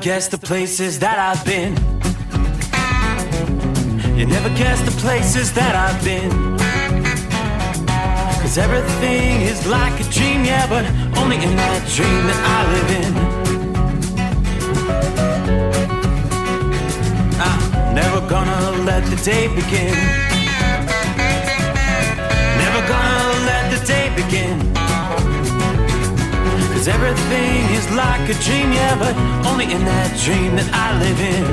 guess the places that I've been. You never guess the places that I've been. 'Cause everything is like a dream, yeah, but only in that dream that I live in. I'm never gonna let the day begin. Never gonna let the day begin. 'Cause everything is like a dream, yeah, but only in that dream that I live in.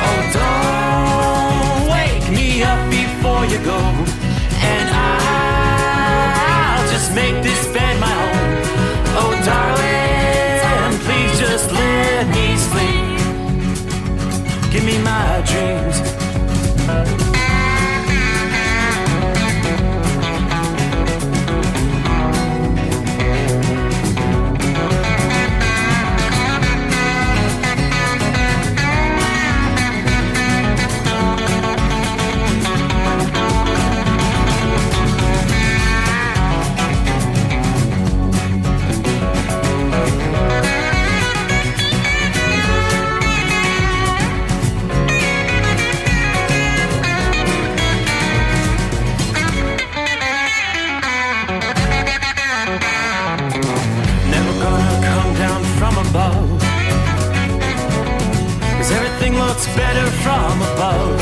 Oh, don't wake me up before you go, and I'll just make this bed my home. Oh, darling, please just let me sleep. Give me my dreams. Better from above.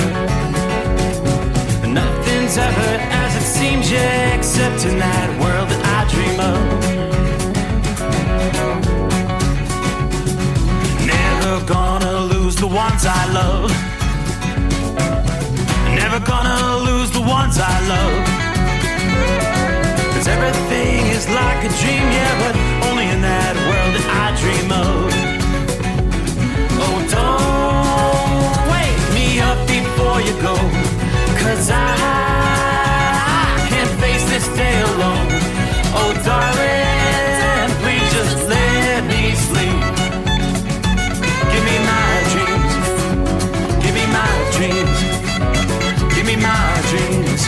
Nothing's ever as it seems, yeah, except in that world that I dream of. Never gonna lose the ones I love. Never gonna lose the ones I love. 'Cause everything is like a dream, yeah, but only in that world that I dream of. Oh, don't wake me up before you go, 'cause I can't face this day alone. Oh, darling, please just let me sleep. Give me my dreams. Give me my dreams. Give me my dreams.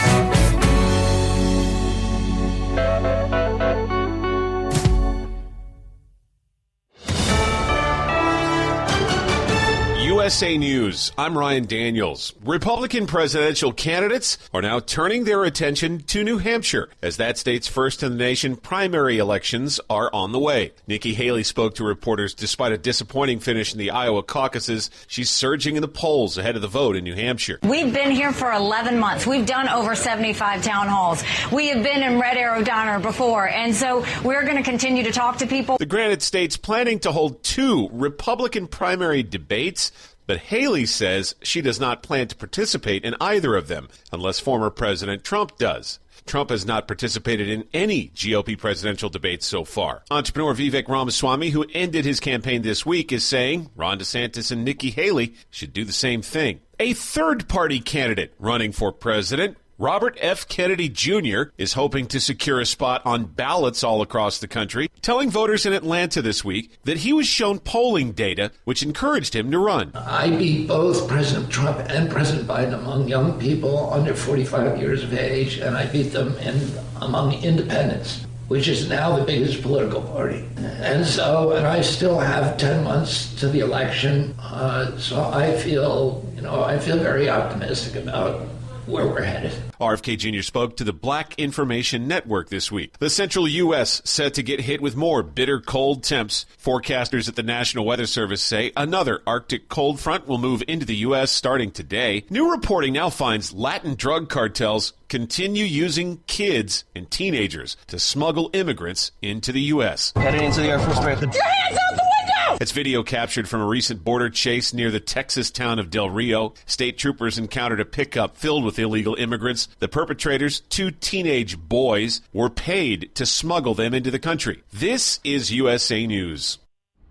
USA News, I'm Ryan Daniels. Republican presidential candidates are now turning their attention to New Hampshire as that state's first-in-the-nation primary elections are on the way. Nikki Haley spoke to reporters despite a disappointing finish in the Iowa caucuses. She's surging in the polls ahead of the vote in New Hampshire. We've been here for 11 months. We've done over 75 town halls. We have been in Red Arrow Diner before, and so we're going to continue to talk to people. The Granite State's planning to hold 2 Republican primary debates, but Haley says she does not plan to participate in either of them unless former President Trump does. Trump has not participated in any GOP presidential debates so far. Entrepreneur Vivek Ramaswamy, who ended his campaign this week, is saying Ron DeSantis and Nikki Haley should do the same thing. A third-party candidate running for president, Robert F. Kennedy Jr., is hoping to secure a spot on ballots all across the country, telling voters in Atlanta this week that he was shown polling data which encouraged him to run. I beat both President Trump and President Biden among young people under 45 years of age, and I beat them among independents, which is now the biggest political party. And I still have 10 months to the election, so I feel very optimistic about where we're headed. RFK Jr. spoke to the Black Information Network this week. The central U.S. set to get hit with more bitter cold temps. Forecasters at the National Weather Service say another Arctic cold front will move into the U.S. starting today. New reporting now finds Latin drug cartels continue using kids and teenagers to smuggle immigrants into the U.S. Heading into the Air Force Base. Your hands out the window! It's video captured from a recent border chase near the Texas town of Del Rio. State troopers encountered a pickup filled with illegal immigrants. The perpetrators, 2 teenage boys, were paid to smuggle them into the country. This is USA News.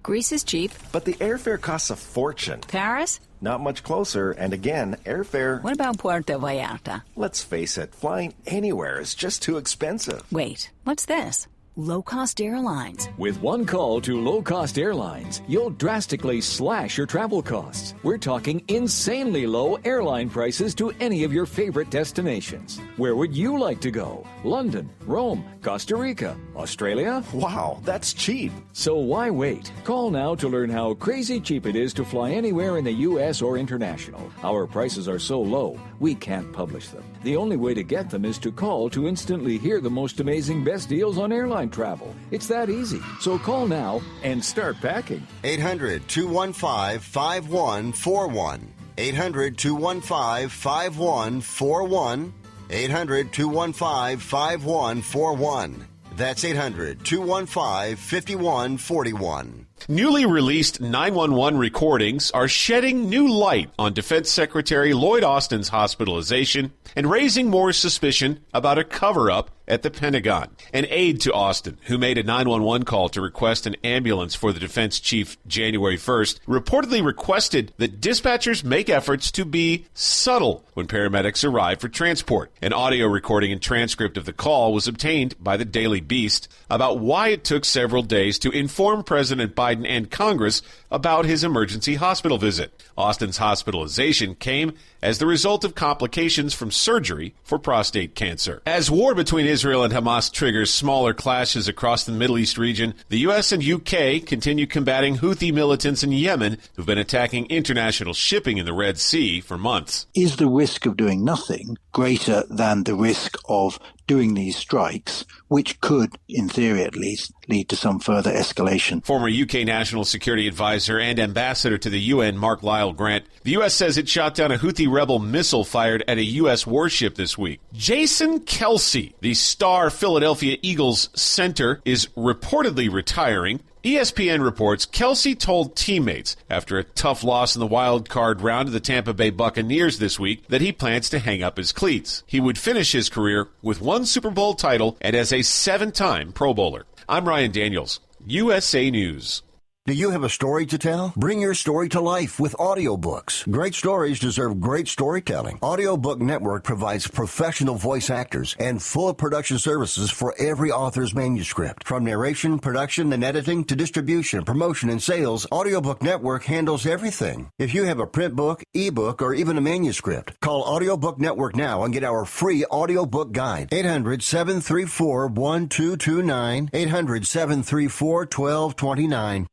Greece is cheap. But the airfare costs a fortune. Paris? Not much closer, and again, airfare... What about Puerto Vallarta? Let's face it, flying anywhere is just too expensive. Wait, what's this? low-cost airlines. With one call to low-cost airlines, you'll drastically slash your travel costs. We're talking insanely low airline prices to any of your favorite destinations. Where would you like to go? London, Rome, Costa Rica, Australia? Wow, that's cheap. So why wait? Call now to learn how crazy cheap it is to fly anywhere in the U.S. or international. Our prices are so low, we can't publish them. The only way to get them is to call to instantly hear the most amazing best deals on airline travel. It's that easy. So call now and start packing. 800-215-5141. 800-215-5141. 800-215-5141. That's 800-215-5141. Newly released 911 recordings are shedding new light on Defense Secretary Lloyd Austin's hospitalization and raising more suspicion about a cover-up at the Pentagon. An aide to Austin, who made a 911 call to request an ambulance for the defense chief January 1st, reportedly requested that dispatchers make efforts to be subtle when paramedics arrive for transport. An audio recording and transcript of the call was obtained by the Daily Beast about why it took several days to inform President Biden and Congress about his emergency hospital visit. Austin's hospitalization came as the result of complications from surgery for prostate cancer. As war between Israel and Hamas triggers smaller clashes across the Middle East region, the U.S. and U.K. continue combating Houthi militants in Yemen who've been attacking international shipping in the Red Sea for months. Is the risk of doing nothing greater than the risk of doing these strikes, which could, in theory at least, lead to some further escalation? Former UK National Security Advisor and Ambassador to the UN, Mark Lyle Grant, the U.S. says it shot down a Houthi rebel missile fired at a U.S. warship this week. Jason Kelce, the star Philadelphia Eagles center, is reportedly retiring. ESPN reports Kelce told teammates after a tough loss in the wild card round of the Tampa Bay Buccaneers this week that he plans to hang up his cleats. He would finish his career with one Super Bowl title and as a 7-time Pro Bowler. I'm Ryan Daniels, USA News. Do you have a story to tell? Bring your story to life with audiobooks. Great stories deserve great storytelling. Audiobook Network provides professional voice actors and full production services for every author's manuscript. From narration, production, and editing to distribution, promotion, and sales, Audiobook Network handles everything. If you have a print book, ebook, or even a manuscript, call Audiobook Network now and get our free audiobook guide. 800-734-1229. 800-734-1229.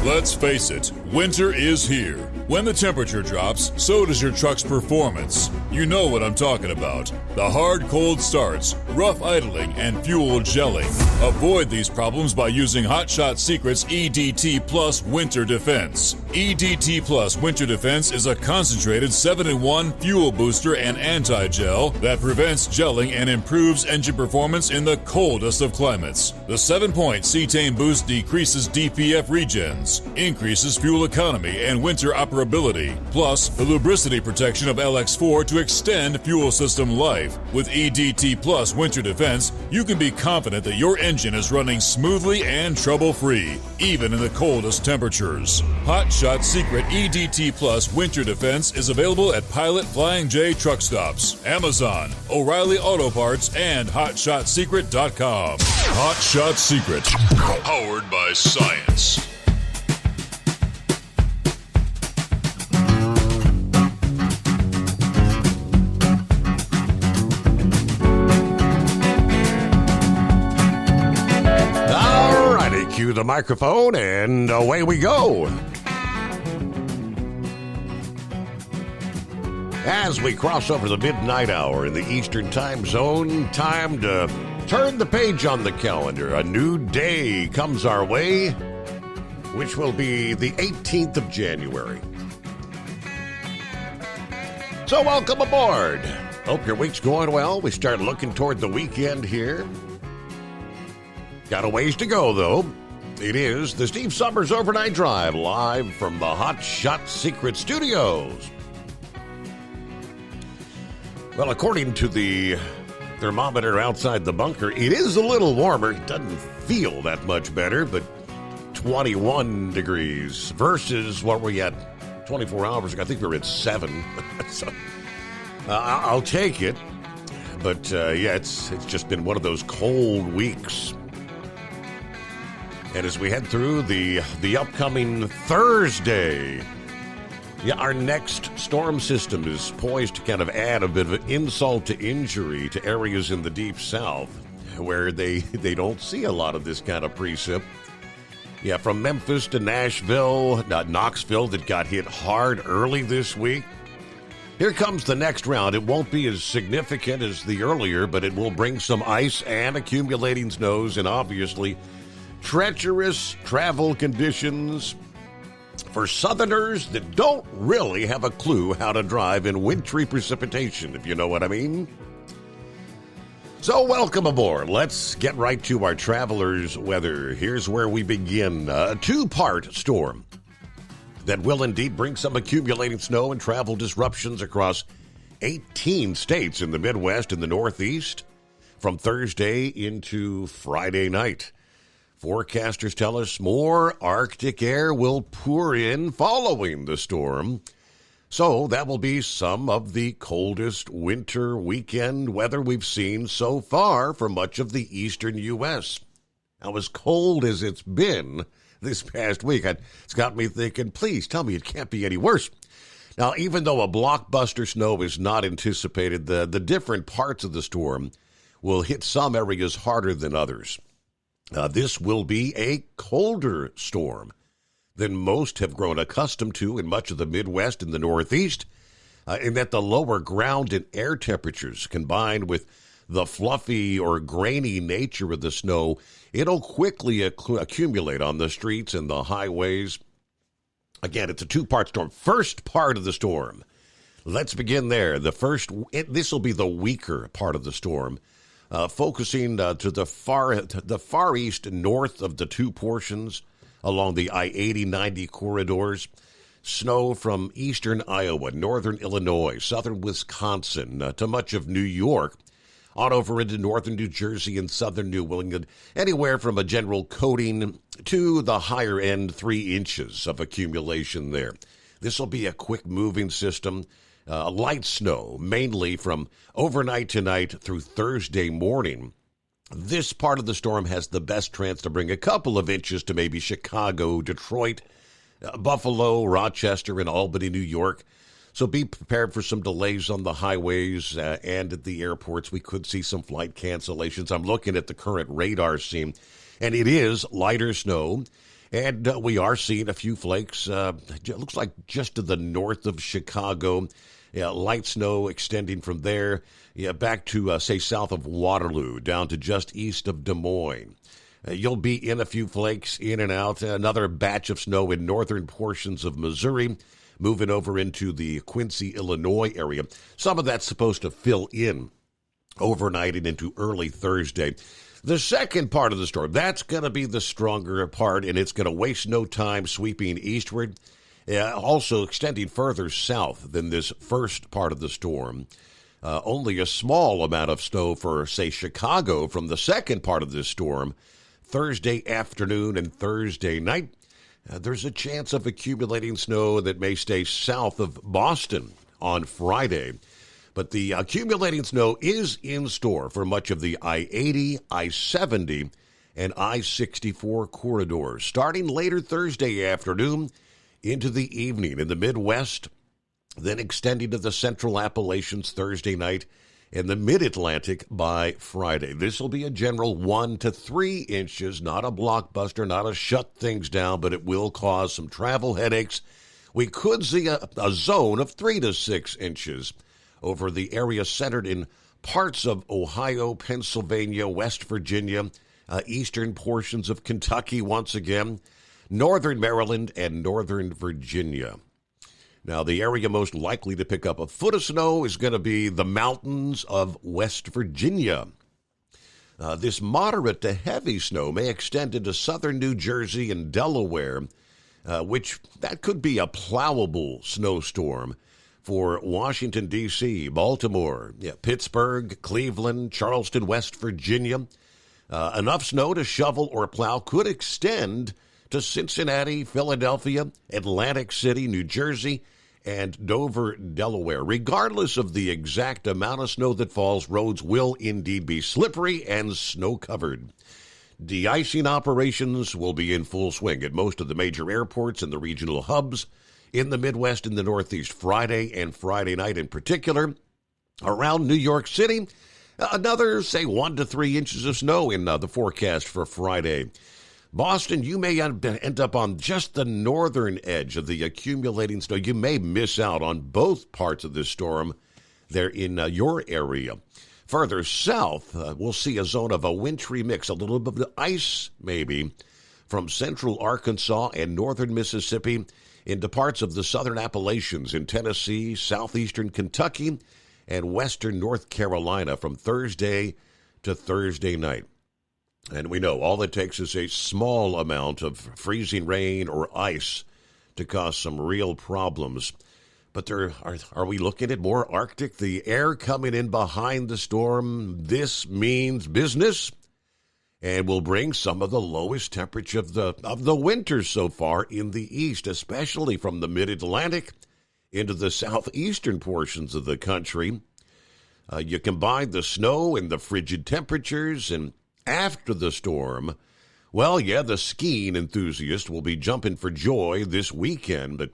Let's face it, winter is here. When the temperature drops, so does your truck's performance. You know what I'm talking about. The hard cold starts, rough idling, and fuel gelling. Avoid these problems by using Hot Shot Secret's EDT Plus Winter Defense. EDT Plus Winter Defense is a concentrated 7-in-1 fuel booster and anti-gel that prevents gelling and improves engine performance in the coldest of climates. The 7-point cetane boost decreases DPF regens, increases fuel economy and winter operability, plus the lubricity protection of LX4 to extend fuel system life. With EDT Plus Winter Defense, you can be confident that your engine is running smoothly and trouble-free, even in the coldest temperatures. Hot Shot Secret EDT Plus Winter Defense is available at Pilot Flying J truck stops, Amazon, O'Reilly Auto Parts, and HotShotSecret.com. Hot Shot Secret, powered by science. Cue the microphone and away we go. As we cross over the midnight hour in the Eastern Time Zone, time to turn the page on the calendar. A new day comes our way, which will be the 18th of January. So welcome aboard. Hope your week's going well. We start looking toward the weekend here. Got a ways to go, though. It is the Steve Summers Overnight Drive, live from the Hot Shot Secret Studios. Well, according to the thermometer outside the bunker, it is a little warmer. It doesn't feel that much better, but 21 degrees versus what were we at 24 hours ago. I think we were at 7. So I'll take it. But, yeah, it's just been one of those cold weeks. And as we head through the upcoming Thursday, our next storm system is poised to kind of add a bit of insult to injury to areas in the deep south where they don't see a lot of this kind of precip. Yeah, from Memphis to Nashville, Knoxville that got hit hard early this week. Here comes the next round. It won't be as significant as the earlier, but it will bring some ice and accumulating snows and obviously treacherous travel conditions for southerners that don't really have a clue how to drive in wintry precipitation, if you know what I mean. So welcome aboard. Let's get right to our travelers' weather. Here's where we begin. A two-part storm that will indeed bring some accumulating snow and travel disruptions across 18 states in the Midwest and the Northeast from Thursday into Friday night. Forecasters tell us more Arctic air will pour in following the storm. So that will be some of the coldest winter weekend weather we've seen so far for much of the eastern U.S. Now, as cold as it's been this past week, it's got me thinking, please tell me it can't be any worse. Now, even though a blockbuster snow is not anticipated, the different parts of the storm will hit some areas harder than others. This will be a colder storm than most have grown accustomed to in much of the Midwest and the Northeast, in that the lower ground and air temperatures combined with the fluffy or grainy nature of the snow, it'll quickly accumulate on the streets and the highways. Again, it's a two-part storm. First part of the storm. Let's begin there. This will be the weaker part of the storm, focusing to the far east and north of the two portions along the I-80-90 corridors. Snow from eastern Iowa, northern Illinois, southern Wisconsin, to much of New York, on over into northern New Jersey and southern New England, anywhere from a general coating to the higher end 3 inches of accumulation there. This will be a quick moving system, light snow, mainly from overnight tonight through Thursday morning. This part of the storm has the best chance to bring a couple of inches to maybe Chicago, Detroit, Buffalo, Rochester, and Albany, New York. So be prepared for some delays on the highways and at the airports. We could see some flight cancellations. I'm looking at the current radar scene, and it is lighter snow. And we are seeing a few flakes. It looks like just to the north of Chicago. Light snow extending from there back to, say, south of Waterloo, down to just east of Des Moines. You'll be in a few flakes, in and out. Another batch of snow in northern portions of Missouri, moving over into the Quincy, Illinois area. Some of that's supposed to fill in overnight and into early Thursday. The second part of the storm, that's going to be the stronger part, and it's going to waste no time sweeping eastward, also extending further south than this first part of the storm. Only a small amount of snow for, say, Chicago from the second part of this storm. Thursday afternoon and Thursday night, there's a chance of accumulating snow that may stay south of Boston on Friday. But the accumulating snow is in store for much of the I-80, I-70, and I-64 corridors, starting later Thursday afternoon into the evening in the Midwest, then extending to the Central Appalachians Thursday night and the Mid-Atlantic by Friday. This will be a general 1 to 3 inches, not a blockbuster, not a shut things down, but it will cause some travel headaches. We could see a zone of 3 to 6 inches over the area centered in parts of Ohio, Pennsylvania, West Virginia, eastern portions of Kentucky once again, northern Maryland, and northern Virginia. Now, the area most likely to pick up a foot of snow is going to be the mountains of West Virginia. This moderate to heavy snow may extend into southern New Jersey and Delaware, which that could be a plowable snowstorm for Washington, D.C., Baltimore, Pittsburgh, Cleveland, Charleston, West Virginia. Enough snow to shovel or plow could extend to Cincinnati, Philadelphia, Atlantic City, New Jersey, and Dover, Delaware. Regardless of the exact amount of snow that falls, roads will indeed be slippery and snow-covered. De-icing operations will be in full swing at most of the major airports and the regional hubs in the Midwest and the Northeast Friday and Friday night in particular. Around New York City, another, say, 1 to 3 inches of snow in the forecast for Friday. Boston, you may end up on just the northern edge of the accumulating snow. You may miss out on both parts of this storm there in your area. Further south, we'll see a zone of a wintry mix, a little bit of ice maybe, from central Arkansas and northern Mississippi into parts of the southern Appalachians in Tennessee, southeastern Kentucky, and western North Carolina from Thursday to Thursday night. And we know all it takes is a small amount of freezing rain or ice to cause some real problems. But are we looking at more Arctic? The air coming in behind the storm, this means business, and will bring some of the lowest temperature of the winter so far in the east, especially from the mid-Atlantic into the southeastern portions of the country. You combine the snow and the frigid temperatures, and after the storm, well, yeah, the skiing enthusiast will be jumping for joy this weekend, but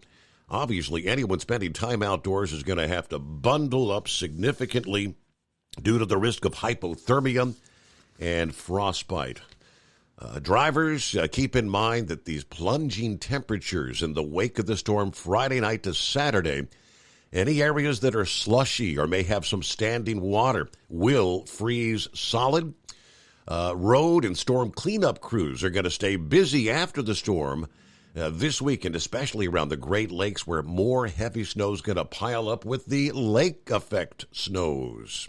obviously anyone spending time outdoors is going to have to bundle up significantly due to the risk of hypothermia and frostbite. Drivers, keep in mind that these plunging temperatures in the wake of the storm Friday night to Saturday, any areas that are slushy or may have some standing water will freeze solid. Road and storm cleanup crews are going to stay busy after the storm this weekend, especially around the Great Lakes where more heavy snow is going to pile up with the lake effect snows.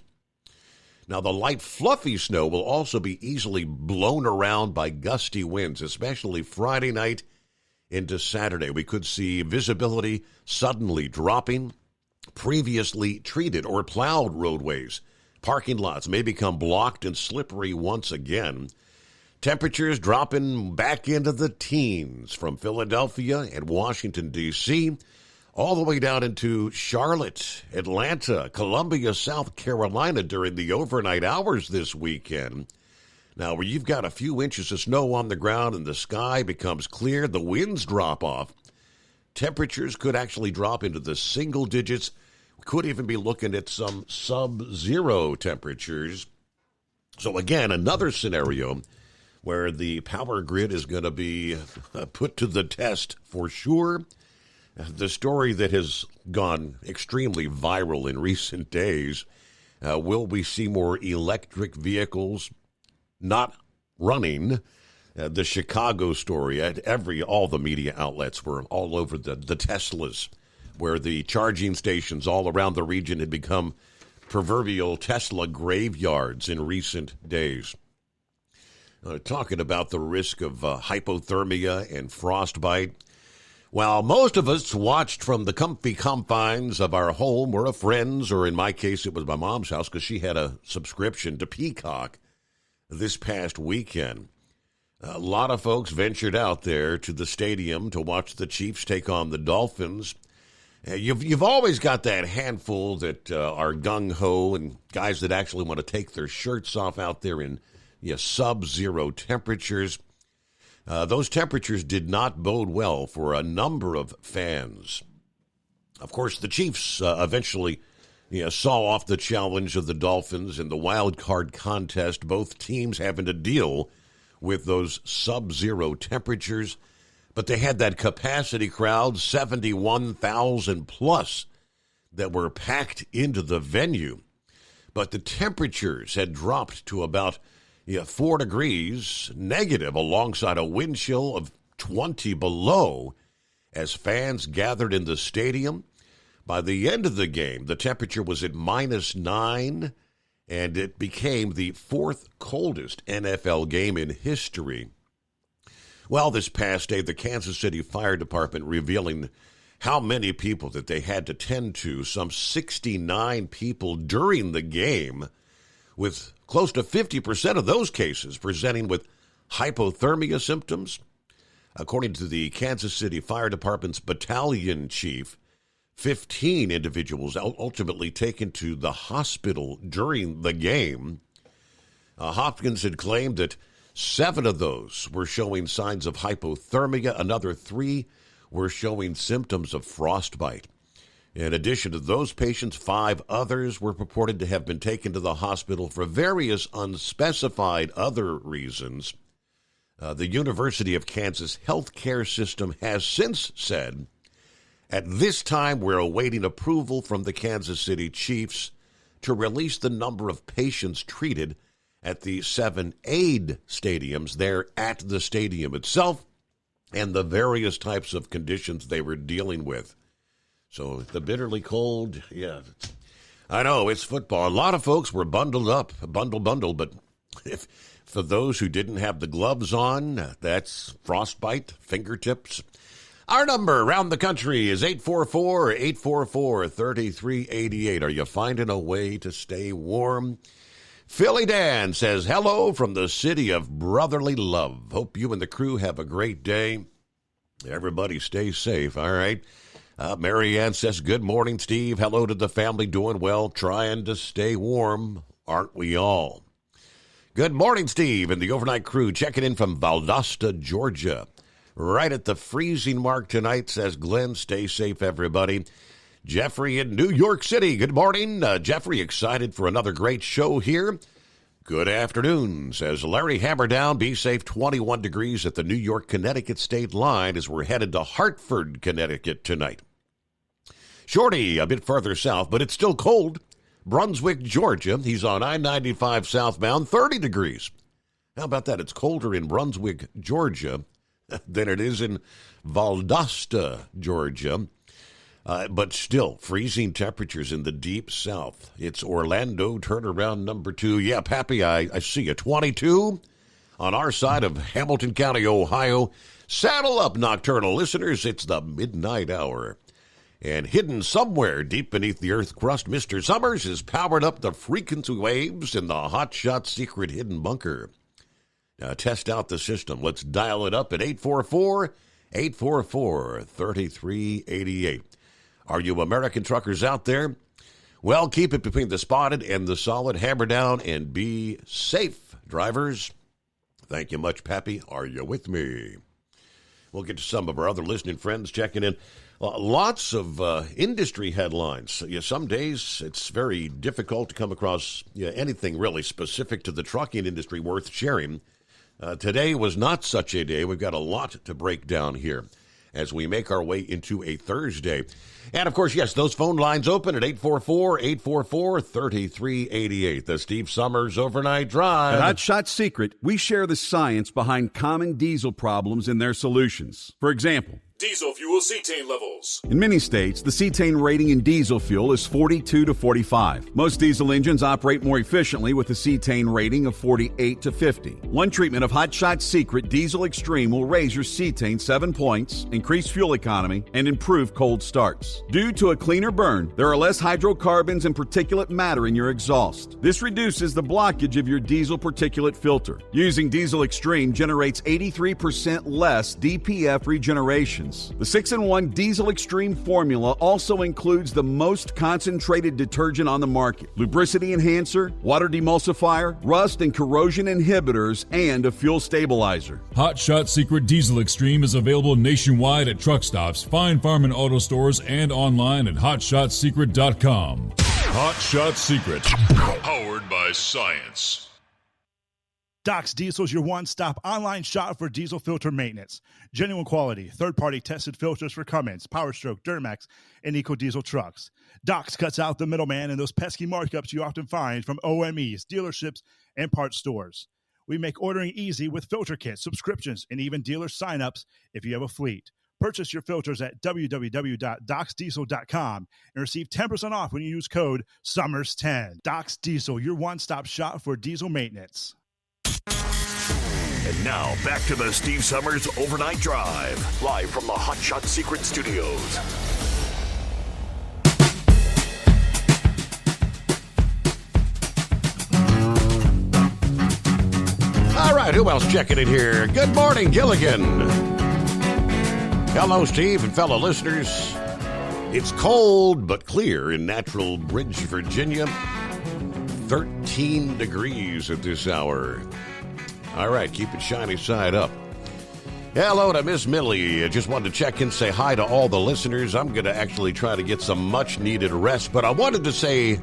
Now, the light, fluffy snow will also be easily blown around by gusty winds, especially Friday night into Saturday. We could see visibility suddenly dropping. Previously treated or plowed roadways, parking lots may become blocked and slippery once again. Temperatures dropping back into the teens from Philadelphia and Washington, D.C., all the way down into Charlotte, Atlanta, Columbia, South Carolina during the overnight hours this weekend. Now, where you've got a few inches of snow on the ground and the sky becomes clear, the winds drop off. Temperatures could actually drop into the single digits. We could even be looking at some sub-zero temperatures. So again, another scenario where the power grid is going to be put to the test for sure. The story that has gone extremely viral in recent days, will we see more electric vehicles not running? The Chicago story, all the media outlets were all over the Teslas, where the charging stations all around the region had become proverbial Tesla graveyards in recent days. Talking about the risk of hypothermia and frostbite. While most of us watched from the comfy confines of our home or a friend's, or in my case, it was my mom's house because she had a subscription to Peacock this past weekend, a lot of folks ventured out there to the stadium to watch the Chiefs take on the Dolphins. You've always got that handful that are gung-ho and guys that actually want to take their shirts off out there in sub-zero temperatures. Those temperatures did not bode well for a number of fans. Of course, the Chiefs eventually saw off the challenge of the Dolphins in the wild card contest, both teams having to deal with those sub-zero temperatures. But they had that capacity crowd, 71,000 plus, that were packed into the venue. But the temperatures had dropped to about 4 degrees negative alongside a wind chill of 20 below as fans gathered in the stadium. By the end of the game, the temperature was at -9, and it became the 4th coldest NFL game in history. Well, this past day, the Kansas City Fire Department revealing how many people that they had to tend to, some 69 people during the game, with close to 50% of those cases presenting with hypothermia symptoms. According to the Kansas City Fire Department's battalion chief, 15 individuals ultimately taken to the hospital during the game. Hopkins had claimed that 7 of those were showing signs of hypothermia. Another 3 were showing symptoms of frostbite. In addition to those patients, 5 others were purported to have been taken to the hospital for various unspecified other reasons. The University of Kansas healthcare system has since said, at this time we're awaiting approval from the Kansas City Chiefs to release the number of patients treated at the 7 aid stadiums there at the stadium itself and the various types of conditions they were dealing with. So the bitterly cold, yeah, I know, it's football. A lot of folks were bundled up, bundle, but for those who didn't have the gloves on, that's frostbite, fingertips. Our number around the country is 844-844-3388. Are you finding a way to stay warm? Philly Dan says, hello from the city of brotherly love. Hope you and the crew have a great day. Everybody stay safe, all right? Mary Ann says, good morning, Steve. Hello to the family, doing well, trying to stay warm, aren't we all? Good morning, Steve, and the overnight crew checking in from Valdosta, Georgia. Right at the freezing mark tonight, says Glenn. Stay safe, everybody. Jeffrey in New York City. Good morning. Jeffrey, excited for another great show here. Good afternoon, says Larry Hammerdown. Be safe, 21 degrees at the New York-Connecticut state line as we're headed to Hartford, Connecticut tonight. Shorty, a bit further south, but it's still cold. Brunswick, Georgia. He's on I-95 southbound, 30 degrees. How about that? It's colder in Brunswick, Georgia than it is in Valdosta, Georgia. But still, freezing temperatures in the deep south. It's Orlando, turnaround number 2. Yeah, Pappy, I see you. 22 on our side of Hamilton County, Ohio. Saddle up, nocturnal listeners. It's the midnight hour. And hidden somewhere deep beneath the earth crust, Mr. Summers has powered up the frequency waves in the hotshot secret hidden bunker. Now, test out the system. Let's dial it up at 844-844-3388. Are you American truckers out there? Well, keep it between the spotted and the solid. Hammer down and be safe, drivers. Thank you much, Pappy. Are you with me? We'll get to some of our other listening friends checking in. Lots of industry headlines. Some days it's very difficult to come across anything really specific to the trucking industry worth sharing. Today was not such a day. We've got a lot to break down here as we make our way into a Thursday. And, of course, yes, those phone lines open at 844-844-3388. The Steve Summers Overnight Drive. At Hotshot Secret, we share the science behind common diesel problems and their solutions. For example, diesel fuel cetane levels. In many states, the cetane rating in diesel fuel is 42 to 45. Most diesel engines operate more efficiently with a cetane rating of 48 to 50. One treatment of Hotshot Secret Diesel Extreme will raise your cetane 7 points, increase fuel economy, and improve cold starts. Due to a cleaner burn, there are less hydrocarbons and particulate matter in your exhaust. This reduces the blockage of your diesel particulate filter. Using Diesel Extreme generates 83% less DPF regeneration. The 6-in-1 Diesel Extreme formula also includes the most concentrated detergent on the market, lubricity enhancer, water demulsifier, rust and corrosion inhibitors, and a fuel stabilizer. Hotshot Secret Diesel Extreme is available nationwide at truck stops, fine farm and auto stores, and online at hotshotsecret.com. Hotshot Secret, powered by science. Doc's Diesel is your one-stop online shop for diesel filter maintenance. Genuine quality, third-party tested filters for Cummins, PowerStroke, Duramax, and EcoDiesel trucks. Doc's cuts out the middleman and those pesky markups you often find from OMEs, dealerships, and parts stores. We make ordering easy with filter kits, subscriptions, and even dealer sign-ups if you have a fleet. Purchase your filters at www.docsdiesel.com and receive 10% off when you use code SUMMERS10. Doc's Diesel, your one-stop shop for diesel maintenance. And now, back to the Steve Summers Overnight Drive, live from the Hotshot Secret Studios. All right, who else checking in here? Good morning, Gilligan. Hello, Steve and fellow listeners. It's cold but clear in Natural Bridge, Virginia. 13 degrees at this hour. All right, keep it shiny side up. Hello to Miss Millie. I just wanted to check in, say hi to all the listeners. I'm going to actually try to get some much-needed rest, but I wanted to say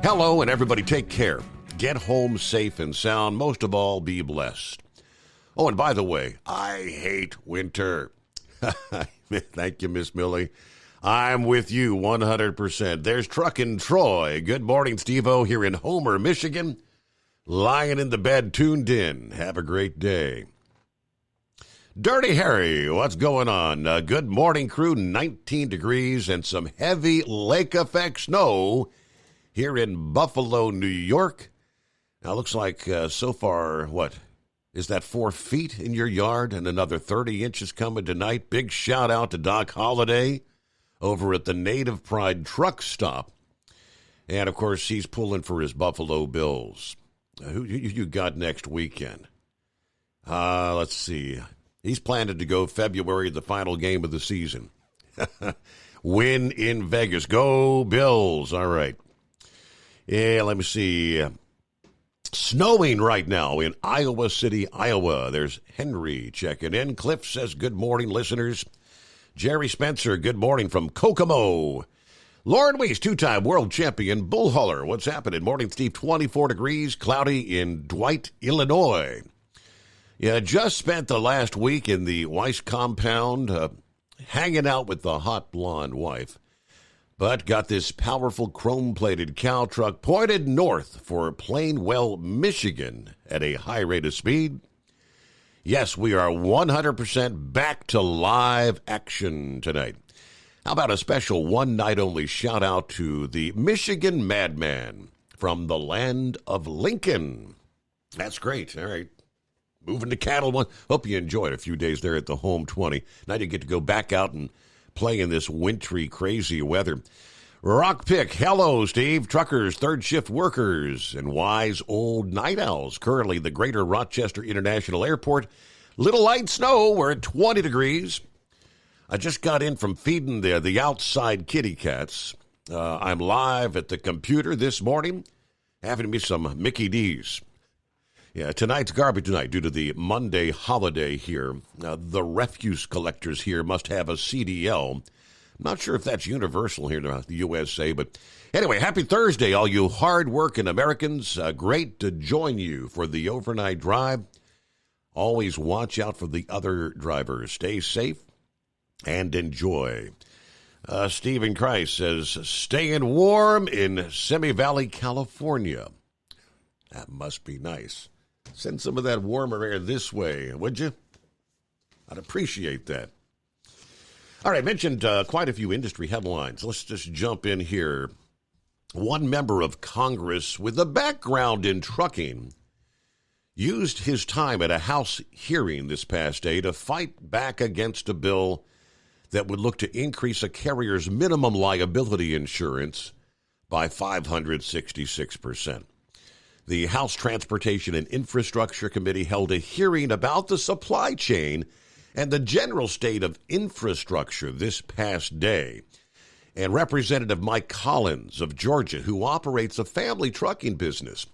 hello and everybody take care. Get home safe and sound. Most of all, be blessed. Oh, and by the way, I hate winter. Thank you, Miss Millie. I'm with you 100%. There's Truckin' Troy. Good morning, Steve-O, here in Homer, Michigan. Lying in the bed, tuned in. Have a great day. Dirty Harry, what's going on? Good morning, crew. 19 degrees and some heavy lake effect snow here in Buffalo, New York. Now, looks like so far, what, is that 4 feet in your yard and another 30 inches coming tonight? Big shout out to Doc Holliday over at the Native Pride truck stop. And, of course, he's pulling for his Buffalo Bills. Who you got next weekend? Let's see. He's planning to go February, the final game of the season. Win in Vegas. Go Bills. All right. Yeah, let me see. Snowing right now in Iowa City, Iowa. There's Henry checking in. Cliff says, good morning, listeners. Jerry Spencer, good morning from Kokomo. Lauren Weiss, two-time world champion, bull hauler. What's happening? Morning, Steve, 24 degrees, cloudy in Dwight, Illinois. Yeah, just spent the last week in the Weiss compound, hanging out with the hot blonde wife. But got this powerful chrome-plated cow truck pointed north for Plainwell, Michigan at a high rate of speed. Yes, we are 100% back to live action tonight. How about a special one-night-only shout-out to the Michigan Madman from the land of Lincoln? That's great. All right. Moving to Cattle One. Hope you enjoyed a few days there at the Home 20. Now you get to go back out and play in this wintry, crazy weather. Rock Pick. Hello, Steve. Truckers, third shift workers, and wise old night owls. Currently, the Greater Rochester International Airport. Little light snow. We're at 20 degrees. I just got in from feeding the outside kitty cats. I'm live at the computer this morning, having me some Mickey D's. Yeah, tonight's garbage night due to the Monday holiday here. The refuse collectors here must have a CDL. I'm not sure if that's universal here in the USA, but anyway, happy Thursday, all you hard-working Americans. Great to join you for the overnight drive. Always watch out for the other drivers. Stay safe and enjoy. Stephen Christ says, staying warm in Simi Valley, California. That must be nice. Send some of that warmer air this way, would you? I'd appreciate that. All right, mentioned quite a few industry headlines. Let's just jump in here. One member of Congress with a background in trucking used his time at a House hearing this past day to fight back against a bill that would look to increase a carrier's minimum liability insurance by 566%. The House Transportation and Infrastructure Committee held a hearing about the supply chain and the general state of infrastructure this past day. And Representative Mike Collins of Georgia, who operates a family trucking business,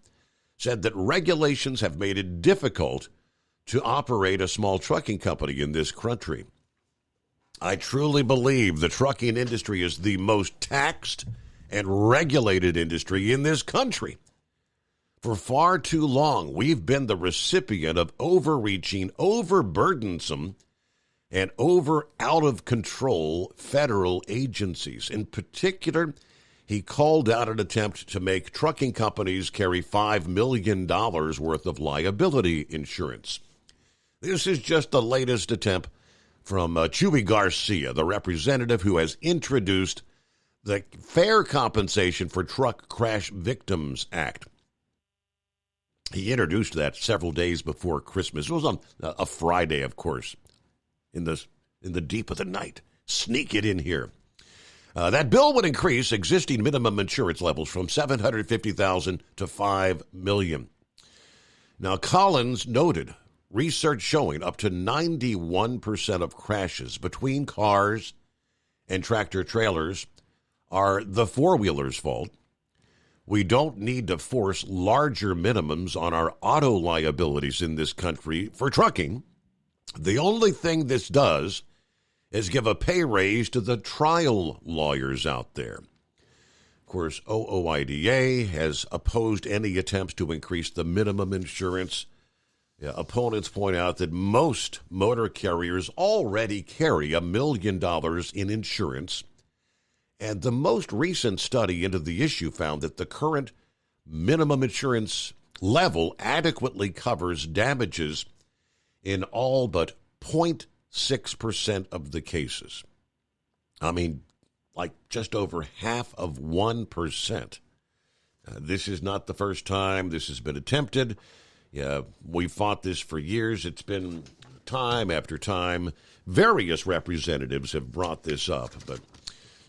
said that regulations have made it difficult to operate a small trucking company in this country. I truly believe the trucking industry is the most taxed and regulated industry in this country. For far too long, we've been the recipient of overreaching, overburdensome, and out-of-control federal agencies. In particular, he called out an attempt to make trucking companies carry $5 million worth of liability insurance. This is just the latest attempt from Chuy Garcia, the representative who has introduced the Fair Compensation for Truck Crash Victims Act. He introduced that several days before Christmas. It was on a Friday, of course, in the deep of the night. Sneak it in here. That bill would increase existing minimum insurance levels from $750,000 to $5 million. Now, Collins noted research showing up to 91% of crashes between cars and tractor trailers are the four-wheeler's fault, We don't need to force larger minimums on our auto liabilities in this country for trucking. The only thing this does is give a pay raise to the trial lawyers out there. Of course, OOIDA has opposed any attempts to increase the minimum insurance. Opponents point out that most motor carriers already carry $1 million in insurance. And the most recent study into the issue found that the current minimum insurance level adequately covers damages in all but 0.6% of the cases. I mean, like just over half of 1%. This is not the first time this has been attempted. We fought this for years. It's been time after time. Various representatives have brought this up, but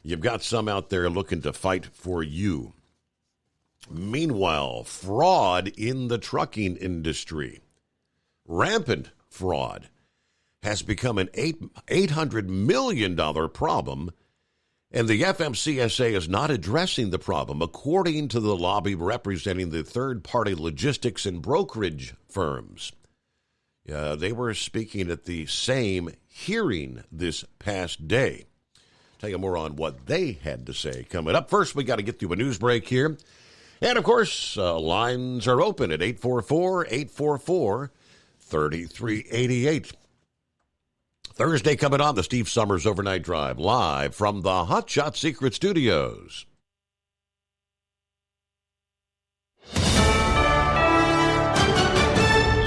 you've got some out there looking to fight for you. Meanwhile, fraud in the trucking industry, rampant fraud, has become an $800 million problem, and the FMCSA is not addressing the problem, according to the lobby representing the third-party logistics and brokerage firms. They were speaking at the same hearing this past day. Tell you more on what they had to say coming up. First, we got to get through a news break here. And, of course, lines are open at 844-844-3388. Thursday coming on the Steve Summers Overnight Drive, live from the Hot Shot Secret Studios.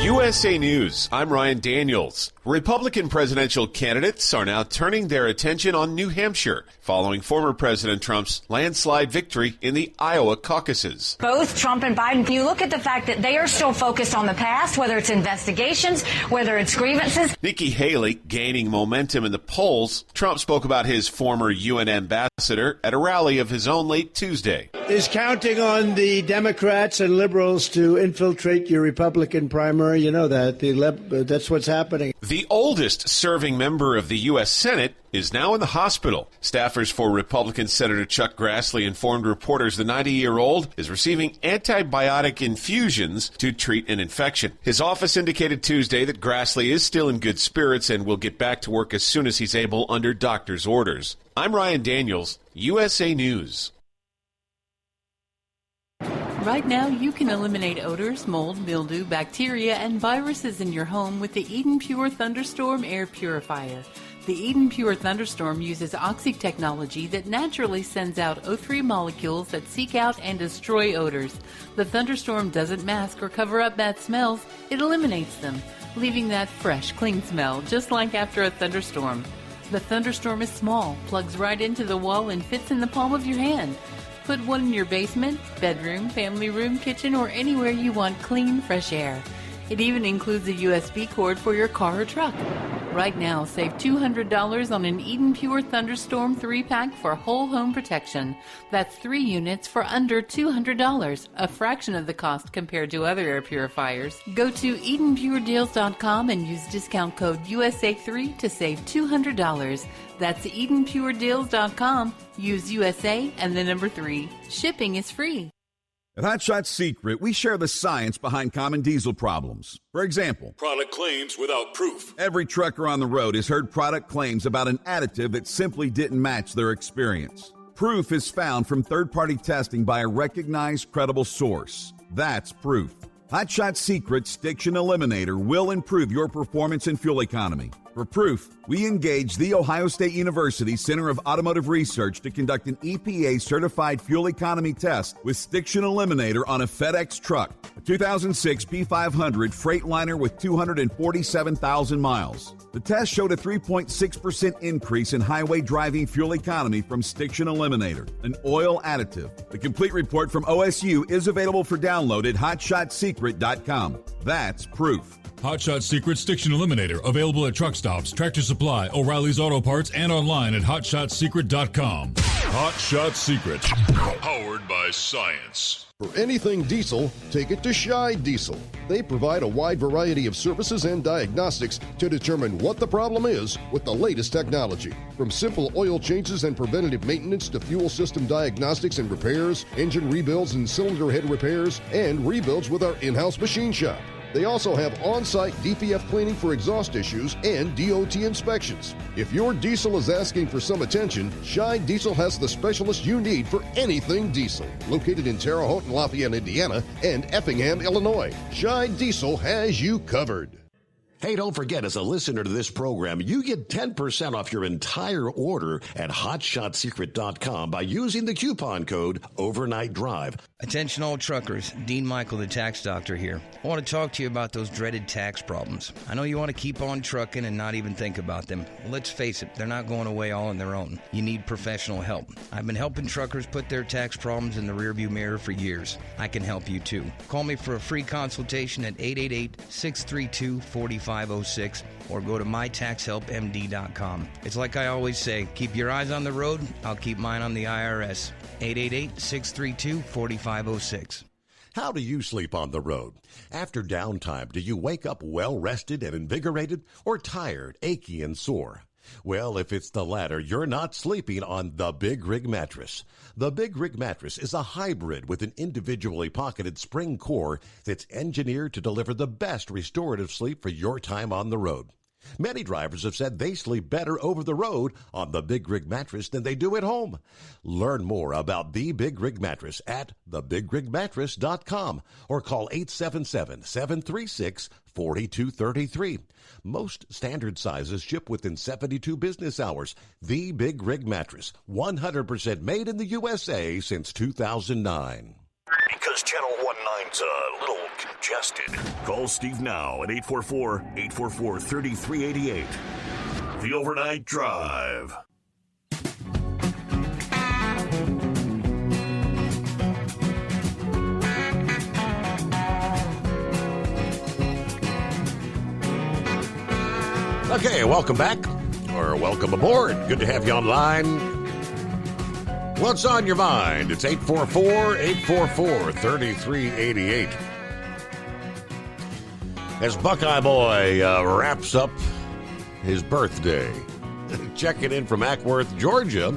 USA News, I'm Ryan Daniels. Republican presidential candidates are now turning their attention on New Hampshire following former President Trump's landslide victory in the Iowa caucuses. Both Trump and Biden, you look at the fact that they are still focused on the past, whether it's investigations, whether it's grievances. Nikki Haley gaining momentum in the polls. Trump spoke about his former UN ambassador at a rally of his own late Tuesday. Is counting on the Democrats and liberals to infiltrate your Republican primary. You know that. That's what's happening. The oldest serving member of the U.S. Senate is now in the hospital. Staffers for Republican Senator Chuck Grassley informed reporters the 90-year-old is receiving antibiotic infusions to treat an infection. His office indicated Tuesday that Grassley is still in good spirits and will get back to work as soon as he's able under doctor's orders. I'm Ryan Daniels, USA News. Right now, you can eliminate odors, mold, mildew, bacteria, and viruses in your home with the Eden Pure Thunderstorm Air Purifier. The Eden Pure Thunderstorm uses Oxy technology that naturally sends out O3 molecules that seek out and destroy odors. The Thunderstorm doesn't mask or cover up bad smells, it eliminates them, leaving that fresh, clean smell, just like after a thunderstorm. The Thunderstorm is small, plugs right into the wall, and fits in the palm of your hand. Put one in your basement, bedroom, family room, kitchen, or anywhere you want clean, fresh air. It even includes a USB cord for your car or truck. Right now, save $200 on an Eden Pure Thunderstorm 3-pack for whole home protection. That's 3 units for under $200, a fraction of the cost compared to other air purifiers. Go to EdenPureDeals.com and use discount code USA3 to save $200. That's EdenPureDeals.com. Use USA and the number 3. Shipping is free. At Hot Shot Secret, we share the science behind common diesel problems. For example, product claims without proof. Every trucker on the road has heard product claims about an additive that simply didn't match their experience. Proof is found from third-party testing by a recognized, credible source. That's proof. Hot Shot Secret's Stiction Eliminator will improve your performance and fuel economy. For proof, we engaged the Ohio State University Center of Automotive Research to conduct an EPA-certified fuel economy test with Stiction Eliminator on a FedEx truck, a 2006 P500 Freightliner with 247,000 miles. The test showed a 3.6% increase in highway driving fuel economy from Stiction Eliminator, an oil additive. The complete report from OSU is available for download at HotShotSecret.com. That's proof. Hot Shot Secret Stiction Eliminator, available at truck stops, Tractor Supply, O'Reilly's Auto Parts, and online at HotShotSecret.com. Hot Shot Secret, powered by science. For anything diesel, take it to Scheid Diesel. They provide a wide variety of services and diagnostics to determine what the problem is with the latest technology. From simple oil changes and preventative maintenance to fuel system diagnostics and repairs, engine rebuilds and cylinder head repairs, and rebuilds with our in-house machine shop. They also have on-site DPF cleaning for exhaust issues and DOT inspections. If your diesel is asking for some attention, Scheid Diesel has the specialist you need for anything diesel. Located in Terre Haute and Lafayette, Indiana, and Effingham, Illinois, Scheid Diesel has you covered. Hey, don't forget, as a listener to this program, you get 10% off your entire order at hotshotsecret.com by using the coupon code Overnight Drive. Attention all truckers, Dean Michael, the tax doctor here. I want to talk to you about those dreaded tax problems. I know you want to keep on trucking and not even think about them. Well, let's face it, they're not going away all on their own. You need professional help. I've been helping truckers put their tax problems in the rearview mirror for years. I can help you too. Call me for a free consultation at 888-632-4506 or go to mytaxhelpmd.com. It's like I always say, keep your eyes on the road, I'll keep mine on the IRS. 888-632-4506. How do you sleep on the road? After downtime, do you wake up well-rested and invigorated or tired, achy, and sore? Well, if it's the latter, you're not sleeping on the Big Rig Mattress. The Big Rig Mattress is a hybrid with an individually pocketed spring core that's engineered to deliver the best restorative sleep for your time on the road. Many drivers have said they sleep better over the road on the Big Rig Mattress than they do at home. Learn more about the Big Rig Mattress at thebigrigmattress.com or call 877-736-4233. Most standard sizes ship within 72 business hours. The Big Rig Mattress, 100% made in the USA since 2009. Because Channel 19's a little congested. Call Steve now at 844-844-3388. The Overnight Drive. Okay, welcome back, or welcome aboard. Good to have you online. What's on your mind? It's 844-844-3388. As Buckeye Boy wraps up his birthday, checking in from Ackworth, Georgia,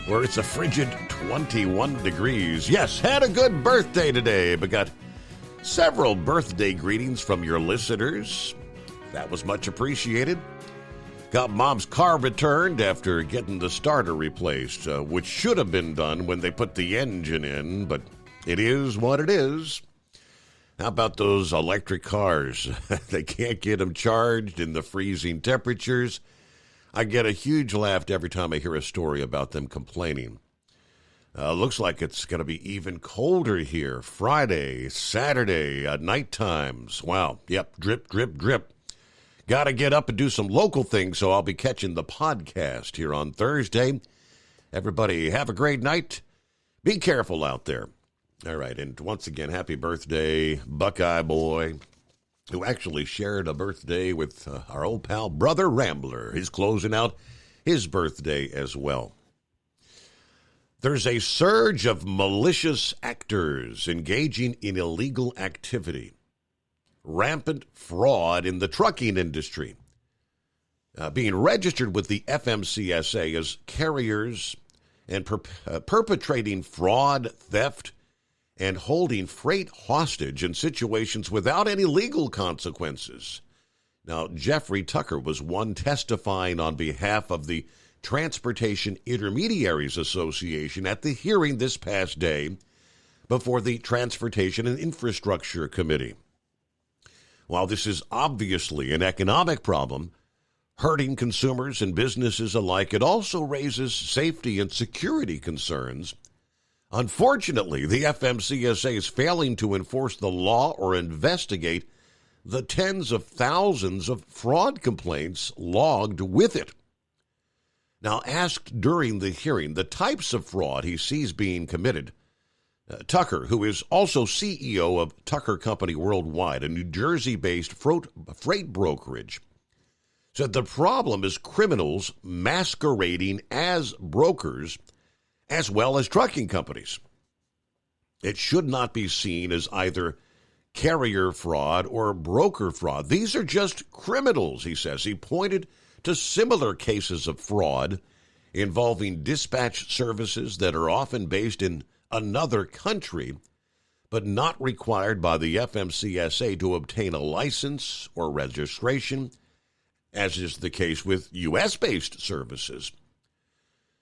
where it's a frigid 21 degrees. Yes, had a good birthday today, but got several birthday greetings from your listeners. That was much appreciated. Got Mom's car returned after getting the starter replaced, which should have been done when they put the engine in, but it is what it is. How about those electric cars? They can't get them charged in the freezing temperatures. I get a huge laugh every time I hear a story about them complaining. Looks like it's going to be even colder here. Friday, Saturday, night times. Wow. Yep, drip, drip, drip. Got to get up and do some local things, so I'll be catching the podcast here on Thursday. Everybody, have a great night. Be careful out there. All right, and once again, happy birthday, Buckeye Boy, who actually shared a birthday with our old pal, Brother Rambler. He's closing out his birthday as well. There's a surge of malicious actors engaging in illegal activity. Rampant fraud in the trucking industry. Being registered with the FMCSA as carriers and perpetrating fraud, theft, and holding freight hostage in situations without any legal consequences. Now, Jeffrey Tucker was one testifying on behalf of the Transportation Intermediaries Association at the hearing this past day before the Transportation and Infrastructure Committee. While this is obviously an economic problem, hurting consumers and businesses alike, it also raises safety and security concerns. Unfortunately, the FMCSA is failing to enforce the law or investigate the tens of thousands of fraud complaints logged with it. Now, asked during the hearing the types of fraud he sees being committed, Tucker, who is also CEO of Tucker Company Worldwide, a New Jersey-based freight brokerage, said the problem is criminals masquerading as brokers as well as trucking companies. It should not be seen as either carrier fraud or broker fraud. These are just criminals, he says. He pointed to similar cases of fraud involving dispatch services that are often based in another country, but not required by the FMCSA to obtain a license or registration, as is the case with U.S.-based services.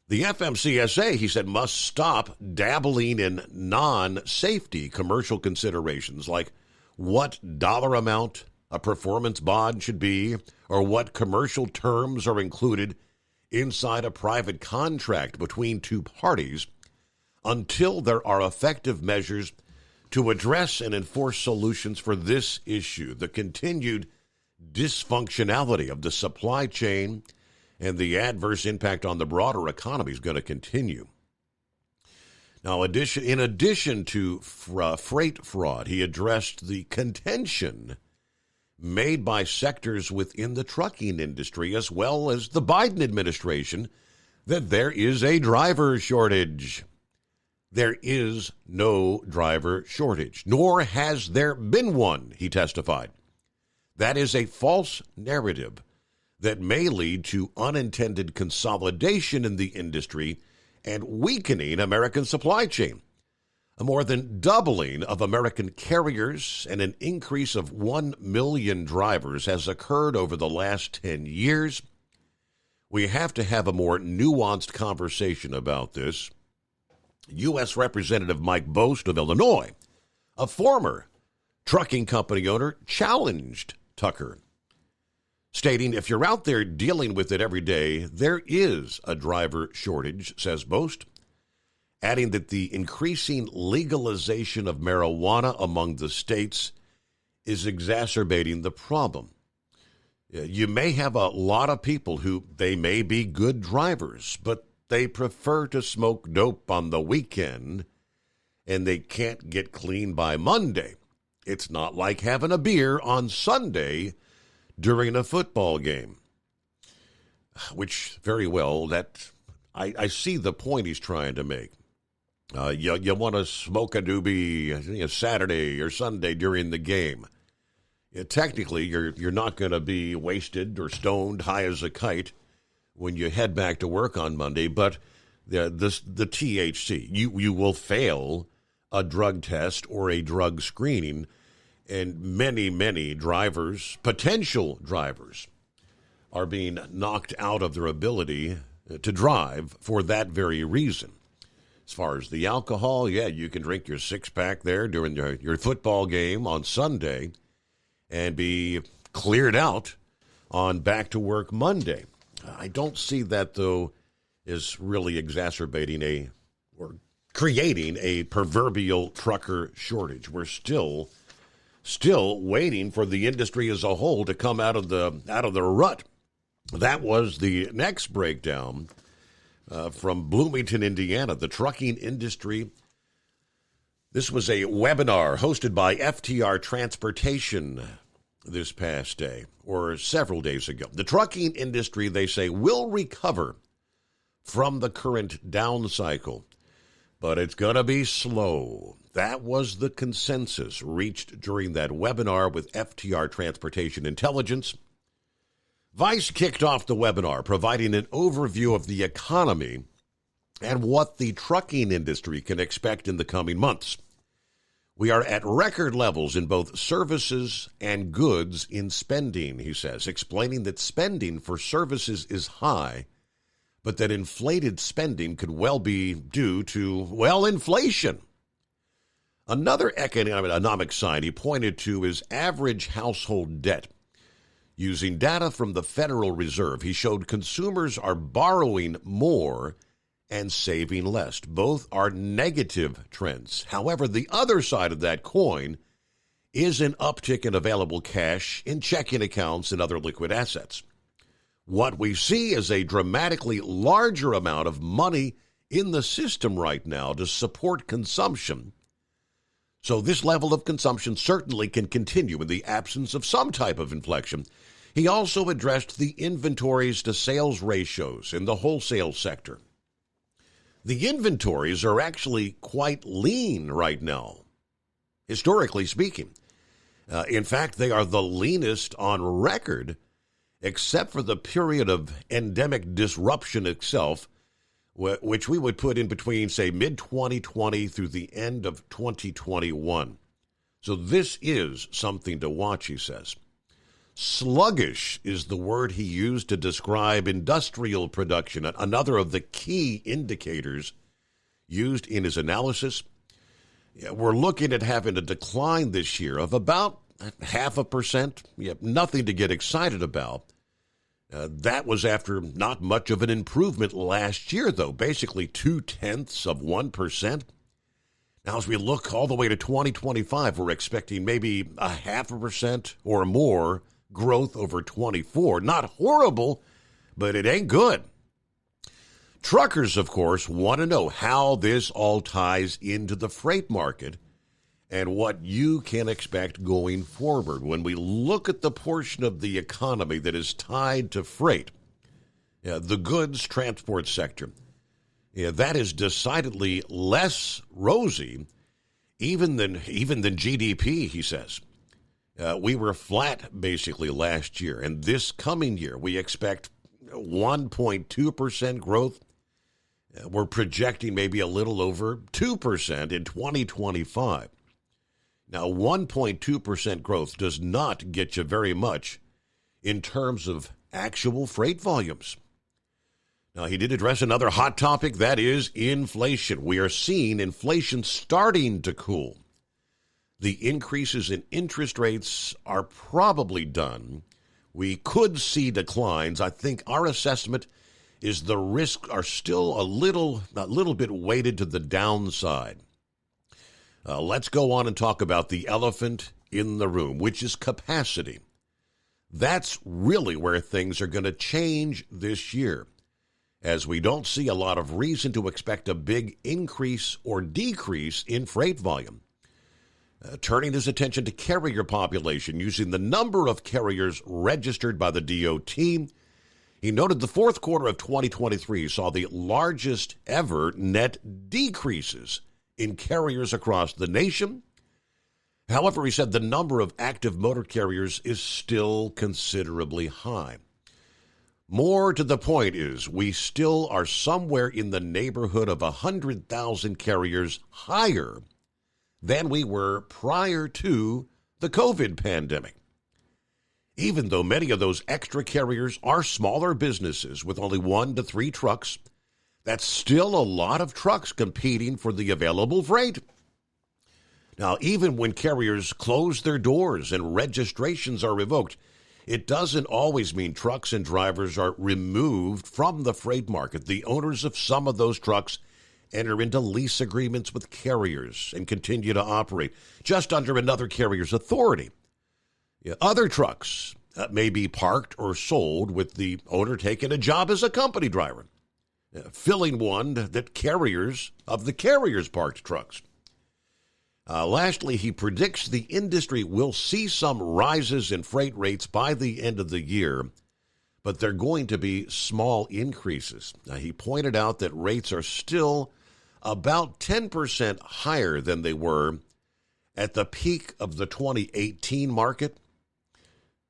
The FMCSA, he said, must stop dabbling in non-safety commercial considerations like what dollar amount a performance bond should be or what commercial terms are included inside a private contract between two parties until there are effective measures to address and enforce solutions for this issue, the continued dysfunctionality of the supply chain and the adverse impact on the broader economy is going to continue. Now, in addition to freight fraud, he addressed the contention made by sectors within the trucking industry as well as the Biden administration that there is a driver shortage. There is no driver shortage, nor has there been one, he testified. That is a false narrative that may lead to unintended consolidation in the industry and weakening American supply chain. A more than doubling of American carriers and an increase of 1 million drivers has occurred over the last 10 years. We have to have a more nuanced conversation about this. U.S. Representative Mike Bost of Illinois, a former trucking company owner, challenged Tucker, stating, if you're out there dealing with it every day, there is a driver shortage, says Bost, adding that the increasing legalization of marijuana among the states is exacerbating the problem. You may have a lot of people who they may be good drivers, but they prefer to smoke dope on the weekend and they can't get clean by Monday. It's not like having a beer on Sunday during a football game, which very well, that I see the point he's trying to make. You want to smoke a doobie Saturday or Sunday during the game. Technically, you're not going to be wasted or stoned high as a kite when you head back to work on Monday, but the THC, you will fail a drug test or a drug screening, and many drivers, potential drivers, are being knocked out of their ability to drive for that very reason. As far as the alcohol, yeah, you can drink your six-pack there during your football game on Sunday and be cleared out on back-to-work Monday. I don't see that, though, is really exacerbating or creating a proverbial trucker shortage. We're still waiting for the industry as a whole to come out of the rut. That was the next breakdown from Bloomington, Indiana, the trucking industry. This was a webinar hosted by FTR Transportation this past day, or several days ago. The trucking industry, they say, will recover from the current down cycle, but it's going to be slow. That was the consensus reached during that webinar with FTR Transportation Intelligence. Vice kicked off the webinar, providing an overview of the economy and what the trucking industry can expect in the coming months. We are at record levels in both services and goods in spending, he says, explaining that spending for services is high, but that inflated spending could well be due to, inflation. Another economic sign he pointed to is average household debt. Using data from the Federal Reserve, he showed consumers are borrowing more and saving less. Both are negative trends. However, the other side of that coin is an uptick in available cash in checking accounts and other liquid assets. What we see is a dramatically larger amount of money in the system right now to support consumption. So this level of consumption certainly can continue in the absence of some type of inflection. He also addressed the inventories to sales ratios in the wholesale sector. The inventories are actually quite lean right now, historically speaking. In fact, they are the leanest on record, except for the period of endemic disruption itself, which we would put in between, say, mid-2020 through the end of 2021. So this is something to watch, he says. Sluggish is the word he used to describe industrial production, another of the key indicators used in his analysis. We're looking at having a decline this year of about 0.5%. Nothing to get excited about. That was after not much of an improvement last year, though, basically 0.2%. Now, as we look all the way to 2025, we're expecting maybe 0.5% or more growth over 24. Not horrible, but it ain't good. Truckers, of course, want to know how this all ties into the freight market and what you can expect going forward. When we look at the portion of the economy that is tied to freight, the goods transport sector, that is decidedly less rosy even than GDP, he says. We were flat basically last year, and this coming year we expect 1.2% growth. We're projecting maybe a little over 2% in 2025. Now, 1.2% growth does not get you very much in terms of actual freight volumes. Now, he did address another hot topic, that is inflation. We are seeing inflation starting to cool. The increases in interest rates are probably done. We could see declines. I think our assessment is the risks are still a little bit weighted to the downside. Let's go on and talk about the elephant in the room, which is capacity. That's really where things are going to change this year, as we don't see a lot of reason to expect a big increase or decrease in freight volume. Turning his attention to carrier population, using the number of carriers registered by the DOT, he noted the fourth quarter of 2023 saw the largest ever net decreases in carriers across the nation. However, he said the number of active motor carriers is still considerably high. More to the point is we still are somewhere in the neighborhood of 100,000 carriers higher than we were prior to the COVID pandemic. Even though many of those extra carriers are smaller businesses with only 1 to 3 trucks, that's still a lot of trucks competing for the available freight. Now, even when carriers close their doors and registrations are revoked, it doesn't always mean trucks and drivers are removed from the freight market. The owners of some of those trucks enter into lease agreements with carriers and continue to operate just under another carrier's authority. Other trucks may be parked or sold with the owner taking a job as a company driver, filling one that carriers parked trucks. Lastly, he predicts the industry will see some rises in freight rates by the end of the year, but they're going to be small increases. Now, he pointed out that rates are still about 10% higher than they were at the peak of the 2018 market.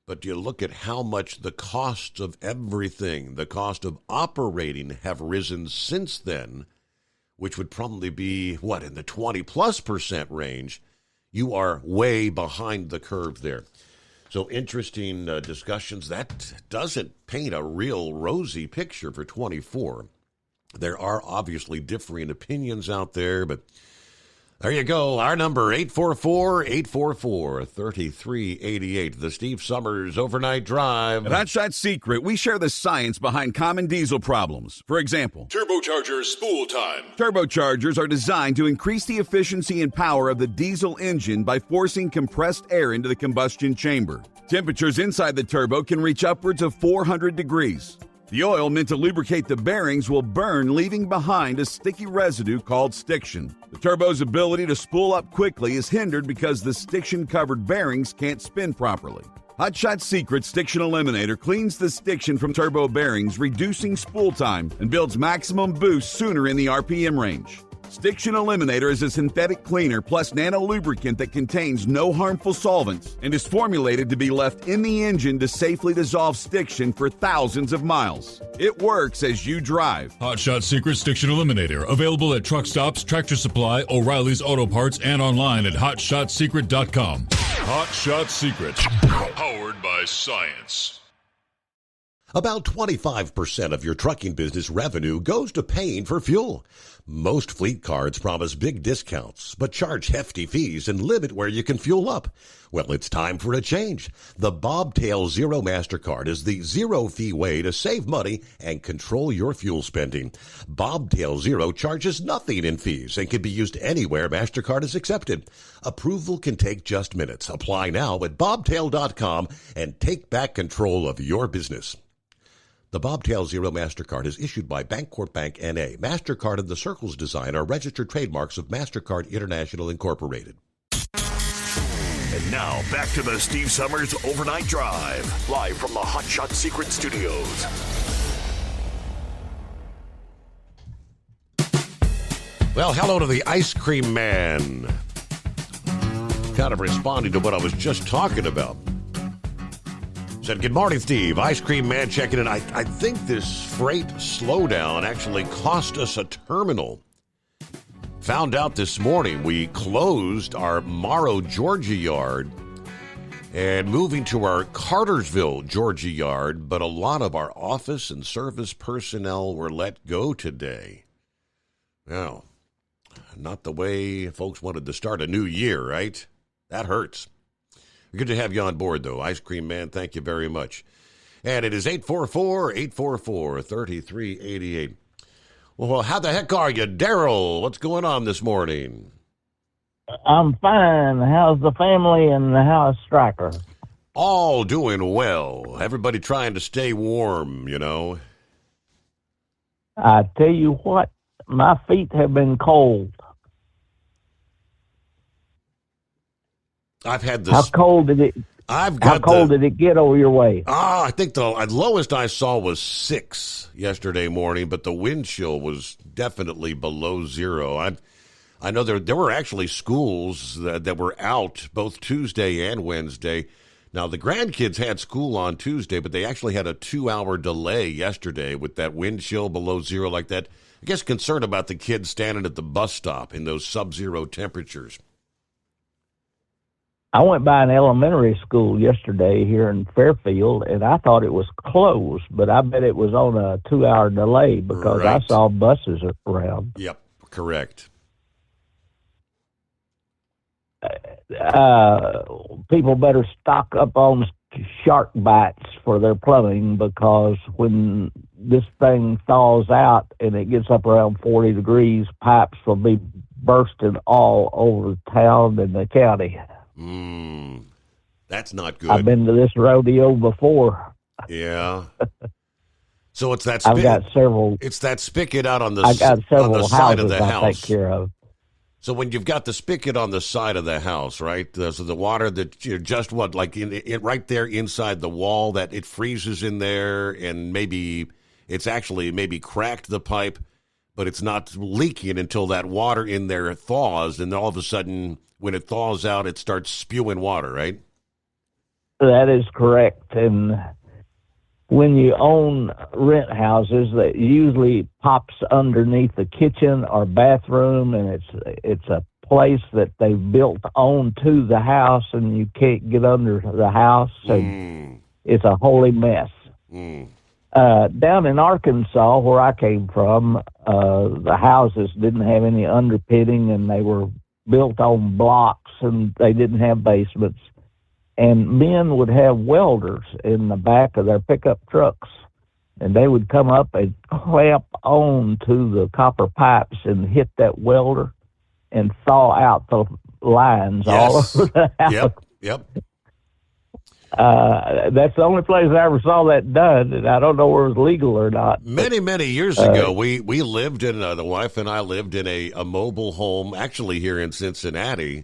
But you look at how much the costs of everything, the cost of operating, have risen since then, which would probably be, in the 20+% range. You are way behind the curve there. So interesting discussions. That doesn't paint a real rosy picture for 24. There are obviously differing opinions out there, but there you go. Our number, 844-844-3388. The Steve Summers Overnight Drive. At Hot Shot Secret, we share the science behind common diesel problems. For example, turbocharger spool time. Turbochargers are designed to increase the efficiency and power of the diesel engine by forcing compressed air into the combustion chamber. Temperatures inside the turbo can reach upwards of 400 degrees. The oil meant to lubricate the bearings will burn, leaving behind a sticky residue called stiction. The turbo's ability to spool up quickly is hindered because the stiction-covered bearings can't spin properly. Hot Shot Secret Stiction Eliminator cleans the stiction from turbo bearings, reducing spool time, and builds maximum boost sooner in the RPM range. Stiction Eliminator is a synthetic cleaner plus nano lubricant that contains no harmful solvents and is formulated to be left in the engine to safely dissolve stiction for thousands of miles. It works as you drive. Hot Shot Secret Stiction Eliminator. Available at truck stops, Tractor Supply, O'Reilly's Auto Parts, and online at hotshotsecret.com. Hot Shot Secret. Powered by science. About 25% of your trucking business revenue goes to paying for fuel. Most fleet cards promise big discounts, but charge hefty fees and limit where you can fuel up. Well, it's time for a change. The Bobtail Zero MasterCard is the zero-fee way to save money and control your fuel spending. Bobtail Zero charges nothing in fees and can be used anywhere MasterCard is accepted. Approval can take just minutes. Apply now at bobtail.com and take back control of your business. The Bobtail Zero MasterCard is issued by Bancorp Bank N.A. MasterCard and the Circles design are registered trademarks of MasterCard International Incorporated. And now, back to the Steve Summers Overnight Drive, live from the Hot Shot Secret Studios. Well, hello to the Ice Cream Man. Kind of responding to what I was just talking about. Said, good morning, Steve. Ice Cream Man checking in. I think this freight slowdown actually cost us a terminal. Found out this morning we closed our Morrow, Georgia yard and moving to our Cartersville, Georgia yard, but a lot of our office and service personnel were let go today. Well, not the way folks wanted to start a new year, right? That hurts. Good to have you on board, though. Ice Cream Man, thank you very much. And it is 844-844-3388. Well, how the heck are you, Daryl? What's going on this morning? I'm fine. How's the family and the house striker? All doing well. Everybody trying to stay warm, you know. I tell you what, my feet have been cold. I've had this. How cold did it? How cold did it get over your way? I think the lowest I saw was 6 yesterday morning, but the wind chill was definitely below zero. I know there were actually schools that were out both Tuesday and Wednesday. Now, the grandkids had school on Tuesday, but they actually had a 2-hour delay yesterday with that wind chill below zero like that. I guess concerned about the kids standing at the bus stop in those sub-zero temperatures. I went by an elementary school yesterday here in Fairfield, and I thought it was closed, but I bet it was on a 2-hour delay because Right. I saw buses around. Yep, correct. People better stock up on shark bites for their plumbing because when this thing thaws out and it gets up around 40 degrees, pipes will be bursting all over the town and the county. That's not good. I've been to this rodeo before. Yeah. So it's that I've got several. It's that spigot out on the I got several on the side of houses the I house. take care of. So when you've got the spigot on the side of the house, right? So the water that you're just like in right there inside the wall that it freezes in there, and maybe it's actually maybe cracked the pipe, but it's not leaking until that water in there thaws, and all of a sudden when it thaws out, it starts spewing water, right? That is correct. And when you own rent houses, that usually pops underneath the kitchen or bathroom, and it's a place that they've built onto the house, and you can't get under the house. So it's a holy mess. Down in Arkansas, where I came from, the houses didn't have any underpinning, and they were built on blocks, and they didn't have basements. And men would have welders in the back of their pickup trucks, and they would come up and clamp on to the copper pipes and hit that welder and thaw out the lines all over the house. Yep. That's the only place I ever saw that done, and I don't know where it was legal or not. Many years ago, we lived in, the wife and I lived in a mobile home, actually here in Cincinnati,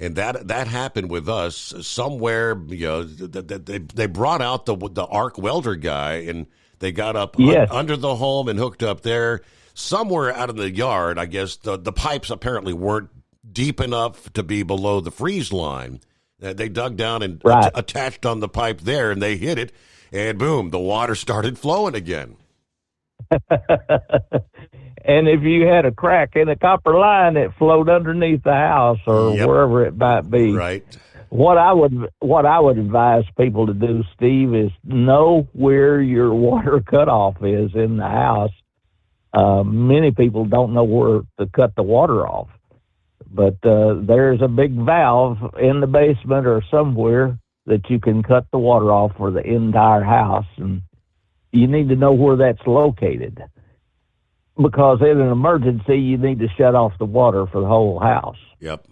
And that happened with us somewhere. They brought out the arc welder guy, and they got up under the home and hooked up there. Somewhere out in the yard, I guess the pipes apparently weren't deep enough to be below the freeze line. They dug down and attached on the pipe there, and they hit it, and boom, the water started flowing again. And if you had a crack in the copper line, it flowed underneath the house or wherever it might be. Right. What I would advise people to do, Steve, is know where your water cutoff is in the house. Many people don't know where to cut the water off, but there's a big valve in the basement or somewhere that you can cut the water off for the entire house, and you need to know where that's located. Because in an emergency, you need to shut off the water for the whole house. Yep.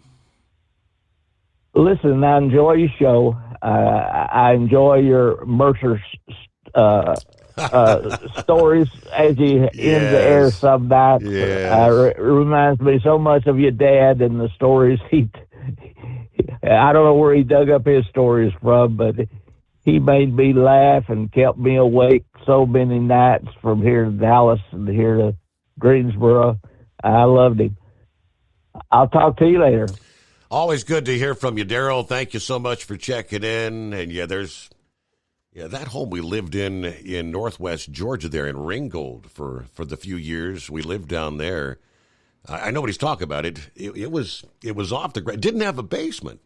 Listen, I enjoy your show. I enjoy your Mercer stories as you end the air some nights. It reminds me so much of your dad and the stories I don't know where he dug up his stories from, but he made me laugh and kept me awake so many nights from here to Dallas and here to Greensboro. I loved him. I'll talk to you later. Always good to hear from you, Daryl. Thank you so much for checking in. And that home we lived in Northwest Georgia there in Ringgold for the few years we lived down there. I know what he's talking about. It was off the ground. It didn't have a basement,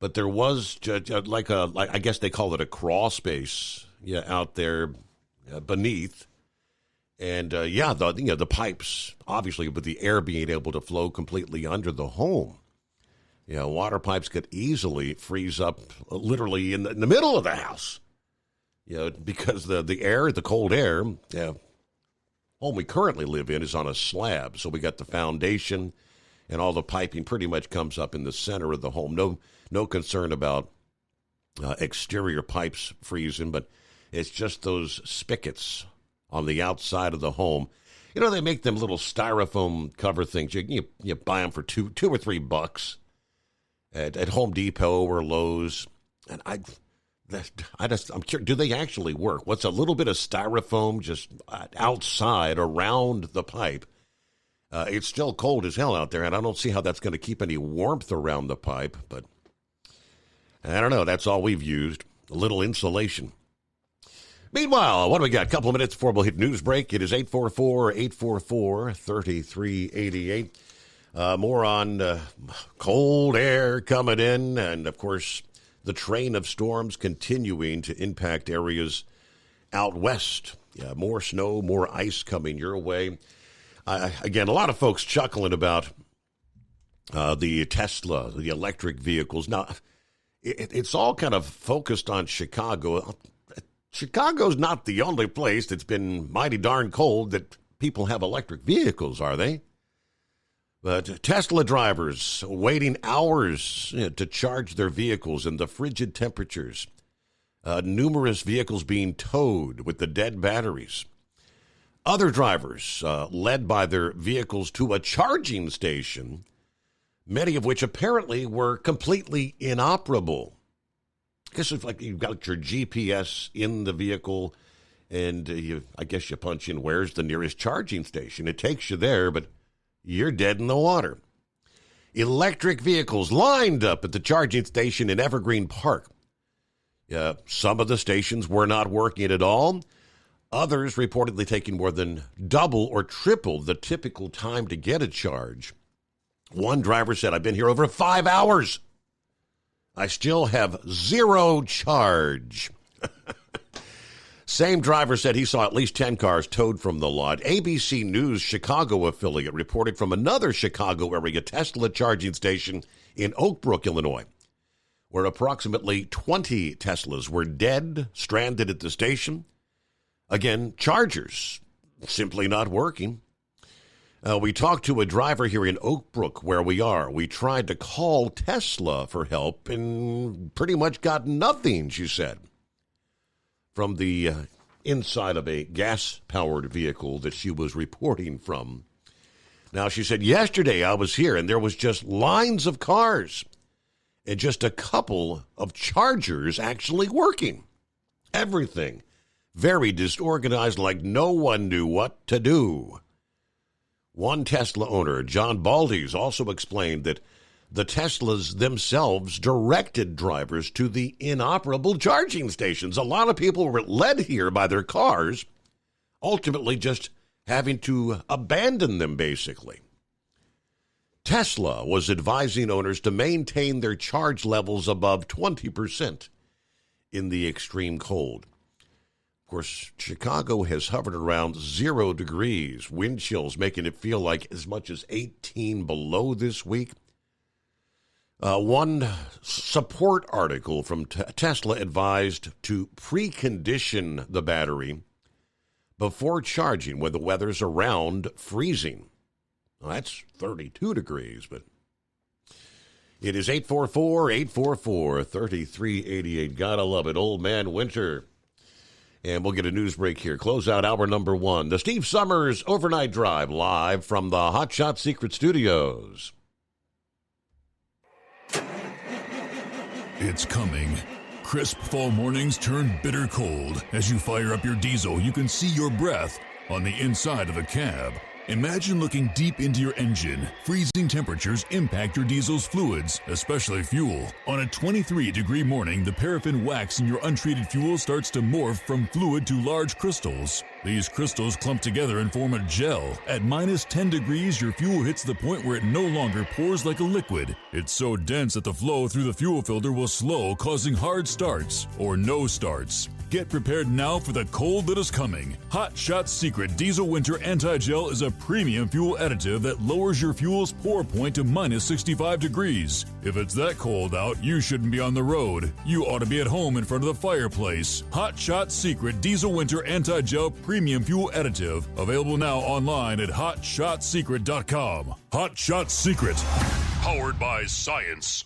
but there was like I guess they call it a crawl space out there beneath. And the pipes, obviously, with the air being able to flow completely under the home. Water pipes could easily freeze up literally in the middle of the house. Because the cold air, home we currently live in is on a slab. So we got the foundation and all the piping pretty much comes up in the center of the home. No concern about exterior pipes freezing, but it's just those spigots on the outside of the home. They make them little styrofoam cover things. You buy them for $2 or $3 at Home Depot or Lowe's. And I'm curious, do they actually work? What's a little bit of styrofoam just outside around the pipe? It's still cold as hell out there, and I don't see how that's going to keep any warmth around the pipe. But I don't know. That's all we've used. A little insulation. Meanwhile, what do we got? A couple of minutes before we'll hit news break. It is 844-844-3388. More on cold air coming in, and, of course, the train of storms continuing to impact areas out west. More snow, more ice coming your way. Again, a lot of folks chuckling about the Tesla, the electric vehicles. Now, it's all kind of focused on Chicago. Chicago's not the only place that's been mighty darn cold that people have electric vehicles, are they? But Tesla drivers waiting hours to charge their vehicles in the frigid temperatures. Numerous vehicles being towed with the dead batteries. Other drivers led by their vehicles to a charging station, many of which apparently were completely inoperable. I guess it's like you've got your GPS in the vehicle, and I guess you punch in where's the nearest charging station. It takes you there, but you're dead in the water. Electric vehicles lined up at the charging station in Evergreen Park. Some of the stations were not working at all. Others reportedly taking more than double or triple the typical time to get a charge. One driver said, I've been here over 5 hours. I still have zero charge. Same driver said he saw at least 10 cars towed from the lot. ABC News Chicago affiliate reported from another Chicago area Tesla charging station in Oak Brook, Illinois, where approximately 20 Teslas were dead, stranded at the station. Again, chargers simply not working. We talked to a driver here in Oak Brook, where we are. We tried to call Tesla for help and pretty much got nothing, she said, from the inside of a gas-powered vehicle that she was reporting from. Now, she said, yesterday I was here and there was just lines of cars. and just a couple of chargers actually working. Everything very disorganized, like no one knew what to do. One Tesla owner, John Baldes, also explained that the Teslas themselves directed drivers to the inoperable charging stations. A lot of people were led here by their cars, ultimately just having to abandon them, basically. Tesla was advising owners to maintain their charge levels above 20% in the extreme cold. Of course, Chicago has hovered around 0 degrees, wind chills making it feel like as much as 18 below this week. One support article from Tesla advised to precondition the battery before charging when the weather's around freezing. Well, that's 32 degrees, but it is 844-844-3388. Gotta love it, old man winter. And we'll get a news break here. Close out hour number 1. The Steve Summers Overnight Drive, live from the Hot Shot Secret Studios. It's coming. Crisp fall mornings turn bitter cold. As you fire up your diesel, you can see your breath on the inside of the cab. Imagine looking deep into your engine. Freezing temperatures impact your diesel's fluids, especially fuel. On a 23-degree morning, the paraffin wax in your untreated fuel starts to morph from fluid to large crystals. These crystals clump together and form a gel. At minus 10 degrees, your fuel hits the point where it no longer pours like a liquid. It's so dense that the flow through the fuel filter will slow, causing hard starts or no starts. Get prepared now for the cold that is coming. Hot Shot Secret Diesel Winter Anti-Gel is a premium fuel additive that lowers your fuel's pour point to minus 65 degrees. If it's that cold out, you shouldn't be on the road. You ought to be at home in front of the fireplace. Hot Shot Secret Diesel Winter Anti-Gel Premium Fuel Additive. Available now online at hotshotsecret.com. Hot Shot Secret. Powered by science.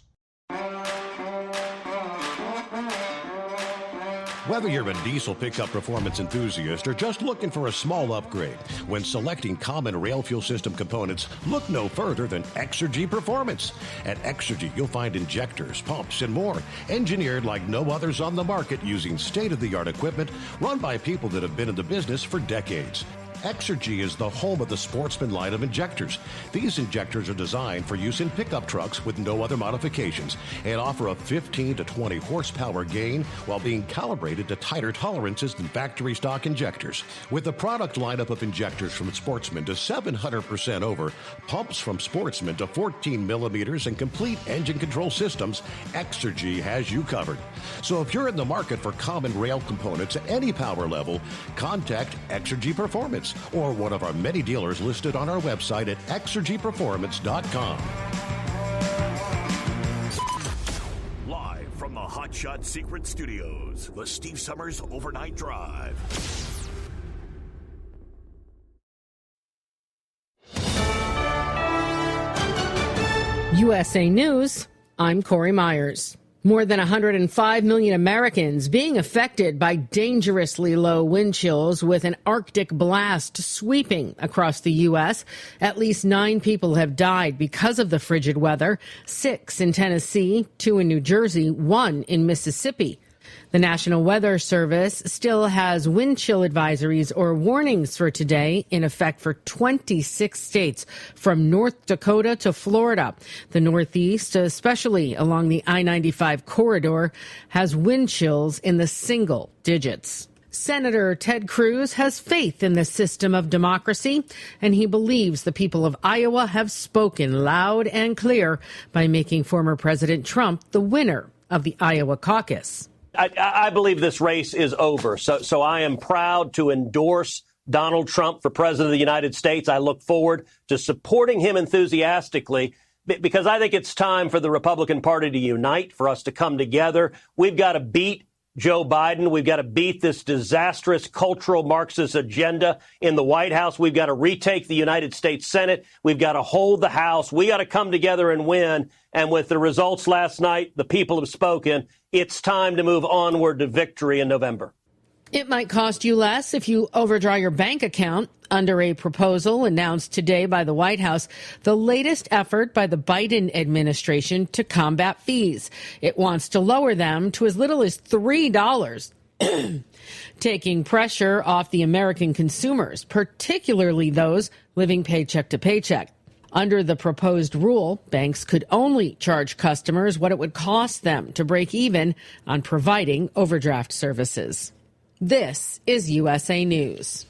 Whether you're a diesel pickup performance enthusiast or just looking for a small upgrade, when selecting common rail fuel system components, look no further than Exergy Performance. At Exergy, you'll find injectors, pumps, and more, engineered like no others on the market using state-of-the-art equipment run by people that have been in the business for decades. Exergy is the home of the Sportsman line of injectors. These injectors are designed for use in pickup trucks with no other modifications and offer a 15 to 20 horsepower gain while being calibrated to tighter tolerances than factory stock injectors. With a product lineup of injectors from Sportsman to 700% over, pumps from Sportsman to 14 millimeters, and complete engine control systems, Exergy has you covered. So if you're in the market for common rail components at any power level, contact Exergy Performance or one of our many dealers listed on our website at exergyperformance.com. Live from the Hot Shot Secret Studios, the Steve Summers Overnight Drive. USA News, I'm Corey Myers. More than 105 million Americans being affected by dangerously low wind chills with an Arctic blast sweeping across the U.S. At least 9 people have died because of the frigid weather, 6 in Tennessee, 2 in New Jersey, 1 in Mississippi. The National Weather Service still has wind chill advisories or warnings for today in effect for 26 states from North Dakota to Florida. The Northeast, especially along the I-95 corridor, has wind chills in the single digits. Senator Ted Cruz has faith in the system of democracy, and he believes the people of Iowa have spoken loud and clear by making former President Trump the winner of the Iowa caucus. I believe this race is over. So I am proud to endorse Donald Trump for president of the United States. I look forward to supporting him enthusiastically because I think it's time for the Republican Party to unite, for us to come together. We've got to beat Joe Biden. We've got to beat this disastrous cultural Marxist agenda in the White House. We've got to retake the United States Senate. We've got to hold the House. We got to come together and win. And with the results last night, the people have spoken. It's time to move onward to victory in November. It might cost you less if you overdraw your bank account. Under a proposal announced today by the White House, the latest effort by the Biden administration to combat fees. It wants to lower them to as little as $3, taking pressure off the American consumers, particularly those living paycheck to paycheck. Under the proposed rule, banks could only charge customers what it would cost them to break even on providing overdraft services. This is USA News.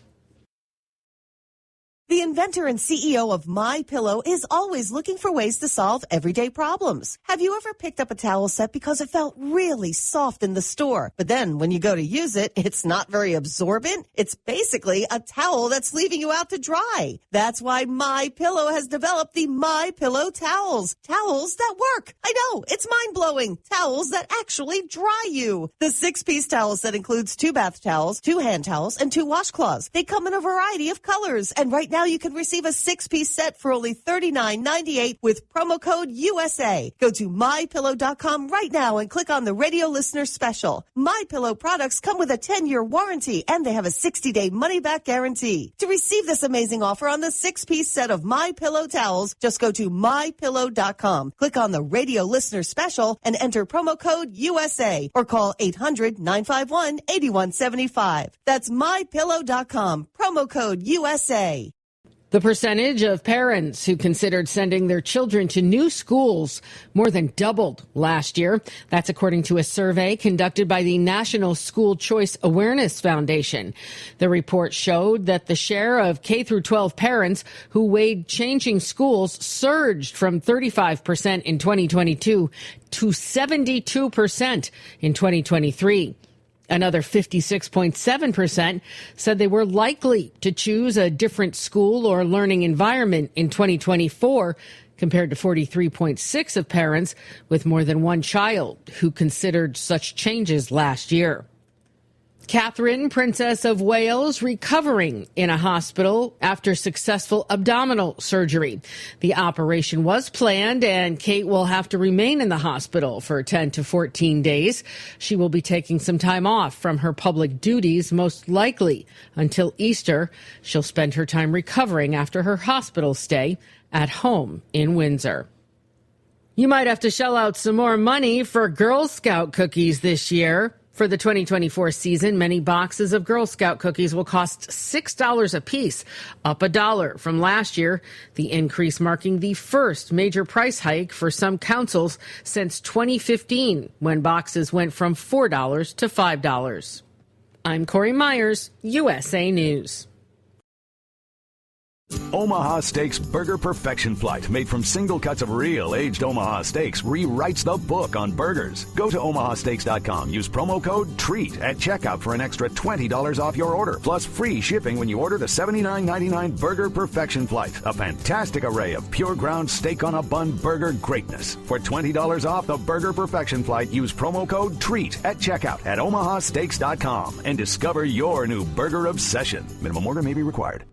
The inventor and CEO of MyPillow is always looking for ways to solve everyday problems. Have you ever picked up a towel set because it felt really soft in the store, but then when you go to use it, it's not very absorbent? It's basically a towel that's leaving you out to dry. That's why MyPillow has developed the MyPillow towels. Towels that work. I know, it's mind-blowing. Towels that actually dry you. The 6-piece towel set includes 2 bath towels, 2 hand towels, and 2 washcloths. They come in a variety of colors, and right now you can receive a 6-piece set for only $39.98 with promo code USA. Go to MyPillow.com right now and click on the radio listener special. MyPillow products come with a 10-year warranty and they have a 60-day money-back guarantee. To receive this amazing offer on the 6-piece set of MyPillow towels, just go to MyPillow.com. Click on the radio listener special and enter promo code USA or call 800-951-8175. That's MyPillow.com. Promo code USA. The percentage of parents who considered sending their children to new schools more than doubled last year. That's according to a survey conducted by the National School Choice Awareness Foundation. The report showed that the share of K-12 parents who weighed changing schools surged from 35% in 2022 to 72% in 2023. Another 56.7% said they were likely to choose a different school or learning environment in 2024, compared to 43.6% of parents with more than one child who considered such changes last year. Catherine, Princess of Wales, recovering in a hospital after successful abdominal surgery. The operation was planned, and Kate will have to remain in the hospital for 10 to 14 days. She will be taking some time off from her public duties, most likely until Easter. She'll spend her time recovering after her hospital stay at home in Windsor. You might have to shell out some more money for Girl Scout cookies this year. For the 2024 season, many boxes of Girl Scout cookies will cost $6 a piece, up $1 from last year, the increase marking the first major price hike for some councils since 2015, when boxes went from $4 to $5. I'm Corey Myers, USA News. Omaha Steaks Burger Perfection Flight, made from single cuts of real aged Omaha steaks, rewrites the book on burgers. Go to omahasteaks.com. Use promo code TREAT at checkout for an extra $20 off your order, plus free shipping when you order the $79.99 Burger Perfection Flight. A fantastic array of pure ground steak on a bun burger greatness. For $20 off the Burger Perfection Flight, use promo code TREAT at checkout at omahasteaks.com and discover your new burger obsession. Minimum order may be required.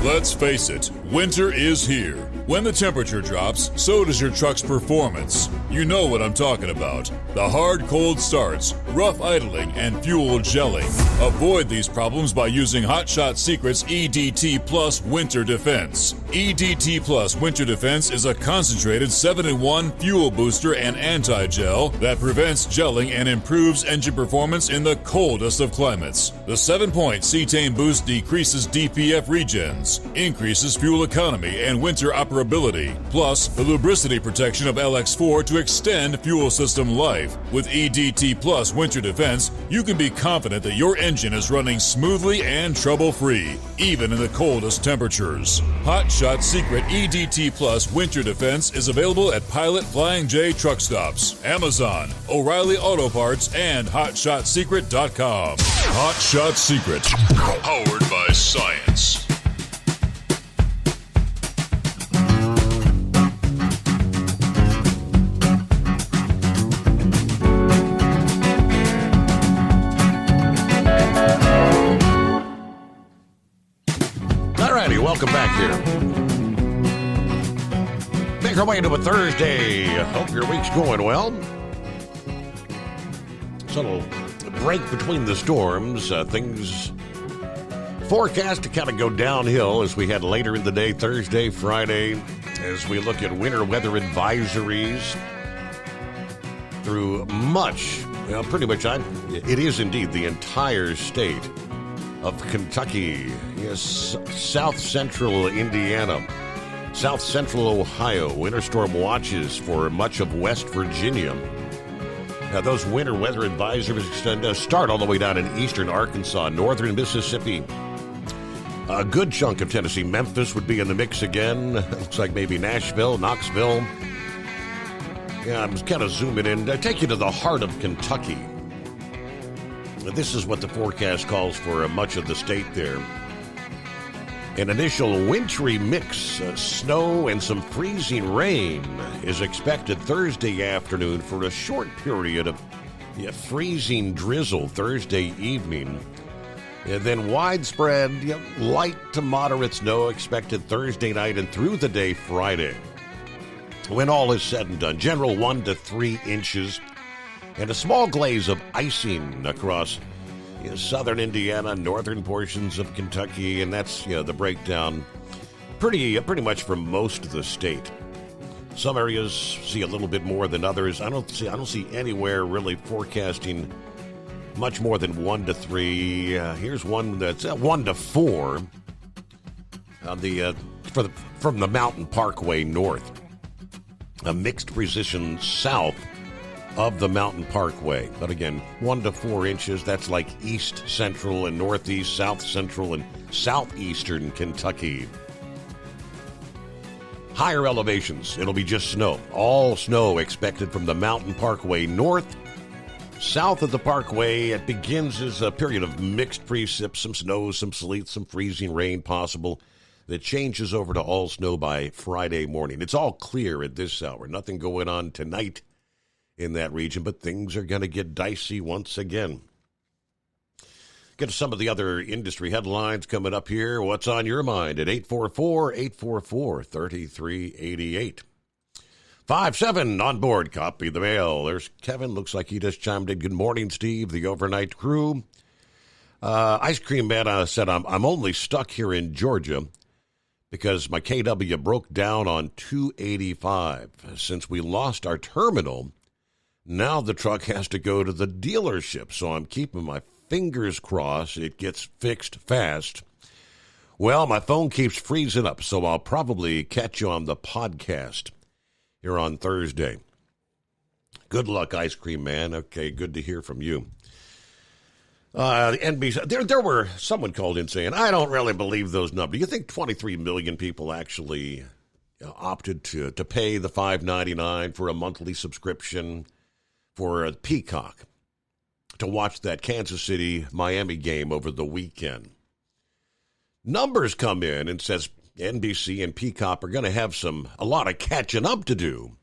Let's face it, winter is here. When the temperature drops, so does your truck's performance. You know what I'm talking about. The hard, cold starts, rough idling, and fuel gelling. Avoid these problems by using Hot Shot Secret's EDT Plus Winter Defense. EDT Plus Winter Defense is a concentrated 7-in-1 fuel booster and anti-gel that prevents gelling and improves engine performance in the coldest of climates. The 7-point cetane boost decreases DPF regens, increases fuel economy and winter operability, plus the lubricity protection of LX4 to extend fuel system life. With EDT Plus Winter Defense, you can be confident that your engine is running smoothly and trouble-free, even in the coldest temperatures. Hot Shot Secret EDT Plus Winter Defense is available at Pilot Flying J truck stops, Amazon, O'Reilly Auto Parts, and HotShotSecret.com. Hot Shot Secret, powered by science. Welcome back here. Make our way into a Thursday. Hope your week's going well. Subtle break between the storms. Things forecast to kind of go downhill as we head later in the day, Thursday, Friday, as we look at winter weather advisories through pretty much, it is indeed the entire state of Kentucky, yes, south central Indiana, south central Ohio, winter storm watches for much of West Virginia. Now, those winter weather advisories start all the way down in eastern Arkansas, northern Mississippi, a good chunk of Tennessee. Memphis would be in the mix again. It looks like maybe Nashville, Knoxville. Yeah, I'm kind of zooming in. I take you to the heart of Kentucky. This is what the forecast calls for much of the state there. An initial wintry mix, snow and some freezing rain is expected Thursday afternoon for a short period of freezing drizzle Thursday evening. And then widespread light to moderate snow expected Thursday night and through the day Friday. When all is said and done, general 1 to 3 inches and a small glaze of icing across southern Indiana, northern portions of Kentucky, and that's the breakdown pretty much for most of the state. Some areas see a little bit more than others. I don't see anywhere really forecasting much more than 1 to 3. Here's one that's 1 to 4 on from the Mountain Parkway north. A mixed precision south of the Mountain Parkway. But again, 1 to 4 inches, that's like east central and northeast, south central and southeastern Kentucky. Higher elevations, it'll be just snow. All snow expected from the Mountain Parkway north. South of the Parkway, it begins as a period of mixed precip, some snow, some sleet, some freezing rain possible. That changes over to all snow by Friday morning. It's all clear at this hour. Nothing going on tonight in that region, but things are going to get dicey once again. Get to some of the other industry headlines coming up here. What's on your mind at 844-844-3388. 5-7 on board. Copy the mail. There's Kevin. Looks like he just chimed in. Good morning, Steve, the overnight crew. Ice Cream Man said, I'm only stuck here in Georgia because my KW broke down on 285. Since we lost our terminal, now the truck has to go to the dealership, so I'm keeping my fingers crossed it gets fixed fast. Well, my phone keeps freezing up, so I'll probably catch you on the podcast here on Thursday. Good luck, Ice Cream Man. Okay, good to hear from you. NBC, there were someone called in saying, I don't really believe those numbers. You think 23 million people actually opted to pay the $5.99 for a monthly subscription for Peacock to watch that Kansas City-Miami game over the weekend? Numbers come in and says NBC and Peacock are going to have a lot of catching up to do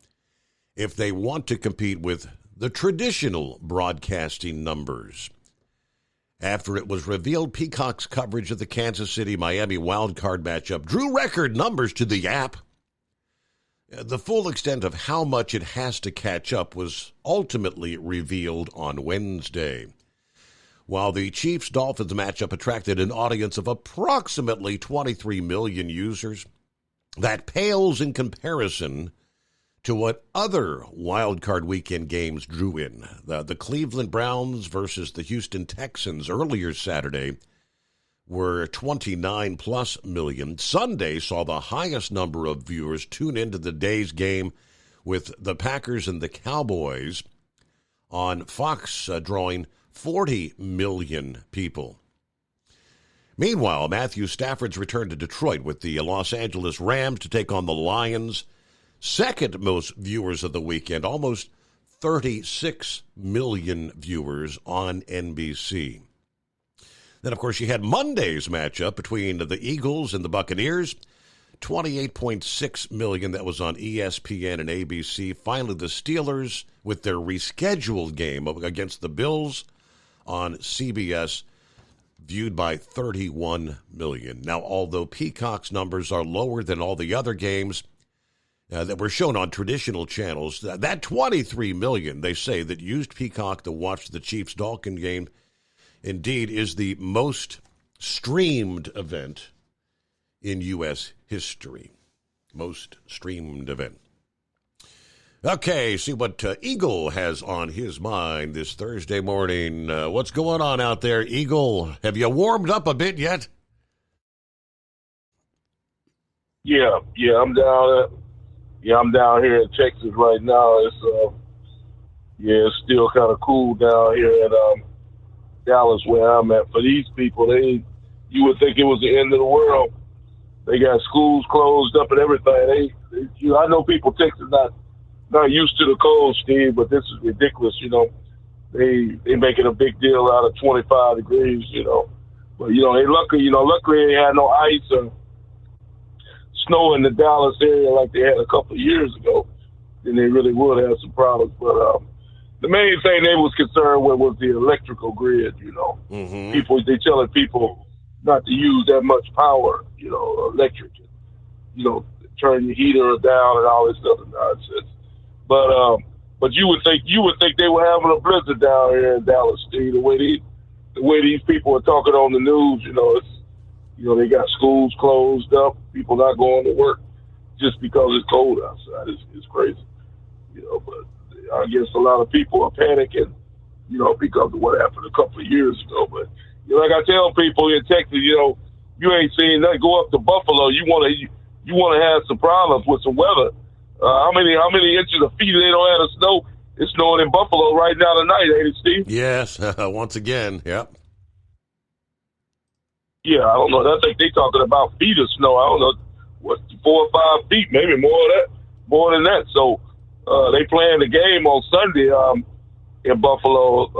if they want to compete with the traditional broadcasting numbers. After it was revealed Peacock's coverage of the Kansas City-Miami wildcard matchup drew record numbers to the app, the full extent of how much it has to catch up was ultimately revealed on Wednesday. While the Chiefs-Dolphins matchup attracted an audience of approximately 23 million users, that pales in comparison to what other wildcard weekend games drew in. The Cleveland Browns versus the Houston Texans earlier Saturday were 29+ million. Sunday saw the highest number of viewers tune into the day's game with the Packers and the Cowboys on Fox, drawing 40 million people. Meanwhile, Matthew Stafford's returned to Detroit with the Los Angeles Rams to take on the Lions. Second most viewers of the weekend, almost 36 million viewers on NBC. Then, of course, you had Monday's matchup between the Eagles and the Buccaneers. 28.6 million, that was on ESPN and ABC. Finally, the Steelers with their rescheduled game against the Bills on CBS, viewed by 31 million. Now, although Peacock's numbers are lower than all the other games, that were shown on traditional channels. That 23 million, they say, that used Peacock to watch the Chiefs-Dolphin game, indeed, is the most streamed event in U.S. history. Most streamed event. Okay, see what Eagle has on his mind this Thursday morning. What's going on out there, Eagle? Have you warmed up a bit yet? Yeah, I'm down here in Texas right now. It's still kind of cool down here at Dallas where I'm at. For these people, you would think it was the end of the world. They got schools closed up and everything. I know people Texas not used to the cold, Steve, but this is ridiculous. They making a big deal out of 25 degrees. But they luckily they had no ice or snow in the Dallas area like they had a couple of years ago. Then they really would have some problems. But the main thing they was concerned with was the electrical grid. People, they telling people not to use that much power, electric, turn your heater down and all this other nonsense. But you would think they were having a blizzard down here in Dallas, Steve. The way these people are talking on the news, they got schools closed up, people not going to work just because it's cold outside. It's crazy, But I guess a lot of people are panicking, because of what happened a couple of years ago. But like I tell people in Texas, you ain't seen nothing. Go up to Buffalo, you want to have some problems with some weather. How many inches of feet they don't have of snow? It's snowing in Buffalo right now tonight, ain't it, Steve? Yes, once again, yep. Yeah, I don't know. I think they talking about feet of snow. I don't know, 4 or 5 feet, maybe more than that. So they playing the game on Sunday in Buffalo.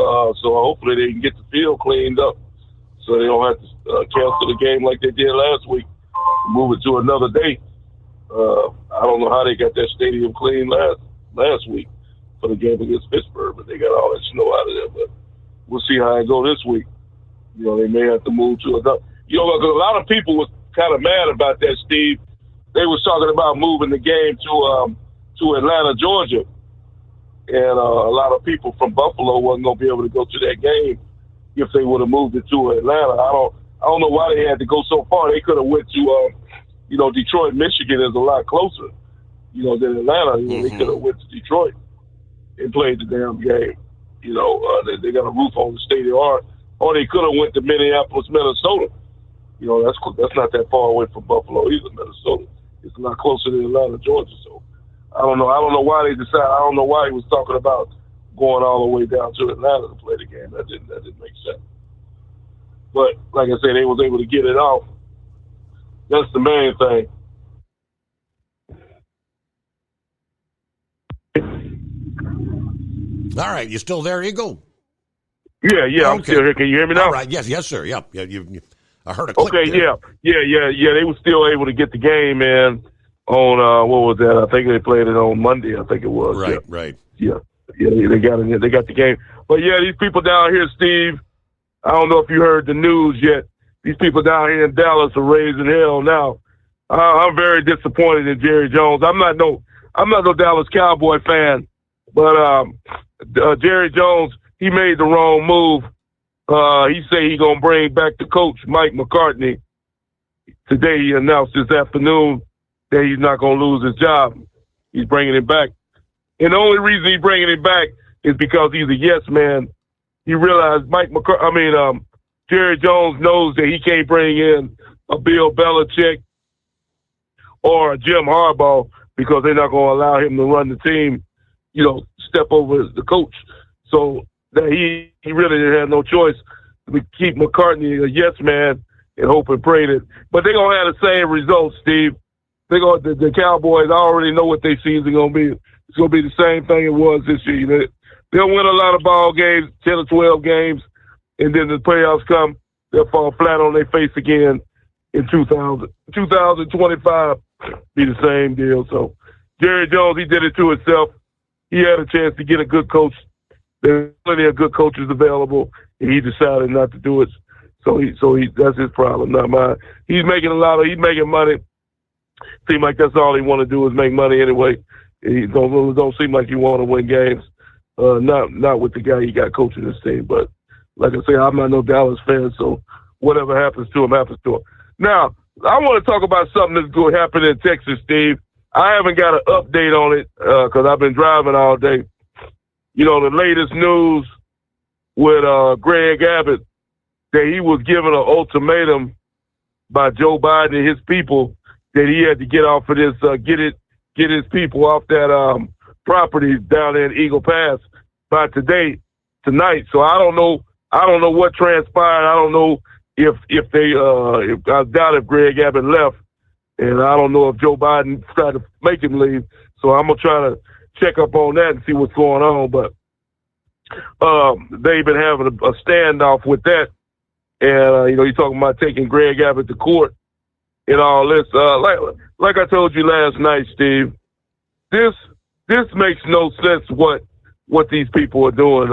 So hopefully they can get the field cleaned up, so they don't have to cancel the game like they did last week, move it to another day. I don't know how they got that stadium clean last week for the game against Pittsburgh, but they got all that snow out of there. But we'll see how it go this week. They may have to move to another. Because a lot of people was kind of mad about that, Steve. They was talking about moving the game to Atlanta, Georgia, and a lot of people from Buffalo wasn't going to be able to go to that game if they would have moved it to Atlanta. I don't know why they had to go so far. They could have went to Detroit, Michigan is a lot closer, than Atlanta. They could have went to Detroit and played the damn game. They got a roof on the stadium, or they could have went to Minneapolis, Minnesota. That's not that far away from Buffalo either, Minnesota. It's a lot closer than Atlanta, Georgia. So I don't know why they decided. I don't know why he was talking about going all the way down to Atlanta to play the game. That didn't make sense. But like I said, they was able to get it off. That's the main thing. All right, you still there, Eagle? Yeah, okay. I'm still here. Can you hear me now? All right, yes, sir. Yeah, I heard a click. Okay, there. Yeah. They were still able to get the game in on what was that? I think they played it on Monday. I think it was. Right. Yeah. They got it. They got the game. But yeah, these people down here, Steve. I don't know if you heard the news yet. These people down here in Dallas are raising hell now. I'm very disappointed in Jerry Jones. I'm not no Dallas Cowboy fan, but Jerry Jones, he made the wrong move. He said he's going to bring back the coach, Mike McCartney. Today he announced this afternoon that he's not going to lose his job. He's bringing him back. And the only reason he's bringing him back is because he's a yes man. He realized Jerry Jones knows that he can't bring in a Bill Belichick or a Jim Harbaugh because they're not going to allow him to run the team, step over the coach. So that he really had no choice to keep McCartney a yes man and hope and pray that. But they're going to have the same results, Steve. The Cowboys already know what their season going to be. It's going to be the same thing it was this year. They'll win a lot of ball games, 10 or 12 games, and then the playoffs come, they'll fall flat on their face again in 2025. Be the same deal. So Jerry Jones, he did it to himself. He had a chance to get a good coach. There's plenty of good coaches available, and he decided not to do it. So he that's his problem, not mine. He's making money. Seems like that's all he want to do is make money anyway. He don't seem like he want to win games. Not with the guy he got coaching this team. But like I say, I'm not no Dallas fan, so whatever happens to him, happens to him. Now, I want to talk about something that's going to happen in Texas, Steve. I haven't got an update on it because I've been driving all day. You know, the latest news with Greg Abbott, that he was given an ultimatum by Joe Biden and his people that he had to get off of this, get his people off that property down there in Eagle Pass by tonight. So I don't know what transpired. I don't know if I doubt if Greg Abbott left, and I don't know if Joe Biden tried to make him leave. So I'm gonna try to check up on that and see what's going on. But they've been having a standoff with that, and you know, you're talking about taking Greg Abbott to court and all this. Like I told you last night, Steve, this makes no sense what these people are doing.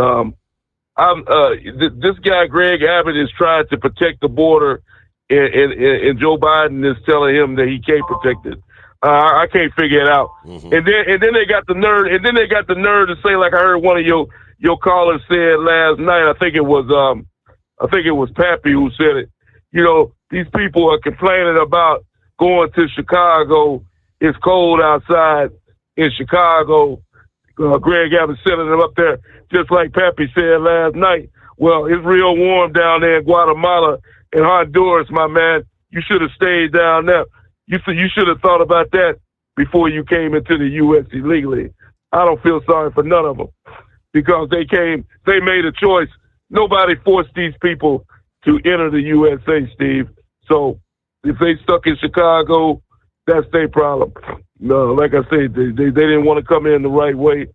This guy Greg Abbott is trying to protect the border, and Joe Biden is telling him that he can't protect it. I can't figure it out. Mm-hmm. And then they got the nerve. And then they got the nerve to say, like I heard one of your callers said last night. I think it was Pappy who said it. You know, these people are complaining about going to Chicago. It's cold outside in Chicago. Greg Abbott sending them up there, just like Pappy said last night. Well, it's real warm down there in Guatemala and Honduras, my man. You should have stayed down there. You should have thought about that before you came into the U.S. illegally. I don't feel sorry for none of them because they made a choice. Nobody forced these people to enter the USA, Steve. So if they stuck in Chicago, that's their problem. No, like I said, they didn't want to come in the right way.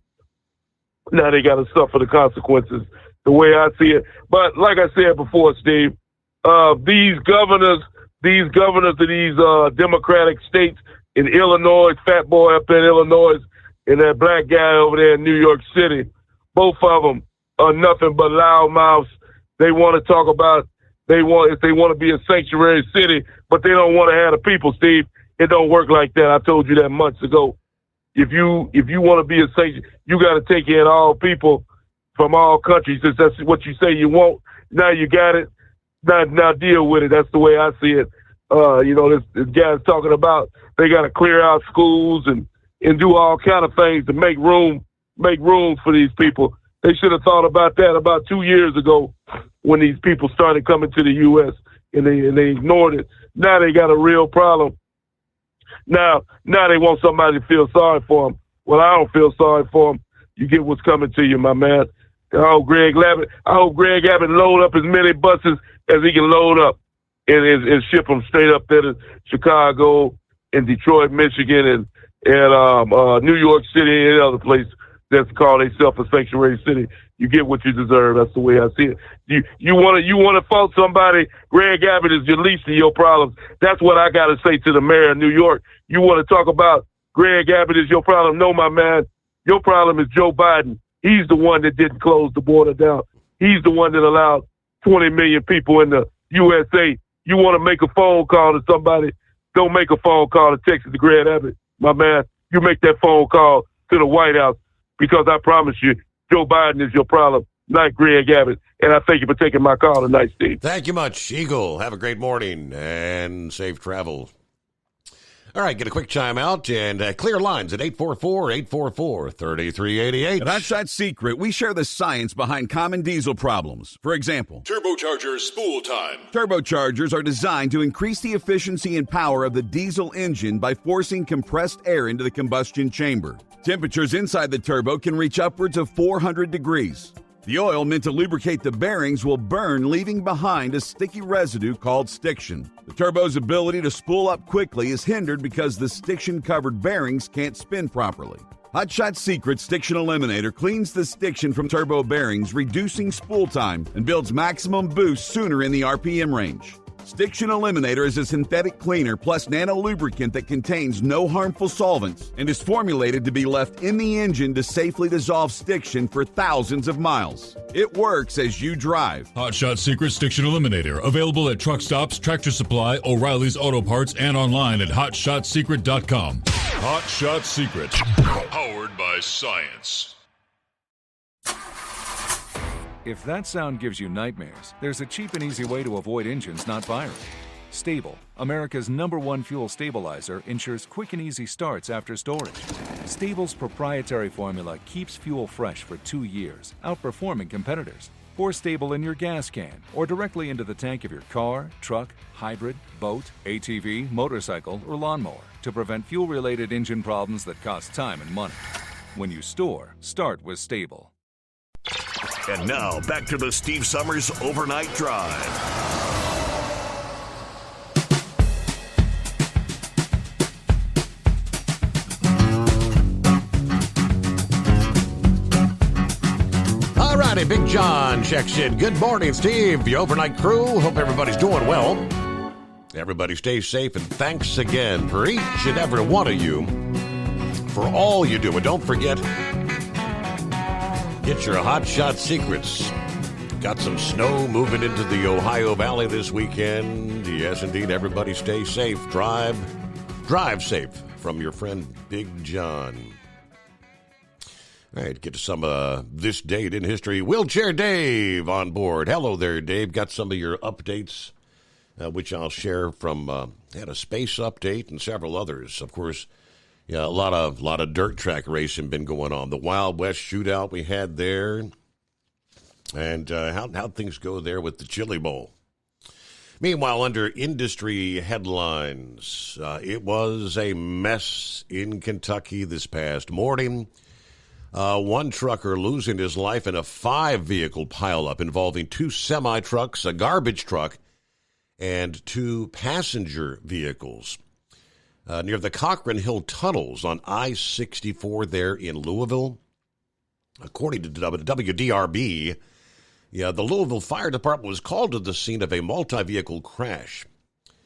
Now they got to suffer the consequences the way I see it. But like I said before, Steve, these governors of these Democratic states in Illinois, Fat Boy up in Illinois, and that black guy over there in New York City, both of them are nothing but loudmouths. They want to talk about if they want to be a sanctuary city, but they don't want to have the people, Steve. It don't work like that. I told you that months ago. If you want to be a sanctuary, you got to take in all people from all countries. Since that's what you say you want, now you got it. Now deal with it. That's the way I see it. You know, this guy's talking about they got to clear out schools and do all kind of things to make room for these people. They should have thought about that about 2 years ago when these people started coming to the U.S. and they ignored it. Now they got a real problem. Now they want somebody to feel sorry for them. Well, I don't feel sorry for them. You get what's coming to you, my man. I hope Greg Abbott load up as many buses as he can load up and ship them straight up there to Chicago and Detroit, Michigan, and New York City and other places that's called themselves a sanctuary city. You get what you deserve. That's the way I see it. You want to fault somebody. Greg Abbott is the least of your problems. That's what I got to say to the mayor of New York. You want to talk about Greg Abbott is your problem? No, my man. Your problem is Joe Biden. He's the one that didn't close the border down. He's the one that allowed 20 million people in the USA. You want to make a phone call to somebody, don't make a phone call to Texas to Greg Abbott, my man. You make that phone call to the White House because I promise you, Joe Biden is your problem, not Greg Abbott. And I thank you for taking my call tonight, Steve. Thank you much, Eagle. Have a great morning and safe travel. All right, get a quick chime out and clear lines at 844-844-3388. At Hotshot Secret, we share the science behind common diesel problems. For example, turbocharger spool time. Turbochargers are designed to increase the efficiency and power of the diesel engine by forcing compressed air into the combustion chamber. Temperatures inside the turbo can reach upwards of 400 degrees. The oil meant to lubricate the bearings will burn, leaving behind a sticky residue called stiction. The turbo's ability to spool up quickly is hindered because the stiction-covered bearings can't spin properly. Hotshot Secret Stiction Eliminator cleans the stiction from turbo bearings, reducing spool time and builds maximum boost sooner in the RPM range. Stiction Eliminator is a synthetic cleaner plus nano lubricant that contains no harmful solvents and is formulated to be left in the engine to safely dissolve stiction for thousands of miles. It works as you drive. Hot Shot Secret Stiction Eliminator. Available at truck stops, Tractor Supply, O'Reilly's Auto Parts, and online at HotShotSecret.com. Hot Shot Secret. Powered by science. If that sound gives you nightmares, there's a cheap and easy way to avoid engines not firing. Stable, America's #1 fuel stabilizer, ensures quick and easy starts after storage. Stable's proprietary formula keeps fuel fresh for 2 years, outperforming competitors. Pour Stable in your gas can or directly into the tank of your car, truck, hybrid, boat, ATV, motorcycle, or lawnmower to prevent fuel-related engine problems that cost time and money. When you store, start with Stable. And now, back to the Steve Summers Overnight Drive. All righty, Big John checks in. Good morning, Steve. The overnight crew. Hope everybody's doing well. Everybody stay safe, and thanks again for each and every one of you for all you do. And don't forget, get your Hot Shot secrets. Got some snow moving into the Ohio Valley this weekend. Yes, indeed. Everybody stay safe. Drive safe from your friend Big John. All right, get to some this date in history. Wheelchair Dave on board. Hello there, Dave. Got some of your updates, which I'll share from had a space update and several others. Of course, yeah, a lot of dirt track racing been going on. The Wild West shootout we had there, and how things go there with the Chili Bowl. Meanwhile, under industry headlines, it was a mess in Kentucky this past morning. One trucker losing his life in a 5-vehicle pileup involving 2 semi-trucks, a garbage truck, and 2 passenger vehicles. Near the Cochran Hill tunnels on I-64 there in Louisville. According to WDRB, the Louisville Fire Department was called to the scene of a multi-vehicle crash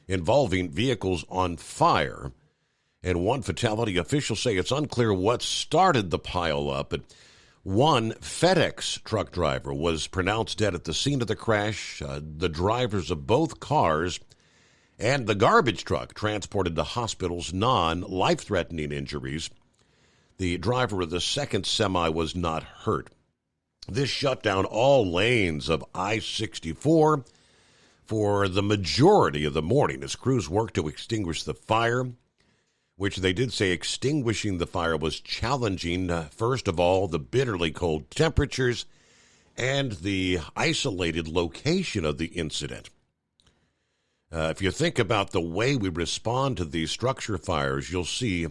involving vehicles on fire. And one fatality. Officials say it's unclear what started the pileup, but one FedEx truck driver was pronounced dead at the scene of the crash. The drivers of both cars and the garbage truck transported to hospitals, non-life-threatening injuries. The driver of the second semi was not hurt. This shut down all lanes of I-64 for the majority of the morning as crews worked to extinguish the fire, which they did say extinguishing the fire was challenging. First of all, the bitterly cold temperatures and the isolated location of the incident. If you think about the way we respond to these structure fires, you'll see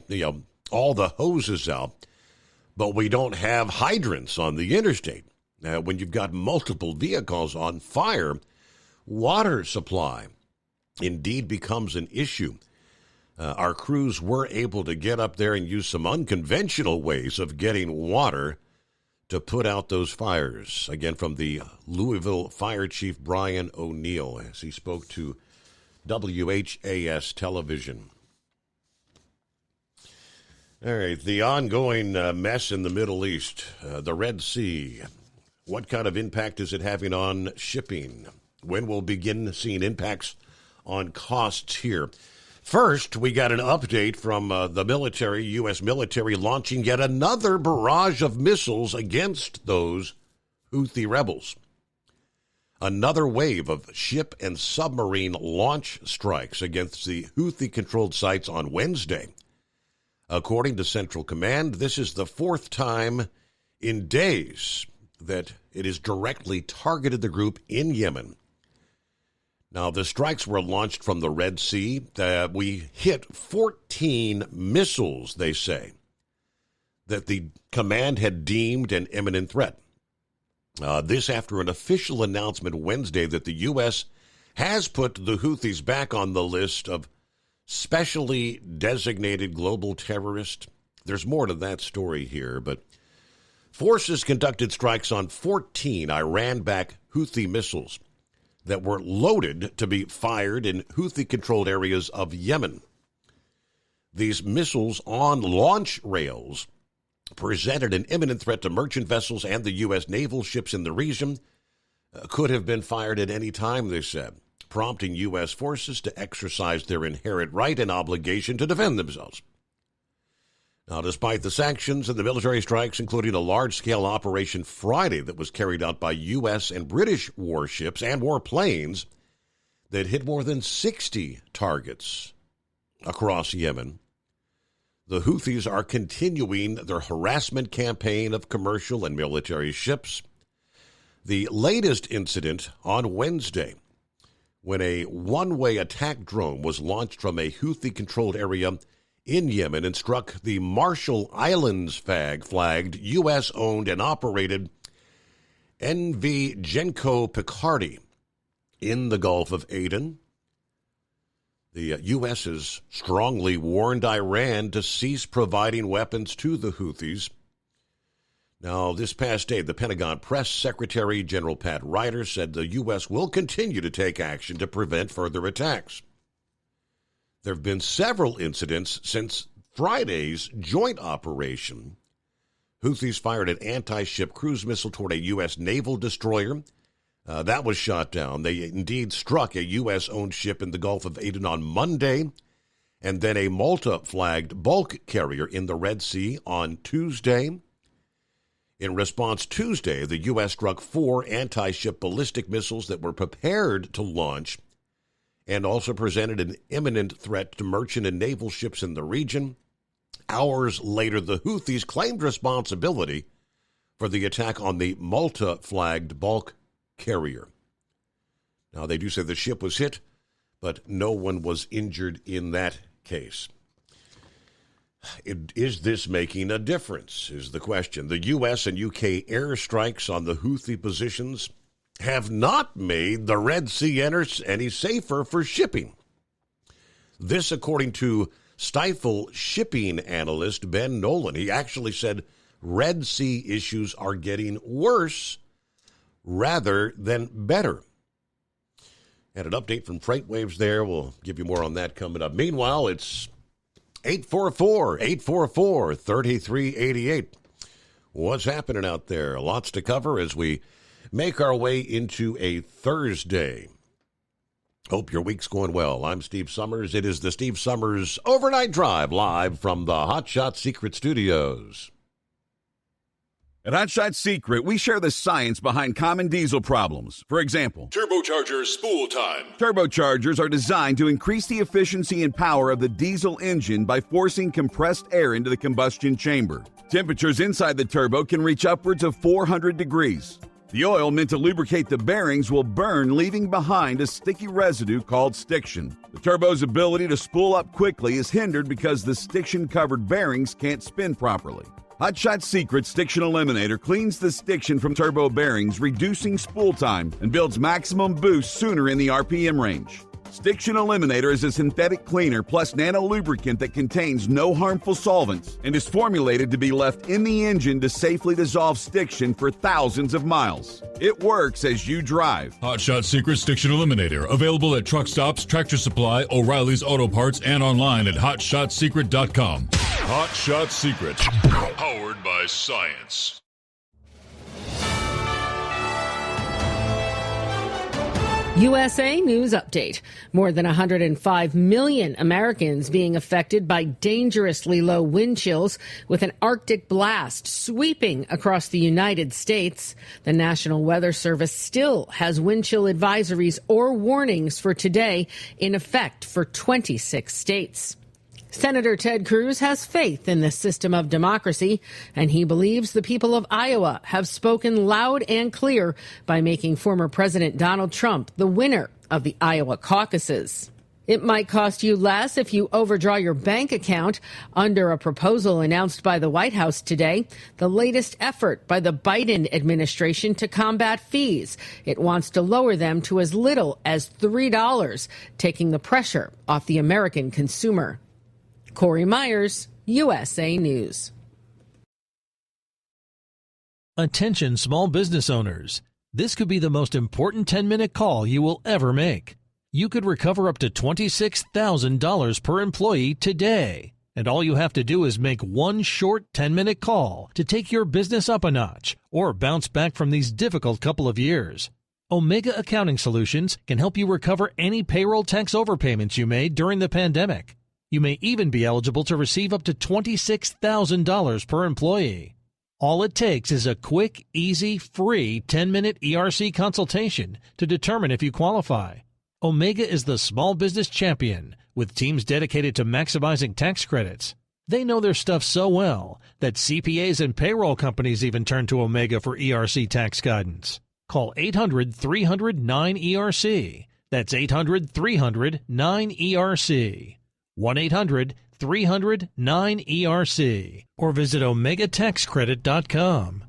all the hoses out, but we don't have hydrants on the interstate. When you've got multiple vehicles on fire, water supply indeed becomes an issue. Our crews were able to get up there and use some unconventional ways of getting water to put out those fires. Again, from the Louisville Fire Chief Brian O'Neill as he spoke to WHAS television. All right, the ongoing mess in the Middle East, the Red Sea. What kind of impact is it having on shipping? When we'll begin seeing impacts on costs here? First, we got an update from the military, U.S. military, launching yet another barrage of missiles against those Houthi rebels. Another wave of ship and submarine launch strikes against the Houthi-controlled sites on Wednesday. According to Central Command, this is the 4th time in days that it has directly targeted the group in Yemen. Now, the strikes were launched from the Red Sea. We hit 14 missiles, they say, that the command had deemed an imminent threat. This after an official announcement Wednesday that the U.S. has put the Houthis back on the list of specially designated global terrorists. There's more to that story here, but forces conducted strikes on 14 Iran-backed Houthi missiles. that were loaded to be fired in Houthi-controlled areas of Yemen. These missiles on launch rails presented an imminent threat to merchant vessels and the U.S. naval ships in the region. Could have been fired at any time, they said, prompting U.S. forces to exercise their inherent right and obligation to defend themselves. Now, despite the sanctions and the military strikes, including a large-scale operation Friday that was carried out by U.S. and British warships and warplanes that hit more than 60 targets across Yemen, the Houthis are continuing their harassment campaign of commercial and military ships. The latest incident on Wednesday, when a one-way attack drone was launched from a Houthi-controlled area in Yemen and struck the Marshall Islands flagged U.S.-owned and operated NV Genco Picardy in the Gulf of Aden. The U.S. has strongly warned Iran to cease providing weapons to the Houthis. Now, this past day, the Pentagon Press Secretary General Pat Ryder said the U.S. will continue to take action to prevent further attacks. There have been several incidents since Friday's joint operation. Houthis fired an anti-ship cruise missile toward a U.S. naval destroyer. That was shot down. They indeed struck a U.S.-owned ship in the Gulf of Aden on Monday, and then a Malta-flagged bulk carrier in the Red Sea on Tuesday. In response Tuesday, the U.S. struck 4 anti-ship ballistic missiles that were prepared to launch and also presented an imminent threat to merchant and naval ships in the region. Hours later, the Houthis claimed responsibility for the attack on the Malta-flagged bulk carrier. Now, they do say the ship was hit, but no one was injured in that case. Is this making a difference, is the question. The U.S. and U.K. airstrikes on the Houthi positions have not made the Red Sea any safer for shipping. This, according to Stifel shipping analyst Ben Nolan. He actually said Red Sea issues are getting worse rather than better. And an update from FreightWaves there. We'll give you more on that coming up. Meanwhile, it's 844-844-3388. What's happening out there? Lots to cover as we make our way into a Thursday. Hope your week's going well. I'm Steve Summers. It is the Steve Summers Overnight Drive, live from the Hot Shot Secret Studios. At Hot Shot Secret, we share the science behind common diesel problems. For example, turbocharger spool time. Turbochargers are designed to increase the efficiency and power of the diesel engine by forcing compressed air into the combustion chamber. Temperatures inside the turbo can reach upwards of 400 degrees. The oil meant to lubricate the bearings will burn, leaving behind a sticky residue called stiction. The turbo's ability to spool up quickly is hindered because the stiction-covered bearings can't spin properly. Hot Shot Secret Stiction Eliminator cleans the stiction from turbo bearings, reducing spool time, and builds maximum boost sooner in the RPM range. Stiction Eliminator is a synthetic cleaner plus nano-lubricant that contains no harmful solvents and is formulated to be left in the engine to safely dissolve stiction for thousands of miles. It works as you drive. Hot Shot Secret Stiction Eliminator, available at truck stops, Tractor Supply, O'Reilly's Auto Parts, and online at hotshotsecret.com. Hot Shot Secret, powered by science. USA News Update. More than 105 million Americans being affected by dangerously low wind chills with an Arctic blast sweeping across the United States. The National Weather Service still has wind chill advisories or warnings for today in effect for 26 states. Senator Ted Cruz has faith in the system of democracy, and he believes the people of Iowa have spoken loud and clear by making former President Donald Trump the winner of the Iowa caucuses. It might cost you less if you overdraw your bank account. Under a proposal announced by the White House today, the latest effort by the Biden administration to combat fees. It wants to lower them to as little as $3, taking the pressure off the American consumer. Corey Myers, USA News. Attention small business owners. This could be the most important 10-minute call you will ever make. You could recover up to $26,000 per employee today. And all you have to do is make one short 10-minute call to take your business up a notch or bounce back from these difficult couple of years. Omega Accounting Solutions can help you recover any payroll tax overpayments you made during the pandemic. You may even be eligible to receive up to $26,000 per employee. All it takes is a quick, easy, free 10-minute ERC consultation to determine if you qualify. Omega is the small business champion with teams dedicated to maximizing tax credits. They know their stuff so well that CPAs and payroll companies even turn to Omega for ERC tax guidance. Call 800-300-9ERC. That's 800-300-9ERC. 1-800-300-9ERC. Or visit OmegaTaxCredit.com.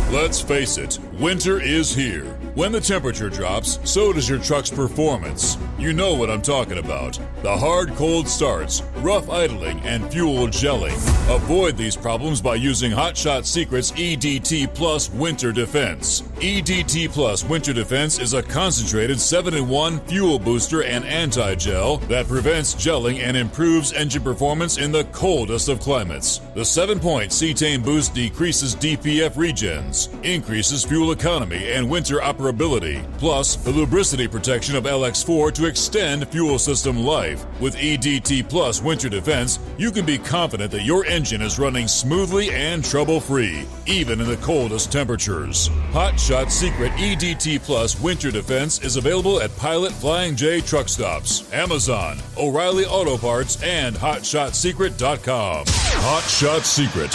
Let's face it, winter is here. When the temperature drops, so does your truck's performance. You know what I'm talking about. The hard cold starts, rough idling, and fuel gelling. Avoid these problems by using Hot Shot Secret's EDT Plus Winter Defense. EDT Plus Winter Defense is a concentrated 7-in-1 fuel booster and anti-gel that prevents gelling and improves engine performance in the coldest of climates. The 7-point cetane boost decreases DPF regens, increases fuel economy and winter operability, plus the lubricity protection of LX4 to extend fuel system life. With EDT Plus Winter Defense, you can be confident that your engine is running smoothly and trouble-free, even in the coldest temperatures. Hot Shot Secret EDT Plus Winter Defense is available at Pilot Flying J truck stops, Amazon, O'Reilly Auto Parts, and HotShotSecret.com. Hot Shot Secret,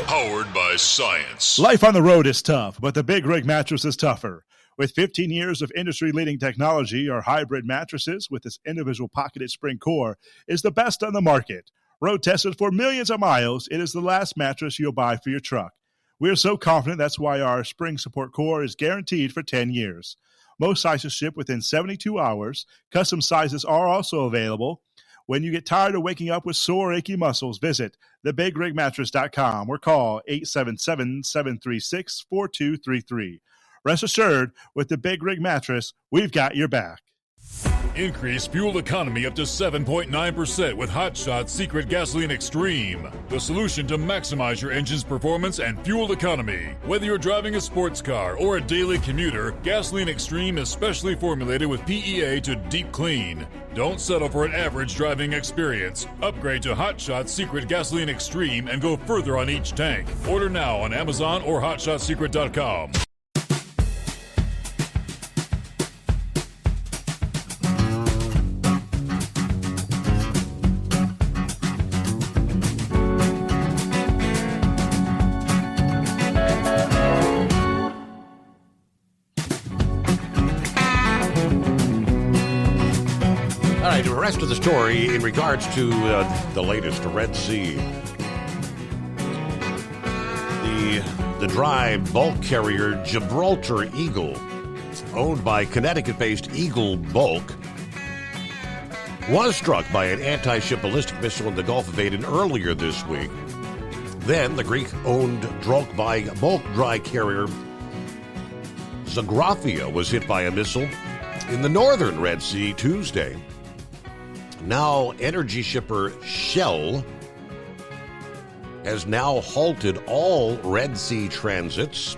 powered by science. Life on the road is tough, but the Big Rig mattress is tougher. With 15 years of industry-leading technology, our hybrid mattresses with its individual pocketed spring core is the best on the market. Road-tested for millions of miles, it is the last mattress you'll buy for your truck. We are so confident that's why our spring support core is guaranteed for 10 years. Most sizes ship within 72 hours. Custom sizes are also available. When you get tired of waking up with sore, achy muscles, visit thebigrigmattress.com or call 877-736-4233. Rest assured, with the Big Rig Mattress, we've got your back. Increase fuel economy up to 7.9% with Hot Shot Secret Gasoline Extreme, the solution to maximize your engine's performance and fuel economy. Whether you're driving a sports car or a daily commuter, Gasoline Extreme is specially formulated with PEA to deep clean. Don't settle for an average driving experience. Upgrade to Hot Shot Secret Gasoline Extreme and go further on each tank. Order now on Amazon or HotShotSecret.com. The rest of the story in regards to the latest Red Sea. The dry bulk carrier Gibraltar Eagle, owned by Connecticut-based Eagle Bulk, was struck by an anti-ship ballistic missile in the Gulf of Aden earlier this week. Then the Greek-owned bulk dry carrier Zagrafia was hit by a missile in the northern Red Sea Tuesday. Now, energy shipper Shell has now halted all Red Sea transits,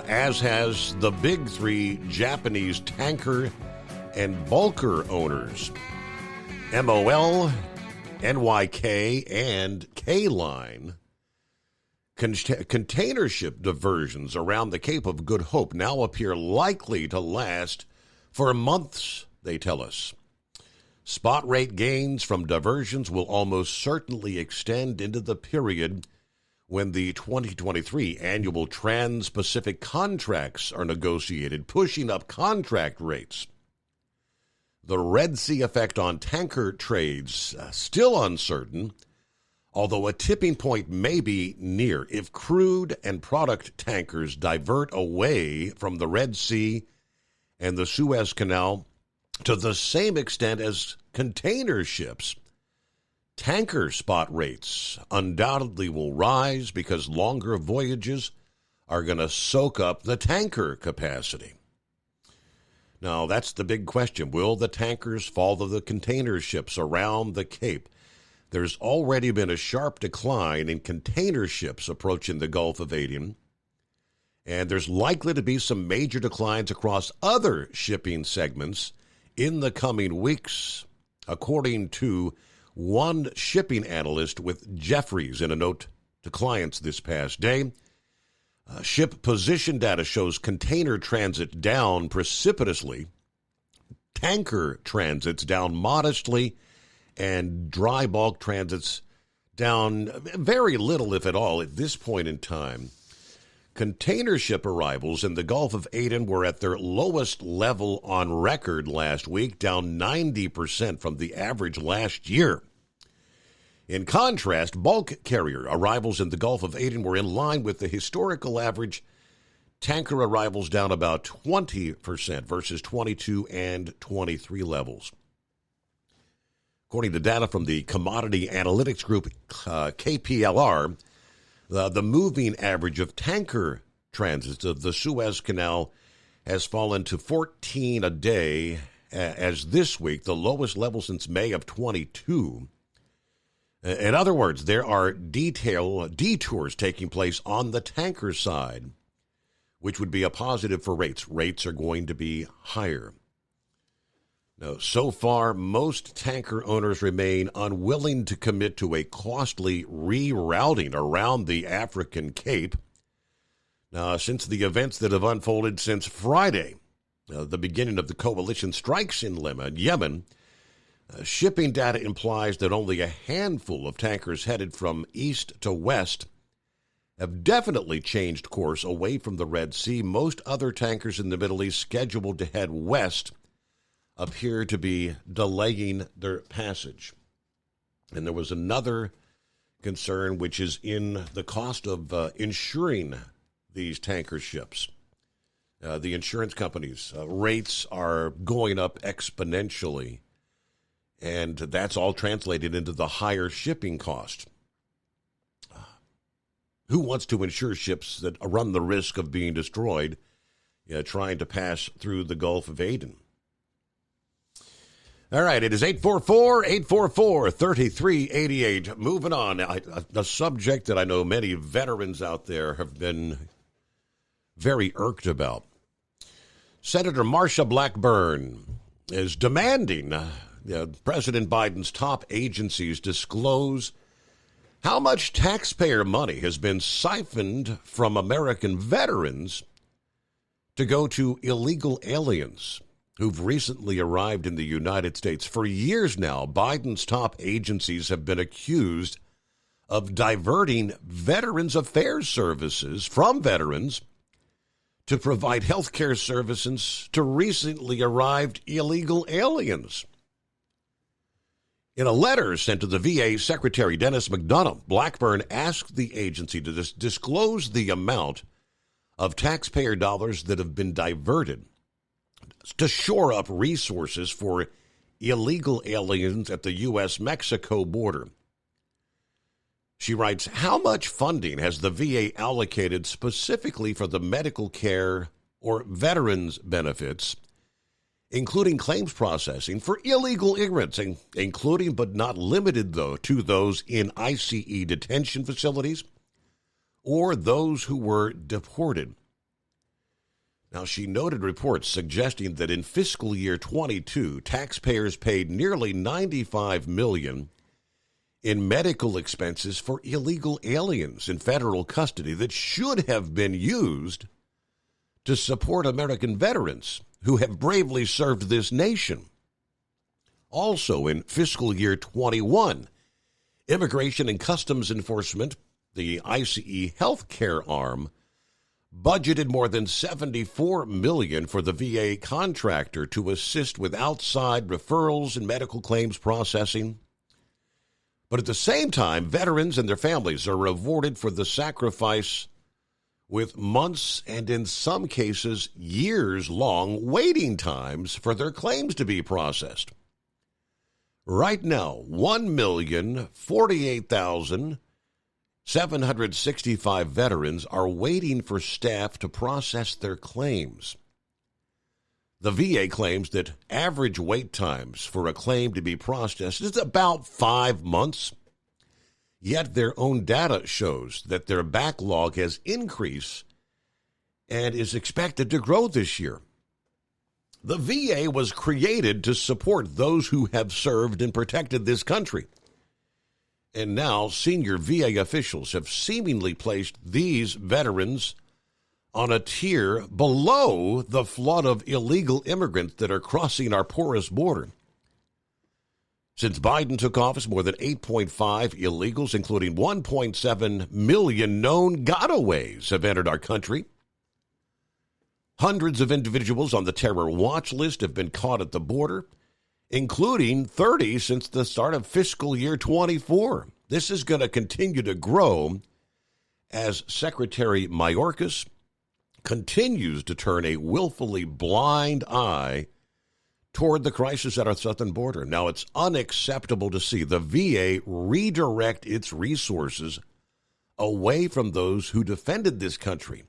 as has the big three Japanese tanker and bulker owners, MOL, NYK, and K-Line. Container ship diversions around the Cape of Good Hope now appear likely to last for months, they tell us. Spot rate gains from diversions will almost certainly extend into the period when the 2023 annual Trans-Pacific contracts are negotiated, pushing up contract rates. The Red Sea effect on tanker trades still uncertain, although a tipping point may be near if crude and product tankers divert away from the Red Sea and the Suez Canal to the same extent as container ships. Tanker spot rates undoubtedly will rise because longer voyages are going to soak up the tanker capacity. Now, that's the big question. Will the tankers follow the container ships around the Cape? There's already been a sharp decline in container ships approaching the Gulf of Aden, and there's likely to be some major declines across other shipping segments in the coming weeks, according to one shipping analyst with Jefferies in a note to clients this past day. Ship position data shows container transit down precipitously, tanker transits down modestly, and dry bulk transits down very little, if at all, at this point in time. Container ship arrivals in the Gulf of Aden were at their lowest level on record last week, down 90% from the average last year. In contrast, bulk carrier arrivals in the Gulf of Aden were in line with the historical average. Tanker arrivals down about 20% versus 22 and 23 levels. According to data from the commodity analytics group KPLR, the moving average of tanker transits of the Suez Canal has fallen to 14 a day, as this week, the lowest level since May of 22. In other words, there are detours taking place on the tanker side, which would be a positive for rates. Rates are going to be higher. Now, so far, most tanker owners remain unwilling to commit to a costly rerouting around the African Cape. Now, since the events that have unfolded since Friday, the beginning of the coalition strikes in Yemen, shipping data implies that only a handful of tankers headed from east to west have definitely changed course away from the Red Sea. Most other tankers in the Middle East scheduled to head west appear to be delaying their passage. And there was another concern, which is in the cost of insuring these tanker ships. The insurance companies' rates are going up exponentially, and that's all translated into the higher shipping cost. Who wants to insure ships that run the risk of being destroyed trying to pass through the Gulf of Aden? All right, it is 844-844-3388. Moving on, a subject that I know many veterans out there have been very irked about. Senator Marsha Blackburn is demanding President Biden's top agencies disclose how much taxpayer money has been siphoned from American veterans to go to illegal aliens who've recently arrived in the United States. For years now, Biden's top agencies have been accused of diverting Veterans Affairs services from veterans to provide health care services to recently arrived illegal aliens. In a letter sent to the VA Secretary Dennis McDonough, Blackburn asked the agency to disclose the amount of taxpayer dollars that have been diverted to shore up resources for illegal aliens at the U.S.-Mexico border. She writes, how much funding has the VA allocated specifically for the medical care or veterans benefits, including claims processing for illegal immigrants, including but not limited, though, to those in ICE detention facilities or those who were deported? Now, she noted reports suggesting that in fiscal year 22, taxpayers paid nearly $95 million in medical expenses for illegal aliens in federal custody that should have been used to support American veterans who have bravely served this nation. Also, in fiscal year 21, Immigration and Customs Enforcement, the ICE healthcare arm, budgeted more than $74 million for the VA contractor to assist with outside referrals and medical claims processing. But at the same time, veterans and their families are rewarded for the sacrifice with months and in some cases years-long waiting times for their claims to be processed. Right now, 1,048,000 765 veterans are waiting for staff to process their claims. The VA claims that average wait times for a claim to be processed is about 5 months. Yet their own data shows that their backlog has increased and is expected to grow this year. The VA was created to support those who have served and protected this country. And now senior VA officials have seemingly placed these veterans on a tier below the flood of illegal immigrants that are crossing our porous border. Since Biden took office, more than 8.5 illegals, including 1.7 million known gotaways, have entered our country. Hundreds of individuals on the terror watch list have been caught at the border, including 30 since the start of fiscal year 24. This is going to continue to grow as Secretary Mayorkas continues to turn a willfully blind eye toward the crisis at our southern border. Now, it's unacceptable to see the VA redirect its resources away from those who defended this country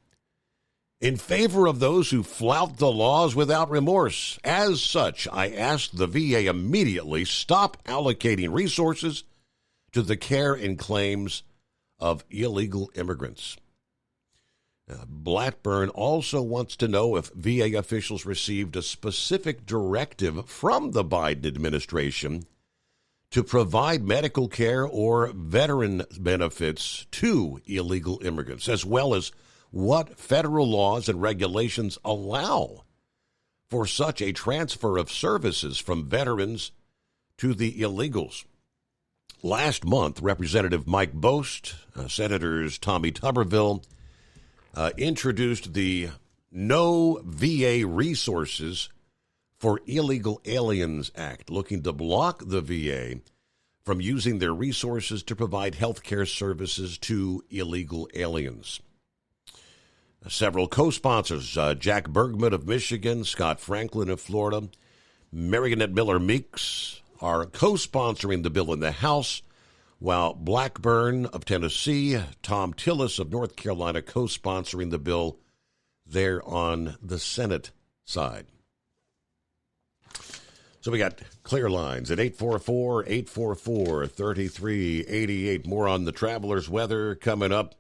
in favor of those who flout the laws without remorse. As such, I asked the VA immediately stop allocating resources to the care and claims of illegal immigrants. Blackburn also wants to know if VA officials received a specific directive from the Biden administration to provide medical care or veteran benefits to illegal immigrants, as well as what federal laws and regulations allow for such a transfer of services from veterans to the illegals. Last month, Representative Mike Bost, Senators Tommy Tuberville, introduced the No VA Resources for Illegal Aliens Act, looking to block the VA from using their resources to provide health care services to illegal aliens. Several co-sponsors, Jack Bergman of Michigan, Scott Franklin of Florida, Marionette Miller Meeks, are co-sponsoring the bill in the House, while Blackburn of Tennessee, Tom Tillis of North Carolina co-sponsoring the bill there on the Senate side. So we got clear lines at 844-844-3388. More on the traveler's weather coming up.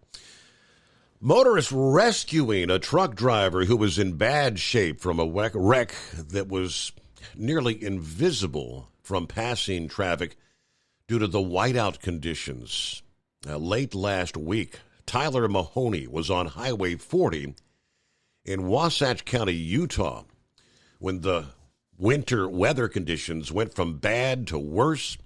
Motorists rescuing a truck driver who was in bad shape from a wreck that was nearly invisible from passing traffic due to the whiteout conditions. Late last week, Tyler Mahoney was on Highway 40 in Wasatch County, Utah, when the winter weather conditions went from bad to worse.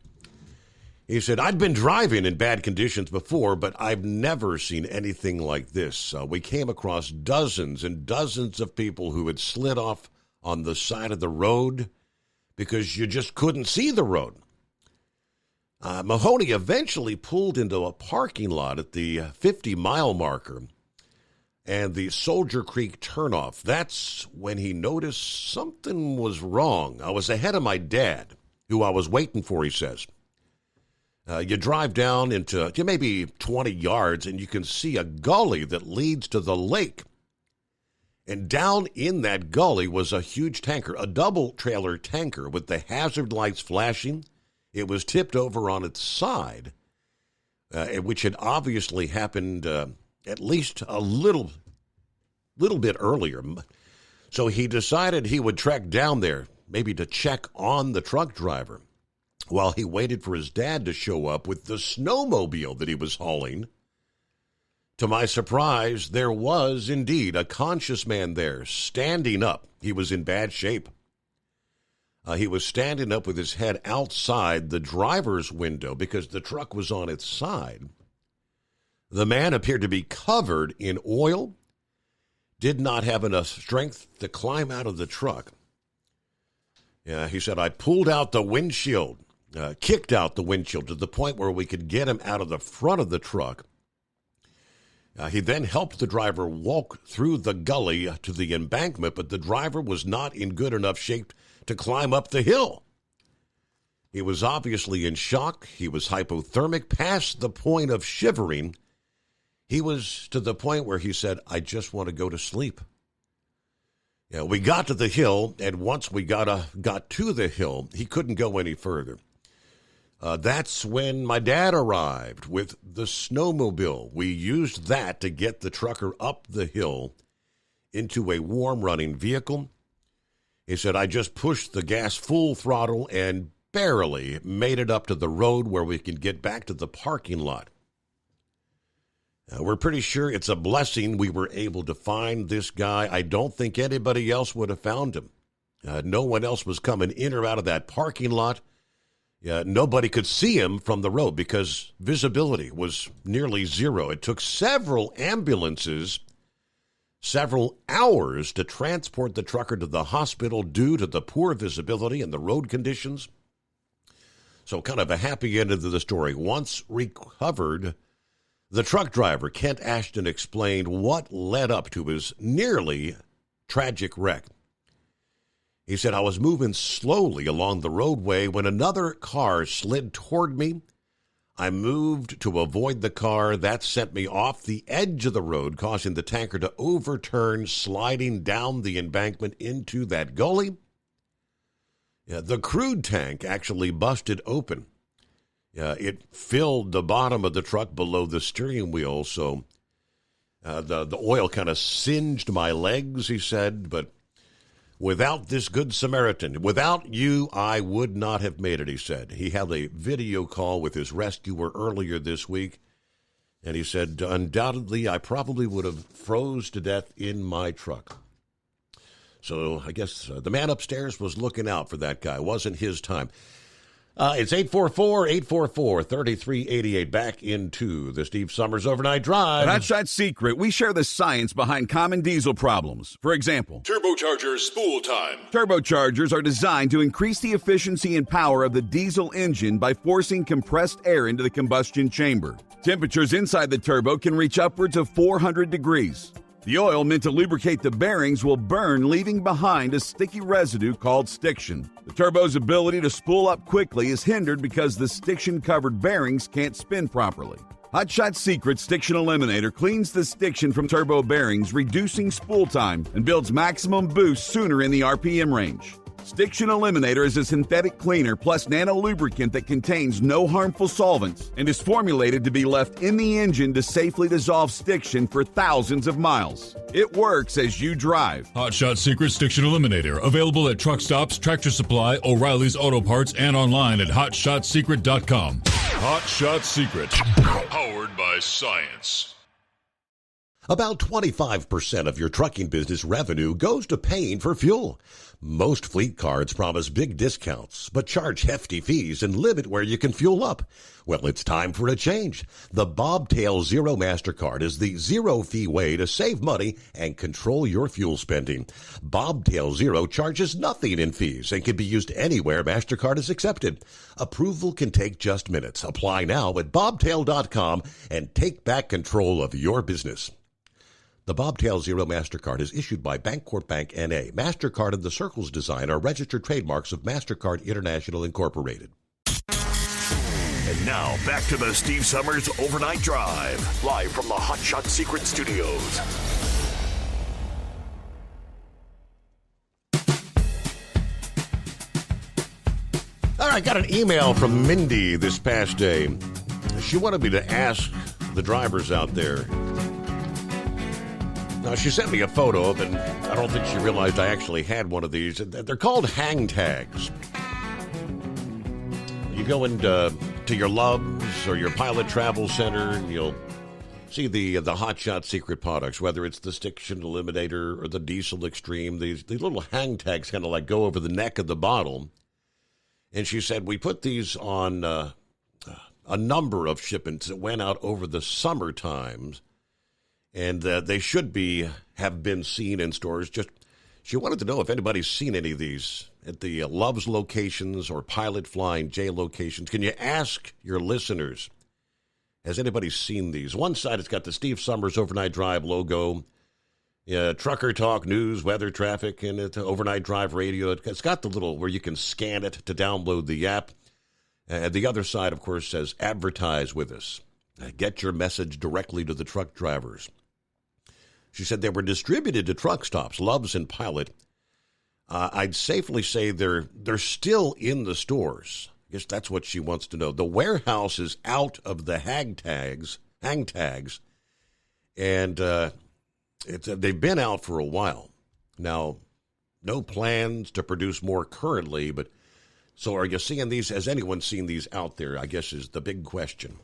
He said, I'd been driving in bad conditions before, but I've never seen anything like this. We came across dozens and dozens of people who had slid off on the side of the road because you just couldn't see the road. Mahoney eventually pulled into a parking lot at the 50-mile marker and the Soldier Creek turnoff. That's when he noticed something was wrong. I was ahead of my dad, who I was waiting for, he says. You drive down into maybe 20 yards, and you can see a gully that leads to the lake. And down in that gully was a huge tanker, a double-trailer tanker with the hazard lights flashing. It was tipped over on its side, which had obviously happened at least a little bit earlier. So he decided he would trek down there, maybe to check on the truck driver, while he waited for his dad to show up with the snowmobile that he was hauling. To my surprise, there was indeed a conscious man there, standing up. He was in bad shape. He was standing up with his head outside the driver's window because the truck was on its side. The man appeared to be covered in oil, did not have enough strength to climb out of the truck. He said, I pulled out the windshield, kicked out the windshield to the point where we could get him out of the front of the truck. He then helped the driver walk through the gully to the embankment, but the driver was not in good enough shape to climb up the hill. He was obviously in shock. He was hypothermic, past the point of shivering, He was to the point where he said, I just want to go to sleep. Yeah, we got to the hill, and once we got to the hill, he couldn't go any further. That's when my dad arrived with the snowmobile. We used that to get the trucker up the hill into a warm-running vehicle. He said, I just pushed the gas full throttle and barely made it up to the road where we can get back to the parking lot. We're pretty sure it's a blessing we were able to find this guy. I don't think anybody else would have found him. No one else was coming in or out of that parking lot. Nobody could see him from the road because visibility was nearly zero. It took several ambulances, several hours to transport the trucker to the hospital due to the poor visibility and the road conditions. So kind of a happy end of the story. Once recovered, the truck driver, Kent Ashton, explained what led up to his nearly tragic wreck. He said, I was moving slowly along the roadway when another car slid toward me. I moved to avoid the car. That sent me off the edge of the road, causing the tanker to overturn, sliding down the embankment into that gully. The crude tank actually busted open. It filled the bottom of the truck below the steering wheel, so the oil kind of singed my legs, he said. But without this good Samaritan, without you, I would not have made it, he said. He had a video call with his rescuer earlier this week, and he said, undoubtedly, I probably would have froze to death in my truck. So I guess the man upstairs was looking out for that guy. It wasn't his time. It's 844-844-3388. Back into the Steve Summers Overnight Drive. At Hot Shot Secret, we share the science behind common diesel problems. For example, turbocharger spool time. Turbochargers are designed to increase the efficiency and power of the diesel engine by forcing compressed air into the combustion chamber. Temperatures inside the turbo can reach upwards of 400 degrees. The oil meant to lubricate the bearings will burn, leaving behind a sticky residue called stiction. The turbo's ability to spool up quickly is hindered because the stiction-covered bearings can't spin properly. Hot Shot Secret Stiction Eliminator cleans the stiction from turbo bearings, reducing spool time, and builds maximum boost sooner in the RPM range. Stiction Eliminator is a synthetic cleaner plus nano-lubricant that contains no harmful solvents and is formulated to be left in the engine to safely dissolve stiction for thousands of miles. It works as you drive. Hot Shot Secret Stiction Eliminator. Available at truck stops, Tractor Supply, O'Reilly's Auto Parts, and online at HotShotSecret.com. Hot Shot Secret. Powered by science. About 25% of your trucking business revenue goes to paying for fuel. Most fleet cards promise big discounts, but charge hefty fees and limit where you can fuel up. Well, it's time for a change. The Bobtail Zero MasterCard is the zero-fee way to save money and control your fuel spending. Bobtail Zero charges nothing in fees and can be used anywhere MasterCard is accepted. Approval can take just minutes. Apply now at bobtail.com and take back control of your business. The Bobtail Zero MasterCard is issued by Bancorp Bank N.A. MasterCard and the Circles design are registered trademarks of MasterCard International Incorporated. And now, back to the Steve Summers Overnight Drive, live from the Hot Shot Secret Studios. All right, got an email from Mindy this past day. She wanted me to ask the drivers out there. Now, she sent me a photo of it, and I don't think she realized I actually had one of these. They're called hang tags. You go into your Love's or your Pilot Travel Center, and you'll see the Hot Shot Secret products, whether it's the Stiction Eliminator or the Diesel Extreme. These little hang tags kind of like go over the neck of the bottle. And she said, we put these on a number of shipments that went out over the summer times. And they should have been seen in stores. She wanted to know if anybody's seen any of these at the Love's locations or Pilot Flying J locations. Can you ask your listeners, has anybody seen these? One side, it's got the Steve Summers Overnight Drive logo, Trucker Talk, news, weather, traffic, and it's Overnight Drive radio. It's got the little where you can scan it to download the app. And the other side, of course, says advertise with us. Get your message directly to the truck drivers. She said they were distributed to truck stops, Love's and Pilot. I'd safely say they're still in the stores. I guess that's what she wants to know. The warehouse is out of the hang tags, and they've been out for a while. Now, no plans to produce more currently, but so are you seeing these? Has anyone seen these out there, I guess, is the big question.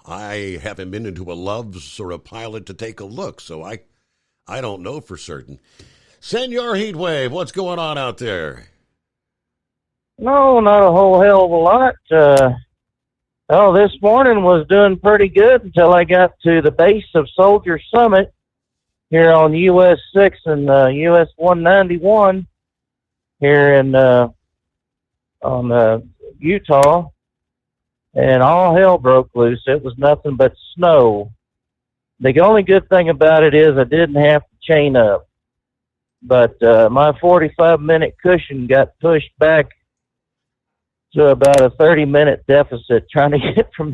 I haven't been into a Love's or a Pilot to take a look, so I don't know for certain. Senor Heatwave, what's going on out there? No, not a whole hell of a lot. This morning was doing pretty good until I got to the base of Soldier Summit here on US 6 and US 191 here in on Utah, and all hell broke loose. It was nothing but snow. The only good thing about it is I didn't have to chain up, but my 45-minute cushion got pushed back to about a 30-minute deficit trying to get from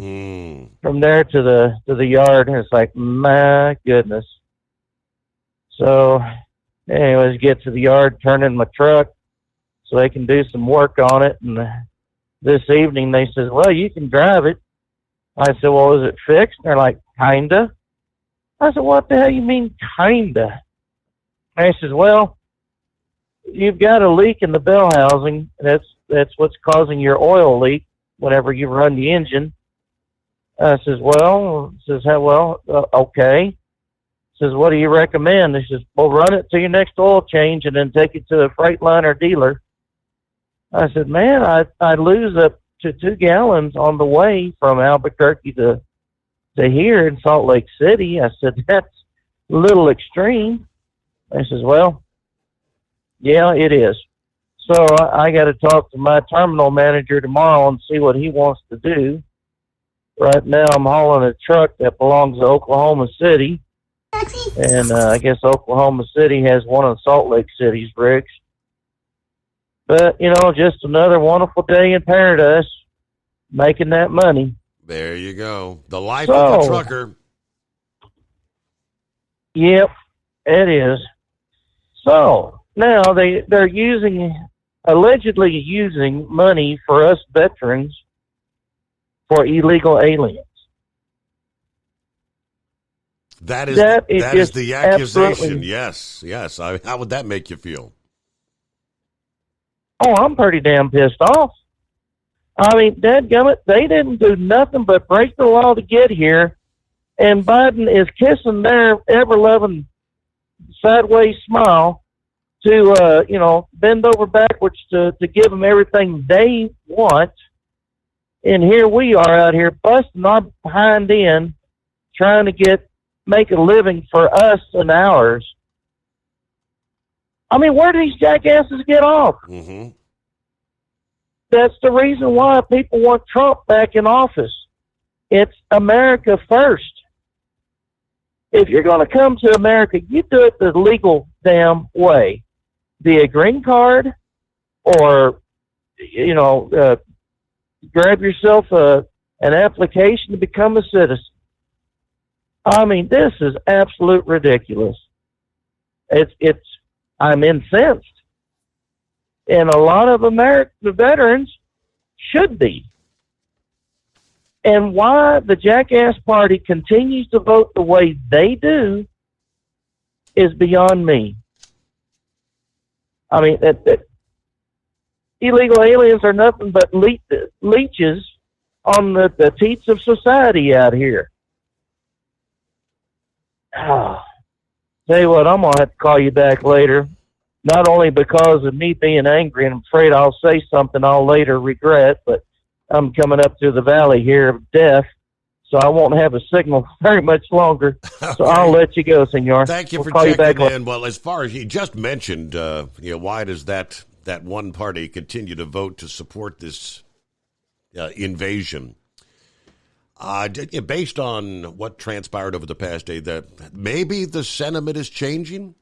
there to the yard. And it's like, my goodness. So anyways, get to the yard, turn in my truck so they can do some work on it. And this evening they said, well, you can drive it. I said, well, is it fixed? And they're like, kinda. I said, what the hell you mean kinda? And he says, well, you've got a leak in the bell housing. That's what's causing your oil leak whenever you run the engine. I says, okay. Says, what do you recommend? He says, well, run it to your next oil change and then take it to a Freightliner dealer. I said, man, I lose up to 2 gallons on the way from Albuquerque to here in Salt Lake City. I said, that's a little extreme. I says, well, yeah, it is. So I got to talk to my terminal manager tomorrow and see what he wants to do. Right now I'm hauling a truck that belongs to Oklahoma City. And I guess Oklahoma City has one of Salt Lake City's rigs. But, just another wonderful day in paradise, making that money. There you go. The life of a trucker. Yep, it is. So, now they're allegedly using money for us veterans for illegal aliens. That is the accusation. Yes. How would that make you feel? Oh, I'm pretty damn pissed off. I mean, dadgummit, they didn't do nothing but break the law to get here, and Biden is kissing their ever-loving sideways smile to, bend over backwards to give them everything they want. And here we are out here busting our behind end, trying to make a living for us and ours. I mean, where do these jackasses get off? Mm-hmm. That's the reason why people want Trump back in office. It's America first. If you're going to come to America, you do it the legal damn way. Be a green card or, grab yourself an application to become a citizen. I mean, this is absolute ridiculous. I'm incensed. And a lot of American veterans should be. And why the Jackass Party continues to vote the way they do is beyond me. I mean, illegal aliens are nothing but leeches on the teats of society out here. Tell you what, I'm going to have to call you back later. Not only because of me being angry and I'm afraid I'll say something I'll later regret, but I'm coming up through the valley here of death, so I won't have a signal very much longer. Okay. So I'll let you go, senor. Thank you for checking in. Well, as far as you just mentioned, why does that one party continue to vote to support this invasion? Based on what transpired over the past day, that maybe the sentiment is changing.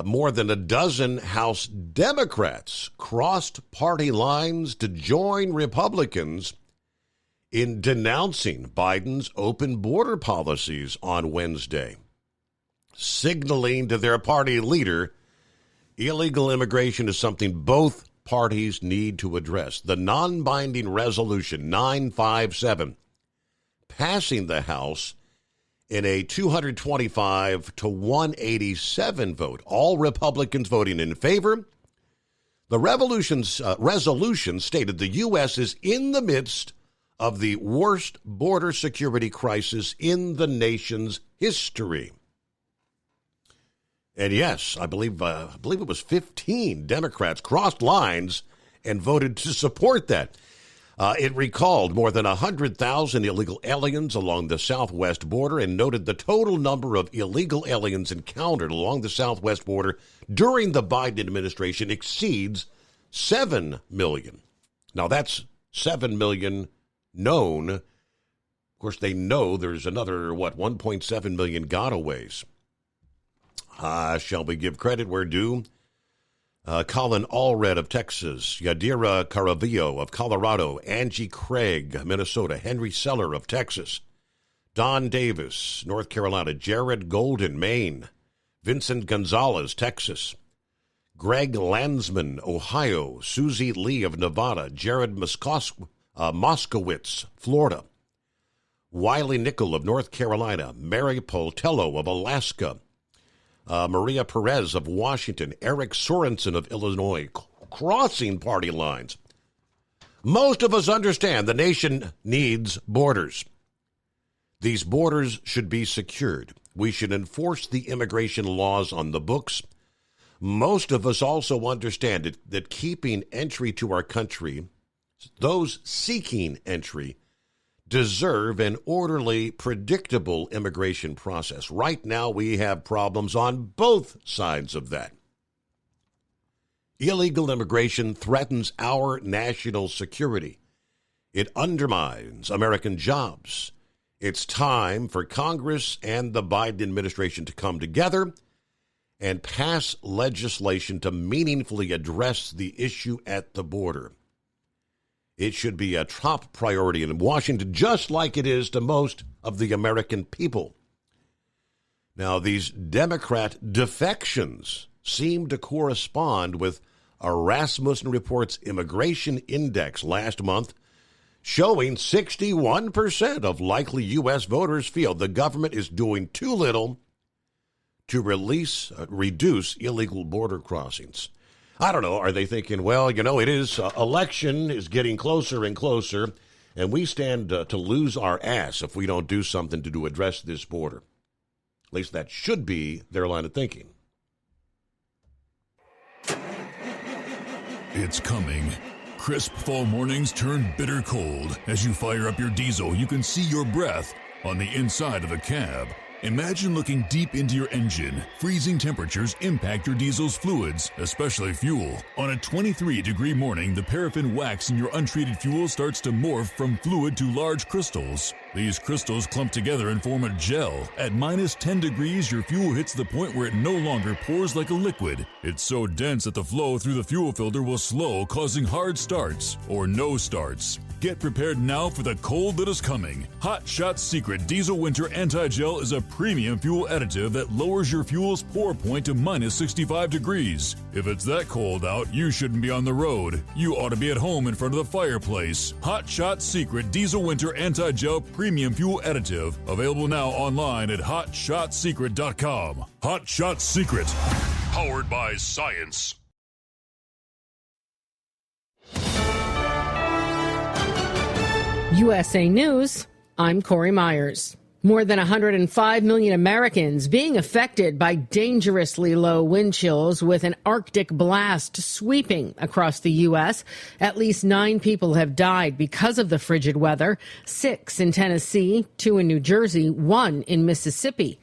More than a dozen House Democrats crossed party lines to join Republicans in denouncing Biden's open border policies on Wednesday, signaling to their party leader illegal immigration is something both parties need to address. The non-binding resolution 957 passing the House in a 225 to 187 vote, all Republicans voting in favor. The resolution stated the U.S. is in the midst of the worst border security crisis in the nation's history. And yes, I believe it was 15 Democrats crossed lines and voted to support that. It recalled more than 100,000 illegal aliens along the southwest border and noted the total number of illegal aliens encountered along the southwest border during the Biden administration exceeds 7 million. Now, that's 7 million known. Of course, they know there's another, 1.7 million gotaways. Shall we give credit where due? Colin Allred of Texas, Yadira Caravillo of Colorado, Angie Craig, Minnesota, Henry Seller of Texas, Don Davis, North Carolina, Jared Golden, Maine, Vincent Gonzalez, Texas, Greg Landsman, Ohio, Susie Lee of Nevada, Jared Moskowitz, Florida, Wiley Nickel of North Carolina, Mary Poltello of Alaska, Maria Perez of Washington, Eric Sorensen of Illinois, crossing party lines. Most of us understand the nation needs borders. These borders should be secured. We should enforce the immigration laws on the books. Most of us also understand that keeping entry to our country, those seeking entry, deserve an orderly, predictable immigration process. Right now, we have problems on both sides of that. Illegal immigration threatens our national security. It undermines American jobs. It's time for Congress and the Biden administration to come together and pass legislation to meaningfully address the issue at the border. It should be a top priority in Washington, just like it is to most of the American people. Now, these Democrat defections seem to correspond with a Rasmussen Reports Immigration Index last month, showing 61% of likely U.S. voters feel the government is doing too little to reduce illegal border crossings. I don't know. Are they thinking, well, it is election is getting closer and closer, and we stand to lose our ass if we don't do something to address this border? At least that should be their line of thinking. It's coming. Crisp fall mornings turn bitter cold. As you fire up your diesel, you can see your breath on the inside of a cab. Imagine looking deep into your engine. Freezing temperatures impact your diesel's fluids, especially fuel. On a 23-degree morning, the paraffin wax in your untreated fuel starts to morph from fluid to large crystals. These crystals clump together and form a gel. At minus 10 degrees, your fuel hits the point where it no longer pours like a liquid. It's so dense that the flow through the fuel filter will slow, causing hard starts or no starts. Get prepared now for the cold that is coming. Hot Shot Secret Diesel Winter Anti-Gel is a premium fuel additive that lowers your fuel's pour point to minus 65 degrees. If it's that cold out, you shouldn't be on the road. You ought to be at home in front of the fireplace. Hot Shot Secret Diesel Winter Anti-Gel Premium Fuel Additive. Available now online at hotshotsecret.com. Hot Shot Secret. Powered by science. USA News, I'm Corey Myers. More than 105 million Americans being affected by dangerously low wind chills with an Arctic blast sweeping across the U.S. At least 9 people have died because of the frigid weather, 6 in Tennessee, 2 in New Jersey, 1 in Mississippi.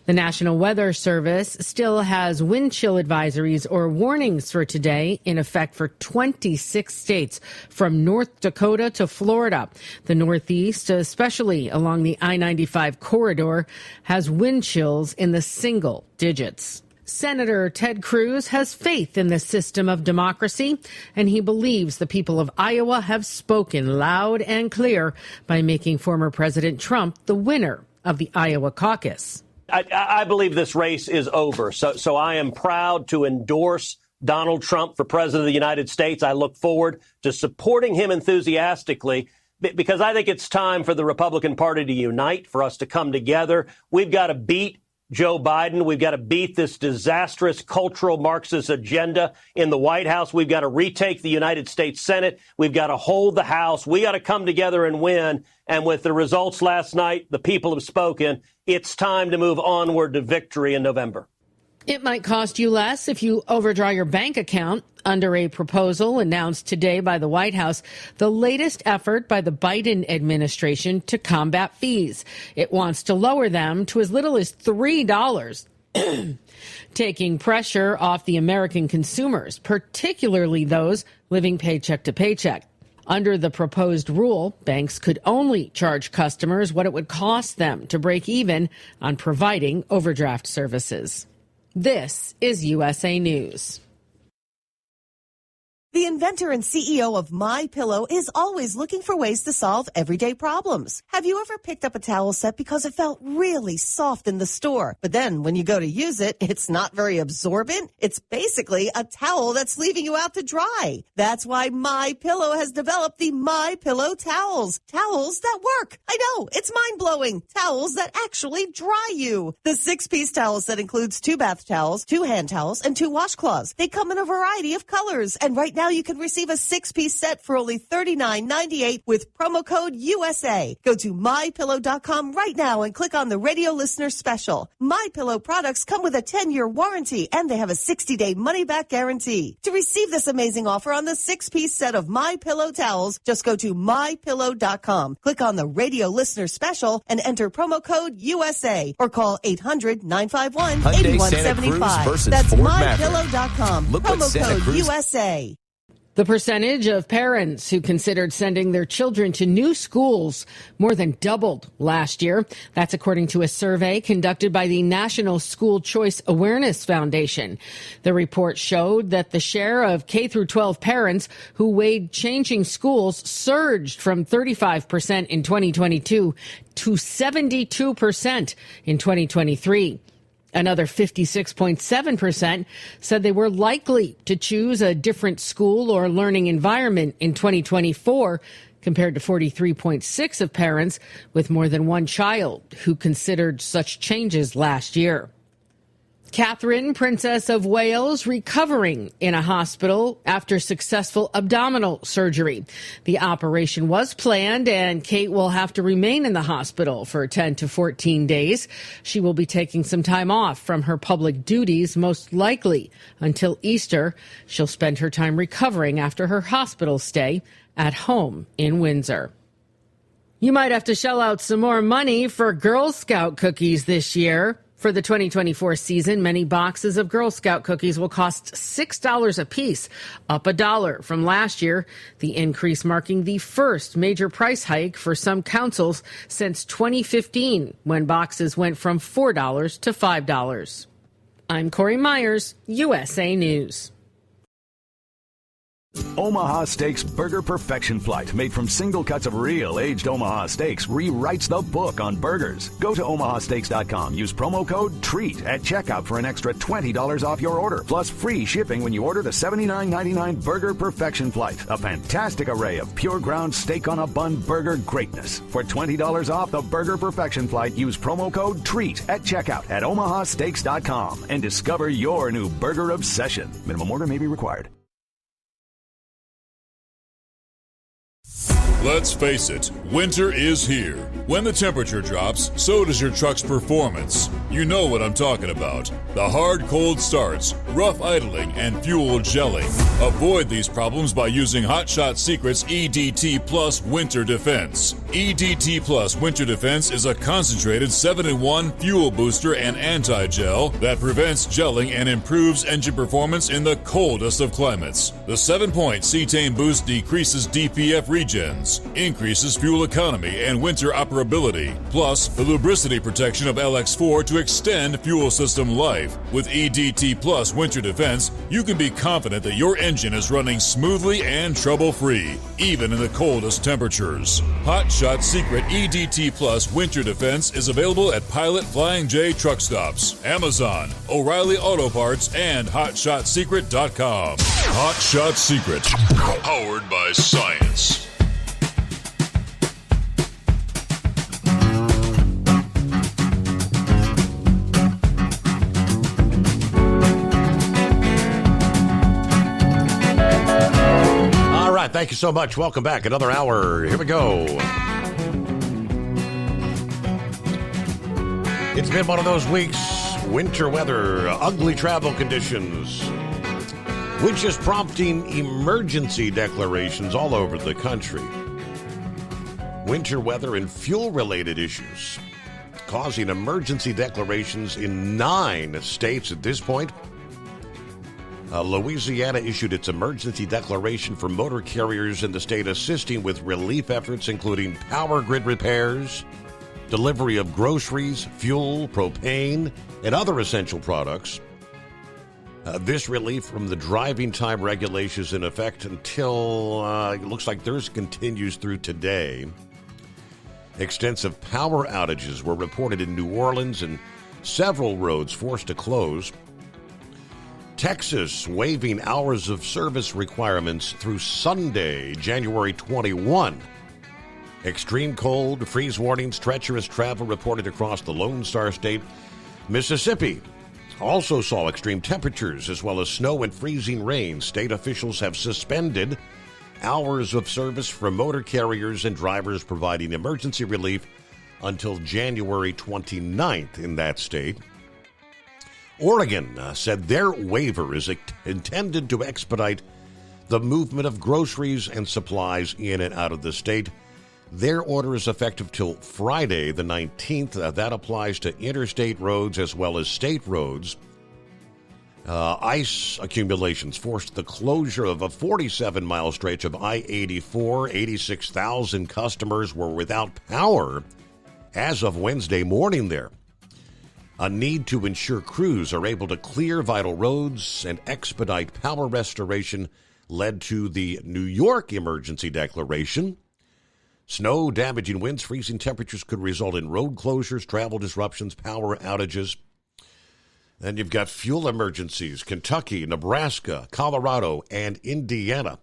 The National Weather Service still has wind chill advisories or warnings for today in effect for 26 states from North Dakota to Florida. The Northeast, especially along the I-95 corridor, has wind chills in the single digits. Senator Ted Cruz has faith in the system of democracy, and he believes the people of Iowa have spoken loud and clear by making former President Trump the winner of the Iowa caucus. I believe this race is over. So I am proud to endorse Donald Trump for president of the United States. I look forward to supporting him enthusiastically because I think it's time for the Republican Party to unite, for us to come together. We've got to beat Joe Biden. We've got to beat this disastrous cultural Marxist agenda in the White House. We've got to retake the United States Senate. We've got to hold the House. We got to come together and win. And with the results last night, the people have spoken. It's time to move onward to victory in November. It might cost you less if you overdraw your bank account. Under a proposal announced today by the White House, the latest effort by the Biden administration to combat fees. It wants to lower them to as little as $3, taking pressure off the American consumers, particularly those living paycheck to paycheck. Under the proposed rule, banks could only charge customers what it would cost them to break even on providing overdraft services. This is USA News. The inventor and CEO of MyPillow is always looking for ways to solve everyday problems. Have you ever picked up a towel set because it felt really soft in the store, but then when you go to use it, it's not very absorbent? It's basically a towel that's leaving you out to dry. That's why MyPillow has developed the MyPillow towels. Towels that work. I know, it's mind-blowing. Towels that actually dry you. The 6-piece towel set includes 2 bath towels, 2 hand towels, and 2 washcloths. They come in a variety of colors, and right now you can receive a 6-piece set for only $39.98 with promo code USA. Go to MyPillow.com right now and click on the radio listener special. MyPillow products come with a 10-year warranty and they have a 60-day money-back guarantee. To receive this amazing offer on the 6-piece set of MyPillow towels, just go to MyPillow.com. Click on the radio listener special and enter promo code USA or call 800-951-8175. That's MyPillow.com. Promo code USA. The percentage of parents who considered sending their children to new schools more than doubled last year. That's according to a survey conducted by the National School Choice Awareness Foundation. The report showed that the share of K-12 parents who weighed changing schools surged from 35% in 2022 to 72% in 2023. Another 56.7% said they were likely to choose a different school or learning environment in 2024, compared to 43.6% of parents with more than one child who considered such changes last year. Catherine, Princess of Wales, recovering in a hospital after successful abdominal surgery. The operation was planned, and Kate will have to remain in the hospital for 10 to 14 days. She will be taking some time off from her public duties, most likely until Easter. She'll spend her time recovering after her hospital stay at home in Windsor. You might have to shell out some more money for Girl Scout cookies this year. For the 2024 season, many boxes of Girl Scout cookies will cost $6 a piece, up $1 from last year, the increase marking the first major price hike for some councils since 2015, when boxes went from $4 to $5. I'm Corey Myers, USA News. Omaha Steaks Burger Perfection Flight, made from single cuts of real aged Omaha steaks, rewrites the book on burgers. Go to omahasteaks.com. Use promo code TREAT at checkout for an extra $20 off your order, plus free shipping when you order the $79.99 Burger Perfection Flight. A fantastic array of pure ground steak on a bun burger greatness. For $20 off the Burger Perfection Flight, use promo code TREAT at checkout at omahasteaks.com and discover your new burger obsession. Minimum order may be required. Let's face it, winter is here. When the temperature drops, so does your truck's performance. You know what I'm talking about. The hard cold starts, rough idling, and fuel gelling. Avoid these problems by using Hot Shot Secret's EDT Plus Winter Defense. EDT Plus Winter Defense is a concentrated 7-in-1 fuel booster and anti-gel that prevents gelling and improves engine performance in the coldest of climates. The 7-point cetane boost decreases DPF regens, increases fuel economy and winter operability, plus the lubricity protection of LX4 to extend fuel system life. With EDT Plus Winter Defense, you can be confident that your engine is running smoothly and trouble-free, even in the coldest temperatures. Hot Shot Secret EDT Plus Winter Defense is available at Pilot Flying J truck stops, Amazon, O'Reilly Auto Parts, and HotShotSecret.com. Hot Shot Secret, powered by science. All right, thank you so much. Welcome back. Another hour. Here we go. It's been one of those weeks. Winter weather, ugly travel conditions, which is prompting emergency declarations all over the country. Winter weather and fuel-related issues causing emergency declarations in 9 states at this point. Louisiana issued its emergency declaration for motor carriers in the state, assisting with relief efforts, including power grid repairs, delivery of groceries, fuel, propane, and other essential products. This relief from the driving time regulations in effect until, it looks like theirs continues through today. Extensive power outages were reported in New Orleans and several roads forced to close. Texas waiving hours of service requirements through Sunday, January 21. Extreme cold, freeze warnings, treacherous travel reported across the Lone Star State. Mississippi also saw extreme temperatures as well as snow and freezing rain. State officials have suspended hours of service for motor carriers and drivers providing emergency relief until January 29th in that state. Oregon said their waiver is intended to expedite the movement of groceries and supplies in and out of the state. Their order is effective till Friday, the 19th. That applies to interstate roads as well as state roads. Ice accumulations forced the closure of a 47-mile stretch of I-84. 86,000 customers were without power as of Wednesday morning there. A need to ensure crews are able to clear vital roads and expedite power restoration led to the New York emergency declaration. Snow, damaging winds, freezing temperatures could result in road closures, travel disruptions, power outages. Then you've got fuel emergencies. Kentucky, Nebraska, Colorado, and Indiana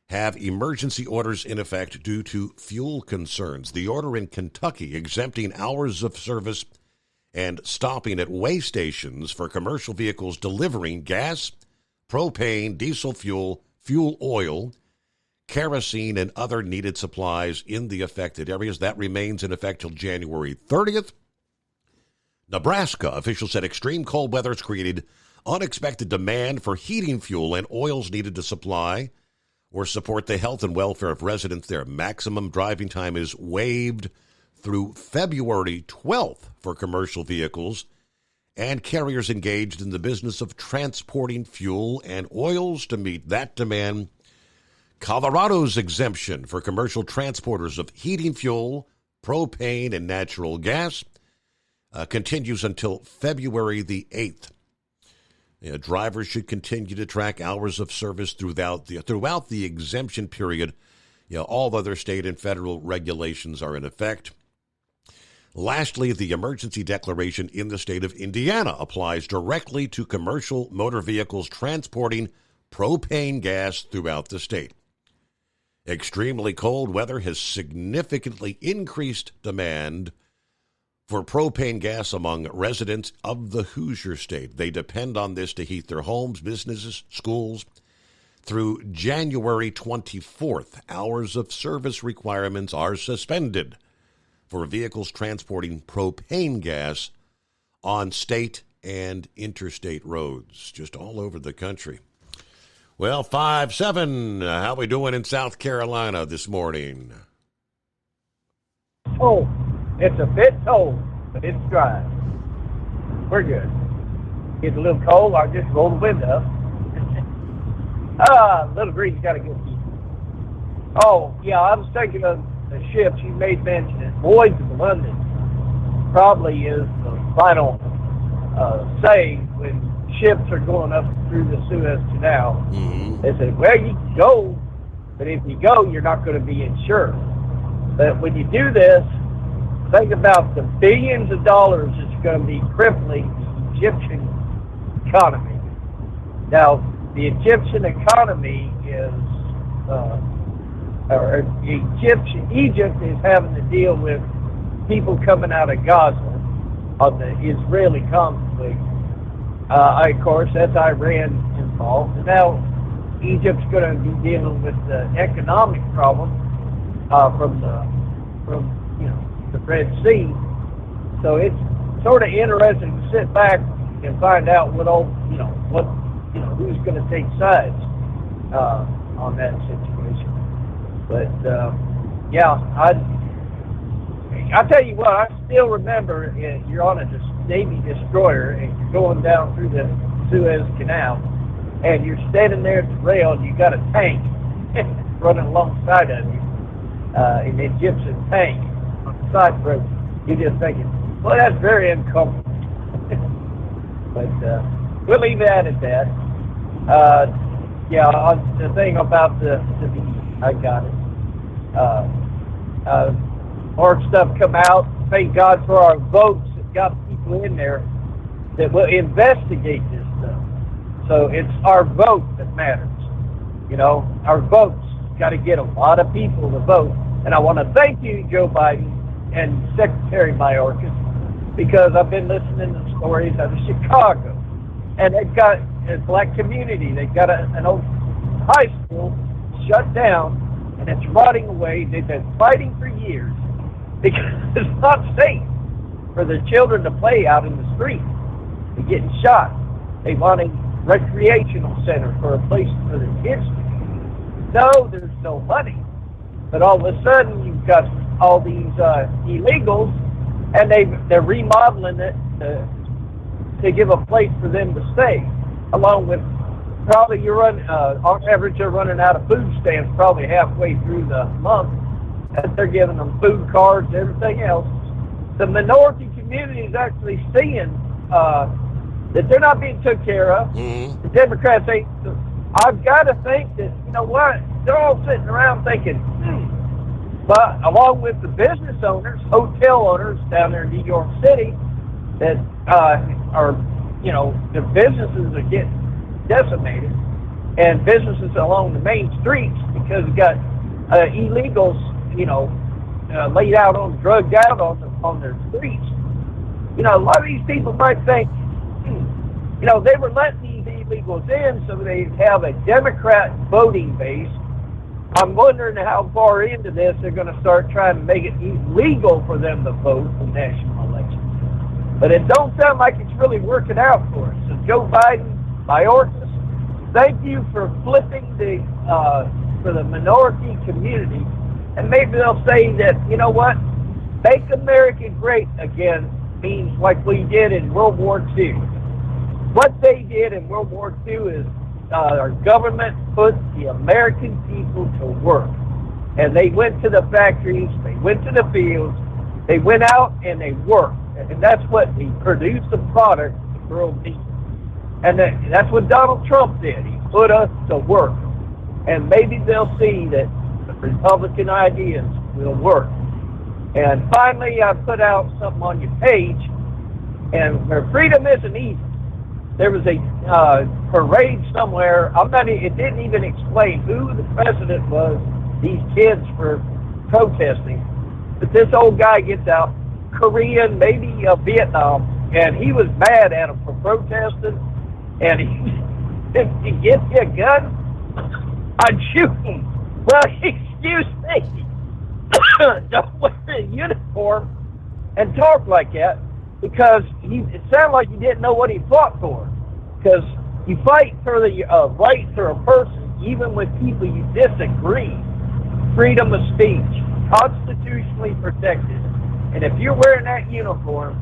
have emergency orders in effect due to fuel concerns. The order in Kentucky exempting hours of service and stopping at weigh stations for commercial vehicles delivering gas, propane, diesel fuel, fuel oil, kerosene, and other needed supplies in the affected areas. That remains in effect till January 30th. Nebraska officials said extreme cold weather has created unexpected demand for heating fuel and oils needed to supply or support the health and welfare of residents there. Maximum driving time is waived through February 12th for commercial vehicles and carriers engaged in the business of transporting fuel and oils to meet that demand. Colorado's exemption for commercial transporters of heating fuel, propane, and natural gas continues until February the 8th. Drivers should continue to track hours of service throughout the exemption period. All other state and federal regulations are in effect. Lastly, the emergency declaration in the state of Indiana applies directly to commercial motor vehicles transporting propane gas throughout the state. Extremely cold weather has significantly increased demand for propane gas among residents of the Hoosier State. They depend on this to heat their homes, businesses, schools. Through January 24th, hours of service requirements are suspended for vehicles transporting propane gas on state and interstate roads, just all over the country. Well, 5-7, how we doing in South Carolina this morning? cold. It's a bit cold, but it's dry. We're good. Gets a little cold, I'll just roll the window up. Little Green's got a good heat. Oh, yeah, I was thinking of the ships you made mention. Lloyd's of London probably is the final say when ships are going up through the Suez Canal. They say, well, you can go, but if you go, you're not going to be insured. But when you do this, think about the billions of dollars it's going to be crippling the Egyptian economy. Now, the Egyptian economy is, Egypt is having to deal with people coming out of Gaza on the Israeli conflict. Of course, that's Iran involved. And now Egypt's going to be dealing with the economic problem from the Red Sea. So it's sort of interesting to sit back and find out who's going to take sides on that situation. But I tell you what, I still remember you're on a Navy destroyer and you're going down through the Suez Canal and you're standing there at the rail and you got a tank running alongside of you, an Egyptian tank on the side of the road. You're just thinking, well, that's very uncomfortable. But we'll leave that at that. The thing about the I got it. More stuff come out. Thank God for our votes that got people in there that will investigate this stuff. So it's our vote that matters. Our votes got to get a lot of people to vote. And I want to thank you, Joe Biden and Secretary Mayorkas, because I've been listening to stories out of Chicago. And they've got a black community. They've got an old high school shut down, and it's rotting away. They've been fighting for years because it's not safe for the children to play out in the street. They're getting shot. They want a recreational center for a place for their kids to be. No, there's no money. But all of a sudden, you've got all these illegals, and they're remodeling it to give a place for them to stay, along with probably on average they're running out of food stamps probably halfway through the month, and they're giving them food cards, everything else. The minority community is actually seeing that they're not being took care of. The Democrats ain't. I've got to think that, they're all sitting around thinking, But along with the business owners, hotel owners down there in New York City that the businesses are getting decimated, and businesses along the main streets because you got illegals, laid out drugged out on their streets. A lot of these people might think, they were letting these illegals in so they'd have a Democrat voting base. I'm wondering how far into this they're going to start trying to make it illegal for them to vote in national elections. But it don't sound like it's really working out for us. So Joe Biden, Mayorkas, thank you for flipping for the minority community. And maybe they'll say that, make America great again means like we did in World War II. What they did in World War II is our government put the American people to work. And they went to the factories, they went to the fields, they went out and they worked. And that's what they produced the product the world needs. And that's what Donald Trump did. He put us to work. And maybe they'll see that the Republican ideas will work. And finally, I put out something on your page, and where freedom isn't easy. There was a parade somewhere. It didn't even explain who the president was. These kids were protesting, but this old guy gets out, Korean, maybe Vietnam, and he was mad at them for protesting. And if he gets you a gun, I'd shoot him. Well, excuse me. Don't wear a uniform and talk like that, because it sounded like you didn't know what he fought for. Because you fight for the right for a person, even with people you disagree. Freedom of speech, constitutionally protected. And if you're wearing that uniform,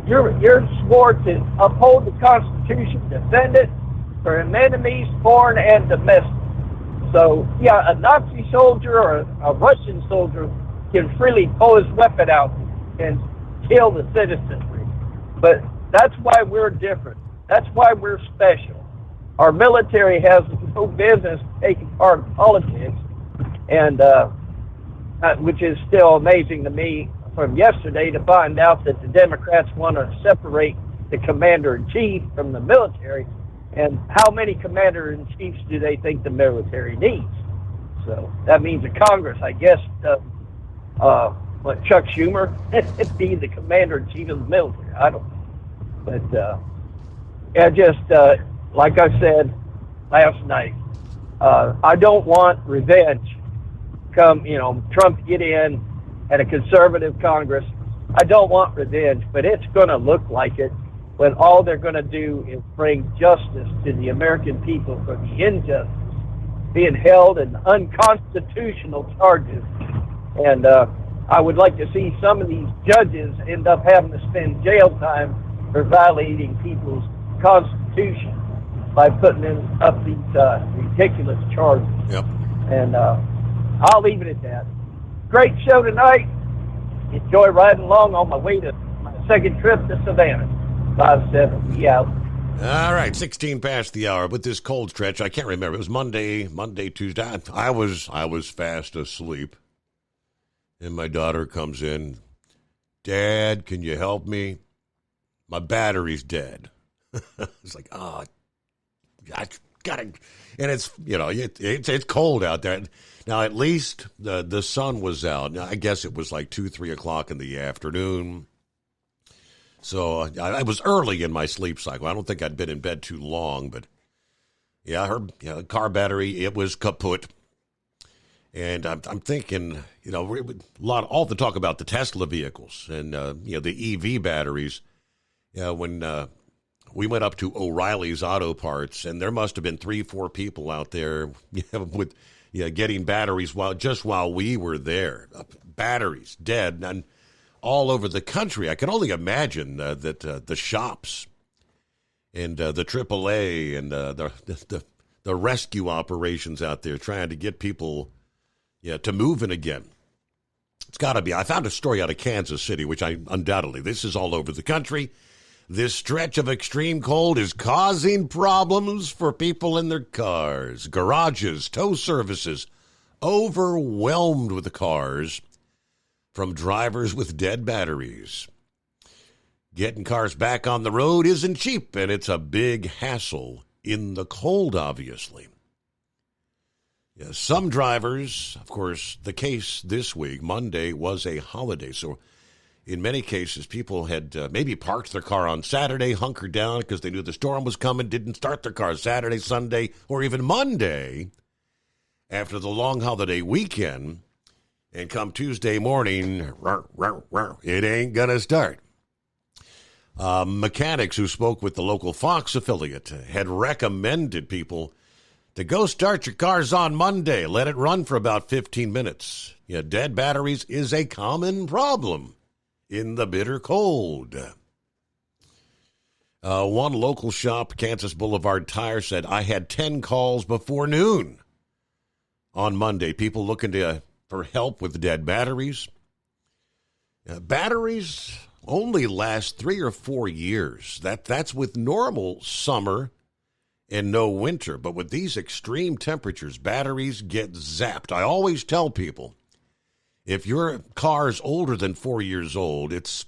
you're sworn to uphold the Constitution, defend it from enemies, foreign and domestic. So, yeah, a Nazi soldier or a Russian soldier can freely pull his weapon out and kill the citizenry. But that's why we're different. That's why we're special. Our military has no business taking part in politics, and which is still amazing to me from yesterday to find out that the Democrats want to separate the commander-in-chief from the military. And how many commander-in-chiefs do they think the military needs? So that means the Congress, I guess, Chuck Schumer be the commander-in-chief of the military. I don't know. But like I said last night, I don't want revenge. Trump get in and a conservative Congress. I don't want revenge, but it's going to look like it when all they're going to do is bring justice to the American people for the injustice, being held in unconstitutional charges. And I would like to see some of these judges end up having to spend jail time for violating people's Constitution by putting up these ridiculous charges. Yep. And I'll leave it at that. Great show tonight. Enjoy riding along on my way to my second trip to Savannah. 5-7, we out. All right, 16 past the hour. But this cold stretch, I can't remember. It was Monday, Tuesday. I was fast asleep. And my daughter comes in. Dad, can you help me? My battery's dead. It's like, I gotta. And it's, it's cold out there. Now, at least the sun was out. Now, I guess it was like 2, 3 o'clock in the afternoon. So I was early in my sleep cycle. I don't think I'd been in bed too long, but the car battery, it was kaput. And I'm thinking, all the talk about the Tesla vehicles and, the EV batteries. When we went up to O'Reilly's Auto Parts, and there must have been 3-4 people out there with getting batteries while we were there. Batteries dead and all over the country. I can only imagine that the shops and the AAA and the rescue operations out there trying to get people to moving again. It's got to be. I found a story out of Kansas City, which this is all over the country. This stretch of extreme cold is causing problems for people in their cars. Garages, tow services, overwhelmed with the cars from drivers with dead batteries. Getting cars back on the road isn't cheap, and it's a big hassle in the cold, obviously. Some drivers, of course, the case this week, Monday, was a holiday, so in many cases, people had maybe parked their car on Saturday, hunkered down because they knew the storm was coming, didn't start their car Saturday, Sunday, or even Monday after the long holiday weekend. And come Tuesday morning, it ain't going to start. Mechanics who spoke with the local Fox affiliate had recommended people to go start your cars on Monday. Let it run for about 15 minutes. Dead batteries is a common problem in the bitter cold. One local shop, Kansas Boulevard Tire, said, I had 10 calls before noon on Monday. People looking for help with dead batteries. Batteries only last 3 or 4 years. That's with normal summer and no winter. But with these extreme temperatures, batteries get zapped. I always tell people, if your car's older than 4 years old, it's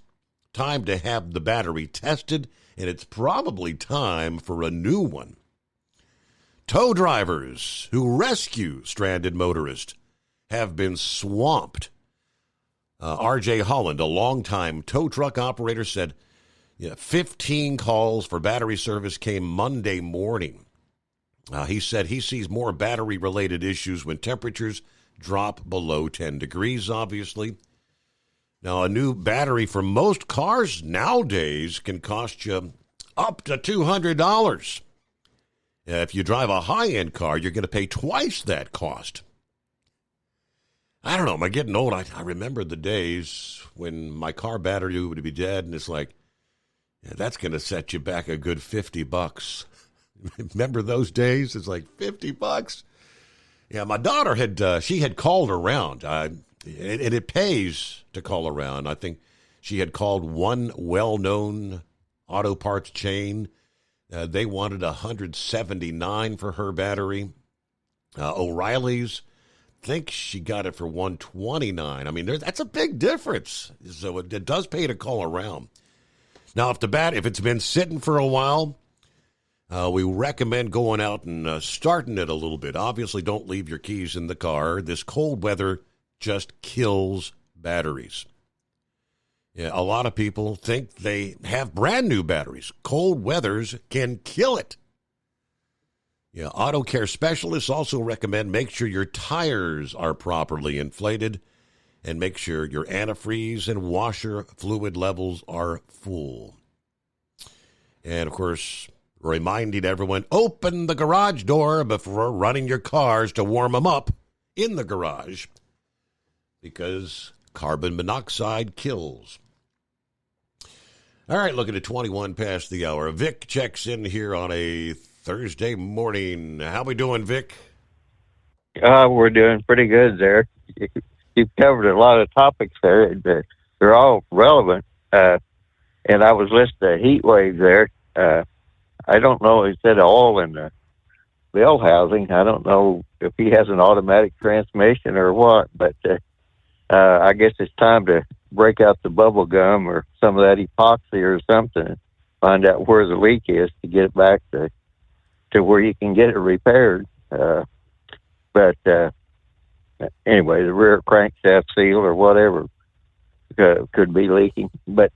time to have the battery tested, and it's probably time for a new one. Tow drivers who rescue stranded motorists have been swamped. R.J. Holland, a longtime tow truck operator, said 15 calls for battery service came Monday morning. He said he sees more battery-related issues when temperatures drop below 10 degrees, obviously. Now, a new battery for most cars nowadays can cost you up to $200. If you drive a high-end car, you're going to pay twice that cost. I don't know. Am I getting old? I remember the days when my car battery would be dead, and it's like, yeah, that's going to set you back a good $50. Remember those days? It's like $50. Yeah, my daughter had called around, and it pays to call around. I think she had called one well-known auto parts chain. They wanted $179 for her battery. O'Reilly's, I think she got it for $129. I mean, that's a big difference. So it does pay to call around. Now, if it's been sitting for a while, we recommend going out and starting it a little bit. Obviously, don't leave your keys in the car. This cold weather just kills batteries. Yeah, a lot of people think they have brand new batteries. Cold weathers can kill it. Yeah, auto care specialists also recommend make sure your tires are properly inflated and make sure your antifreeze and washer fluid levels are full. And, of course, reminding everyone, open the garage door before running your cars to warm them up in the garage because carbon monoxide kills. All right, looking at 21 past the hour. Vic checks in here on a Thursday morning. How we doing, Vic? We're doing pretty good there. You've covered a lot of topics there. They're all relevant. And I was listening to heat wave there. I don't know, he said all in the Bill housing. I don't know if he has an automatic transmission or what, but I guess it's time to break out the bubble gum or some of that epoxy or something and find out where the leak is to get it back to where you can get it repaired. But anyway, the rear crankshaft seal or whatever could be leaking. But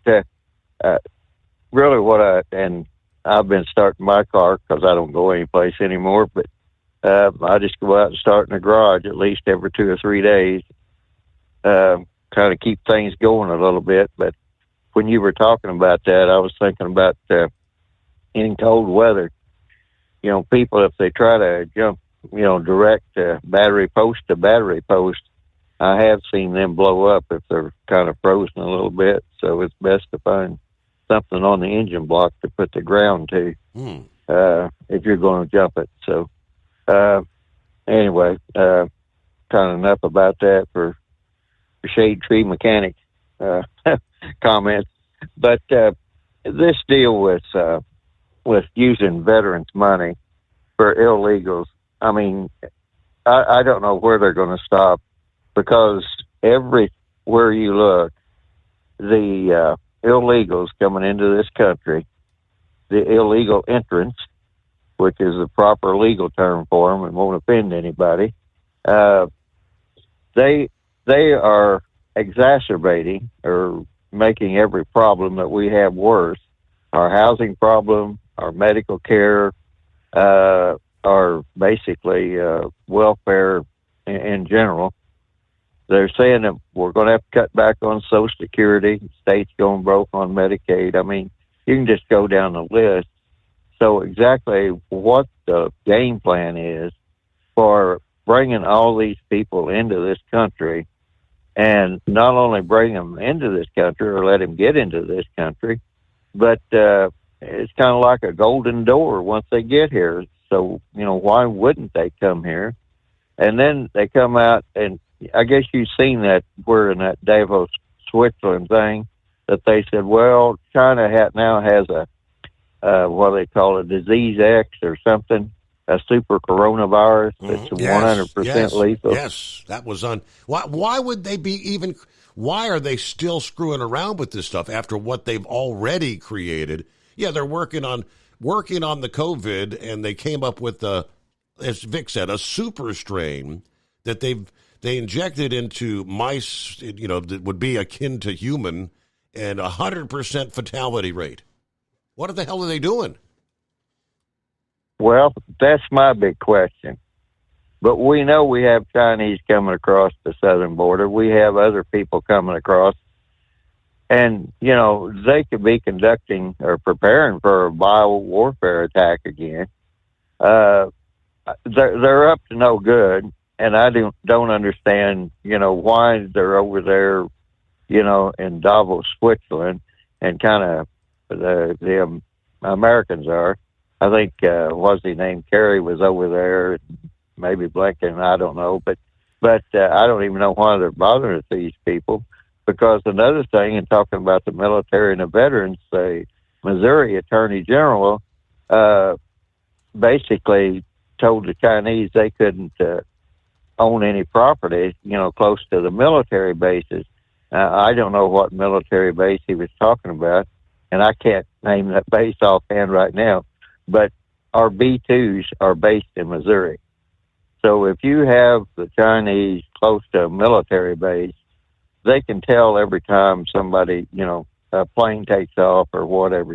really and I've been starting my car because I don't go anyplace anymore, but I just go out and start in the garage at least every 2 or 3 days. Kind of keep things going a little bit. But when you were talking about that, I was thinking about in cold weather, people, if they try to jump, direct battery post to battery post, I have seen them blow up if they're kind of frozen a little bit. So it's best to find something on the engine block to put the ground to if you're going to jump it. So anyway, kind of enough about that for Shade Tree Mechanic comments. But this deal with using veterans' money for illegals, I mean, I don't know where they're going to stop because everywhere you look, the illegals coming into this country, the illegal entrants, which is the proper legal term for them and won't offend anybody, they are exacerbating or making every problem that we have worse. Our housing problem, our medical care, our basically welfare in general. They're saying that we're going to have to cut back on Social Security. States going broke on Medicaid. I mean, you can just go down the list. So exactly what the game plan is for bringing all these people into this country, and not only bring them into this country or let them get into this country, but it's kind of like a golden door once they get here. So, why wouldn't they come here? And then they come out, and I guess you've seen that we're in that Davos, Switzerland thing, that they said, well, China now has what they call a disease X or something, a super coronavirus that's 100% lethal. Yes, that was on. Why would they be even? Why are they still screwing around with this stuff after what they've already created? Yeah, they're working on the COVID, and they came up with as Vic said, a super strain that they injected into mice. That would be akin to human, and 100% fatality rate. What the hell are they doing? Well, that's my big question. But we know we have Chinese coming across the southern border. We have other people coming across. And, they could be conducting or preparing for a bio-warfare attack again. They're up to no good. and I don't understand, why they're over there, in Davos, Switzerland, and kind of the Americans are. I think what's his name, Kerry was over there, maybe Blinken, I don't know, but I don't even know why they're bothering these people. Because another thing, in talking about the military and the veterans, the Missouri Attorney General basically told the Chinese they couldn't own any property, close to the military bases. I don't know what military base he was talking about, and I can't name that base offhand right now, but our B-2s are based in Missouri. So if you have the Chinese close to a military base, they can tell every time somebody, a plane takes off or whatever,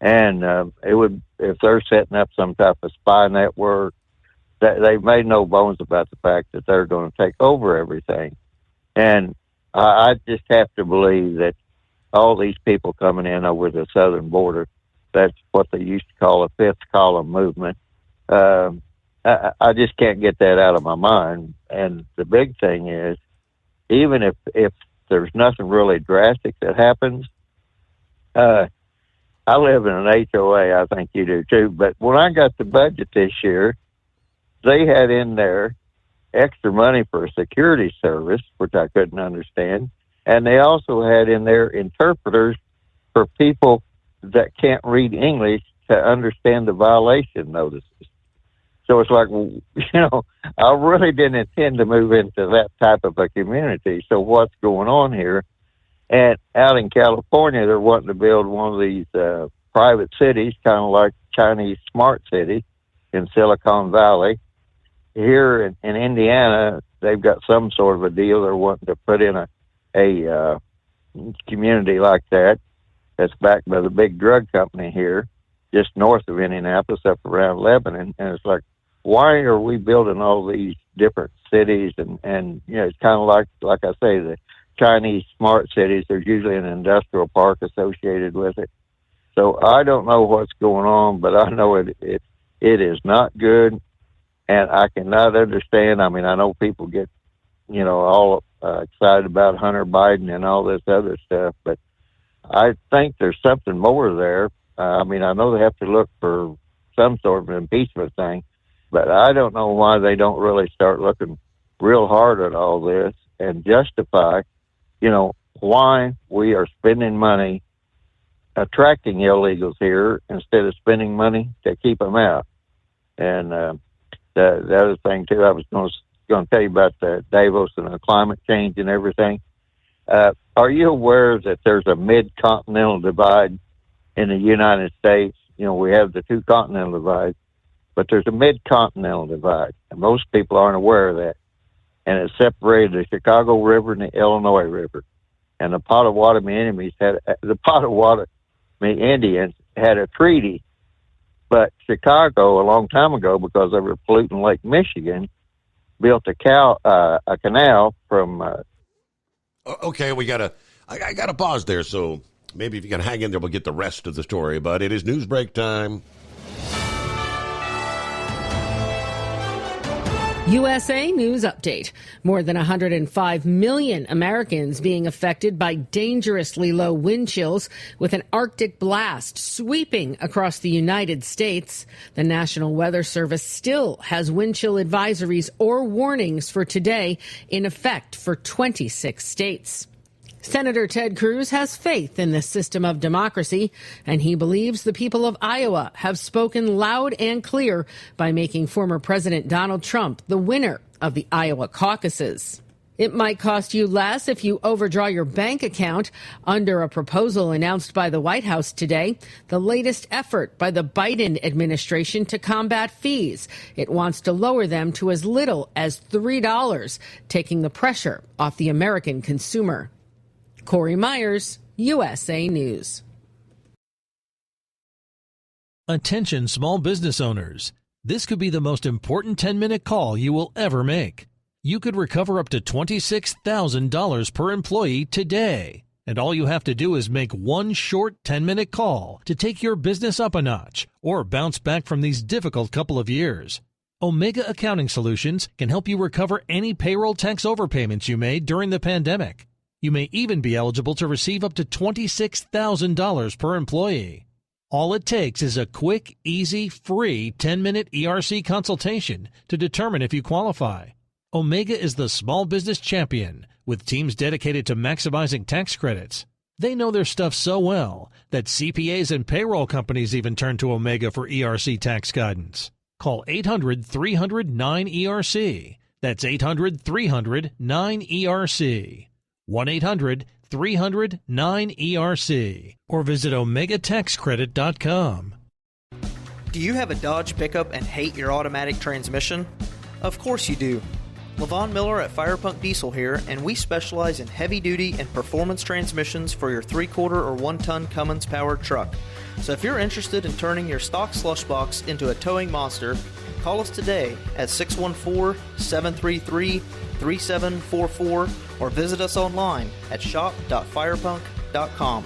and it would, if they're setting up some type of spy network, that they've made no bones about the fact that they're going to take over everything. And I just have to believe that all these people coming in over the southern border, that's what they used to call a fifth column movement. I just can't get that out of my mind. And the big thing is, even if there's nothing really drastic that happens, I live in an HOA, I think you do too, but when I got the budget this year, they had in there extra money for a security service, which I couldn't understand, and they also had in there interpreters for people that can't read English to understand the violation notices. So it's like, I really didn't intend to move into that type of a community. So what's going on here? And out in California, they're wanting to build one of these private cities, kind of like Chinese smart city in Silicon Valley. Here in Indiana, they've got some sort of a deal. They're wanting to put in a community like that that's backed by the big drug company here, just north of Indianapolis, up around Lebanon. And it's like, why are we building all these different cities? And it's kind of like I say, the Chinese smart cities, there's usually an industrial park associated with it. So I don't know what's going on, but I know it is not good. And I cannot understand. I mean, I know people get, all excited about Hunter Biden and all this other stuff, but I think there's something more there. I know they have to look for some sort of impeachment thing, but I don't know why they don't really start looking real hard at all this and justify, why we are spending money attracting illegals here instead of spending money to keep them out. And the other thing, too, I was going to tell you about the Davos and the climate change and everything. Are you aware that there's a mid-continental divide in the United States? We have the two continental divides, but there's a mid-continental divide, and most people aren't aware of that. And it separated the Chicago River and the Illinois River. And the Potawatomi Indians had a treaty, but Chicago, a long time ago, because they were polluting Lake Michigan, built a canal from. Okay, I gotta pause there. So maybe if you can hang in there, we'll get the rest of the story. But it is news break time. USA News Update. More than 105 million Americans being affected by dangerously low wind chills with an Arctic blast sweeping across the United States. The National Weather Service still has wind chill advisories or warnings for today in effect for 26 states. Senator Ted Cruz has faith in the system of democracy, and he believes the people of Iowa have spoken loud and clear by making former President Donald Trump the winner of the Iowa caucuses. It might cost you less if you overdraw your bank account under a proposal announced by the White House today, the latest effort by the Biden administration to combat fees. It wants to lower them to as little as $3, taking the pressure off the American consumer. Corey Myers, USA News. Attention small business owners. This could be the most important 10-minute call you will ever make. You could recover up to $26,000 per employee today. And all you have to do is make one short 10-minute call to take your business up a notch or bounce back from these difficult couple of years. Omega Accounting Solutions can help you recover any payroll tax overpayments you made during the pandemic. You may even be eligible to receive up to $26,000 per employee. All it takes is a quick, easy, free 10-minute ERC consultation to determine if you qualify. Omega is the small business champion with teams dedicated to maximizing tax credits. They know their stuff so well that CPAs and payroll companies even turn to Omega for ERC tax guidance. Call 800-300-9ERC. That's 800-300-9ERC. 1-800-300-9ERC. Or visit OmegaTaxCredit.com. Do you have a Dodge pickup and hate your automatic transmission? Of course you do. LaVon Miller at Firepunk Diesel here, and we specialize in heavy-duty and performance transmissions for your 3-quarter or 1-ton Cummins-powered truck. So if you're interested in turning your stock slush box into a towing monster, call us today at 614-733-3744 or visit us online at shop.firepunk.com.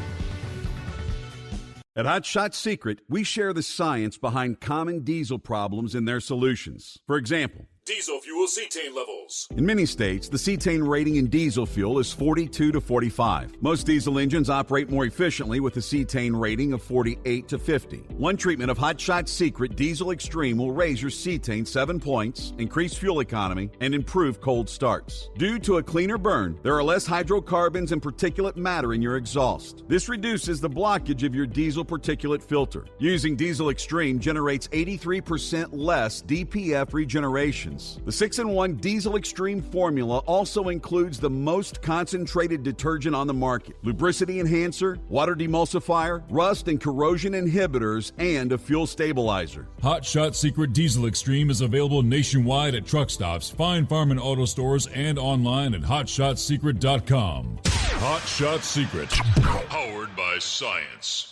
At Hot Shot Secret, we share the science behind common diesel problems and their solutions. For example, diesel fuel cetane levels. in many states, the cetane rating in diesel fuel is 42 to 45. Most diesel engines operate more efficiently with a cetane rating of 48 to 50. One treatment of Hot Shot Secret Diesel Extreme will raise your cetane 7 points, increase fuel economy, and improve cold starts. Due to a cleaner burn, there are less hydrocarbons and particulate matter in your exhaust. This reduces the blockage of your diesel particulate filter. Using Diesel Extreme generates 83% less DPF regeneration. The 6-in-1 Diesel Extreme formula also includes the most concentrated detergent on the market, lubricity enhancer, water demulsifier, rust and corrosion inhibitors, and a fuel stabilizer. Hot Shot Secret Diesel Extreme is available nationwide at truck stops, fine farm and auto stores, and online at hotshotsecret.com. Hot Shot Secret, powered by science.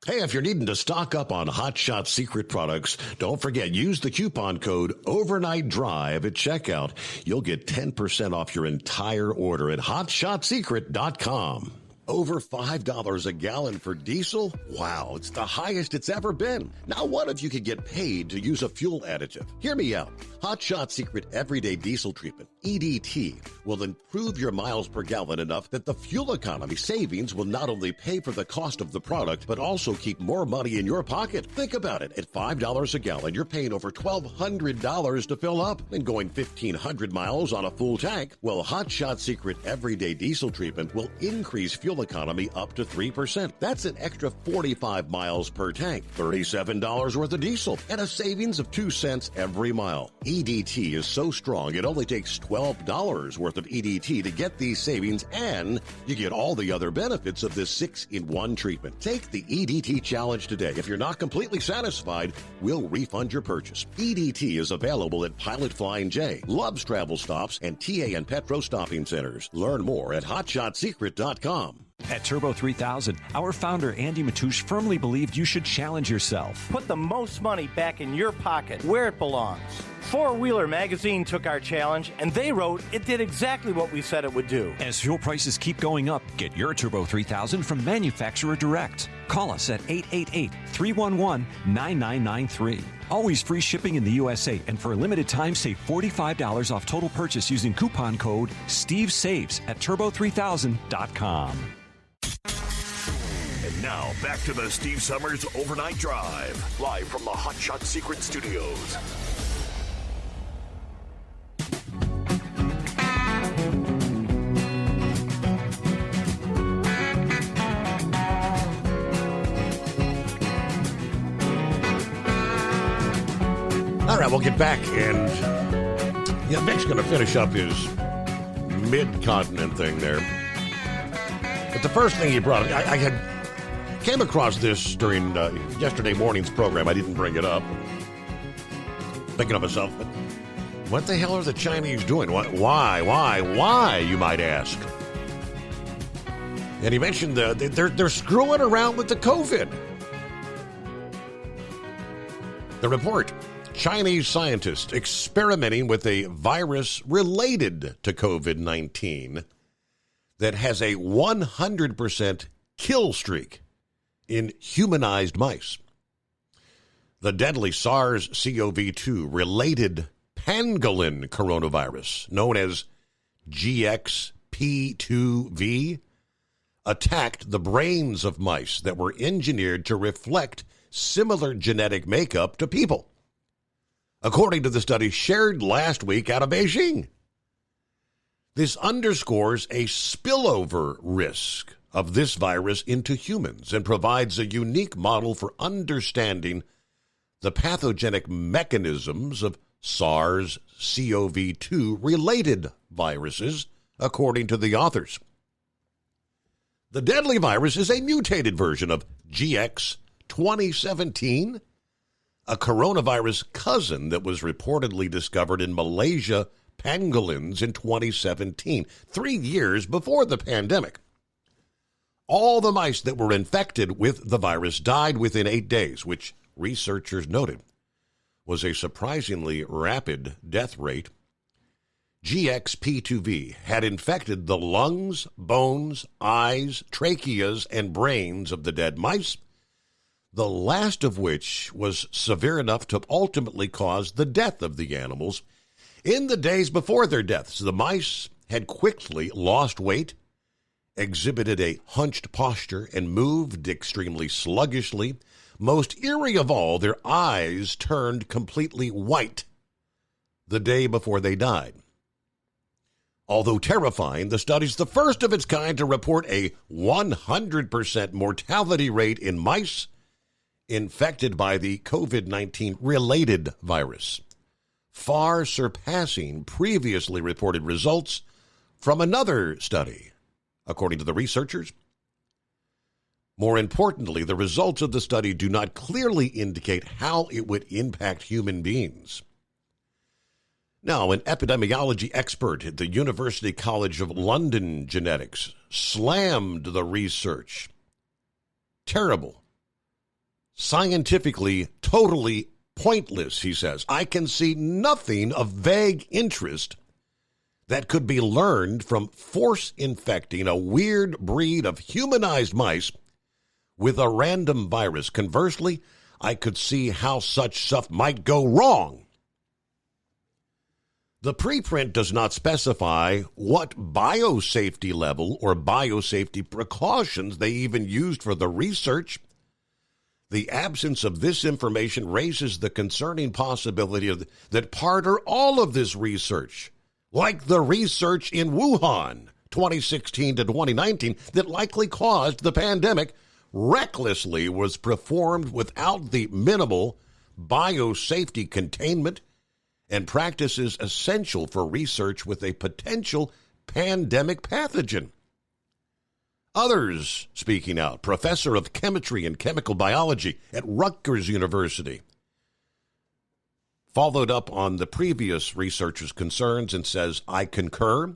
Hey, if you're needing to stock up on Hot Shot Secret products, don't forget, use the coupon code Overnight Drive at checkout. You'll get 10% off your entire order at hotshotsecret.com. Over $5 a gallon for diesel? Wow, it's the highest it's ever been. Now what if you could get paid to use a fuel additive? Hear me out. Hot Shot Secret Everyday Diesel Treatment, EDT, will improve your miles per gallon enough that the fuel economy savings will not only pay for the cost of the product, but also keep more money in your pocket. Think about it. At $5 a gallon, you're paying over $1,200 to fill up and going 1,500 miles on a full tank. Well, Hot Shot Secret Everyday Diesel Treatment will increase fuel economy up to 3%. That's an extra 45 miles per tank, $37 worth of diesel, and a savings of 2 cents every mile. EDT is so strong, it only takes $12 worth of EDT to get these savings, and you get all the other benefits of this 6-in-1 treatment. Take the EDT challenge today. If you're not completely satisfied, we'll refund your purchase. EDT is available at Pilot Flying J, Love's Travel Stops, and TA and Petro Stopping Centers. Learn more at hotshotsecret.com. At Turbo 3000, our founder Andy Matouche firmly believed you should challenge yourself. Put the most money back in your pocket, where it belongs. Four Wheeler Magazine took our challenge, and they wrote it did exactly what we said it would do. As fuel prices keep going up, get your Turbo 3000 from manufacturer direct. Call us at 888-311-9993. Always free shipping in the USA, and for a limited time, save $45 off total purchase using coupon code STEVESAVES at turbo3000.com. And now, back to the Steve Summers Overnight Drive, live from the Hot Shot Secret Studios. All right, we'll get back, and Vic's going to finish up his mid-continent thing there. But the first thing he brought, I had came across this during yesterday morning's program. I didn't bring it up. Thinking of myself, but what the hell are the Chinese doing? Why, you might ask? And he mentioned they're screwing around with the COVID. The report, Chinese scientists experimenting with a virus related to COVID-19 that has a 100% kill streak in humanized mice. The deadly SARS-CoV-2 related pangolin coronavirus, known as GXP2V, attacked the brains of mice that were engineered to reflect similar genetic makeup to people, according to the study shared last week out of Beijing. This underscores a spillover risk of this virus into humans and provides a unique model for understanding the pathogenic mechanisms of SARS-CoV-2 related viruses, according to the authors. The deadly virus is a mutated version of GX2017, a coronavirus cousin that was reportedly discovered in Malaysia pangolins in 2017, 3 years before the pandemic. All the mice that were infected with the virus died within 8 days, which researchers noted was a surprisingly rapid death rate. GXP2V had infected the lungs, bones, eyes, tracheas, and brains of the dead mice, the last of which was severe enough to ultimately cause the death of the animals. In the days before their deaths, the mice had quickly lost weight, exhibited a hunched posture, and moved extremely sluggishly. Most eerie of all, their eyes turned completely white the day before they died. Although terrifying, the study's the first of its kind to report a 100% mortality rate in mice infected by the COVID-19 related virus, far surpassing previously reported results from another study, according to the researchers. More importantly, the results of the study do not clearly indicate how it would impact human beings. Now, an epidemiology expert at the University College of London Genetics slammed the research. Terrible. Scientifically, totally pointless, he says. I can see nothing of vague interest that could be learned from force infecting a weird breed of humanized mice with a random virus. Conversely, I could see how such stuff might go wrong. The preprint does not specify what biosafety level or biosafety precautions they even used for the research. The absence of this information raises the concerning possibility that part or all of this research, like the research in Wuhan 2016 to 2019 that likely caused the pandemic, recklessly was performed without the minimal biosafety containment and practices essential for research with a potential pandemic pathogen. Others speaking out, professor of chemistry and chemical biology at Rutgers University, followed up on the previous researchers' concerns and says, I concur.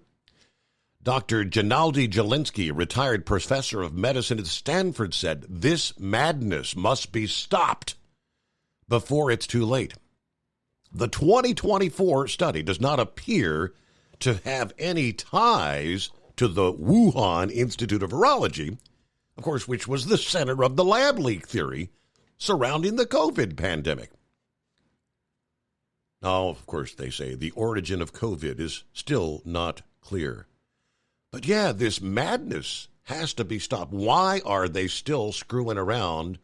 Dr. Gennady Jelinski, retired professor of medicine at Stanford, said, this madness must be stopped before it's too late. The 2024 study does not appear to have any ties to the Wuhan Institute of Virology, of course, which was the center of the lab leak theory surrounding the COVID pandemic. Now, of course, they say the origin of COVID is still not clear. But yeah, this madness has to be stopped. Why are they still screwing around?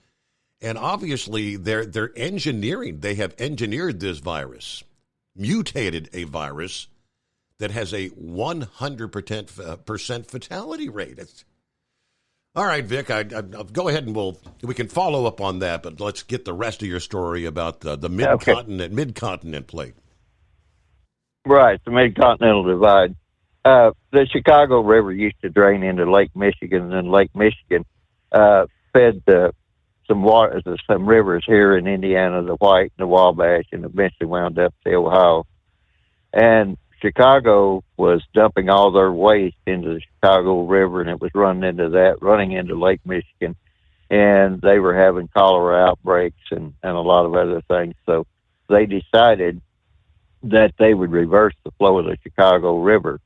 And obviously, they're engineering. They have engineered this virus, mutated a virus that has a 100% fatality rate. All right, Vic, I'll go ahead and we can follow up on that, but let's get the rest of your story about the mid-continent plate. Right, the mid-continental divide. The Chicago River used to drain into Lake Michigan, and Lake Michigan fed some rivers here in Indiana, the White and the Wabash, and eventually wound up the Ohio. And Chicago was dumping all their waste into the Chicago River, and it was running into Lake Michigan, and they were having cholera outbreaks and a lot of other things. So they decided that they would reverse the flow of the Chicago River.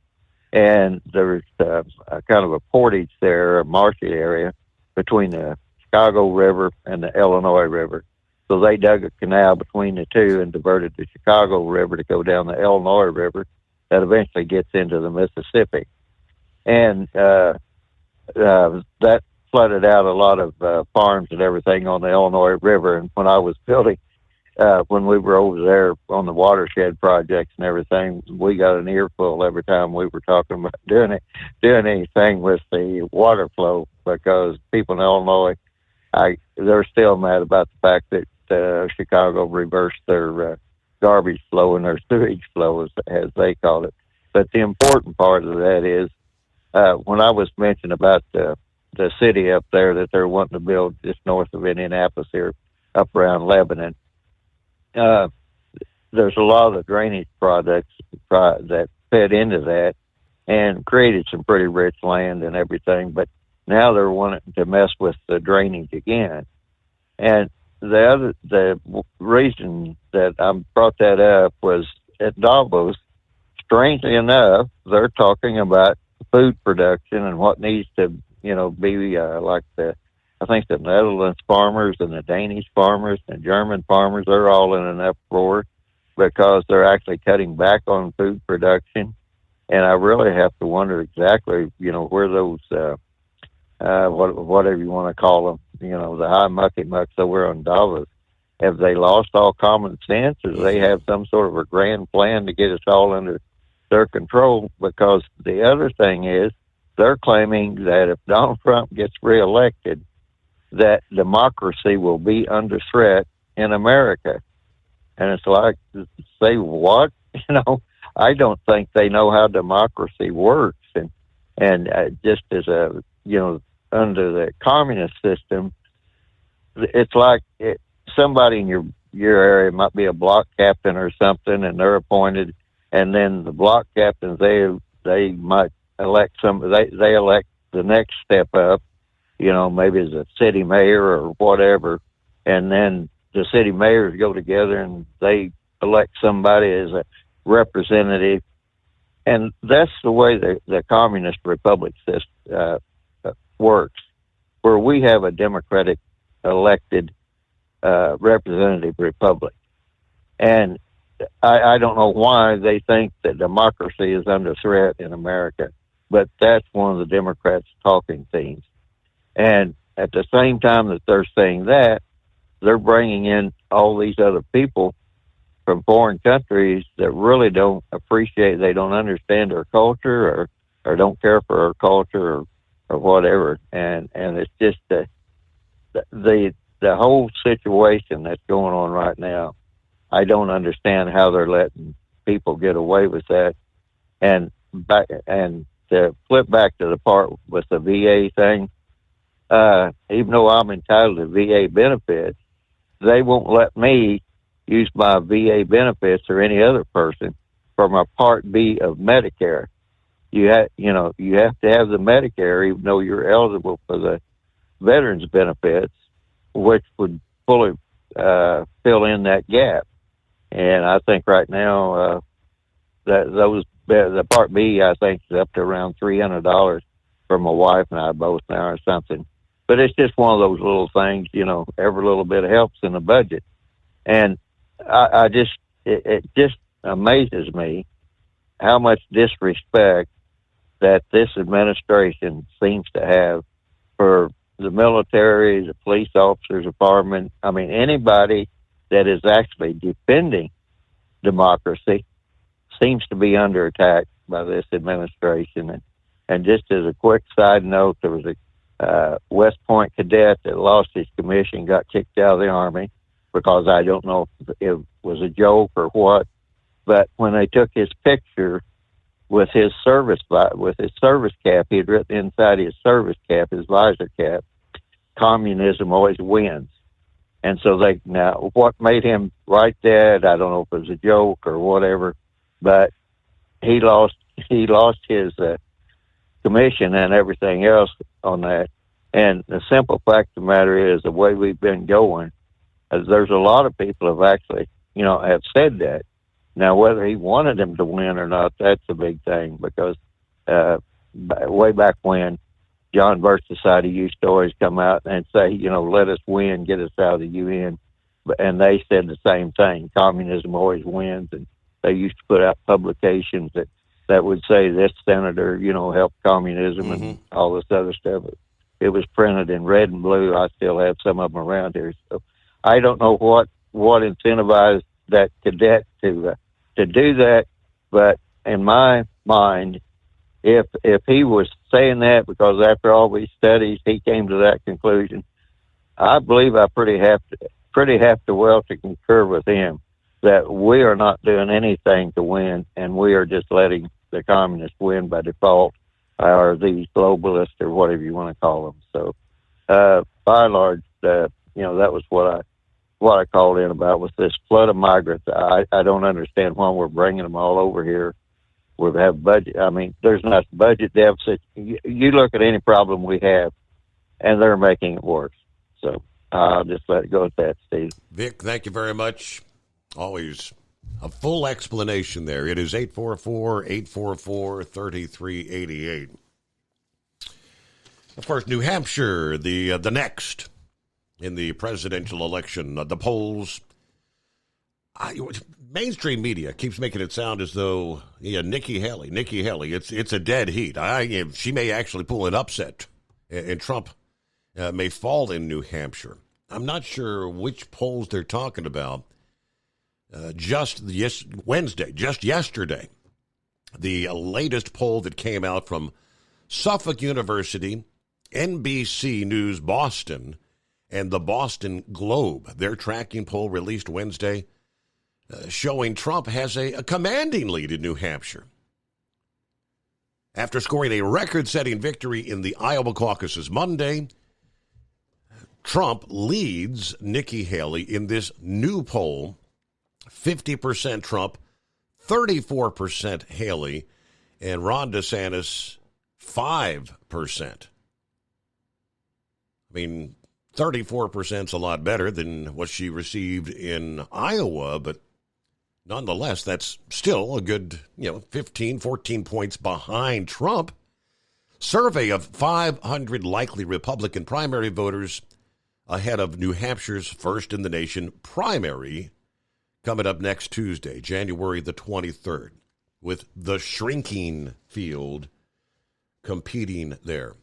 And there was a kind of a portage there, a marshy area between the Chicago River and the Illinois River. So they dug a canal between the two and diverted the Chicago River to go down the Illinois River that eventually gets into the Mississippi. And that flooded out a lot of farms and everything on the Illinois River. And when I was building, when we were over there on the watershed projects and everything, we got an earful every time we were talking about doing anything with the water flow, because people in Illinois, they're still mad about the fact that Chicago reversed their garbage flow and their sewage flow, as they call it. But the important part of that is, when I was mentioning about the city up there that they're wanting to build just north of Indianapolis here, up around Lebanon, there's a lot of the drainage projects that fed into that and created some pretty rich land and everything. But now they're wanting to mess with the drainage again. And the reason that I brought that up was at Davos, strangely enough, they're talking about food production and what needs to, be like I think the Netherlands farmers and the Danish farmers and German farmers, they're all in an uproar because they're actually cutting back on food production. And I really have to wonder exactly, where those, whatever you want to call them, the high mucky mucks over on Davos, have they lost all common sense, or do they have some sort of a grand plan to get us all under their control? Because the other thing is, they're claiming that if Donald Trump gets reelected, that democracy will be under threat in America. And it's like, say what? I don't think they know how democracy works. And just as under the communist system, it's like somebody in your area might be a block captain or something, and they're appointed, and then the block captains, they might elect they elect the next step up, maybe as a city mayor or whatever, and then the city mayors go together and they elect somebody as a representative. And that's the way the communist republic system works, where we have a democratic elected representative republic. And I don't know why they think that democracy is under threat in America, but that's one of the Democrats' talking themes. And at the same time that they're saying that, they're bringing in all these other people from foreign countries that really don't appreciate, they don't understand our culture or don't care for our culture or whatever. And it's just the whole situation that's going on right now. I don't understand how they're letting people get away with that. And to flip back to the part with the VA thing, even though I'm entitled to VA benefits, they won't let me use my VA benefits or any other person for my Part B of Medicare. You have to have the Medicare, even though you're eligible for the veterans benefits, which would fully fill in that gap. And I think right now the Part B, I think, is up to around $300 for my wife and I both now or something. But it's just one of those little things, every little bit helps in the budget. And it just amazes me how much disrespect that this administration seems to have for the military, the police officers, the firemen. I mean, anybody that is actually defending democracy seems to be under attack by this administration. And just as a quick side note, there was a West Point cadet that lost his commission, got kicked out of the Army because I don't know if it was a joke or what, but when they took his picture with his service cap, he had written inside his service cap, his visor cap, "Communism always wins." And so now what made him write that, I don't know if it was a joke or whatever, but he lost his commission and everything else on that. And the simple fact of the matter is, the way we've been going, there's a lot of people have actually, have said that. Now, whether he wanted him to win or not, that's a big thing, because way back when, John Birch Society used to always come out and say, let us win, get us out of the UN. and they said the same thing. Communism always wins, and they used to put out publications that would say this senator, helped communism and all this other stuff. It was printed in red and blue. I still have some of them around here. So I don't know what incentivized that cadet to do that, but in my mind, if he was saying that because after all these studies he came to that conclusion, I believe I pretty have to concur with him that we are not doing anything to win, and we are just letting the communists win by default, or these globalists, or whatever you want to call them. So, by and large, that was what I called in about with this flood of migrants. I don't understand why we're bringing them all over here. We have budget. I mean, there's not budget deficit. You look at any problem we have, and they're making it worse. So I'll just let it go at that, Steve. Vic, thank you very much. Always a full explanation there. It is 844-844-3388. Of course, New Hampshire, the next in the presidential election. The polls, mainstream media keeps making it sound as though Nikki Haley, it's a dead heat. She may actually pull an upset, and Trump may fall in New Hampshire. I'm not sure which polls they're talking about. Just yesterday, the latest poll that came out from Suffolk University, NBC News Boston, and the Boston Globe, their tracking poll released Wednesday, showing Trump has a commanding lead in New Hampshire. After scoring a record-setting victory in the Iowa caucuses Monday, Trump leads Nikki Haley in this new poll, 50% Trump, 34% Haley, and Ron DeSantis, 5%. I mean, 34% is a lot better than what she received in Iowa, but nonetheless, that's still a good, 15, 14 points behind Trump. Survey of 500 likely Republican primary voters ahead of New Hampshire's first in the nation primary coming up next Tuesday, January the 23rd, with the shrinking field competing there.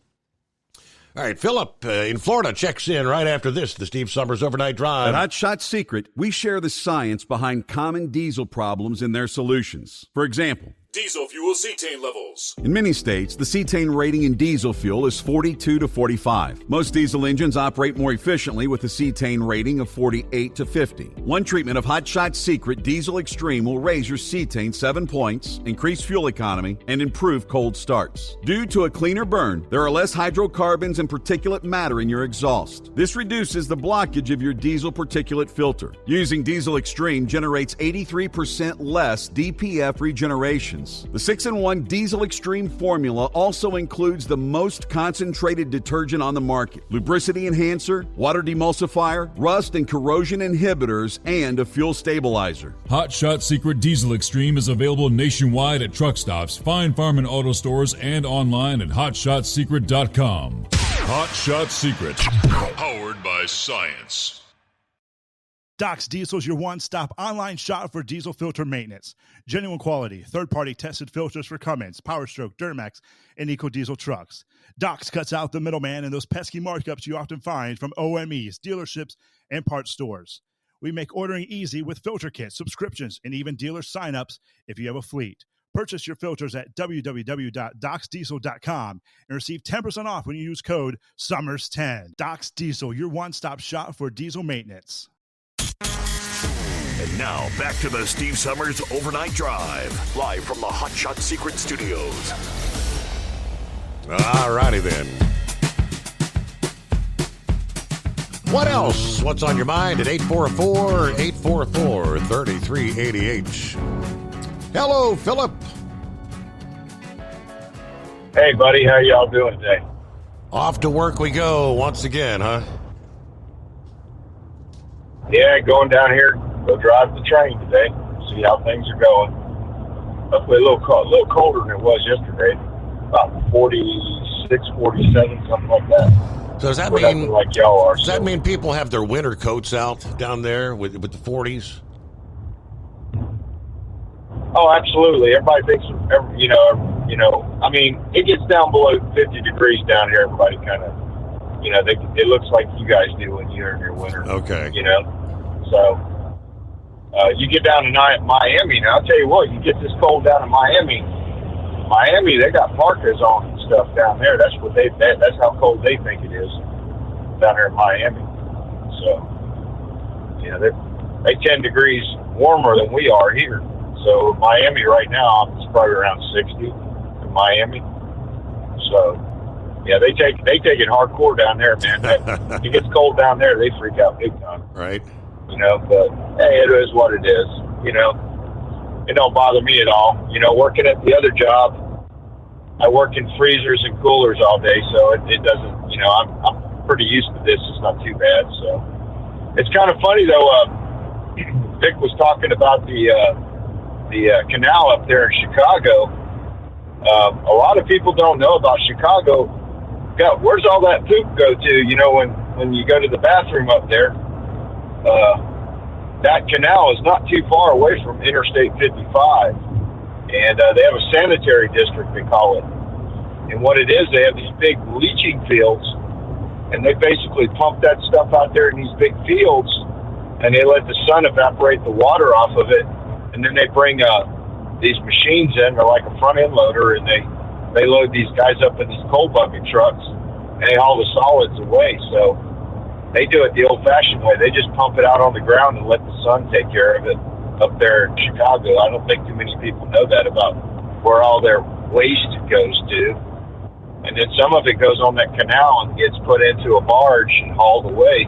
All right, Philip in Florida checks in right after this, the Steve Summers Overnight Drive. At Hot Shot Secret, we share the science behind common diesel problems and their solutions. For example, diesel fuel cetane levels. In many states, the cetane rating in diesel fuel is 42 to 45. Most diesel engines operate more efficiently with a cetane rating of 48 to 50. One treatment of Hot Shot Secret Diesel Extreme will raise your cetane 7 points, increase fuel economy, and improve cold starts. Due to a cleaner burn, there are less hydrocarbons and particulate matter in your exhaust. This reduces the blockage of your diesel particulate filter. Using Diesel Extreme generates 83% less DPF regeneration. The 6-in-1 Diesel Extreme formula also includes the most concentrated detergent on the market, lubricity enhancer, water demulsifier, rust and corrosion inhibitors, and a fuel stabilizer. Hot Shot Secret Diesel Extreme is available nationwide at truck stops, fine farm and auto stores, and online at hotshotsecret.com. Hot Shot Secret, powered by science. Doc's Diesel is your one-stop online shop for diesel filter maintenance. Genuine quality, third-party tested filters for Cummins, PowerStroke, Duramax, and EcoDiesel trucks. Doc's cuts out the middleman and those pesky markups you often find from OMEs, dealerships, and parts stores. We make ordering easy with filter kits, subscriptions, and even dealer sign-ups if you have a fleet. Purchase your filters at www.docsdiesel.com and receive 10% off when you use code SUMMERS10. Doc's Diesel, your one-stop shop for diesel maintenance. And now, back to the Steve Summers Overnight Drive, live from the Hot Shot Secret Studios. All righty then. What else? What's on your mind at 844-844-3388? Hello, Philip. Hey, buddy. How y'all doing today? Off to work we go once again, huh? Yeah, going down here. Go drive the train today. See how things are going. Hopefully a little colder than it was yesterday. About 46, 47, something like that. So does that We're mean nothing like y'all are? Does that mean people have their winter coats out down there with the 40s? Oh, absolutely. Everybody thinks, I mean, it gets down below 50 degrees down here. Everybody kind of, it looks like you guys do when you're in your winter. Okay. So you get down to Miami. Now, I'll tell you what, you get this cold down in Miami, they got parkas on and stuff down there. That's how cold they think it is down there in Miami. So, they 10 degrees warmer than we are here. So Miami right now, it's probably around 60 in Miami. So, yeah, they take it hardcore down there, man. It gets cold down there, they freak out big time. Right. But hey, it is what it is. It don't bother me at all. Working at the other job, I work in freezers and coolers all day, so it doesn't. I'm pretty used to this. It's not too bad. So it's kind of funny though. Vic was talking about the canal up there in Chicago. A lot of people don't know about Chicago. God, where's all that poop go to? When you go to the bathroom up there, that canal is not too far away from Interstate 55, and they have a sanitary district, they call it. And what it is, they have these big leaching fields, and they basically pump that stuff out there in these big fields, and they let the sun evaporate the water off of it. And then they bring these machines in. They're like a front end loader, and they load these guys up in these coal bucket trucks, and they haul the solids away. So they do it the old-fashioned way. They just pump it out on the ground and let the sun take care of it up there in Chicago. I don't think too many people know that about where all their waste goes to. And then some of it goes on that canal and gets put into a barge and hauled away.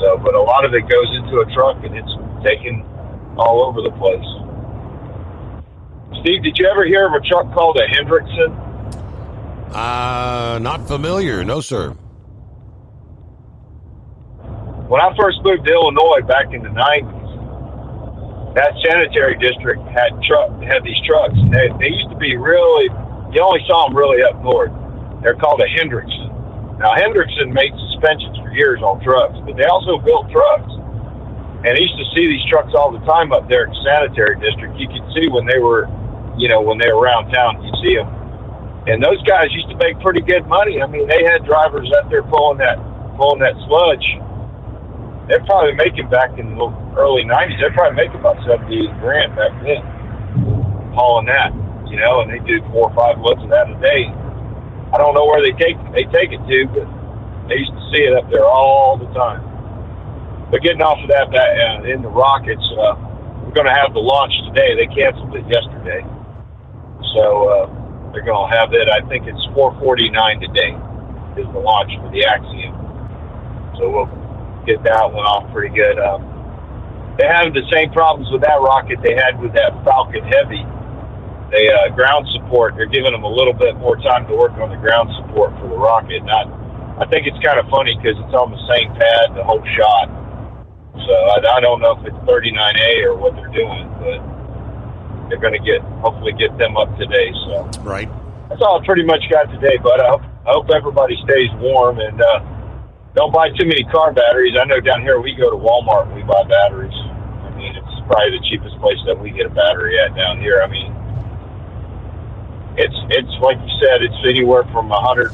So, but a lot of it goes into a truck, and it's taken all over the place. Steve, did you ever hear of a truck called a Hendrickson? Not familiar. No, sir. When I first moved to Illinois back in the 90s, that sanitary district had these trucks. They used to be really, you only saw them really up north. They're called a Hendrickson. Now, Hendrickson made suspensions for years on trucks, but they also built trucks. And I used to see these trucks all the time up there in the sanitary district. You could see when they were, when they were around town, you'd see them. And those guys used to make pretty good money. I mean, they had drivers out there pulling that sludge. They're probably making back in the early 90s, they're probably making about $70,000 back then, hauling that, and they do 4 or 5 loads of that a day. I don't know where they take it to, but they used to see it up there all the time. But getting off of that in the rockets, we're going to have the launch today. They canceled it yesterday. So they're going to have it, I think it's 4:49 today is the launch for the Axiom. So we'll get that one off pretty good. They have the same problems with that rocket they had with that Falcon Heavy. They ground support, they're giving them a little bit more time to work on the ground support for the rocket. I think it's kind of funny because it's on the same pad the whole shot. So I don't know if it's 39A or what they're doing, but they're going to hopefully get them up today. So right, that's all I pretty much got today. But I hope everybody stays warm and don't buy too many car batteries. I know down here we go to Walmart and we buy batteries. I mean, it's probably the cheapest place that we get a battery at down here. I mean, it's like you said, it's anywhere from $150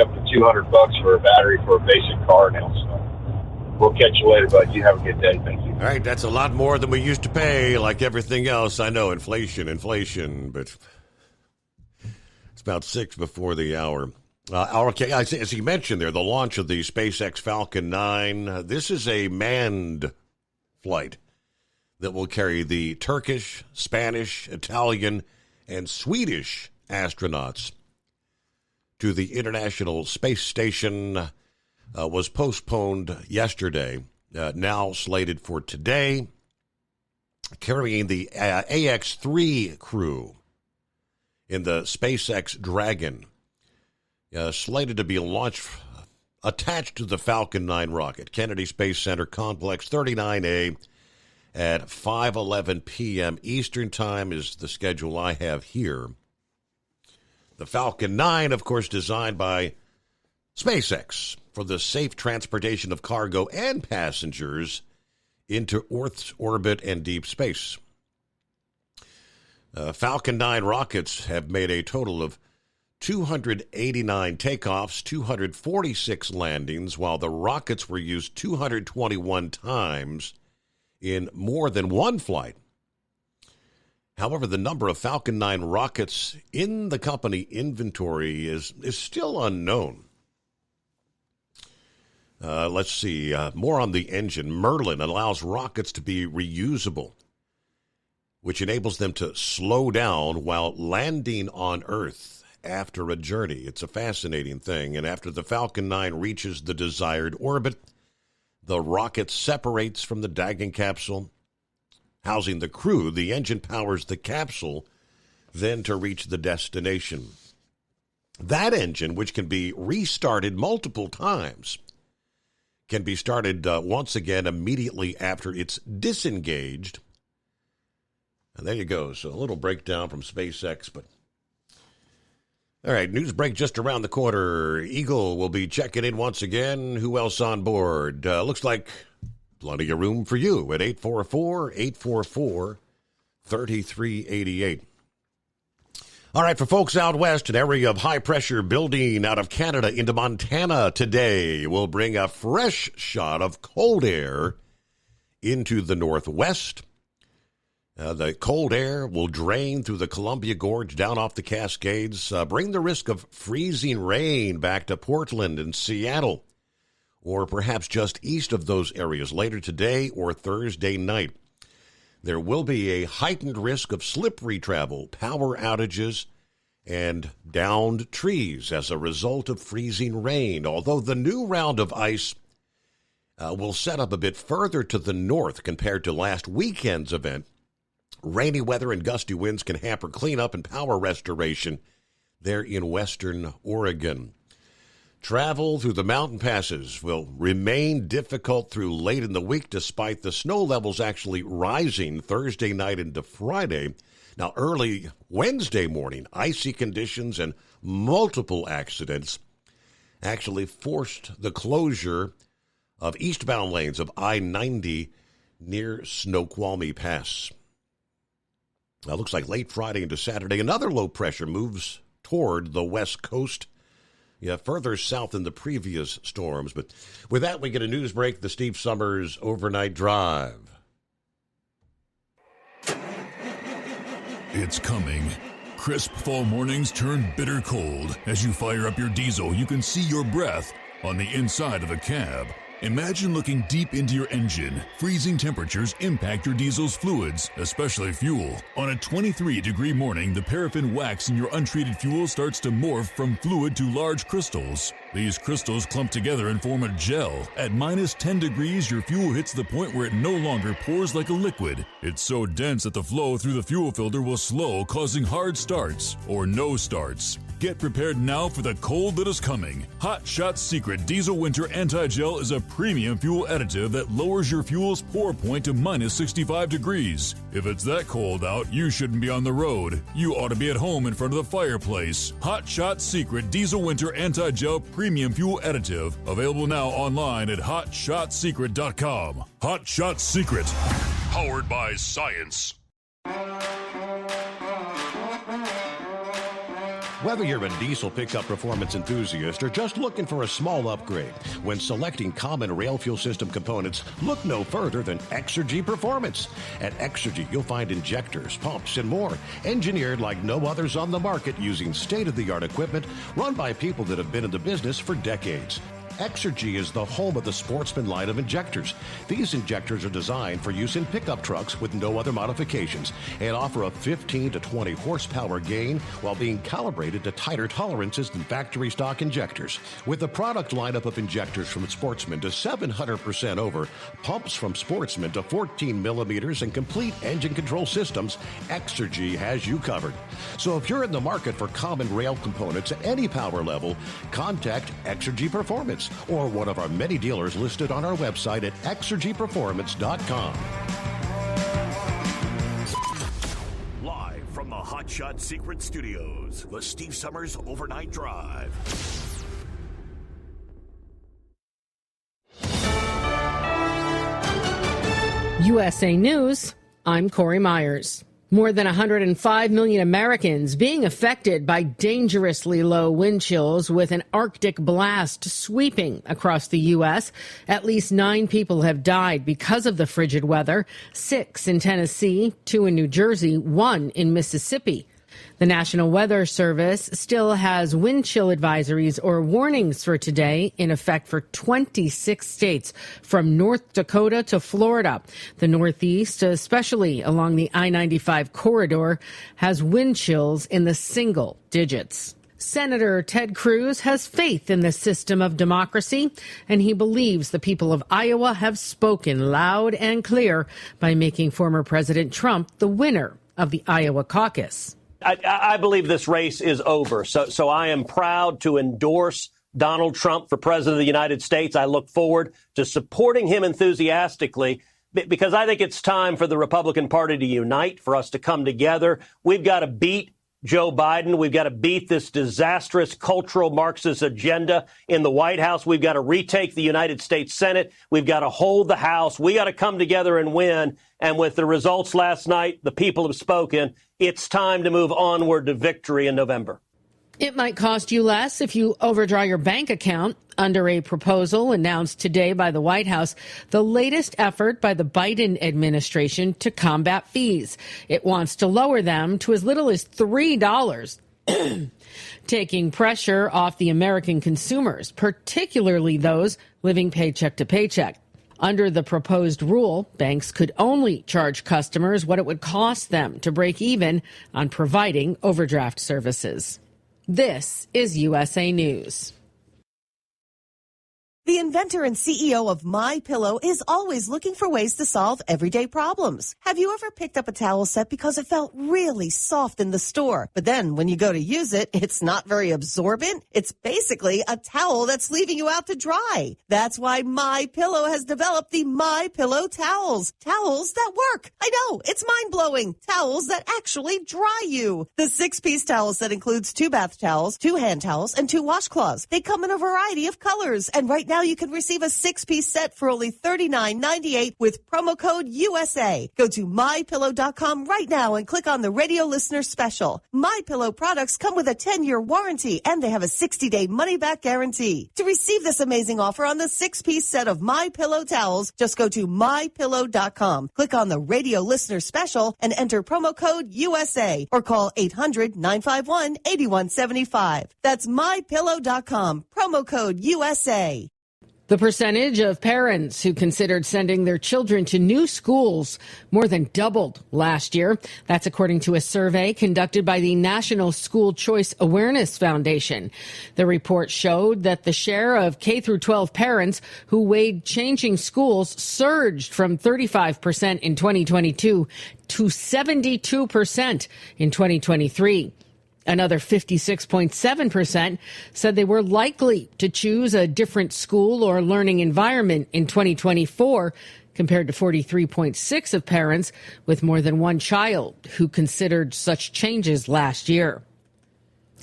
up to $200 for a battery for a basic car now. So we'll catch you later, bud. You have a good day. Thank you. All right, that's a lot more than we used to pay, like everything else. I know, inflation, but it's about 6 before the hour. Okay, as you mentioned there, the launch of the SpaceX Falcon 9. This is a manned flight that will carry the Turkish, Spanish, Italian, and Swedish astronauts to the International Space Station. Was postponed yesterday, now slated for today, carrying the AX-3 crew in the SpaceX Dragon, slated to be launched attached to the Falcon 9 rocket. Kennedy Space Center Complex 39A at 5:11 p.m. Eastern Time is the schedule I have here. The Falcon 9, of course, designed by SpaceX. for the safe transportation of cargo and passengers into Earth's orbit and deep space. Falcon 9 rockets have made a total of 289 takeoffs, 246 landings, while the rockets were used 221 times in more than one flight. However, the number of Falcon 9 rockets in the company inventory is still unknown. Let's see. More on the engine. Merlin allows rockets to be reusable, which enables them to slow down while landing on Earth after a journey. It's a fascinating thing. And after the Falcon 9 reaches the desired orbit, the rocket separates from the Dragon capsule, housing the crew. The engine powers the capsule then to reach the destination. That engine, which can be restarted multiple times, can be started once again immediately after it's disengaged. And there you go. So a little breakdown from SpaceX. But all right, news break just around the corner. Eagle will be checking in once again. Who else on board? Looks like plenty of room for you at 844-844-3388. All right, for folks out west, an area of high pressure building out of Canada into Montana today will bring a fresh shot of cold air into the northwest. The cold air will drain through the Columbia Gorge down off the Cascades, bring the risk of freezing rain back to Portland and Seattle, or perhaps just east of those areas later today or Thursday night. There will be a heightened risk of slippery travel, power outages, and downed trees as a result of freezing rain, although the new round of ice will set up a bit further to the north compared to last weekend's event. Rainy weather and gusty winds can hamper cleanup and power restoration there in western Oregon. Travel through the mountain passes will remain difficult through late in the week, despite the snow levels actually rising Thursday night into Friday. Now, early Wednesday morning, icy conditions and multiple accidents actually forced the closure of eastbound lanes of I-90 near Snoqualmie Pass. Now, it looks like late Friday into Saturday, another low pressure moves toward the west coast. Yeah, further south than the previous storms. But with that, we get a news break, the Steve Summers Overnight Drive. It's coming. Crisp fall mornings turn bitter cold. As you fire up your diesel, you can see your breath on the inside of a cab. Imagine looking deep into your engine. Freezing temperatures impact your diesel's fluids, especially fuel. On a 23-degree morning, the paraffin wax in your untreated fuel starts to morph from fluid to large crystals. These crystals clump together and form a gel. At minus 10 degrees, your fuel hits the point where it no longer pours like a liquid. It's so dense that the flow through the fuel filter will slow, causing hard starts or no starts. Get prepared now for the cold that is coming. Hot Shot Secret Diesel Winter Anti-Gel is a premium fuel additive that lowers your fuel's pour point to minus 65 degrees. If it's that cold out, you shouldn't be on the road. You ought to be at home in front of the fireplace. Hot Shot Secret Diesel Winter Anti-Gel Premium Fuel Additive. Available now online at HotShotSecret.com. Hot Shot Secret. Powered by science. Whether you're a diesel pickup performance enthusiast or just looking for a small upgrade, when selecting common rail fuel system components, look no further than Exergy Performance. At Exergy, you'll find injectors, pumps, and more, engineered like no others on the market using state-of-the-art equipment run by people that have been in the business for decades. Exergy is the home of the Sportsman line of injectors. These injectors are designed for use in pickup trucks with no other modifications and offer a 15 to 20 horsepower gain while being calibrated to tighter tolerances than factory stock injectors. With a product lineup of injectors from Sportsman to 700% over, pumps from Sportsman to 14 millimeters, and complete engine control systems, Exergy has you covered. So if you're in the market for common rail components at any power level, contact Exergy Performance or one of our many dealers listed on our website at exergyperformance.com. Live from the Hot Shot Secret Studios, the Steve Summers Overnight Drive. USA News, I'm Corey Myers. More than 105 million Americans being affected by dangerously low wind chills with an Arctic blast sweeping across the U.S. At least 9 people have died because of the frigid weather, 6 in Tennessee, 2 in New Jersey, 1 in Mississippi. The National Weather Service still has wind chill advisories or warnings for today in effect for 26 states from North Dakota to Florida. The Northeast, especially along the I-95 corridor, has wind chills in the single digits. Senator Ted Cruz has faith in the system of democracy, and he believes the people of Iowa have spoken loud and clear by making former President Trump the winner of the Iowa caucus. I believe this race is over. So I am proud to endorse Donald Trump for president of the United States. I look forward to supporting him enthusiastically because I think it's time for the Republican Party to unite, for us to come together. We've got to beat Joe Biden. We've got to beat this disastrous cultural Marxist agenda in the White House. We've got to retake the United States Senate. We've got to hold the House. We got to come together and win. And with the results last night, the people have spoken. It's time to move onward to victory in November. It might cost you less if you overdraw your bank account. Under a proposal announced today by the White House, the latest effort by the Biden administration to combat fees. It wants to lower them to as little as $3, taking pressure off the American consumers, particularly those living paycheck to paycheck. Under the proposed rule, banks could only charge customers what it would cost them to break even on providing overdraft services. This is USA News. The inventor and CEO of MyPillow is always looking for ways to solve everyday problems. Have you ever picked up a towel set because it felt really soft in the store, but then when you go to use it, it's not very absorbent? It's basically a towel that's leaving you out to dry. That's why MyPillow has developed the MyPillow towels. Towels that work. I know, it's mind-blowing. Towels that actually dry you. The 6-piece towel set includes 2 bath towels, 2 hand towels, and 2 washcloths. They come in a variety of colors, and right now you can receive a 6-piece set for only $39.98 with promo code USA. Go to MyPillow.com right now and click on the radio listener special. MyPillow products come with a 10-year warranty and they have a 60-day money-back guarantee. To receive this amazing offer on the 6-piece set of MyPillow towels, just go to MyPillow.com. Click on the radio listener special and enter promo code USA or call 800-951-8175. That's MyPillow.com. Promo code USA. The percentage of parents who considered sending their children to new schools more than doubled last year. That's according to a survey conducted by the National School Choice Awareness Foundation. The report showed that the share of K-12 parents who weighed changing schools surged from 35% in 2022 to 72% in 2023. Another 56.7% said they were likely to choose a different school or learning environment in 2024, compared to 43.6% of parents with more than one child who considered such changes last year.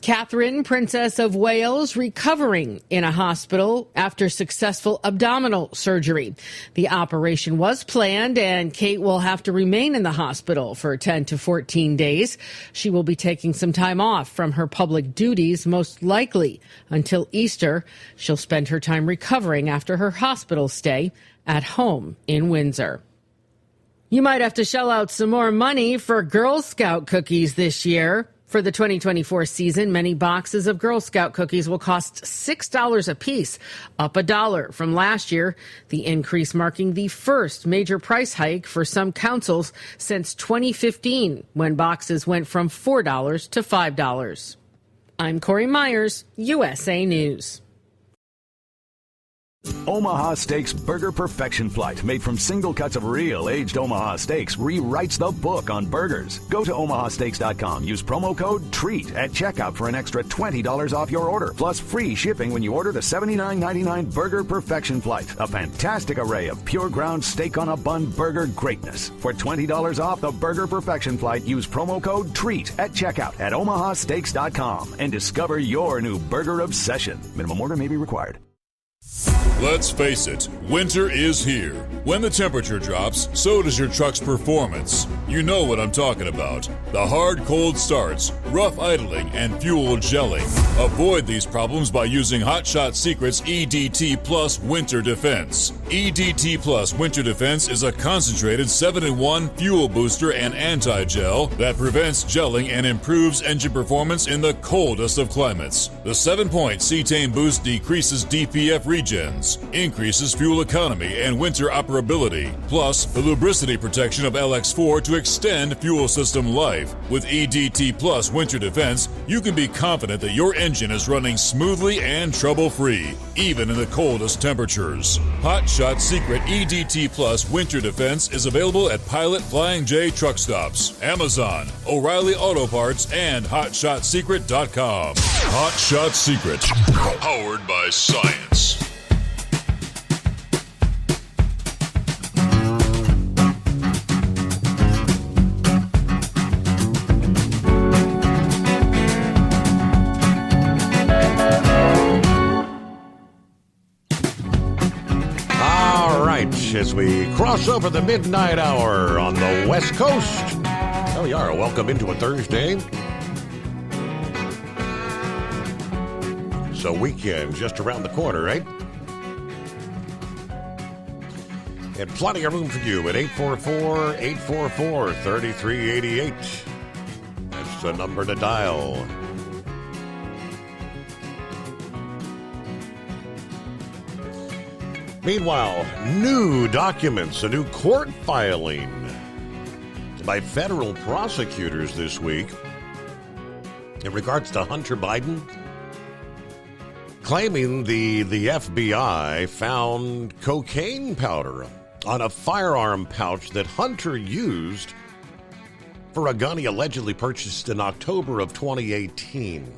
Catherine, Princess of Wales, recovering in a hospital after successful abdominal surgery. The operation was planned, and Kate will have to remain in the hospital for 10 to 14 days. She will be taking some time off from her public duties, most likely until Easter. She'll spend her time recovering after her hospital stay at home in Windsor. You might have to shell out some more money for Girl Scout cookies this year. For the 2024 season, many boxes of Girl Scout cookies will cost $6 a piece, up $1 from last year, the increase marking the first major price hike for some councils since 2015, when boxes went from $4 to $5. I'm Corey Myers, USA News. Omaha Steaks Burger Perfection Flight, made from single cuts of real aged Omaha steaks, rewrites the book on burgers. Go to omahasteaks.com. Use promo code TREAT at checkout for an extra $20 off your order, plus free shipping when you order the $79.99 Burger Perfection Flight, a fantastic array of pure ground steak on a bun burger greatness. For $20 off the Burger Perfection Flight, use promo code TREAT at checkout at omahasteaks.com and discover your new burger obsession. Minimum order may be required. Let's face it, winter is here. When the temperature drops, so does your truck's performance. You know what I'm talking about. The hard cold starts, rough idling, and fuel gelling. Avoid these problems by using Hot Shot Secret's EDT Plus Winter Defense. EDT Plus Winter Defense is a concentrated 7-in-1 fuel booster and anti-gel that prevents gelling and improves engine performance in the coldest of climates. The 7-point cetane boost decreases DPF regens, increases fuel economy and winter operability, plus the lubricity protection of LX4 to extend fuel system life. With EDT Plus Winter Defense, you can be confident that your engine is running smoothly and trouble-free, even in the coldest temperatures. Hot Shot Secret EDT Plus Winter Defense is available at Pilot Flying J truck stops, Amazon, O'Reilly Auto Parts, and HotShotSecret.com. Hot Shot Secret, powered by science. As we cross over the midnight hour on the West Coast. There we are. Welcome into a Thursday. So weekend just around the corner, right? And plenty of room for you at 844-844-3388. That's the number to dial. Meanwhile, new documents, a new court filing by federal prosecutors this week in regards to Hunter Biden, claiming the FBI found cocaine powder on a firearm pouch that Hunter used for a gun he allegedly purchased in October of 2018.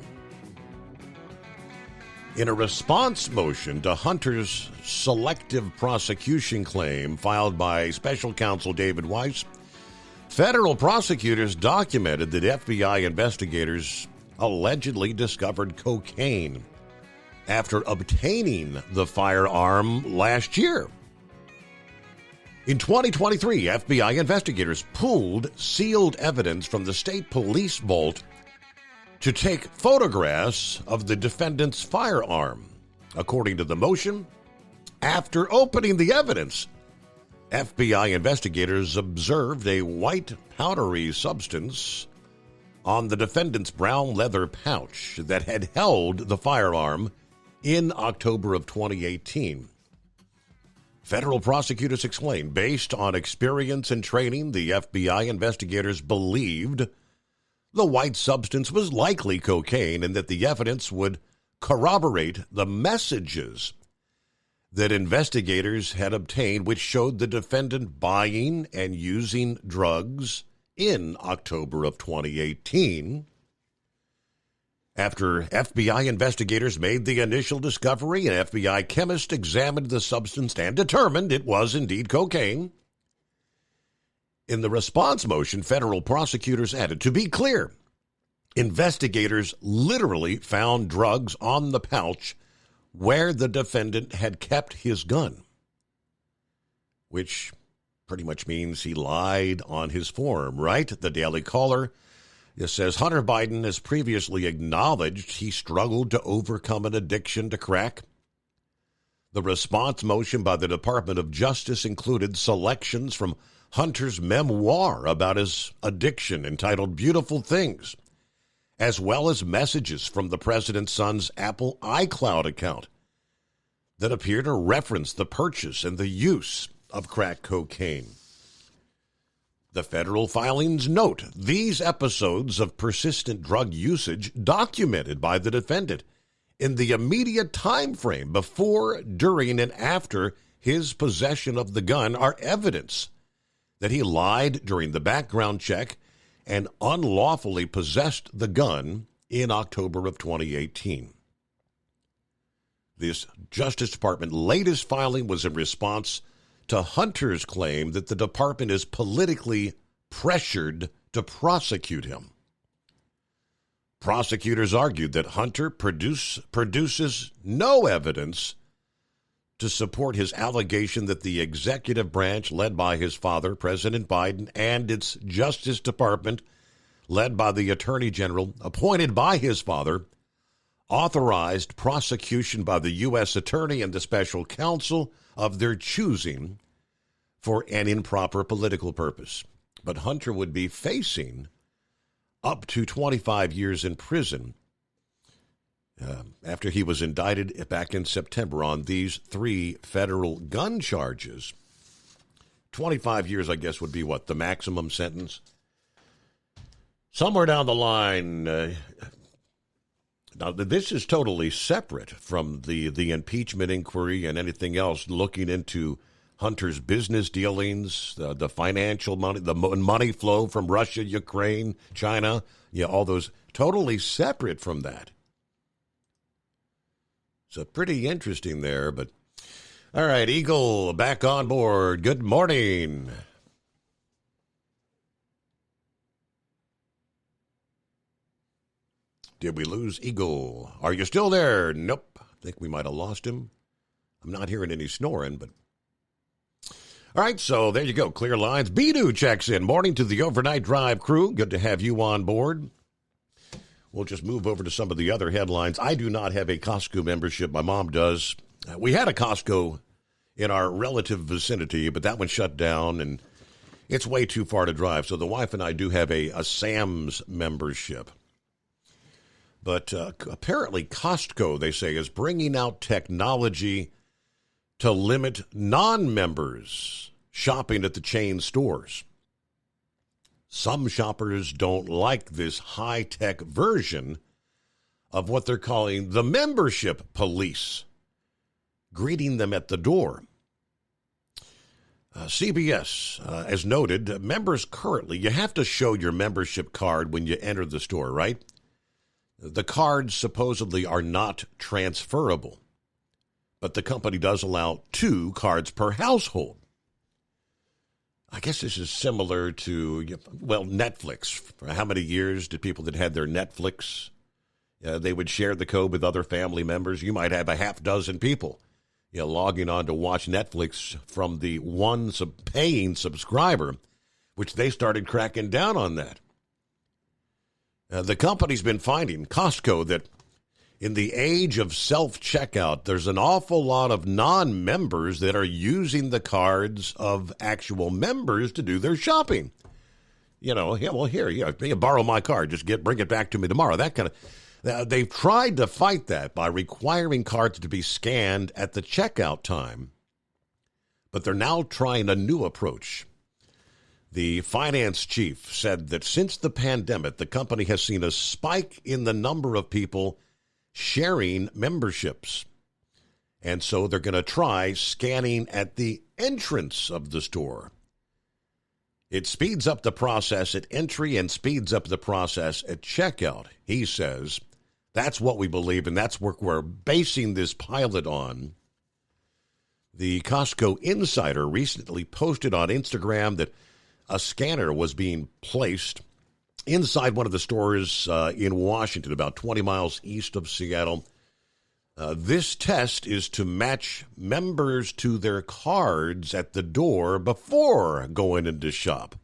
In a response motion to Hunter's selective prosecution claim filed by special counsel David Weiss, federal prosecutors documented that FBI investigators allegedly discovered cocaine after obtaining the firearm last year. In 2023, FBI investigators pulled sealed evidence from the state police vault to take photographs of the defendant's firearm. According to the motion, after opening the evidence, FBI investigators observed a white powdery substance on the defendant's brown leather pouch that had held the firearm in October of 2018. Federal prosecutors explained, based on experience and training, the FBI investigators believed the white substance was likely cocaine and that the evidence would corroborate the messages that investigators had obtained, which showed the defendant buying and using drugs in October of 2018. After FBI investigators made the initial discovery, an FBI chemist examined the substance and determined it was indeed cocaine. In the response motion, federal prosecutors added, to be clear, investigators literally found drugs on the pouch where the defendant had kept his gun, which pretty much means he lied on his form, right? The Daily Caller says Hunter Biden has previously acknowledged he struggled to overcome an addiction to crack. The response motion by the Department of Justice included selections from Hunter's memoir about his addiction entitled Beautiful Things, as well as messages from the president's son's Apple iCloud account that appear to reference the purchase and the use of crack cocaine. The federal filings note these episodes of persistent drug usage documented by the defendant in the immediate time frame before, during, and after his possession of the gun are evidence that he lied during the background check and unlawfully possessed the gun in October of 2018. This Justice Department latest filing was in response to Hunter's claim that the department is politically pressured to prosecute him. Prosecutors argued that Hunter produces no evidence to support his allegation that the executive branch, led by his father, President Biden, and its Justice Department, led by the Attorney General, appointed by his father, authorized prosecution by the U.S. Attorney and the Special Counsel of their choosing for an improper political purpose. But Hunter would be facing up to 25 years in prison after he was indicted back in September on these 3 federal gun charges. 25 years, I guess, would be what, the maximum sentence? Somewhere down the line, now this is totally separate from the impeachment inquiry and anything else looking into Hunter's business dealings, the financial money, the money flow from Russia, Ukraine, China, all those, totally separate from that. So pretty interesting there, but all right, Eagle back on board. Good morning. Did we lose Eagle? Are you still there? Nope. I think we might have lost him. I'm not hearing any snoring, but all right, so there you go. Clear lines. Bidu checks in. Morning to the Overnight Drive crew. Good to have you on board. We'll just move over to some of the other headlines. I do not have a Costco membership. My mom does. We had a Costco in our relative vicinity, but that one shut down, and it's way too far to drive. So the wife and I do have a Sam's membership. But apparently Costco, they say, is bringing out technology to limit non-members shopping at the chain stores. Some shoppers don't like this high-tech version of what they're calling the membership police, greeting them at the door. CBS, as noted, members currently, you have to show your membership card when you enter the store, right? The cards supposedly are not transferable, but the company does allow 2 cards per household. I guess this is similar to, well, Netflix. For how many years did people that had their Netflix, they would share the code with other family members? You might have a half dozen people logging on to watch Netflix from the one paying subscriber, which they started cracking down on that. The company's been finding, Costco, that in the age of self-checkout, there's an awful lot of non-members that are using the cards of actual members to do their shopping. Here, borrow my card, just bring it back to me tomorrow. That kind of. They've tried to fight that by requiring cards to be scanned at the checkout time, but they're now trying a new approach. The finance chief said that since the pandemic, the company has seen a spike in the number of people sharing memberships. And so they're going to try scanning at the entrance of the store. It speeds up the process at entry and speeds up the process at checkout. He says that's what we believe, and that's what we're basing this pilot on. The Costco Insider recently posted on Instagram that a scanner was being placed inside one of the stores in Washington, about 20 miles east of Seattle. This test is to match members to their cards at the door before going into shop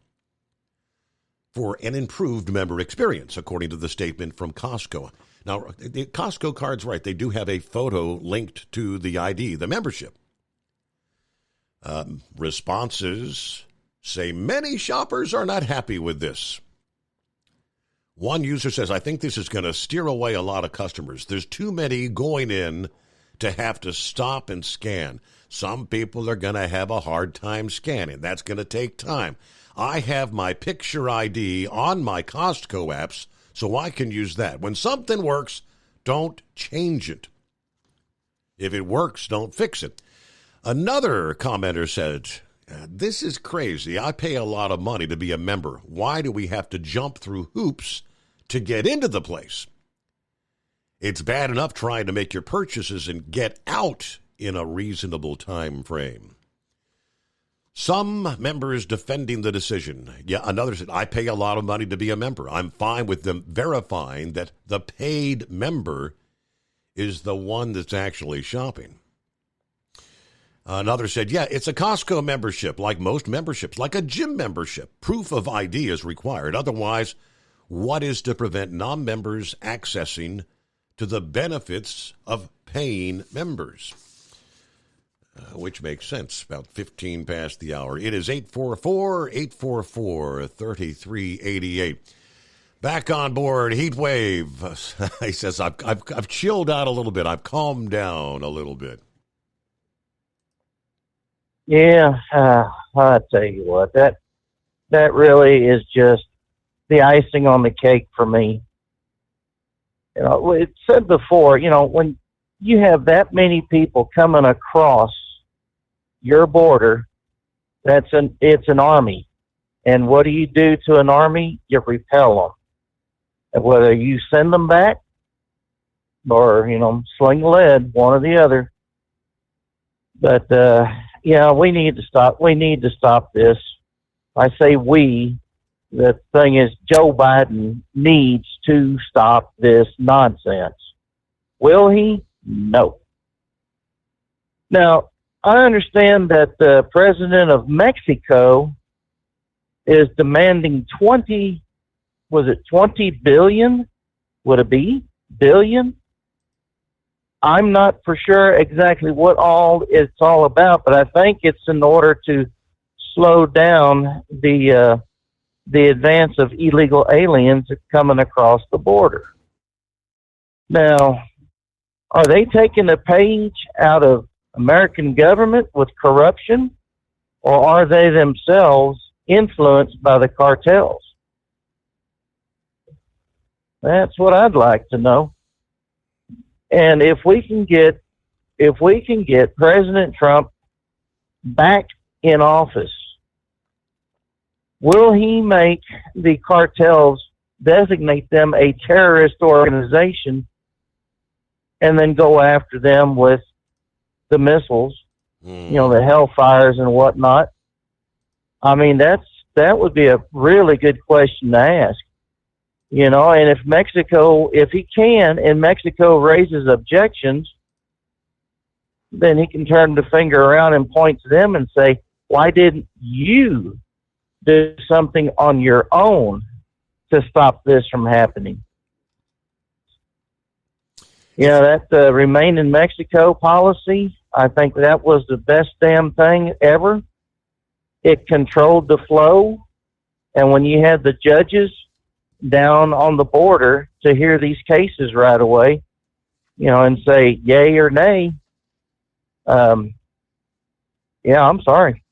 for an improved member experience, according to the statement from Costco. Now, the Costco cards, right, they do have a photo linked to the ID, the membership. Responses say many shoppers are not happy with this. One user says, I think this is going to steer away a lot of customers. There's too many going in to have to stop and scan. Some people are going to have a hard time scanning. That's going to take time. I have my picture ID on my Costco apps, so I can use that. When something works, don't change it. If it works, don't fix it. Another commenter said, this is crazy. I pay a lot of money to be a member. Why do we have to jump through hoops to get into the place? It's bad enough trying to make your purchases and get out in a reasonable time frame. Some members defending the decision. Yeah, another said, I pay a lot of money to be a member. I'm fine with them verifying that the paid member is the one that's actually shopping. Another said, yeah, it's a Costco membership, like most memberships, like a gym membership. Proof of ID is required. Otherwise, what is to prevent non-members accessing to the benefits of paying members? Which makes sense, about 15 past the hour. It is 844-844-3388. Back on board, Heat Wave. He says, I've chilled out a little bit. I've calmed down a little bit. Yeah, I tell you what, that really is just the icing on the cake for me. You know, it said before, you know, when you have that many people coming across your border, it's an army. And what do you do to an army? You repel them. And whether you send them back or, you know, sling lead, one or the other. But, yeah, we need to stop. We need to stop this. I say we. The thing is, Joe Biden needs to stop this nonsense. Will he? No. Now, I understand that the president of Mexico is demanding 20 billion? Would it be billion? I'm not for sure exactly what all it's all about, but I think it's in order to slow down the advance of illegal aliens coming across the border. Now, are they taking a page out of American government with corruption, or are they themselves influenced by the cartels? That's what I'd like to know. And if we can get President Trump back in office, will he make the cartels designate them a terrorist organization and then go after them with the missiles, you know, the Hellfires and whatnot? I mean, that would be a really good question to ask. You know, and if Mexico raises objections, then he can turn the finger around and point to them and say, why didn't you do something on your own to stop this from happening? You know, that Remain in Mexico policy, I think that was the best damn thing ever. It controlled the flow. And when you had the judges down on the border to hear these cases right away, you know, and say yay or nay, yeah, I'm sorry.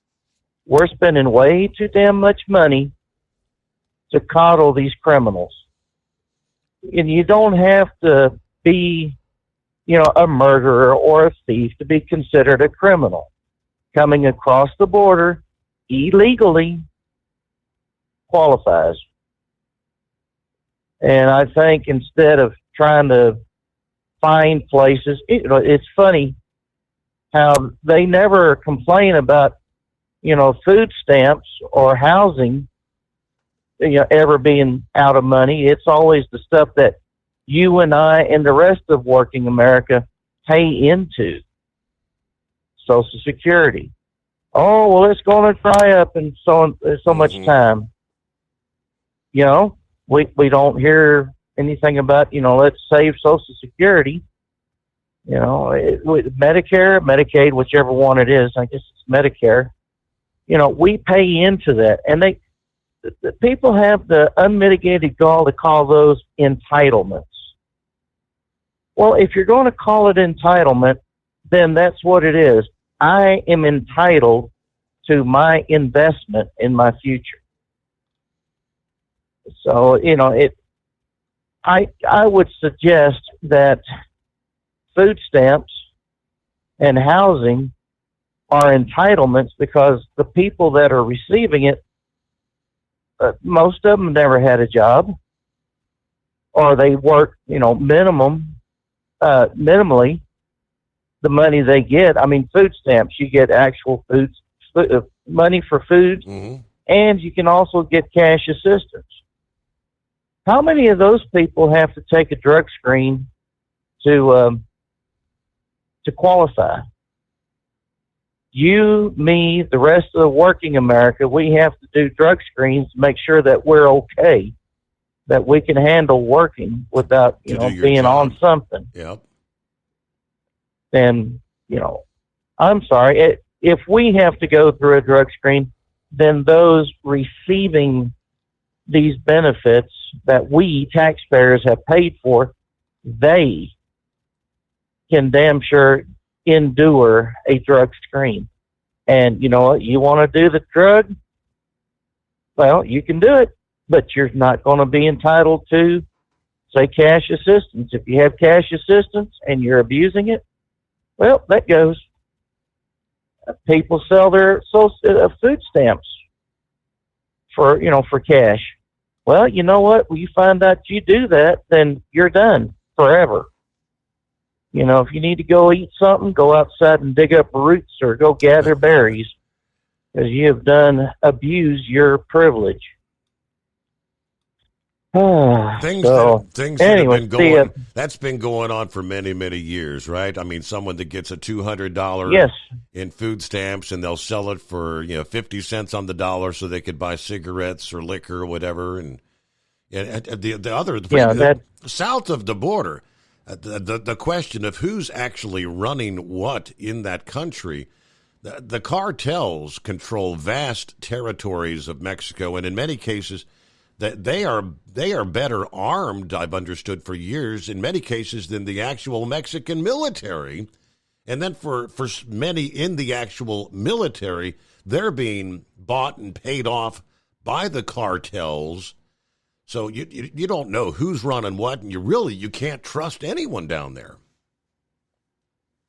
We're spending way too damn much money to coddle these criminals. And you don't have to be, you know, a murderer or a thief to be considered a criminal. Coming across the border illegally qualifies. And I think instead of trying to find places, you know, it's funny how they never complain about, you know, food stamps or housing, you know, ever being out of money. It's always the stuff that you and I and the rest of working America pay into. Social Security. Oh, well, it's going to dry up in so much time. You know, we don't hear anything about, you know, let's save Social Security. You know, Medicare, Medicaid, whichever one it is, I guess it's Medicare. You know, we pay into that. And the people have the unmitigated gall to call those entitlements. Well, if you're going to call it entitlement, then that's what it is. I am entitled to my investment in my future. So, you know, I would suggest that food stamps and housing are entitlements because the people that are receiving it, most of them never had a job, or they work, you know, minimally the money they get. I mean, food stamps, you get actual money for food, and you can also get cash assistance. How many of those people have to take a drug screen to qualify? You, me, the rest of the working America, we have to do drug screens to make sure that we're okay, that we can handle working without, being on something. Yep. Then, I'm sorry. If we have to go through a drug screen, then those receiving these benefits that we taxpayers have paid for, they can damn sure endure a drug screen. And you know what? You want to do the drug? Well, you can do it, but you're not going to be entitled to, say, cash assistance. If you have cash assistance and you're abusing it, well, that goes. People sell their food stamps for cash. Well, you know what? When you find out you do that, then you're done forever. If you need to go eat something, go outside and dig up roots or go gather berries, because you have abused your privilege. Things that have been going, that's been going on for many, many years, right? I mean, someone that gets a $200 in food stamps and they'll sell it for 50 cents on the dollar so they could buy cigarettes or liquor or whatever, and south of the border, the question of who's actually running what in that country. The cartels control vast territories of Mexico, and in many cases, that they are better armed, I've understood for years, in many cases, than the actual Mexican military. And then for many in the actual military, they're being bought and paid off by the cartels. So you don't know who's running what, and you can't trust anyone down there.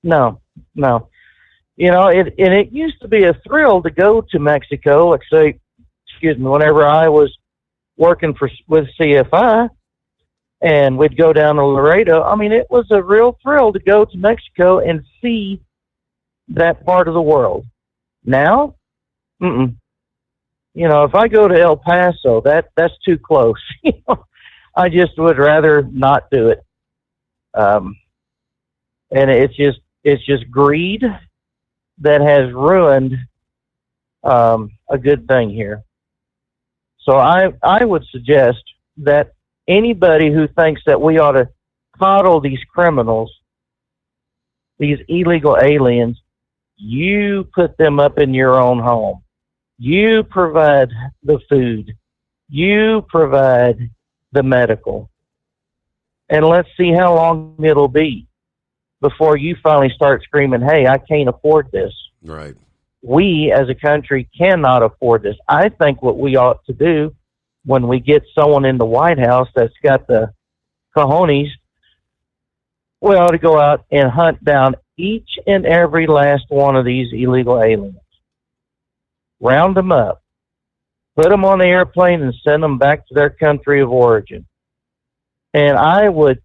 No. It used to be a thrill to go to Mexico, whenever I was working with CFI, and we'd go down to Laredo. I mean, it was a real thrill to go to Mexico and see that part of the world. Now, if I go to El Paso, that's too close. I just would rather not do it. And it's just greed that has ruined a good thing here. So I would suggest that anybody who thinks that we ought to coddle these criminals, these illegal aliens, you put them up in your own home. You provide the food. You provide the medical. And let's see how long it'll be before you finally start screaming, hey, I can't afford this. Right. We as a country cannot afford this. I think what we ought to do when we get someone in the White House that's got the cojones, we ought to go out and hunt down each and every last one of these illegal aliens. Round them up, put them on the airplane and send them back to their country of origin. And I would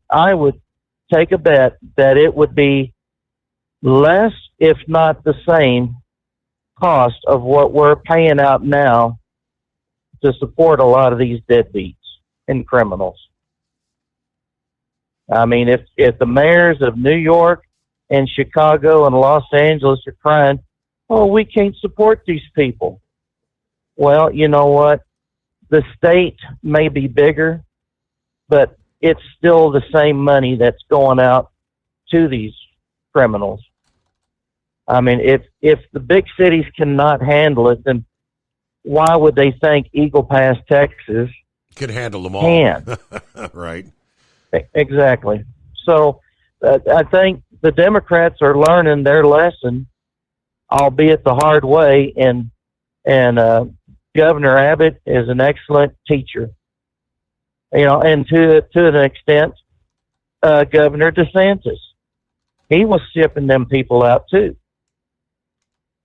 take a bet that it would be less, if not the same, cost of what we're paying out now to support a lot of these deadbeats and criminals. I mean, if the mayors of New York and Chicago and Los Angeles are crying, oh, we can't support these people. Well, you know what? The state may be bigger, but it's still the same money that's going out to these criminals. I mean, if the big cities cannot handle it, then why would they think Eagle Pass, Texas could handle them all? Can. Right. Exactly. So I think the Democrats are learning their lesson, albeit the hard way, and Governor Abbott is an excellent teacher. And to an extent, Governor DeSantis, he was shipping them people out too.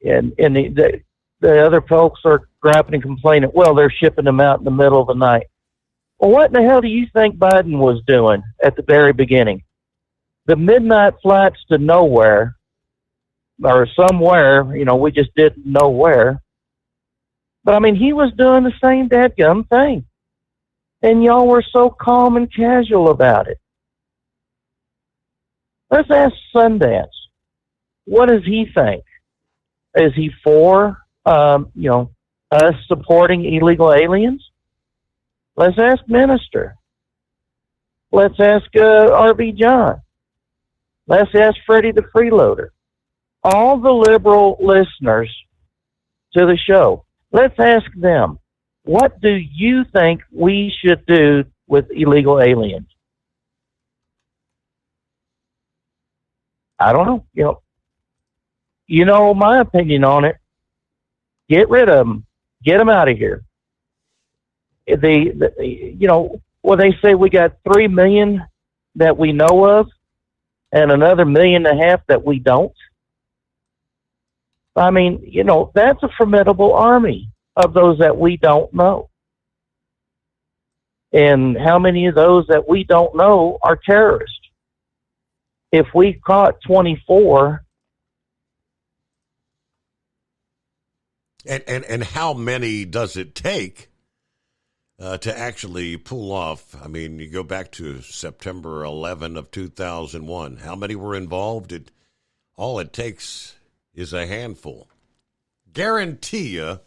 And the other folks are griping and complaining, well, they're shipping them out in the middle of the night. Well, what in the hell do you think Biden was doing at the very beginning? The midnight flights to nowhere, or somewhere, we just didn't know where. But, I mean, he was doing the same dadgum thing. And y'all were so calm and casual about it. Let's ask Sundance. What does he think? Is he for, us supporting illegal aliens? Let's ask Minister. Let's ask R.V. John. Let's ask Freddie the Freeloader. All the liberal listeners to the show, let's ask them, what do you think we should do with illegal aliens? I don't know. You know my opinion on it. Get rid of them. Get them out of here. They say we got 3 million that we know of and another 1.5 million that we don't. I mean, that's a formidable army of those that we don't know. And how many of those that we don't know are terrorists? If we caught 24... And how many does it take to actually pull off? I mean, you go back to September 11 of 2001. How many were involved? All it takes is a handful. Guarantee you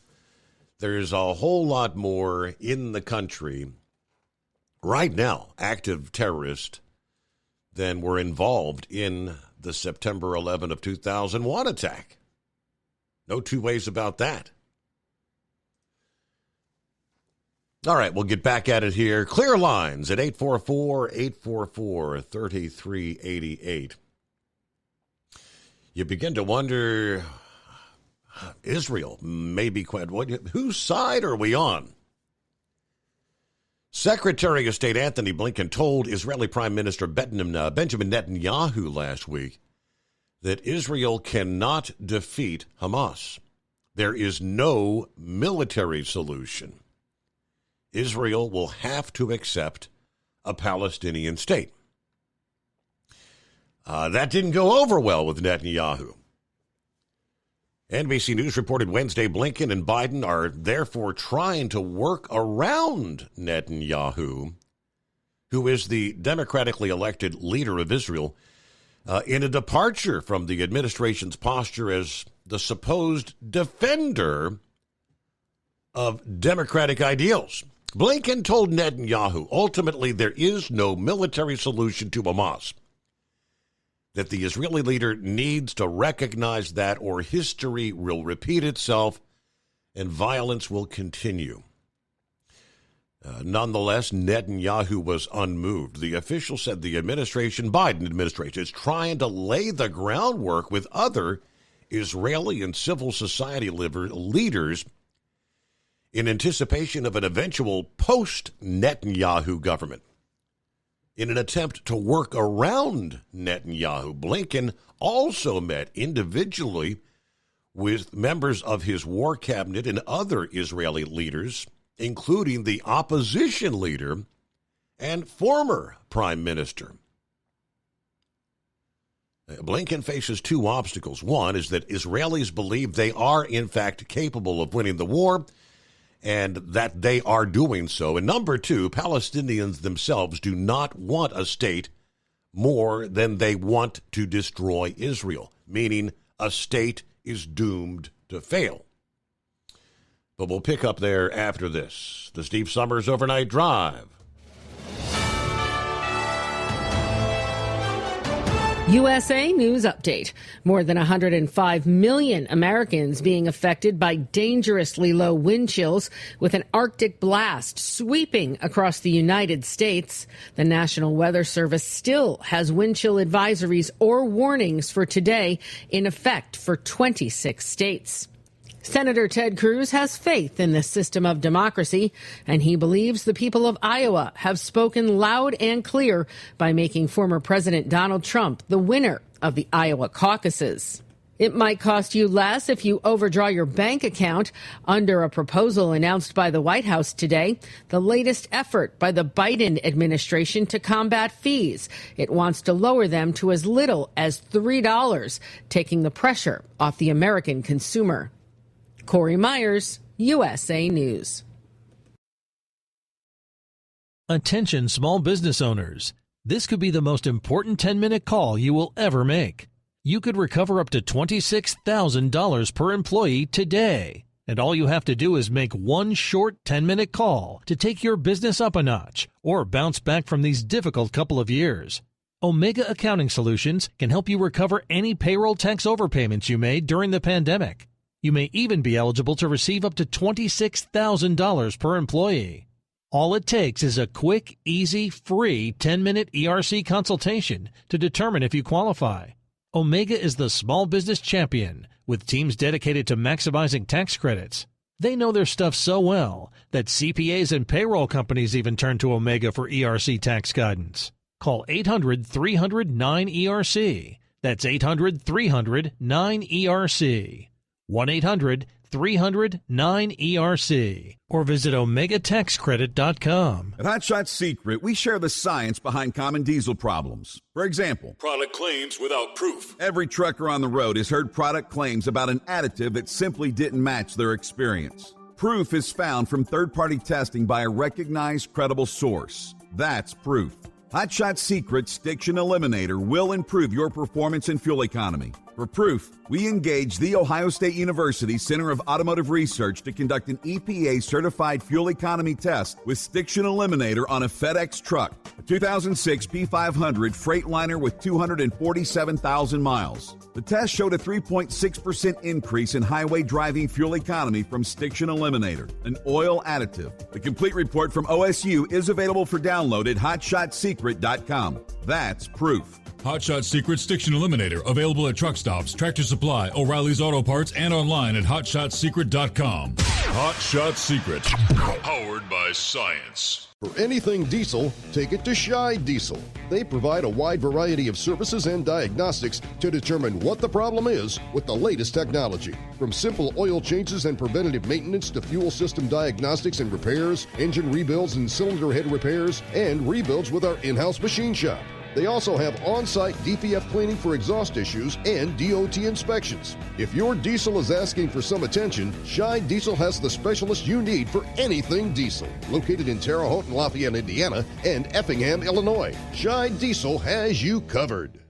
there's a whole lot more in the country right now, active terrorists, than were involved in the September 11 of 2001 attack. No two ways about that. All right, we'll get back at it here. Clear lines at 844-844-3388. You begin to wonder, Israel may be quite... Whose side are we on? Secretary of State Anthony Blinken told Israeli Prime Minister Benjamin Netanyahu last week that Israel cannot defeat Hamas. There is no military solution. Israel will have to accept a Palestinian state. That didn't go over well with Netanyahu. NBC News reported Wednesday Blinken and Biden are therefore trying to work around Netanyahu, who is the democratically elected leader of Israel, in a departure from the administration's posture as the supposed defender of democratic ideals. Blinken told Netanyahu, ultimately there is no military solution to Hamas, that the Israeli leader needs to recognize that or history will repeat itself and violence will continue. Nonetheless, Netanyahu was unmoved. The official said the Biden administration, is trying to lay the groundwork with other Israeli and civil society leaders in anticipation of an eventual post-Netanyahu government. In an attempt to work around Netanyahu, Blinken also met individually with members of his war cabinet and other Israeli leaders, including the opposition leader and former prime minister. Blinken faces two obstacles. One is that Israelis believe they are, in fact, capable of winning the war, and that they are doing so. And number two, Palestinians themselves do not want a state more than they want to destroy Israel, meaning a state is doomed to fail. But we'll pick up there after this. The Steve Summers Overnight Drive. USA News Update. More than 105 million Americans being affected by dangerously low wind chills with an Arctic blast sweeping across the United States. The National Weather Service still has wind chill advisories or warnings for today in effect for 26 states. Senator Ted Cruz has faith in the system of democracy, and he believes the people of Iowa have spoken loud and clear by making former President Donald Trump the winner of the Iowa caucuses. It might cost you less if you overdraw your bank account. Under a proposal announced by the White House today, the latest effort by the Biden administration to combat fees. It wants to lower them to as little as $3, taking the pressure off the American consumer. Corey Myers, USA News. Attention small business owners. This could be the most important 10-minute call you will ever make. You could recover up to $26,000 per employee today. And all you have to do is make one short 10-minute call to take your business up a notch or bounce back from these difficult couple of years. Omega Accounting Solutions can help you recover any payroll tax overpayments you made during the pandemic. You may even be eligible to receive up to $26,000 per employee. All it takes is a quick, easy, free 10-minute ERC consultation to determine if you qualify. Omega is the small business champion with teams dedicated to maximizing tax credits. They know their stuff so well that CPAs and payroll companies even turn to Omega for ERC tax guidance. Call 800-300-9ERC. That's 800-300-9ERC. 1-800-300-9ERC. Or visit OmegaTaxCredit.com. At Hot Shot Secret, we share the science behind common diesel problems. For example, product claims without proof. Every trucker on the road has heard product claims about an additive that simply didn't match their experience. Proof is found from third-party testing by a recognized, credible source. That's proof. Hot Shot Secret's Stiction Eliminator will improve your performance and fuel economy. For proof, we engaged the Ohio State University Center of Automotive Research to conduct an EPA-certified fuel economy test with Stiction Eliminator on a FedEx truck, a 2006 P500 Freightliner with 247,000 miles. The test showed a 3.6% increase in highway driving fuel economy from Stiction Eliminator, an oil additive. The complete report from OSU is available for download at HotShotSecret.com. That's proof. Hot Shot Secret Stiction Eliminator, available at truck stops, Tractor Supply, O'Reilly's Auto Parts, and online at HotShotSecret.com. Hot Shot Secret, powered by science. For anything diesel, take it to Shy Diesel. They provide a wide variety of services and diagnostics to determine what the problem is with the latest technology. From simple oil changes and preventative maintenance to fuel system diagnostics and repairs, engine rebuilds and cylinder head repairs, and rebuilds with our in-house machine shop. They also have on-site DPF cleaning for exhaust issues and DOT inspections. If your diesel is asking for some attention, Shy Diesel has the specialist you need for anything diesel. Located in Terre Haute and Lafayette, Indiana, and Effingham, Illinois, Shy Diesel has you covered.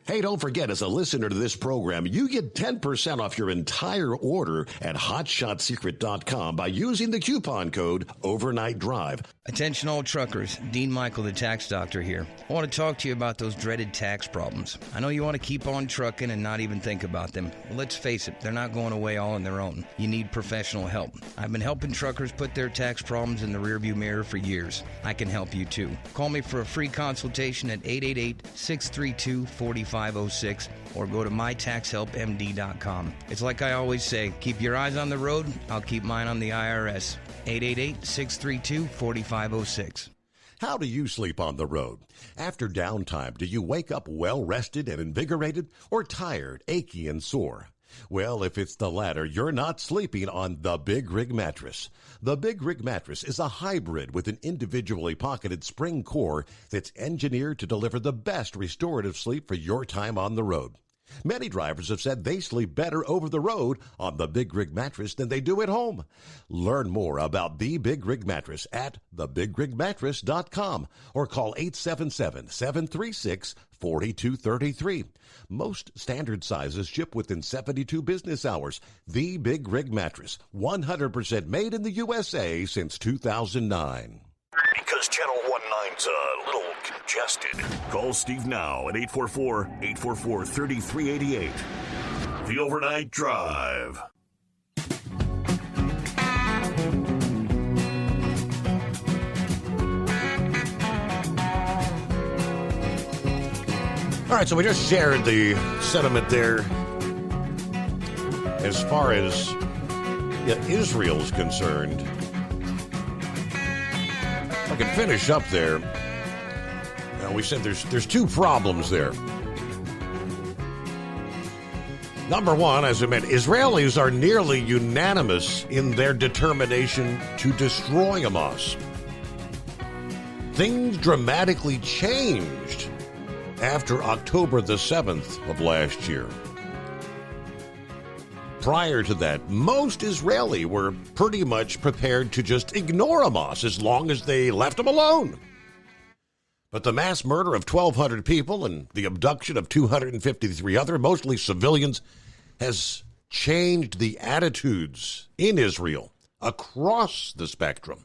Hey, don't forget, as a listener to this program, you get 10% off your entire order at HotShotSecret.com by using the coupon code Overnight Drive. Attention all truckers, Dean Michael, the tax doctor here. I want to talk to you about those dreaded tax problems. I know you want to keep on trucking and not even think about them. Well, let's face it, they're not going away all on their own. You need professional help. I've been helping truckers put their tax problems in the rearview mirror for years. I can help you too. Call me for a free consultation at 888-632-4506 or go to mytaxhelpmd.com. It's like I always say, keep your eyes on the road, I'll keep mine on the IRS. 888-632-4506. How do you sleep on the road? After downtime, do you wake up well-rested and invigorated, or tired, achy, and sore? Well, if it's the latter, you're not sleeping on the Big Rig Mattress. The Big Rig Mattress is a hybrid with an individually pocketed spring core that's engineered to deliver the best restorative sleep for your time on the road. Many drivers have said they sleep better over the road on the Big Rig Mattress than they do at home. Learn more about the Big Rig Mattress at thebigrigmattress.com or call 877-736-4233. Most standard sizes ship within 72 business hours. The Big Rig Mattress, 100% made in the USA since 2009. Because Channel 19's a little congested. Call Steve now at 844-844-3388. The Overnight Drive. All right, so we just shared the sentiment there as far as Israel's concerned. I can finish up there. We said there's two problems there. Number one, as I meant, Israelis are nearly unanimous in their determination to destroy Hamas. Things dramatically changed after October the 7th of last year. Prior to that, most Israeli were pretty much prepared to just ignore Hamas as long as they left them alone. But the mass murder of 1,200 people and the abduction of 253 other, mostly civilians, has changed the attitudes in Israel across the spectrum.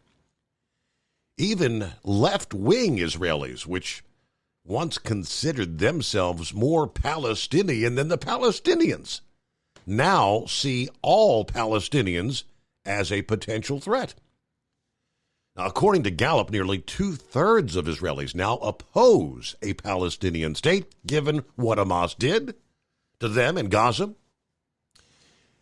Even left-wing Israelis, which once considered themselves more Palestinian than the Palestinians, now see all Palestinians as a potential threat. Now, according to Gallup, nearly 2/3 of Israelis now oppose a Palestinian state, given what Hamas did to them in Gaza,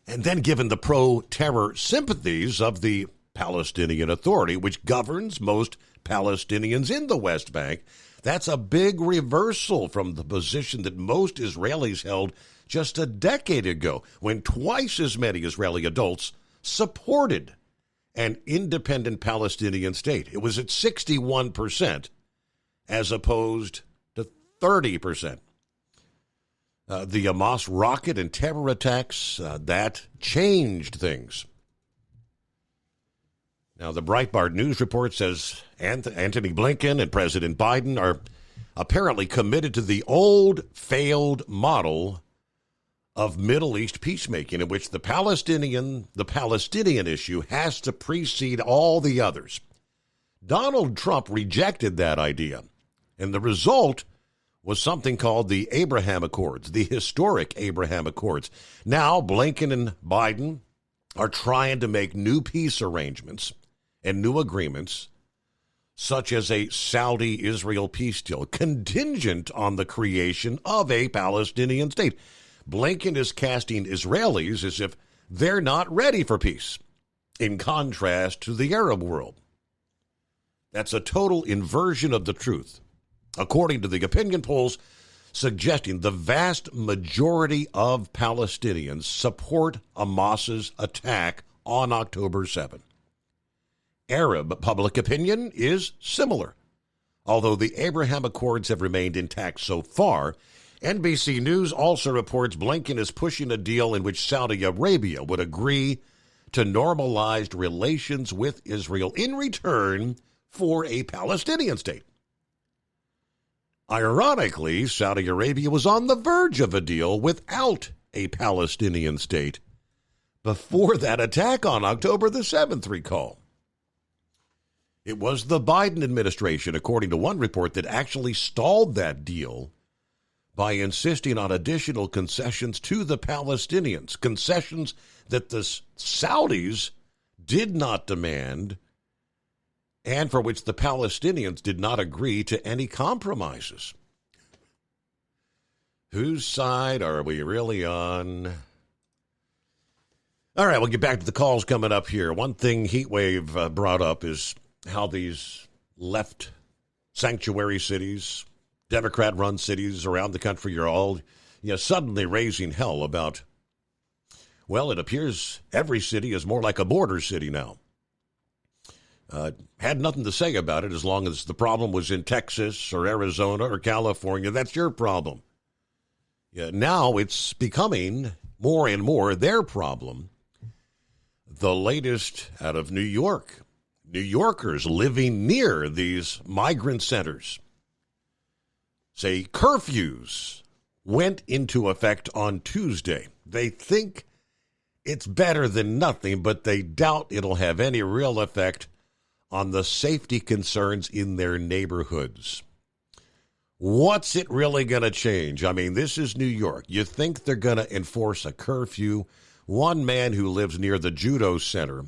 and then given the pro-terror sympathies of the Palestinian Authority, which governs most Palestinians in the West Bank. That's a big reversal from the position that most Israelis held just a decade ago, when twice as many Israeli adults supported an independent Palestinian state. It was at 61% as opposed to 30%. The Hamas rocket and terror attacks, that changed things. Now, the Breitbart News report says Antony Blinken and President Biden are apparently committed to the old, failed model of Middle East peacemaking, in which the Palestinian issue has to precede all the others. Donald Trump rejected that idea, and the result was something called the Abraham Accords, the historic Abraham Accords. Now, Blinken and Biden are trying to make new peace arrangements and new agreements, such as a Saudi-Israel peace deal, contingent on the creation of a Palestinian state. Blinken is casting Israelis as if they're not ready for peace, in contrast to the Arab world. That's a total inversion of the truth, according to the opinion polls suggesting the vast majority of Palestinians support Hamas's attack on October 7. Arab public opinion is similar. Although the Abraham Accords have remained intact so far, NBC News also reports Blinken is pushing a deal in which Saudi Arabia would agree to normalized relations with Israel in return for a Palestinian state. Ironically, Saudi Arabia was on the verge of a deal without a Palestinian state before that attack on October the 7th, recall. It was the Biden administration, according to one report, that actually stalled that deal by insisting on additional concessions to the Palestinians, concessions that the Saudis did not demand and for which the Palestinians did not agree to any compromises. Whose side are we really on? All right, we'll get back to the calls coming up here. One thing Heatwave brought up is how these left sanctuary cities, Democrat-run cities around the country are all suddenly raising hell about, well, it appears every city is more like a border city now. Had nothing to say about it as long as the problem was in Texas or Arizona or California. That's your problem. Now it's becoming more and more their problem. The latest out of New York. New Yorkers living near these migrant centers say curfews went into effect on Tuesday. They think it's better than nothing, but they doubt it'll have any real effect on the safety concerns in their neighborhoods. What's it really going to change? I mean, this is New York. You think they're going to enforce a curfew? One man who lives near the Judo Center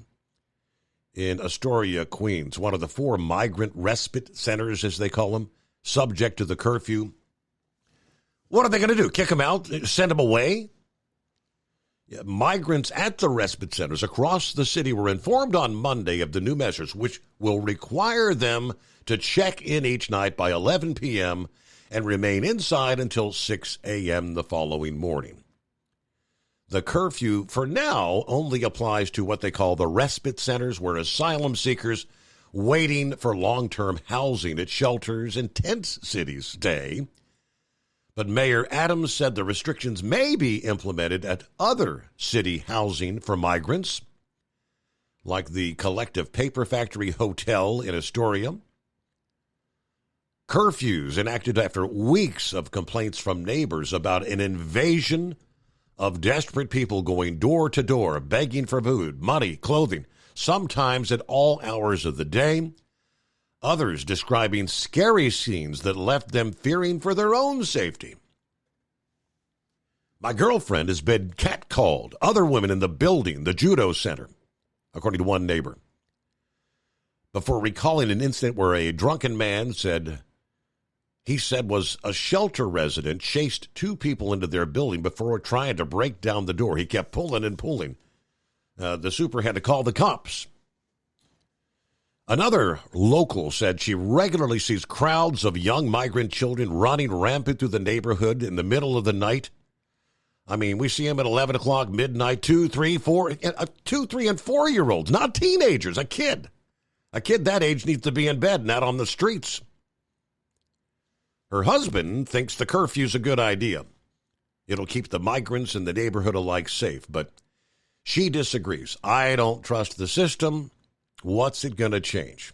in Astoria, Queens, one of the 4 migrant respite centers, as they call them, subject to the curfew. What are they going to do? Kick them out? Send them away? Migrants at the respite centers across the city were informed on Monday of the new measures, which will require them to check in each night by 11 p.m. and remain inside until 6 a.m. the following morning. The curfew, for now, only applies to what they call the respite centers, where asylum seekers waiting for long-term housing at shelters and tent cities stay. But Mayor Adams said the restrictions may be implemented at other city housing for migrants, like the Collective Paper Factory Hotel in Astoria, Curfews enacted after weeks of complaints from neighbors about an invasion of desperate people going door to door, begging for food, money, clothing, sometimes at all hours of the day. Others describing scary scenes that left them fearing for their own safety. My girlfriend has been catcalled. Other women in the building, the judo center, according to one neighbor, before recalling an incident where a drunken man was a shelter resident, chased two people into their building before trying to break down the door. He kept pulling and pulling. The super had to call the cops. Another local said she regularly sees crowds of young migrant children running rampant through the neighborhood in the middle of the night. I mean, we see them at 11 o'clock, midnight, 2, 3, 4, 2, 3, and 4-year-olds, not teenagers, a kid. A kid that age needs to be in bed, not on the streets. Her husband thinks the curfew's a good idea. It'll keep the migrants in the neighborhood alike safe, but she disagrees. I don't trust the system. What's it going to change?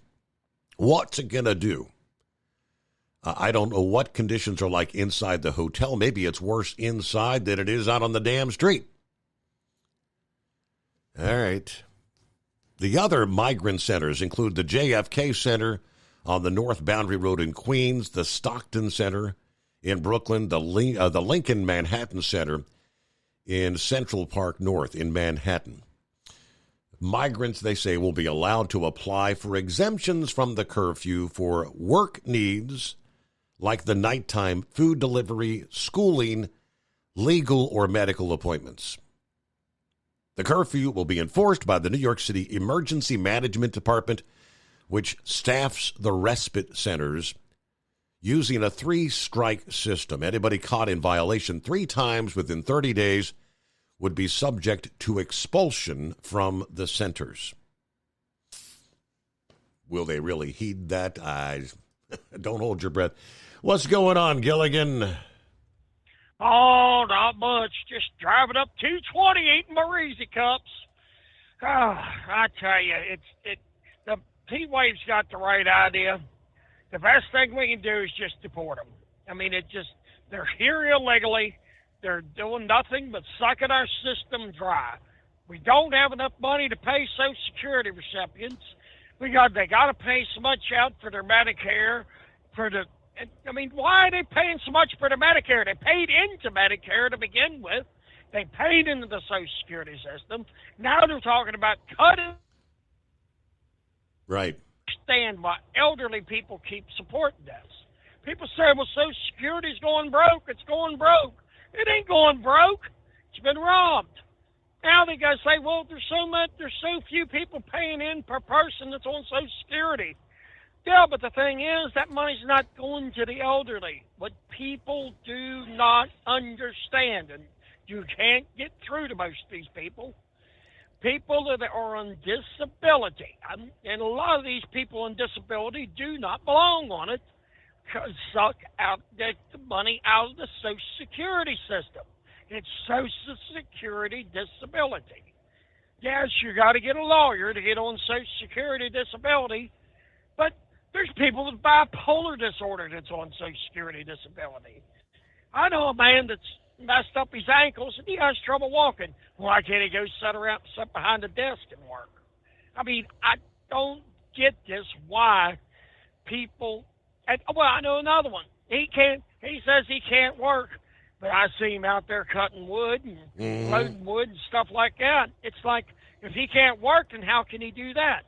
What's it going to do? I don't know what conditions are like inside the hotel. Maybe it's worse inside than it is out on the damn street. All right. The other migrant centers include the JFK Center on the North Boundary Road in Queens, the Stockton Center in Brooklyn, the Lincoln Manhattan Center in Central Park North in Manhattan. Migrants, they say, will be allowed to apply for exemptions from the curfew for work needs like the nighttime food delivery, schooling, legal or medical appointments. The curfew will be enforced by the New York City Emergency Management Department, which staffs the respite centers using a 3-strike system. Anybody caught in violation 3 times within 30 days would be subject to expulsion from the centers. Will they really heed that? Don't hold your breath. What's going on, Gilligan? Oh, not much. Just driving up 220 eating my Reezy Cups. Oh, I tell you, the heat wave's got the right idea. The best thing we can do is just deport them. I mean, they're here illegally. They're doing nothing but sucking our system dry. We don't have enough money to pay Social Security recipients. They got to pay so much out for their Medicare. Why are they paying so much for their Medicare? They paid into Medicare to begin with. They paid into the Social Security system. Now they're talking about cutting. Right. Understand why elderly people keep supporting this. People say, well, Social Security's going broke. It's going broke. It ain't going broke. It's been robbed. Now they got to say, well, there's so few people paying in per person that's on Social Security. Yeah, but the thing is, that money's not going to the elderly. What people do not understand, and you can't get through to most of these people that are on disability, and a lot of these people on disability do not belong on it, suck out the money out of the Social Security system. It's Social Security disability. Yes, you got to get a lawyer to get on Social Security disability, but there's people with bipolar disorder that's on Social Security disability. I know a man that's messed up his ankles and he has trouble walking. Why can't he go sit behind a desk and work? I mean, I don't get this. Why people? I know another one. He says he can't work, but I see him out there cutting wood and loading wood and stuff like that. It's like, if he can't work, then how can he do that?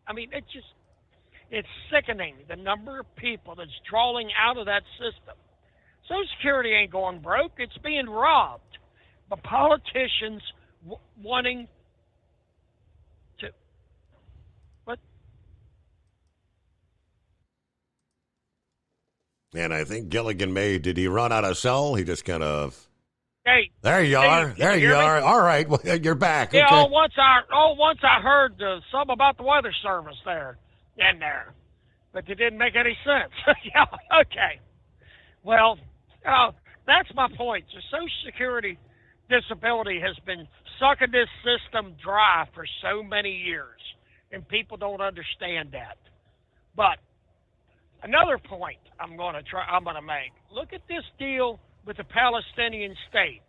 I mean, it's sickening, the number of people that's drawing out of that system. Social Security ain't going broke. It's being robbed. But politicians wanting to... What? And I think Gilligan did he run out of cell? He just kind of... Hey. There you are. There you are. All right. Well, you're back. Yeah, okay. once I heard something about the Weather Service there. But it didn't make any sense. Yeah, okay. Well, that's my point. The Social Security disability has been sucking this system dry for so many years, and people don't understand that. But Another point I'm going to make. Look at this deal with the Palestinian state.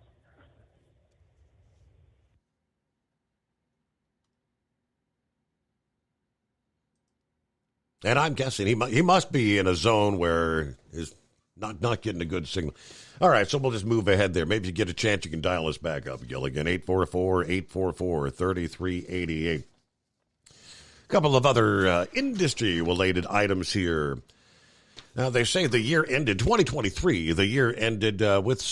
And I'm guessing he must be in a zone where he's not getting a good signal. All right, so we'll just move ahead there. Maybe you get a chance, you can dial us back up, Gilligan. 844-844-3388. A couple of other industry-related items here. Now, they say the year ended, 2023, the year ended with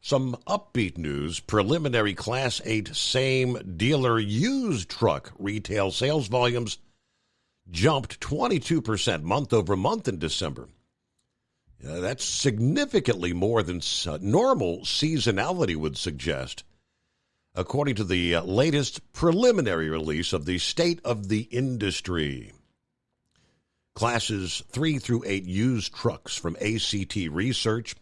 some upbeat news. Preliminary Class 8 same dealer used truck retail sales volumes jumped 22% month over month in December. That's significantly more than normal seasonality would suggest, according to the latest preliminary release of the State of the Industry. Classes 3 through 8 used trucks from ACT Research.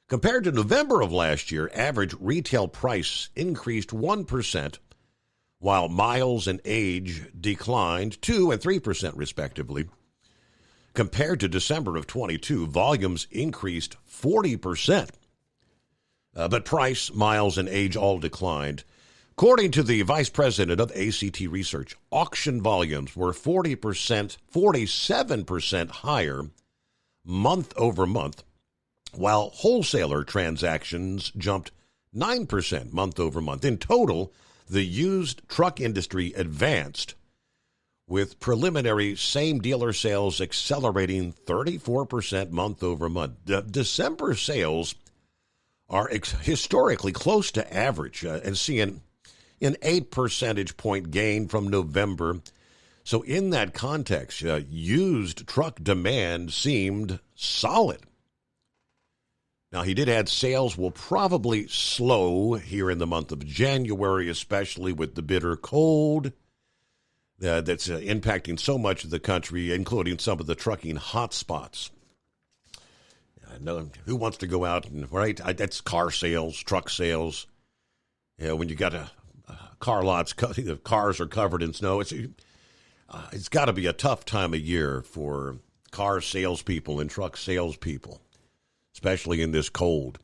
Compared to November of last year, average retail price increased 1%, while miles and age declined 2% and 3% respectively. Compared to December of 22, volumes increased 40%. But price, miles, and age all declined. According to the vice president of ACT Research, auction volumes were 47% higher month over month, while wholesaler transactions jumped 9% month over month. In total, the used truck industry advanced, with preliminary same dealer sales accelerating 34% month over month. December sales are historically close to average and seeing an 8 percentage point gain from November. So in that context, used truck demand seemed solid. Now, he did add sales will probably slow here in the month of January, especially with the bitter cold that's impacting so much of the country, including some of the trucking hotspots. I know who wants to go out and, right? That's car sales, truck sales. When you got car lots, the cars are covered in snow. It's got to be a tough time of year for car salespeople and truck salespeople, especially in this cold.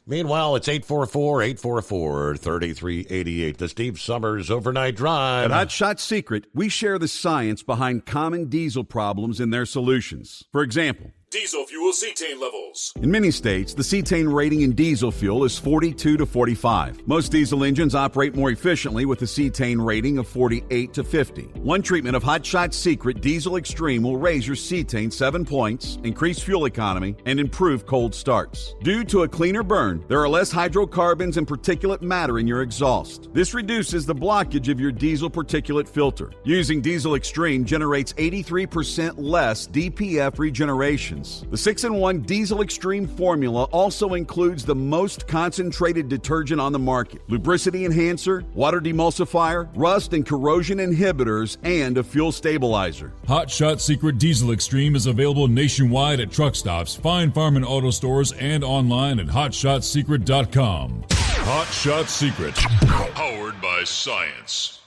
Meanwhile, it's 844-844-3388. The Steve Summers Overnight Drive. At Hot Shot Secret, we share the science behind common diesel problems and their solutions. For example, diesel fuel cetane levels. in many states, the cetane rating in diesel fuel is 42 to 45. Most diesel engines operate more efficiently with a cetane rating of 48 to 50. One treatment of Hot Shot Secret Diesel Extreme will raise your cetane 7 points, increase fuel economy, and improve cold starts. Due to a cleaner burn, there are less hydrocarbons and particulate matter in your exhaust. This reduces the blockage of your diesel particulate filter. Using Diesel Extreme generates 83% less DPF regeneration. The 6-in-1 Diesel Extreme formula also includes the most concentrated detergent on the market, lubricity enhancer, water demulsifier, rust and corrosion inhibitors, and a fuel stabilizer. Hot Shot Secret Diesel Extreme is available nationwide at truck stops, Fine Farm and auto stores, and online at hotshotsecret.com. Hot Shot Secret, powered by science.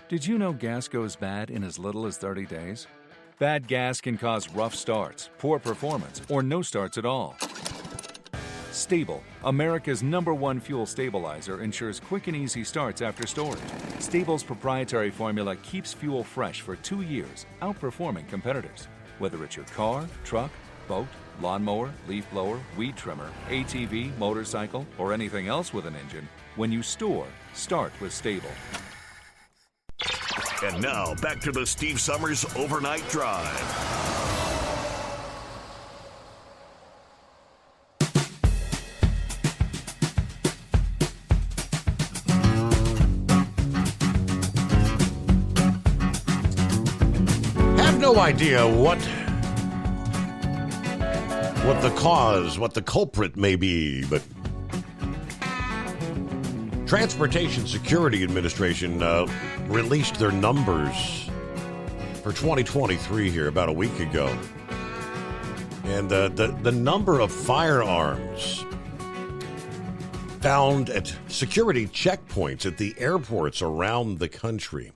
Did you know gas goes bad in as little as 30 days? Bad gas can cause rough starts, poor performance, or no starts at all. Stable, America's #1 fuel stabilizer, ensures quick and easy starts after storage. Stable's proprietary formula keeps fuel fresh for 2 years, outperforming competitors. Whether it's your car, truck, boat, lawnmower, leaf blower, weed trimmer, ATV, motorcycle, or anything else with an engine, when you store, start with Stable. And now, back to the Steve Summers Overnight Drive. Have no idea what the cause, what the culprit may be, but Transportation Security Administration released their numbers for 2023 here about a week ago. And the number of firearms found at security checkpoints at the airports around the country,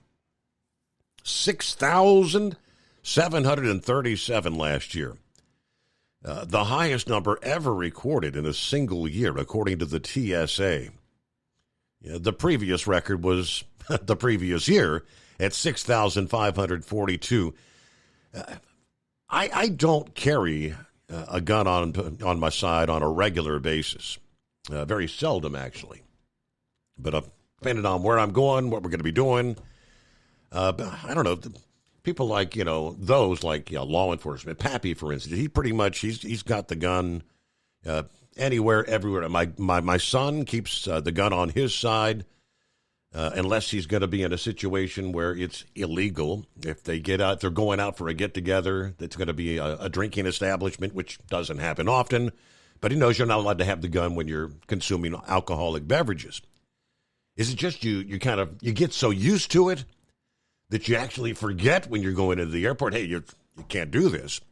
6,000 737 last year. The highest number ever recorded in a single year, according to the TSA. The previous record was the previous year at 6,542. I don't carry a gun on my side on a regular basis. Very seldom, actually. But depending on where I'm going, what we're going to be doing, I don't know. People like, those like law enforcement. Pappy, for instance, he's got the gun anywhere, everywhere. My son keeps the gun on his side unless he's going to be in a situation where it's illegal. If they get out, they're going out for a get-together, that's going to be a drinking establishment, which doesn't happen often. But he knows you're not allowed to have the gun when you're consuming alcoholic beverages. Is it just you get so used to it that you actually forget when you're going into the airport, hey, you can't do this.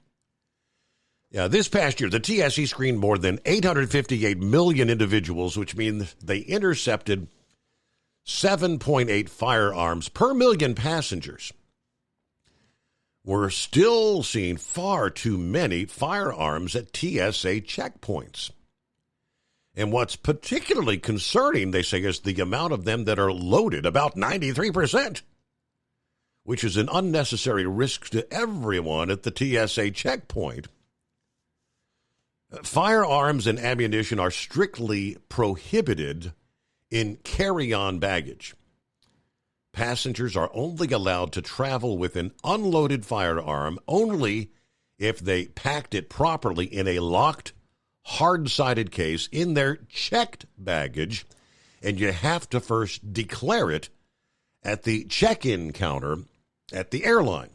This past year, the TSE screened more than 858 million individuals, which means they intercepted 7.8 firearms per million passengers. We're still seeing far too many firearms at TSA checkpoints. And what's particularly concerning, they say, is the amount of them that are loaded, about 93%. Which is an unnecessary risk to everyone at the TSA checkpoint. Firearms and ammunition are strictly prohibited in carry-on baggage. Passengers are only allowed to travel with an unloaded firearm only if they packed it properly in a locked, hard-sided case in their checked baggage, and you have to first declare it at the check-in counter at the airline.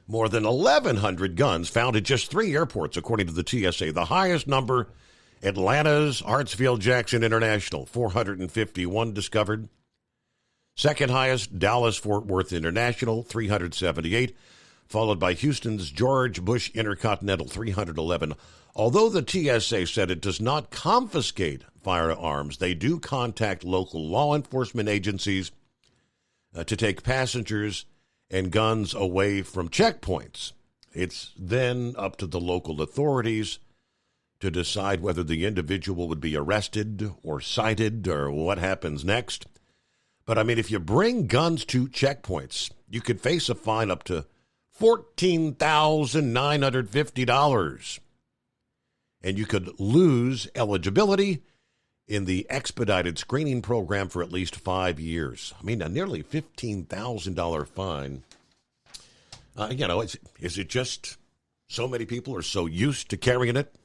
More than 1,100 guns found at just 3 airports, according to the TSA. The highest number, Atlanta's Hartsfield-Jackson International, 451 discovered. Second highest, Dallas-Fort Worth International, 378, followed by Houston's George Bush Intercontinental, 311. Although the TSA said it does not confiscate firearms, they do contact local law enforcement agencies to take passengers and guns away from checkpoints. It's then up to the local authorities to decide whether the individual would be arrested or cited or what happens next. But, if you bring guns to checkpoints, you could face a fine up to $14,950. And you could lose eligibility in the expedited screening program for at least 5 years. A nearly $15,000 fine. Is it just so many people are so used to carrying it?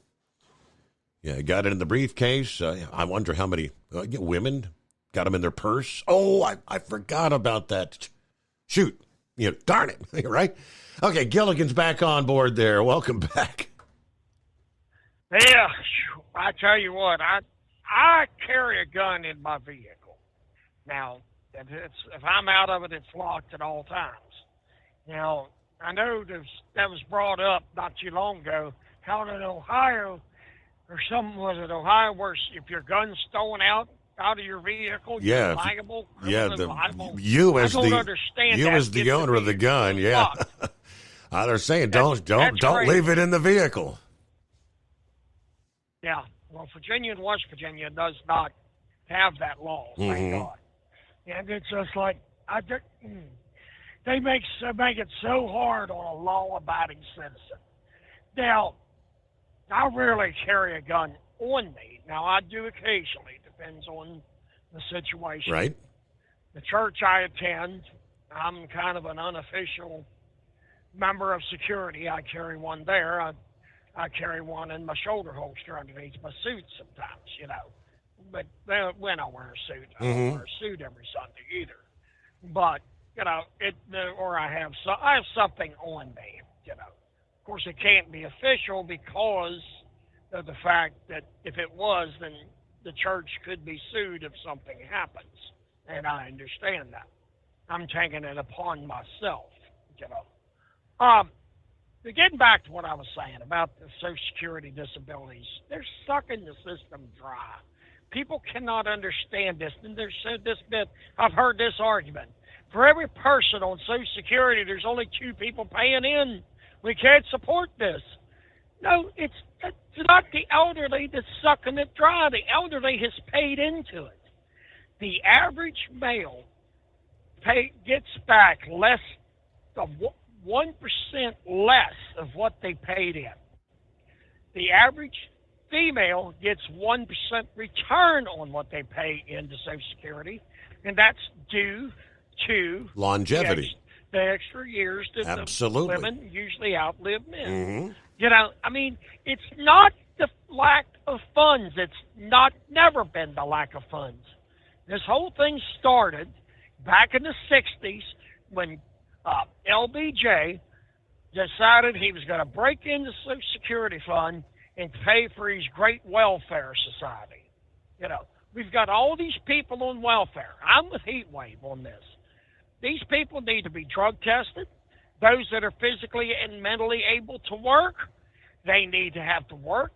Yeah, got it in the briefcase. I wonder how many women got them in their purse. Oh, I forgot about that. Shoot. Darn it. Right? Okay, Gilligan's back on board there. Welcome back. Yeah, I tell you what, I carry a gun in my vehicle. Now, if I'm out of it, it's locked at all times. Now, I know that was brought up not too long ago, how in Ohio, or something, was it Ohio, where if your gun's stolen out of your vehicle, you're liable? Liable? You as the owner of the gun, yeah. They're saying don't leave it in the vehicle. Yeah. Well, Virginia and West Virginia does not have that law, thank God. And it's just like, they make it so hard on a law-abiding citizen. Now, I rarely carry a gun on me. Now, I do occasionally. Depends on the situation. Right. The church I attend, I'm kind of an unofficial member of security. I carry one there. I carry one in my shoulder holster underneath my suit sometimes, But when I wear a suit, I don't wear a suit every Sunday either. But, or I have something on me, Of course, it can't be official because of the fact that if it was, then the church could be sued if something happens. And I understand that. I'm taking it upon myself, But getting back to what I was saying about the Social Security disabilities, they're sucking the system dry. People cannot understand this. And I've heard this argument. For every person on Social Security, there's only 2 people paying in. We can't support this. No, it's not the elderly that's sucking it dry. The elderly has paid into it. The average male gets back less of 1% less of what they paid in. The average female gets 1% return on what they pay into Social Security, and that's due to longevity. The extra years that Absolutely. the women usually outlive men. Mm-hmm. You know, I mean, it's not the lack of funds. It's never been the lack of funds. This whole thing started back in the 60s when LBJ decided he was going to break into the Social Security Fund and pay for his great welfare society. You know, we've got all these people on welfare. I'm with Heatwave on this. These people need to be drug tested. Those that are physically and mentally able to work, they need to have to work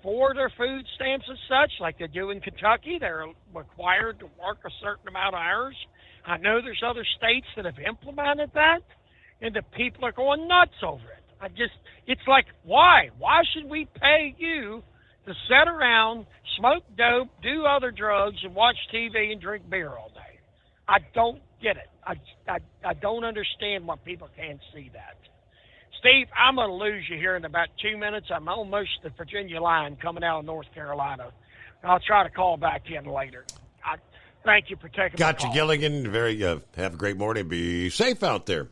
for their food stamps and such, like they do in Kentucky. They're required to work a certain amount of hours. I know there's other states that have implemented that, and the people are going nuts over it. It's like, why? Why should we pay you to sit around, smoke dope, do other drugs, and watch TV and drink beer all day? I don't get it. I don't understand why people can't see that. Steve, I'm going to lose you here in about 2 minutes. I'm almost the Virginia line coming out of North Carolina. I'll try to call back in later. Thank you for taking the call. Got you, Gilligan. Have a great morning. Be safe out there.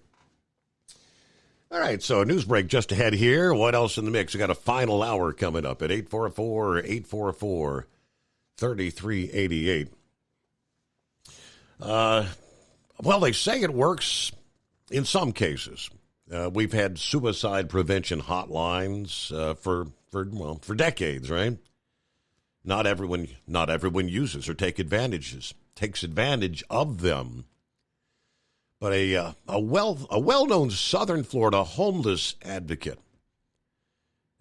All right, so news break just ahead here. What else in the mix? We got a final hour coming up at 844-844-3388. Well, they say it works in some cases. We've had suicide prevention hotlines for decades, right? Not everyone uses or takes advantage of them. But a well-known Southern Florida homeless advocate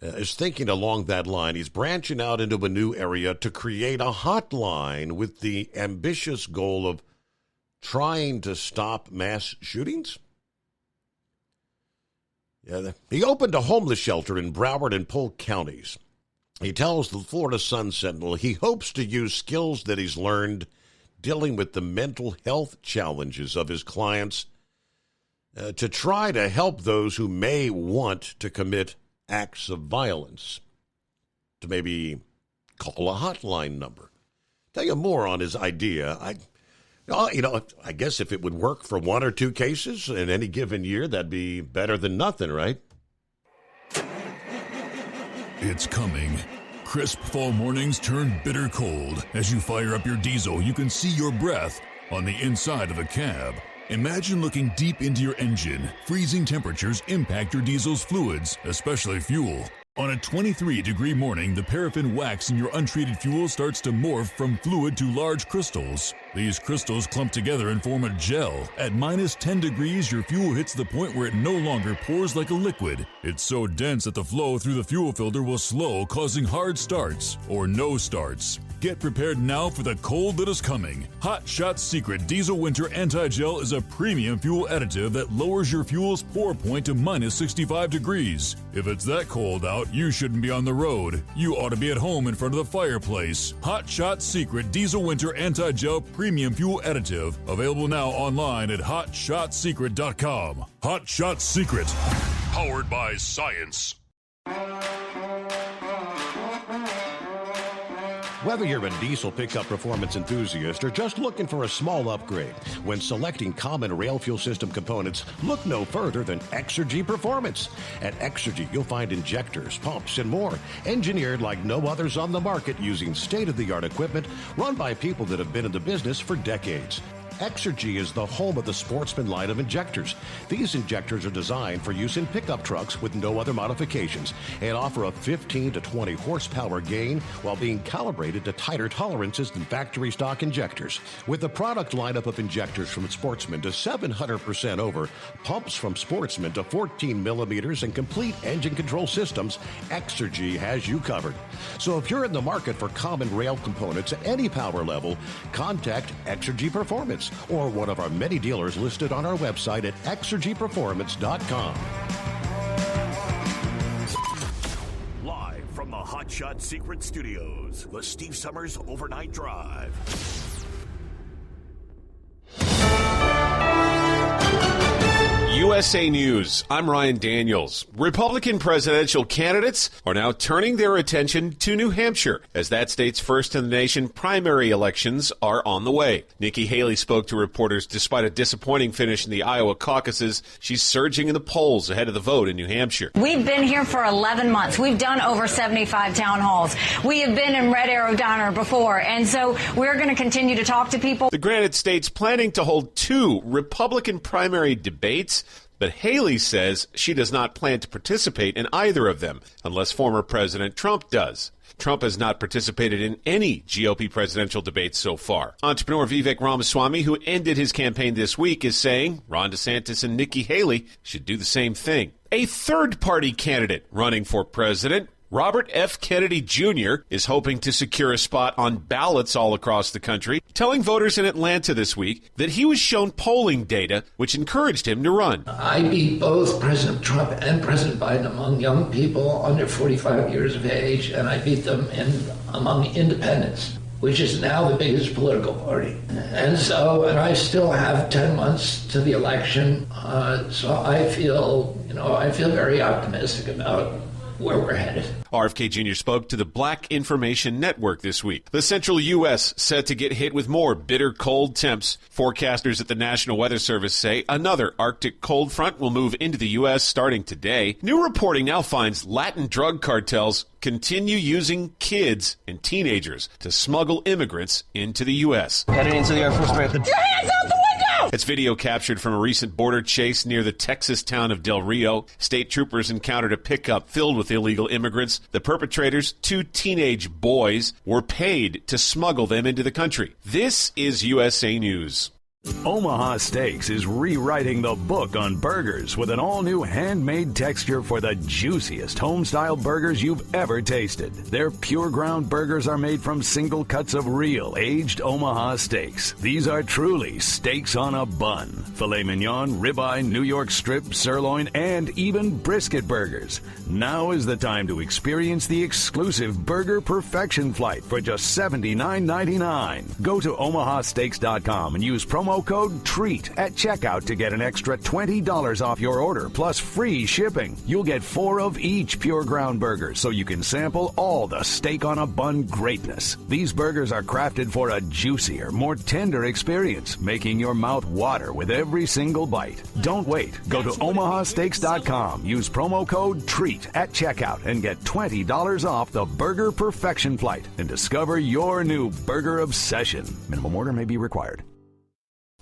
is thinking along that line. He's branching out into a new area to create a hotline with the ambitious goal of trying to stop mass shootings. Yeah, he opened a homeless shelter in Broward and Polk counties. He tells the Florida Sun Sentinel he hopes to use skills that he's learned dealing with the mental health challenges of his clients to try to help those who may want to commit acts of violence, to maybe call a hotline number. Tell you more on his idea. I guess if it would work for 1 or 2 cases in any given year, that'd be better than nothing, right? It's coming. Crisp fall mornings turn bitter cold. As you fire up your diesel, you can see your breath on the inside of the cab. Imagine looking deep into your engine. Freezing temperatures impact your diesel's fluids, especially fuel. On a 23-degree morning, the paraffin wax in your untreated fuel starts to morph from fluid to large crystals. These crystals clump together and form a gel. At minus 10 degrees, your fuel hits the point where it no longer pours like a liquid. It's so dense that the flow through the fuel filter will slow, causing hard starts or no starts. Get prepared now for the cold that is coming. Hot Shot Secret Diesel Winter Anti-Gel is a premium fuel additive that lowers your fuel's pour point to minus 65 degrees. If it's that cold out, you shouldn't be on the road. You ought to be at home in front of the fireplace. Hot Shot Secret Diesel Winter Anti-Gel Premium Fuel Additive. Available now online at HotShotSecret.com. Hot Shot Secret. Powered by science. Whether you're a diesel pickup performance enthusiast or just looking for a small upgrade, when selecting common rail fuel system components, look no further than Exergy Performance. At Exergy, you'll find injectors, pumps, and more, engineered like no others on the market using state-of-the-art equipment run by people that have been in the business for decades. Exergy is the home of the Sportsman line of injectors. These injectors are designed for use in pickup trucks with no other modifications and offer a 15 to 20 horsepower gain while being calibrated to tighter tolerances than factory stock injectors. With a product lineup of injectors from Sportsman to 700% over, pumps from Sportsman to 14 millimeters, and complete engine control systems, Exergy has you covered. So if you're in the market for common rail components at any power level, contact Exergy Performance. us or one of our many dealers listed on our website at exergyperformance.com. Live from the Hot Shot Secret Studios, the Steve Summers Overnight Drive. USA News. I'm Ryan Daniels. Republican presidential candidates are now turning their attention to New Hampshire as that state's first-in-the-nation primary elections are on the way. Nikki Haley spoke to reporters despite a disappointing finish in the Iowa caucuses. She's surging in the polls ahead of the vote in New Hampshire. We've been here for 11 months. We've done over 75 town halls. We have been in Red Arrow Diner before, and so we're going to continue to talk to people. The Granite State's planning to hold 2 Republican primary debates, but Haley says she does not plan to participate in either of them unless former President Trump does. Trump has not participated in any GOP presidential debates so far. Entrepreneur Vivek Ramaswamy, who ended his campaign this week, is saying Ron DeSantis and Nikki Haley should do the same thing. A third-party candidate running for president, Robert F. Kennedy Jr., is hoping to secure a spot on ballots all across the country, telling voters in Atlanta this week that he was shown polling data which encouraged him to run. I beat both President Trump and President Biden among young people under 45 years of age, and I beat them among independents, which is now the biggest political party. And I still have 10 months to the election, so I feel very optimistic about where we're headed. RFK Jr. spoke to the Black Information Network this week. The central U.S. set to get hit with more bitter cold temps. Forecasters at the National Weather Service say another Arctic cold front will move into the U.S. starting today. New reporting now finds Latin drug cartels continue using kids and teenagers to smuggle immigrants into the U.S. Headed into the Air Force Base. Your hands out the window! It's video captured from a recent border chase near the Texas town of Del Rio. State troopers encountered a pickup filled with illegal immigrants. The perpetrators, 2 teenage boys, were paid to smuggle them into the country. This is USA News. Omaha Steaks is rewriting the book on burgers with an all-new handmade texture for the juiciest home-style burgers you've ever tasted. Their pure ground burgers are made from single cuts of real aged Omaha steaks. These are truly steaks on a bun. Filet mignon, ribeye, New York strip, sirloin, and even brisket burgers. Now is the time to experience the exclusive Burger Perfection Flight for just $79.99. Go to omahasteaks.com and use promo code TREAT at checkout to get an extra $20 off your order plus free shipping. You'll get 4 of each pure ground burger so you can sample all the steak on a bun greatness. These burgers are crafted for a juicier, more tender experience, making your mouth water with every single bite. Don't wait. Go to omahasteaks.com. Use promo code TREAT at checkout and get $20 off the Burger Perfection Flight and discover your new burger obsession. Minimum order may be required.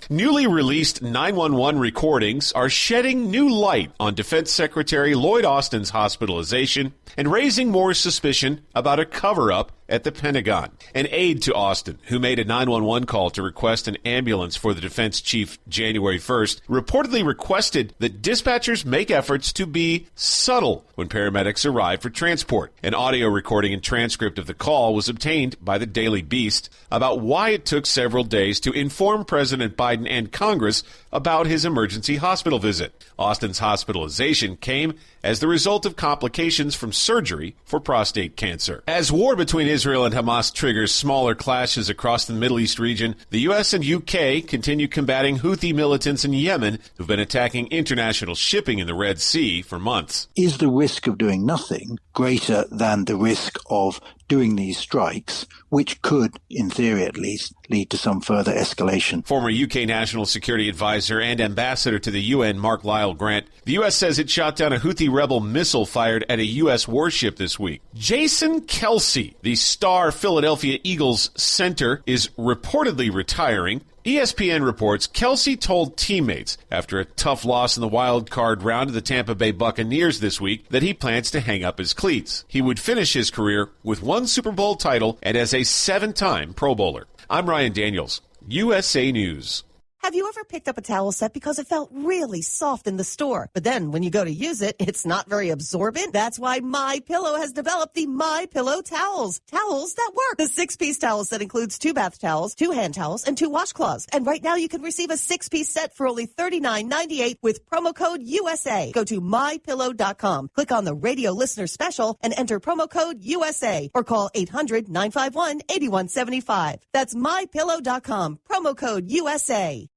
Newly released 911 recordings are shedding new light on Defense Secretary Lloyd Austin's hospitalization and raising more suspicion about a cover-up at the Pentagon. An aide to Austin, who made a 911 call to request an ambulance for the defense chief January 1st, reportedly requested that dispatchers make efforts to be subtle when paramedics arrive for transport. An audio recording and transcript of the call was obtained by the Daily Beast about why it took several days to inform President Biden and Congress about his emergency hospital visit. Austin's hospitalization came as the result of complications from surgery for prostate cancer. As war between Israel and Hamas triggers smaller clashes across the Middle East region, the U.S. and U.K. continue combating Houthi militants in Yemen who've been attacking international shipping in the Red Sea for months. Is the risk of doing nothing greater than the risk of doing these strikes, which could, in theory at least, lead to some further escalation? Former UK National Security Advisor and Ambassador to the UN, Mark Lyle Grant, the U.S. says it shot down a Houthi rebel missile fired at a U.S. warship this week. Jason Kelce, the star Philadelphia Eagles center, is reportedly retiring. ESPN reports Kelce told teammates after a tough loss in the wild card round of the Tampa Bay Buccaneers this week that he plans to hang up his cleats. He would finish his career with 1 Super Bowl title and as a 7-time Pro Bowler. I'm Ryan Daniels, USA News. Have you ever picked up a towel set because it felt really soft in the store, but then when you go to use it, it's not very absorbent? That's why MyPillow has developed the MyPillow towels. Towels that work. The 6-piece towel set includes 2 bath towels, 2 hand towels, and 2 washcloths. And right now you can receive a 6-piece set for only $39.98 with promo code USA. Go to MyPillow.com, click on the radio listener special, and enter promo code USA, or call 800-951-8175. That's MyPillow.com, promo code USA.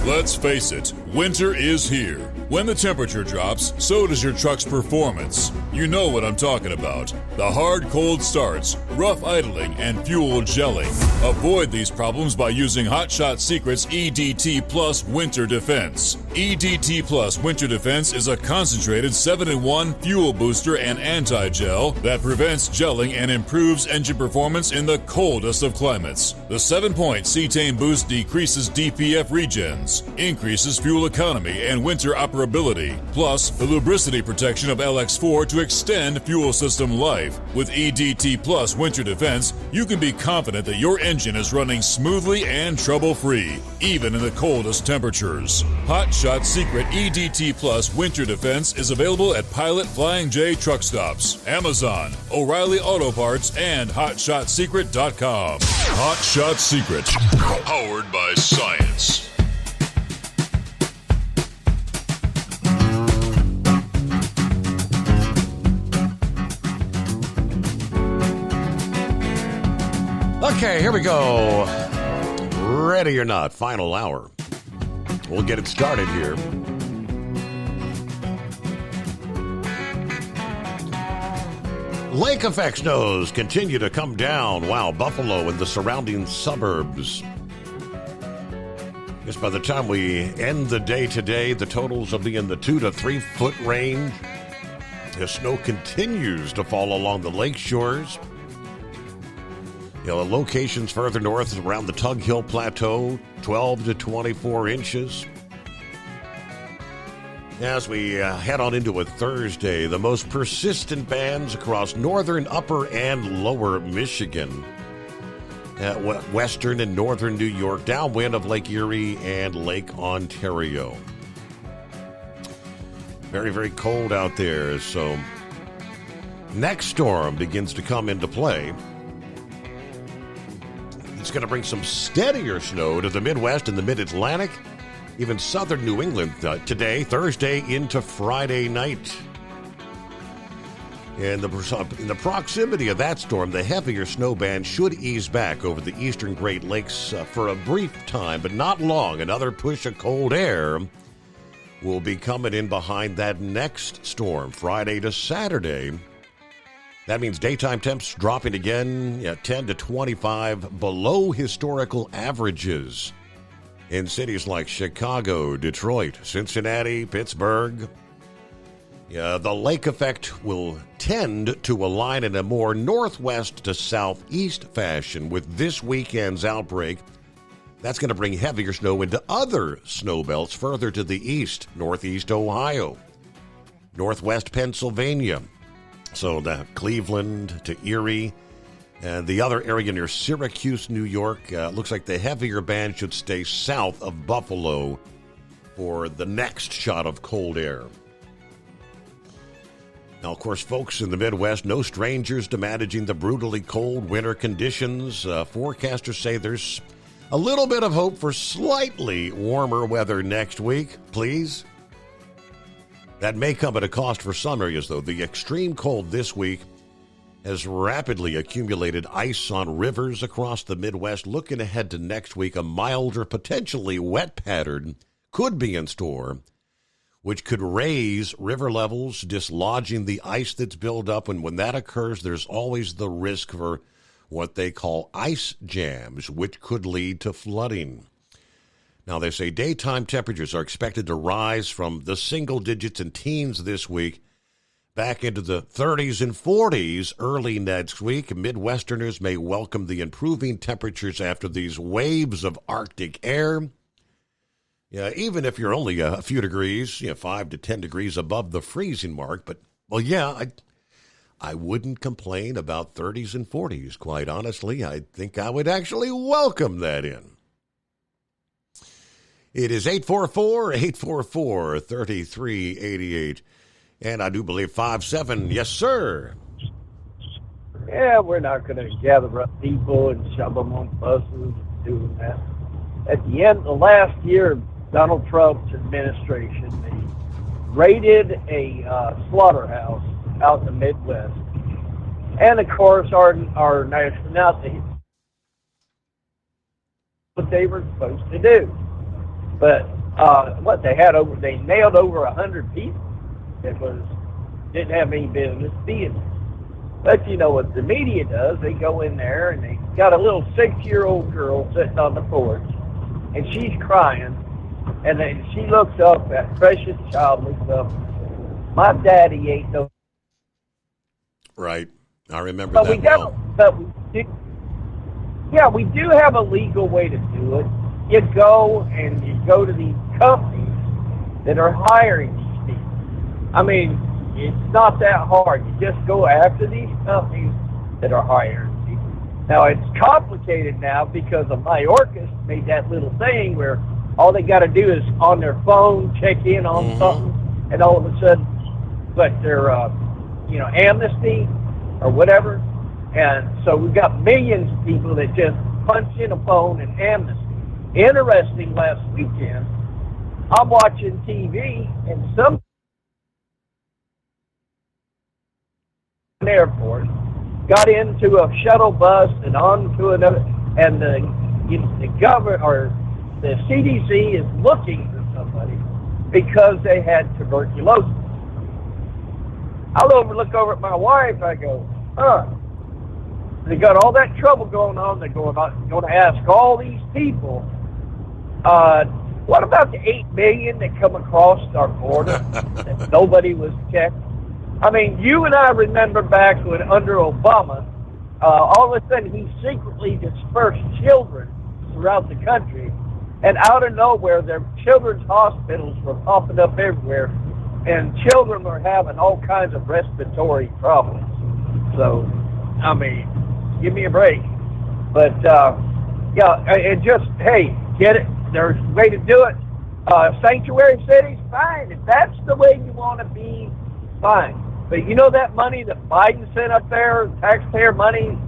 Let's face it, winter is here. When the temperature drops, so does your truck's performance. You know what I'm talking about. The hard, cold starts, rough idling, and fuel gelling. Avoid these problems by using Hot Shot Secret's EDT Plus Winter Defense. EDT Plus Winter Defense is a concentrated 7-in-1 fuel booster and anti-gel that prevents gelling and improves engine performance in the coldest of climates. The 7-point cetane boost decreases DPF regens, increases fuel economy and winter operability, plus the lubricity protection of LX4 to extend fuel system life. With EDT Plus Winter Defense, you can be confident that your engine is running smoothly and trouble-free, even in the coldest temperatures. Hot Shot Secret EDT Plus Winter Defense is available at Pilot Flying J truck stops, Amazon, O'Reilly Auto Parts, and HotShotSecret.com. Hot Shot Secret, powered by science. Okay, here we go. Ready or not, final hour. We'll get it started here. Lake effect snows continue to come down. Wow, Buffalo and the surrounding suburbs. Just by the time we end the day today, the totals will be in the 2 to 3 foot range. The snow continues to fall along the lake shores. You know, locations further north around the Tug Hill Plateau, 12 to 24 inches. As we head on into a Thursday, the most persistent bands across northern, upper, and lower Michigan, western and northern New York, downwind of Lake Erie and Lake Ontario. Very, very cold out there, so next storm begins to come into play. It's going to bring some steadier snow to the Midwest and the Mid-Atlantic, even southern New England today, Thursday into Friday night. And in the proximity of that storm, the heavier snow band should ease back over the eastern Great Lakes for a brief time, but not long. Another push of cold air will be coming in behind that next storm, Friday to Saturday. That means daytime temps dropping again, 10 to 25 below historical averages in cities like Chicago, Detroit, Cincinnati, Pittsburgh. The lake effect will tend to align in a more northwest to southeast fashion with this weekend's outbreak. That's going to bring heavier snow into other snow belts further to the east, northeast Ohio, northwest Pennsylvania. So the Cleveland to Erie and the other area near Syracuse, New York. Looks like the heavier band should stay south of Buffalo for the next shot of cold air. Now, of course, folks in the Midwest, no strangers to managing the brutally cold winter conditions. Forecasters say there's a little bit of hope for slightly warmer weather next week, please. That may come at a cost for some areas, though. The extreme cold this week has rapidly accumulated ice on rivers across the Midwest. Looking ahead to next week, a milder, potentially wet pattern could be in store, which could raise river levels, dislodging the ice that's built up. And when that occurs, there's always the risk for what they call ice jams, which could lead to flooding. Now, they say daytime temperatures are expected to rise from the single digits and teens this week back into the 30s and 40s early next week. Midwesterners may welcome the improving temperatures after these waves of Arctic air. Yeah, even if you're only a few degrees, 5 to 10 degrees above the freezing mark. But, well, yeah, I wouldn't complain about 30s and 40s, quite honestly. I think I would actually welcome that in. It is 844-844-3388. And I do believe 57. Yes, sir. Yeah, we're not going to gather up people and shove them on buses and doing that. At the end of last year, Donald Trump's administration, they raided a slaughterhouse out in the Midwest. And, of course, our nationality, what they were supposed to do. But they nailed over 100 people that didn't have any business being there. But you know what the media does? They go in there and they got a little 6-year-old girl sitting on the porch, and she's crying, and then she looks up, that precious child looks up, my daddy ain't no. Right. I remember that we do have a legal way to do it. You go to these companies that are hiring these people. I mean, it's not that hard. You just go after these companies that are hiring people. Now, it's complicated now because of Mayorkas made that little thing where all they got to do is on their phone check in on something, and all of a sudden, but they're, amnesty or whatever. And so we've got millions of people that just punch in a phone and amnesty. Interesting, last weekend, I'm watching TV, and some airport got into a shuttle bus and onto another, and the government or the CDC is looking for somebody because they had tuberculosis. I'll look over at my wife. I go, they got all that trouble going on. They're going to ask all these people, what about the 8 million that come across our border that nobody was checked? I mean, you and I remember back when under Obama, all of a sudden he secretly dispersed children throughout the country, and out of nowhere, their children's hospitals were popping up everywhere, and children were having all kinds of respiratory problems. So, I mean, give me a break. But, it just, hey, get it. There's a way to do it. Sanctuary cities, fine. If that's the way you want to be, fine. But you know that money that Biden sent up there, taxpayer money,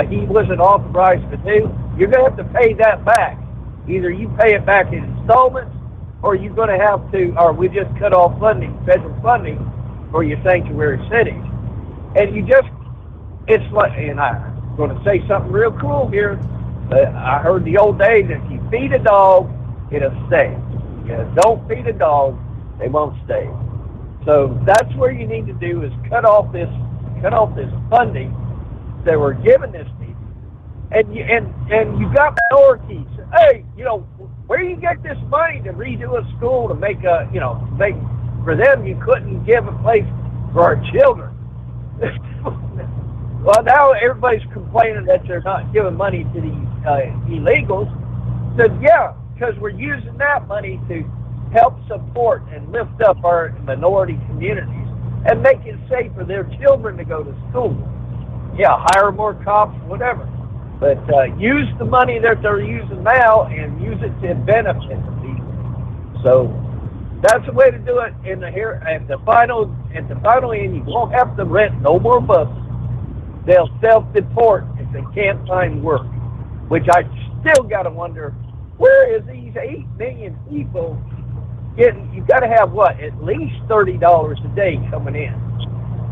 he wasn't authorized to do? You're going to have to pay that back. Either you pay it back in installments, or you're going to have to, or we just cut off funding, federal funding, for your sanctuary cities. And it's like, and I'm going to say something real cruel here, but I heard the old days, if you feed a dog, it'll stay. You don't feed a dog, they won't stay. So that's where you need to do is cut off this funding that we're giving this people. And you got minorities. Hey, where you get this money to redo a school to make for them you couldn't give a place for our children. Well, now everybody's complaining that they're not giving money to these illegals. Said, yeah, because we're using that money to help support and lift up our minority communities and make it safe for their children to go to school. Yeah, hire more cops, whatever. But use the money that they're using now and use it to benefit the people. So that's the way to do it. At the final end, you won't have to rent no more buses. They'll self-deport if they can't find work, which I still got to wonder, where is these 8 million people getting? You got to have at least $30 a day coming in.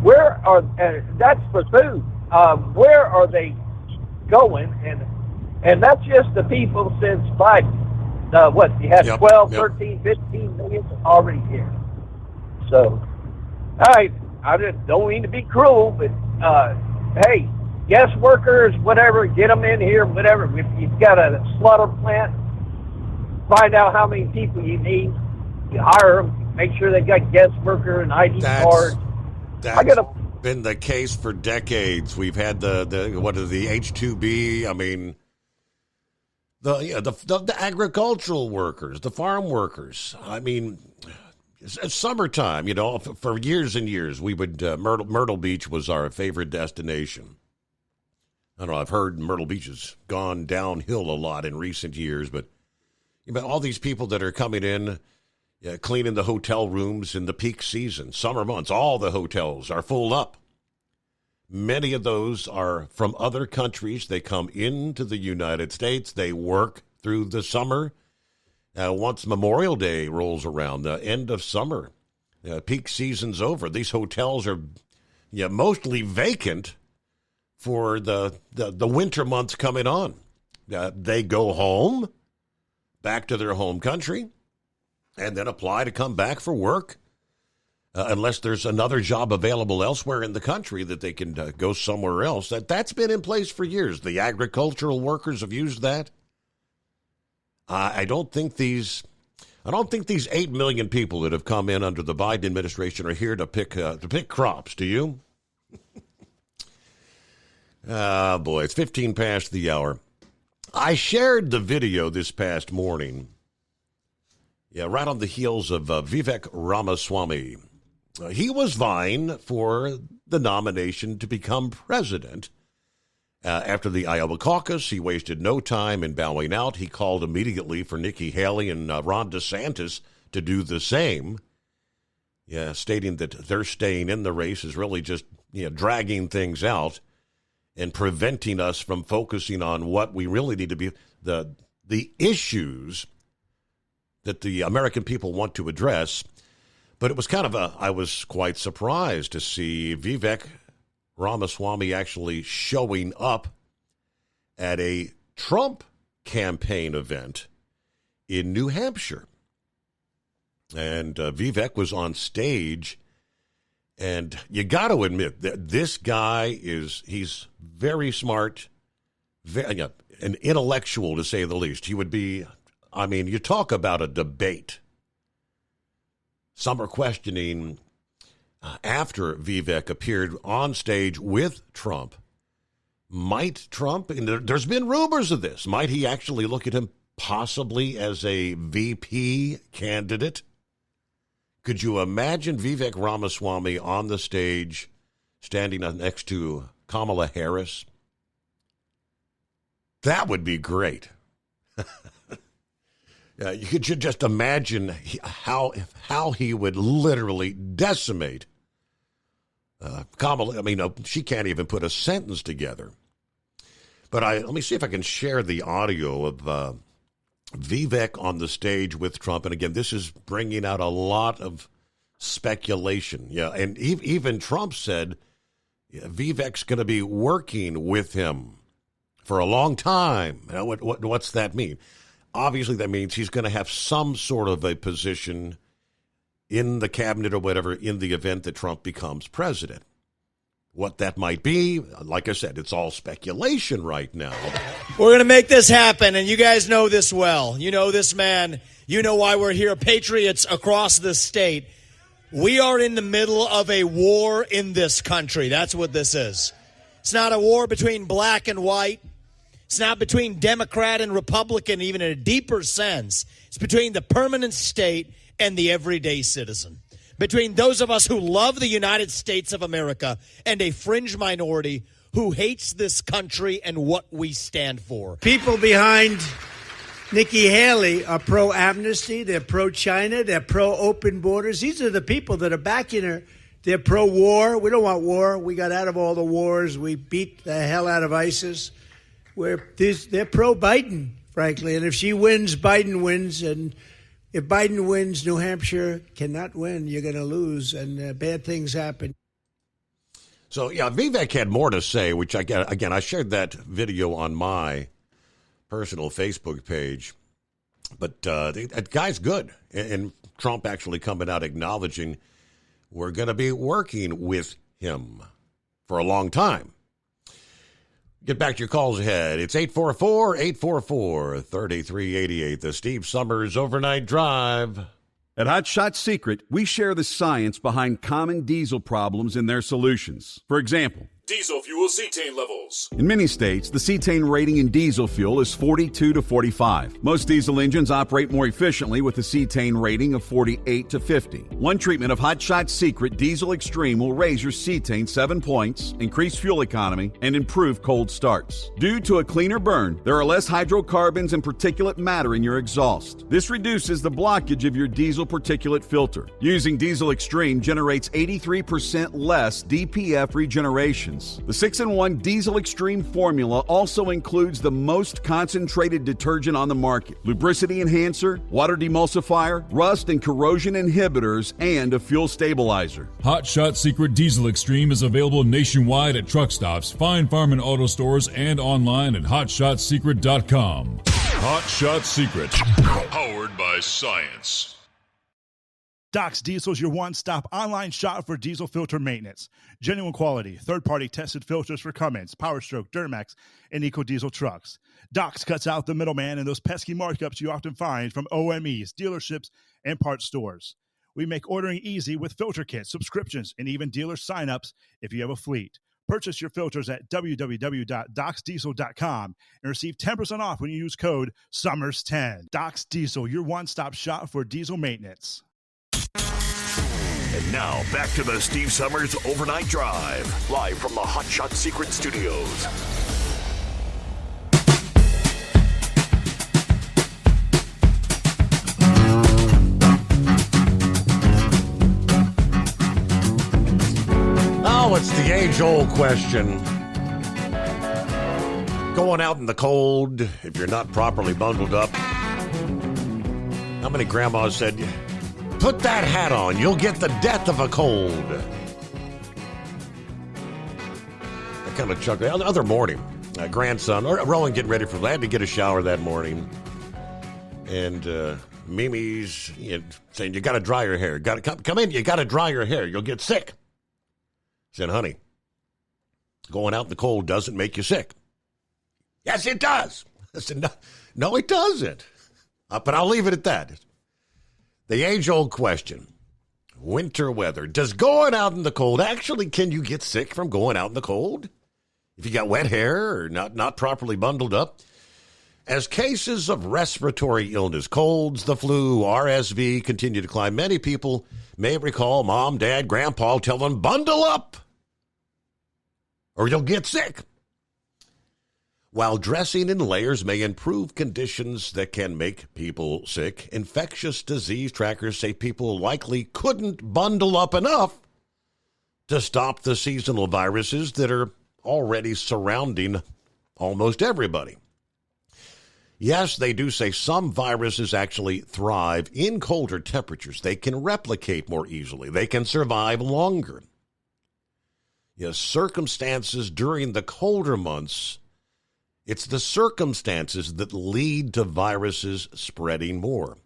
Where are? That's for food. Where are they going? And that's just the people since Biden. You had 12, 13, 15 million already here. So, I just don't mean to be cruel, but hey, guest workers, whatever, get them in here, whatever. If you've got a slaughter plant, find out how many people you need. You hire them, make sure they got guest worker and ID cards. That's been the case for decades. We've had the H-2B. I mean, the agricultural workers, the farm workers. I mean, it's summertime. For years and years, we would Myrtle Beach was our favorite destination. I don't know. I've heard Myrtle Beach has gone downhill a lot in recent years, but all these people that are coming in, cleaning the hotel rooms in the peak season, summer months, all the hotels are full up. Many of those are from other countries. They come into the United States. They work through the summer. Once Memorial Day rolls around, the end of summer, peak season's over, these hotels are mostly vacant for the winter months coming on. They go home, back to their home country, and then apply to come back for work, unless there's another job available elsewhere in the country that they can go somewhere else. That's been in place for years. The agricultural workers have used that. I don't think these 8 million people that have come in under the Biden administration are here to pick crops. Do you? Oh, boy, it's 15 past the hour. I shared the video this past morning, right on the heels of Vivek Ramaswamy. He was vying for the nomination to become president. After the Iowa caucus, he wasted no time in bowing out. He called immediately for Nikki Haley and Ron DeSantis to do the same, stating that their staying in the race is really just dragging things out and preventing us from focusing on what we really need to be, the issues that the American people want to address. But it was I was quite surprised to see Vivek Ramaswamy actually showing up at a Trump campaign event in New Hampshire. And Vivek was on stage. And you got to admit that this guy he's very smart, an intellectual to say the least. He would be, you talk about a debate. Some are questioning after Vivek appeared on stage with Trump, might Trump, and there's been rumors of this, might he actually look at him possibly as a VP candidate? Could you imagine Vivek Ramaswamy on the stage standing next to Kamala Harris? That would be great. You could just imagine how he would literally decimate Kamala. She can't even put a sentence together. But let me see if I can share the audio of Vivek on the stage with Trump. And again, this is bringing out a lot of speculation. And even Trump said Vivek's going to be working with him for a long time. What's that mean? Obviously, that means he's going to have some sort of a position in the cabinet or whatever in the event that Trump becomes president. What that might be, like I said, it's all speculation right now. We're going to make this happen, and you guys know this well. You know this man. You know why we're here, patriots across the state. We are in the middle of a war in this country. That's what this is. It's not a war between black and white. It's not between Democrat and Republican, even in a deeper sense. It's between the permanent state and the everyday citizen. Between those of us who love the United States of America and a fringe minority who hates this country and what we stand for. People behind Nikki Haley are pro-amnesty, they're pro-China, they're pro-open borders. These are the people that are backing her. They're pro-war. We don't want war. We got out of all the wars. We beat the hell out of ISIS. They're pro-Biden, frankly. And if she wins, Biden wins. And if Biden wins, New Hampshire cannot win. You're going to lose, and bad things happen. So, Vivek had more to say, which, I shared that video on my personal Facebook page. But that guy's good. And Trump actually coming out acknowledging we're going to be working with him for a long time. Get back to your calls ahead. It's 844-844-3388, the Steve Summers Overnight Drive. At Hot Shot Secret, we share the science behind common diesel problems and their solutions. For example, Diesel fuel cetane levels. In many states, the cetane rating in diesel fuel is 42 to 45. Most diesel engines operate more efficiently with a cetane rating of 48 to 50. One treatment of Hot Shot Secret Diesel Extreme will raise your cetane 7 points, increase fuel economy, and improve cold starts. Due to a cleaner burn, there are less hydrocarbons and particulate matter in your exhaust. This reduces the blockage of your diesel particulate filter. Using Diesel Extreme generates 83% less DPF regeneration. The 6-in-1 Diesel Extreme formula also includes the most concentrated detergent on the market, lubricity enhancer, water demulsifier, rust and corrosion inhibitors, and a fuel stabilizer. Hot Shot Secret Diesel Extreme is available nationwide at truck stops, fine farm and auto stores, and online at hotshotsecret.com. Hot Shot Secret, powered by science. Doc's Diesel is your one-stop online shop for diesel filter maintenance. Genuine quality, third-party tested filters for Cummins, PowerStroke, Duramax, and EcoDiesel trucks. Doc's cuts out the middleman and those pesky markups you often find from OMEs, dealerships, and parts stores. We make ordering easy with filter kits, subscriptions, and even dealer sign-ups if you have a fleet. Purchase your filters at www.docsdiesel.com and receive 10% off when you use code SUMMERS10. Doc's Diesel, your one-stop shop for diesel maintenance. And now, back to the Steve Summers Overnight Drive, live from the Hot Shot Secret Studios. Oh, it's the age-old question. Going out in the cold, if you're not properly bundled up. How many grandmas said, put that hat on, you'll get the death of a cold. I kind of chuckled. The other morning, grandson, Rowan getting ready for, I had to get a shower that morning. And Mimi's saying, you got to dry your hair. Got to come in, you got to dry your hair. You'll get sick. I said, honey, going out in the cold doesn't make you sick. Yes, it does. I said, no, it doesn't. But I'll leave it at that. The age-old question, winter weather. Does going out in the cold, actually, can you get sick from going out in the cold? If you got wet hair or not properly bundled up? As cases of respiratory illness, colds, the flu, RSV continue to climb, many people may recall mom, dad, grandpa tell them, bundle up or you'll get sick. While dressing in layers may improve conditions that can make people sick, infectious disease trackers say people likely couldn't bundle up enough to stop the seasonal viruses that are already surrounding almost everybody. Yes, they do say some viruses actually thrive in colder temperatures. They can replicate more easily. They can survive longer. Yes, circumstances during the colder months, it's the circumstances that lead to viruses spreading more.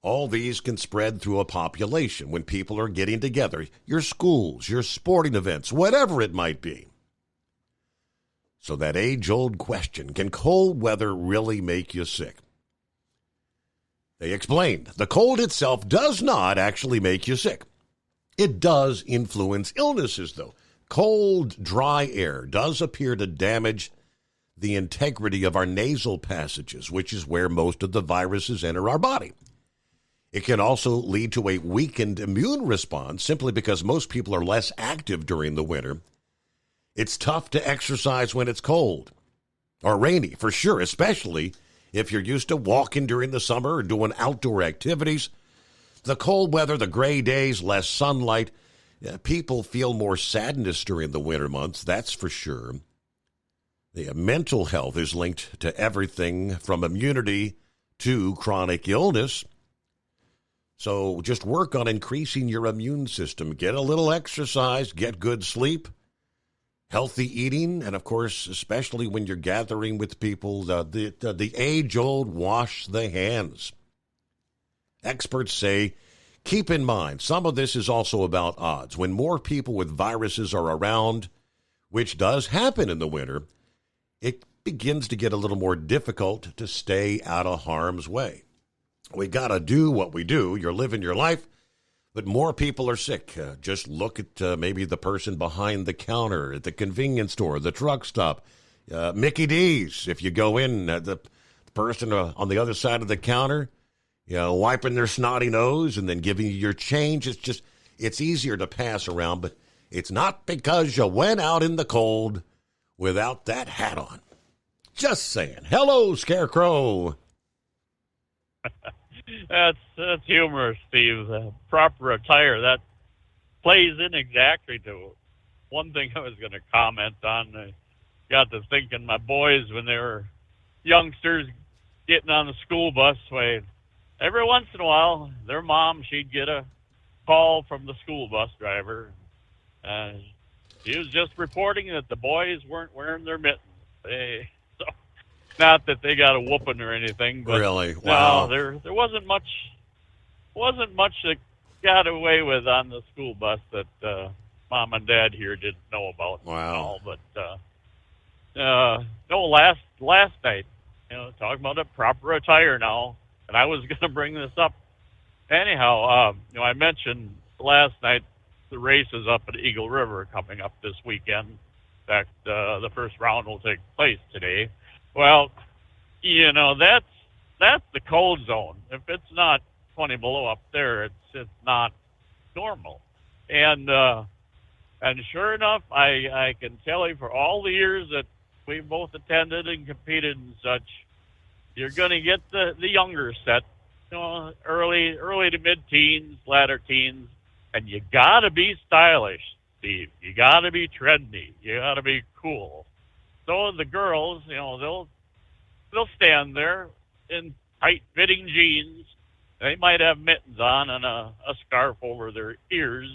All these can spread through a population when people are getting together, your schools, your sporting events, whatever it might be. So that age-old question, can cold weather really make you sick? They explained, the cold itself does not actually make you sick. It does influence illnesses, though. Cold, dry air does appear to damage the integrity of our nasal passages, which is where most of the viruses enter our body. It can also lead to a weakened immune response simply because most people are less active during the winter. It's tough to exercise when it's cold or rainy, for sure, especially if you're used to walking during the summer or doing outdoor activities. The cold weather, the gray days, less sunlight, people feel more sadness during the winter months, that's for sure. The mental health is linked to everything from immunity to chronic illness. So just work on increasing your immune system. Get a little exercise, get good sleep, healthy eating, and, of course, especially when you're gathering with people, the age-old wash the hands. Experts say, keep in mind, some of this is also about odds. When more people with viruses are around, which does happen in the winter, it begins to get a little more difficult to stay out of harm's way. We got to do what we do. You're living your life. But more people are sick. Just look at maybe the person behind the counter at the convenience store, the truck stop, Mickey D's. If you go in, the person on the other side of the counter, wiping their snotty nose and then giving you your change. It's easier to pass around, but it's not because you went out in the cold without that hat on. Just saying. Hello, Scarecrow. That's humorous, Steve. Proper attire, that plays in exactly to one thing I was going to comment on. I got to thinking my boys when they were youngsters getting on the school bus. Every once in a while, their mom, she'd get a call from the school bus driver. She was just reporting that the boys weren't wearing their mittens. Not that they got a whooping or anything, but really, wow. No, there wasn't much that got away with on the school bus that mom and dad here didn't know about. Wow. But last night, talking about a proper attire now, and I was going to bring this up anyhow. I mentioned last night the races up at Eagle River coming up this weekend. In fact, the first round will take place today. Well, that's the cold zone. If it's not 20 below up there, it's not normal. And sure enough, I can tell you for all the years that we both attended and competed and such, you're going to get the younger set, early to mid-teens, latter teens, and you got to be stylish, Steve. You got to be trendy. You got to be cool. So the girls, they'll stand there in tight-fitting jeans. They might have mittens on and a scarf over their ears,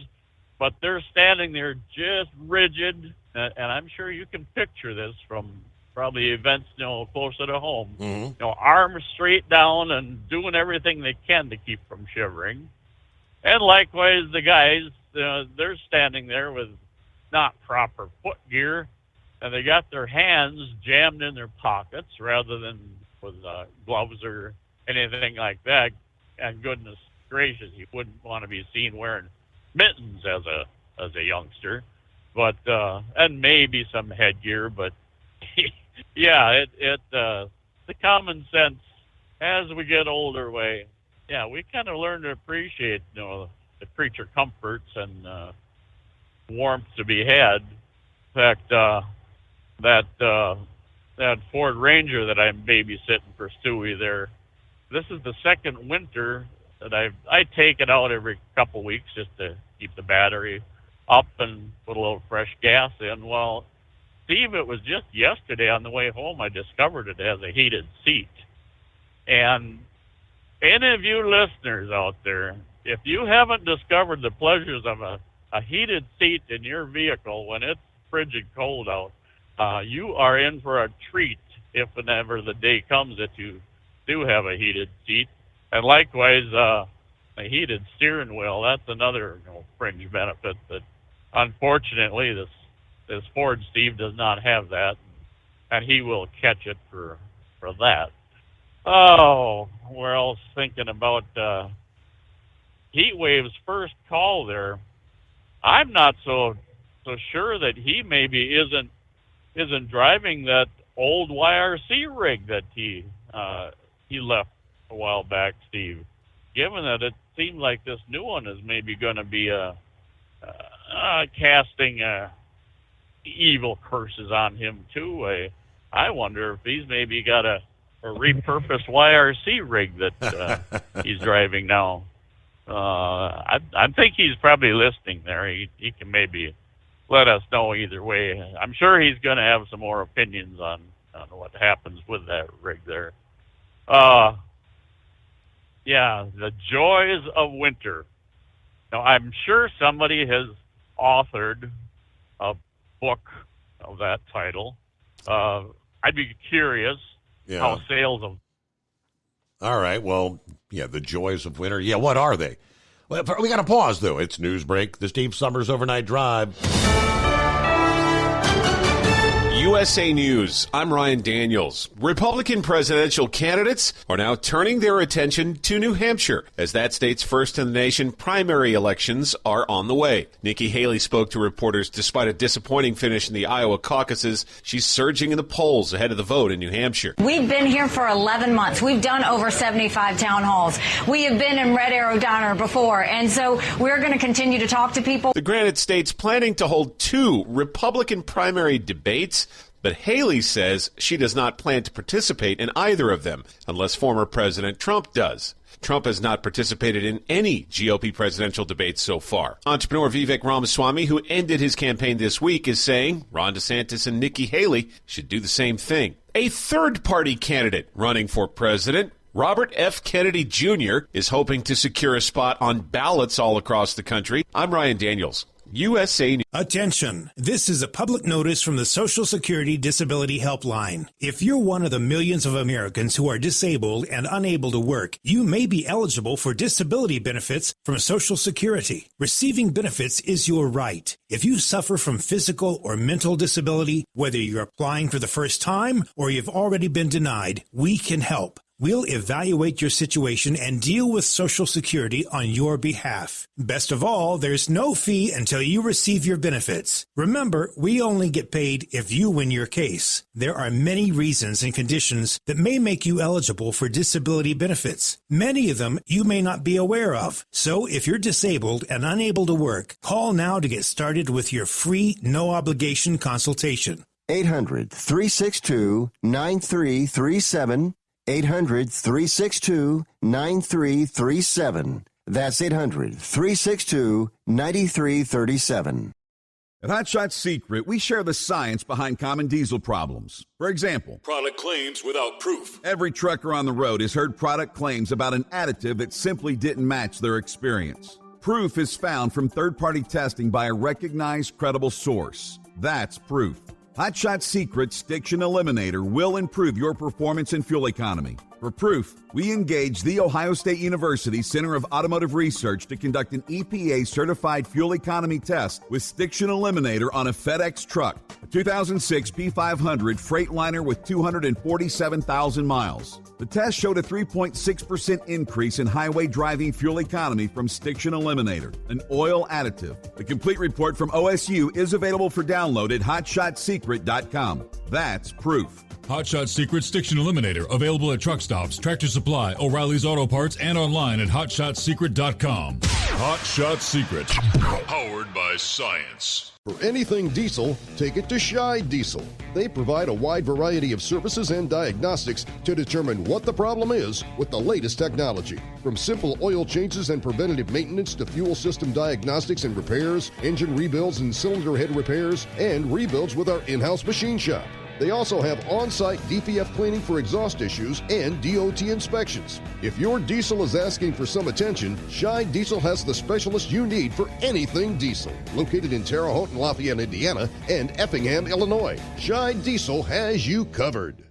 but they're standing there just rigid. And I'm sure you can picture this from probably events, closer to home. Mm-hmm. Arms straight down and doing everything they can to keep from shivering. And likewise, the guys, they're standing there with not proper foot gear, and they got their hands jammed in their pockets rather than with gloves or anything like that. And goodness gracious, you wouldn't want to be seen wearing mittens as a youngster, but and maybe some headgear. But yeah, the common sense as we get older way. Yeah, we kind of learn to appreciate the creature comforts and warmth to be had. In fact, that Ford Ranger that I'm babysitting for Stewie there, this is the second winter that I take it out every couple weeks just to keep the battery up and put a little fresh gas in. Well, Steve, it was just yesterday on the way home I discovered it has a heated seat. And any of you listeners out there, if you haven't discovered the pleasures of a heated seat in your vehicle when it's frigid cold out, you are in for a treat if and ever the day comes that you do have a heated seat. And likewise, a heated steering wheel, that's another fringe benefit that unfortunately this Ford Steve does not have that, and he will catch it for that. Oh, where else thinking about Heatwave's first call there. I'm not so sure that he maybe isn't driving that old YRC rig that he left a while back, Steve. Given that it seems like this new one is maybe going to be casting evil curses on him too. I wonder if he's maybe got a repurposed YRC rig that he's driving now. I think he's probably listening there. He can maybe let us know either way. I'm sure he's going to have some more opinions on what happens with that rig there. Yeah, the joys of winter. Now, I'm sure somebody has authored a book of that title. I'd be curious how sales of... All right, well, yeah, the joys of winter. Yeah, what are they? Well, we got to pause, though. It's News Break, the Steve Summers Overnight Drive. USA News, I'm Ryan Daniels. Republican presidential candidates are now turning their attention to New Hampshire as that state's first-in-the-nation primary elections are on the way. Nikki Haley spoke to reporters despite a disappointing finish in the Iowa caucuses. She's surging in the polls ahead of the vote in New Hampshire. We've been here for 11 months. We've done over 75 town halls. We have been in Red Arrow Donner before, and so we're going to continue to talk to people. The Granite State's planning to hold 2 Republican primary debates, but Haley says she does not plan to participate in either of them unless former President Trump does. Trump has not participated in any GOP presidential debates so far. Entrepreneur Vivek Ramaswamy, who ended his campaign this week, is saying Ron DeSantis and Nikki Haley should do the same thing. A third-party candidate running for president, Robert F. Kennedy Jr., is hoping to secure a spot on ballots all across the country. I'm Ryan Daniels, USA News. Attention. This is a public notice from the Social Security Disability Helpline. If you're one of the millions of Americans who are disabled and unable to work, you may be eligible for disability benefits from Social Security. Receiving benefits is your right. If you suffer from physical or mental disability, whether you're applying for the first time or you've already been denied, we can help. We'll evaluate your situation and deal with Social Security on your behalf. Best of all, there's no fee until you receive your benefits. Remember, we only get paid if you win your case. There are many reasons and conditions that may make you eligible for disability benefits. Many of them you may not be aware of. So if you're disabled and unable to work, call now to get started with your free, no-obligation consultation. 800-362-9337. 800-362-9337. That's 800-362-9337. At Hot Shot Secret, we share the science behind common diesel problems. For example, product claims without proof. Every trucker on the road has heard product claims about an additive that simply didn't match their experience. Proof is found from third-party testing by a recognized, credible source. That's proof. Hot Shot Secret's Stiction Eliminator will improve your performance and fuel economy. For proof, we engaged the Ohio State University Center of Automotive Research to conduct an EPA-certified fuel economy test with Stiction Eliminator on a FedEx truck, a 2006 P500 Freightliner with 247,000 miles. The test showed a 3.6% increase in highway driving fuel economy from Stiction Eliminator, an oil additive. The complete report from OSU is available for download at hotshotsecret.com. That's proof. Hot Shot Secret Stiction Eliminator, available at truck stops, Tractor Supply, O'Reilly's Auto Parts, and online at hotshotsecret.com. Hot Shot Secret, powered by science. For anything diesel, take it to Scheid Diesel. They provide a wide variety of services and diagnostics to determine what the problem is with the latest technology. From simple oil changes and preventative maintenance to fuel system diagnostics and repairs, engine rebuilds and cylinder head repairs, and rebuilds with our in-house machine shop. They also have on-site DPF cleaning for exhaust issues and DOT inspections. If your diesel is asking for some attention, Scheid Diesel has the specialist you need for anything diesel. Located in Terre Haute and Lafayette, Indiana, and Effingham, Illinois, Scheid Diesel has you covered.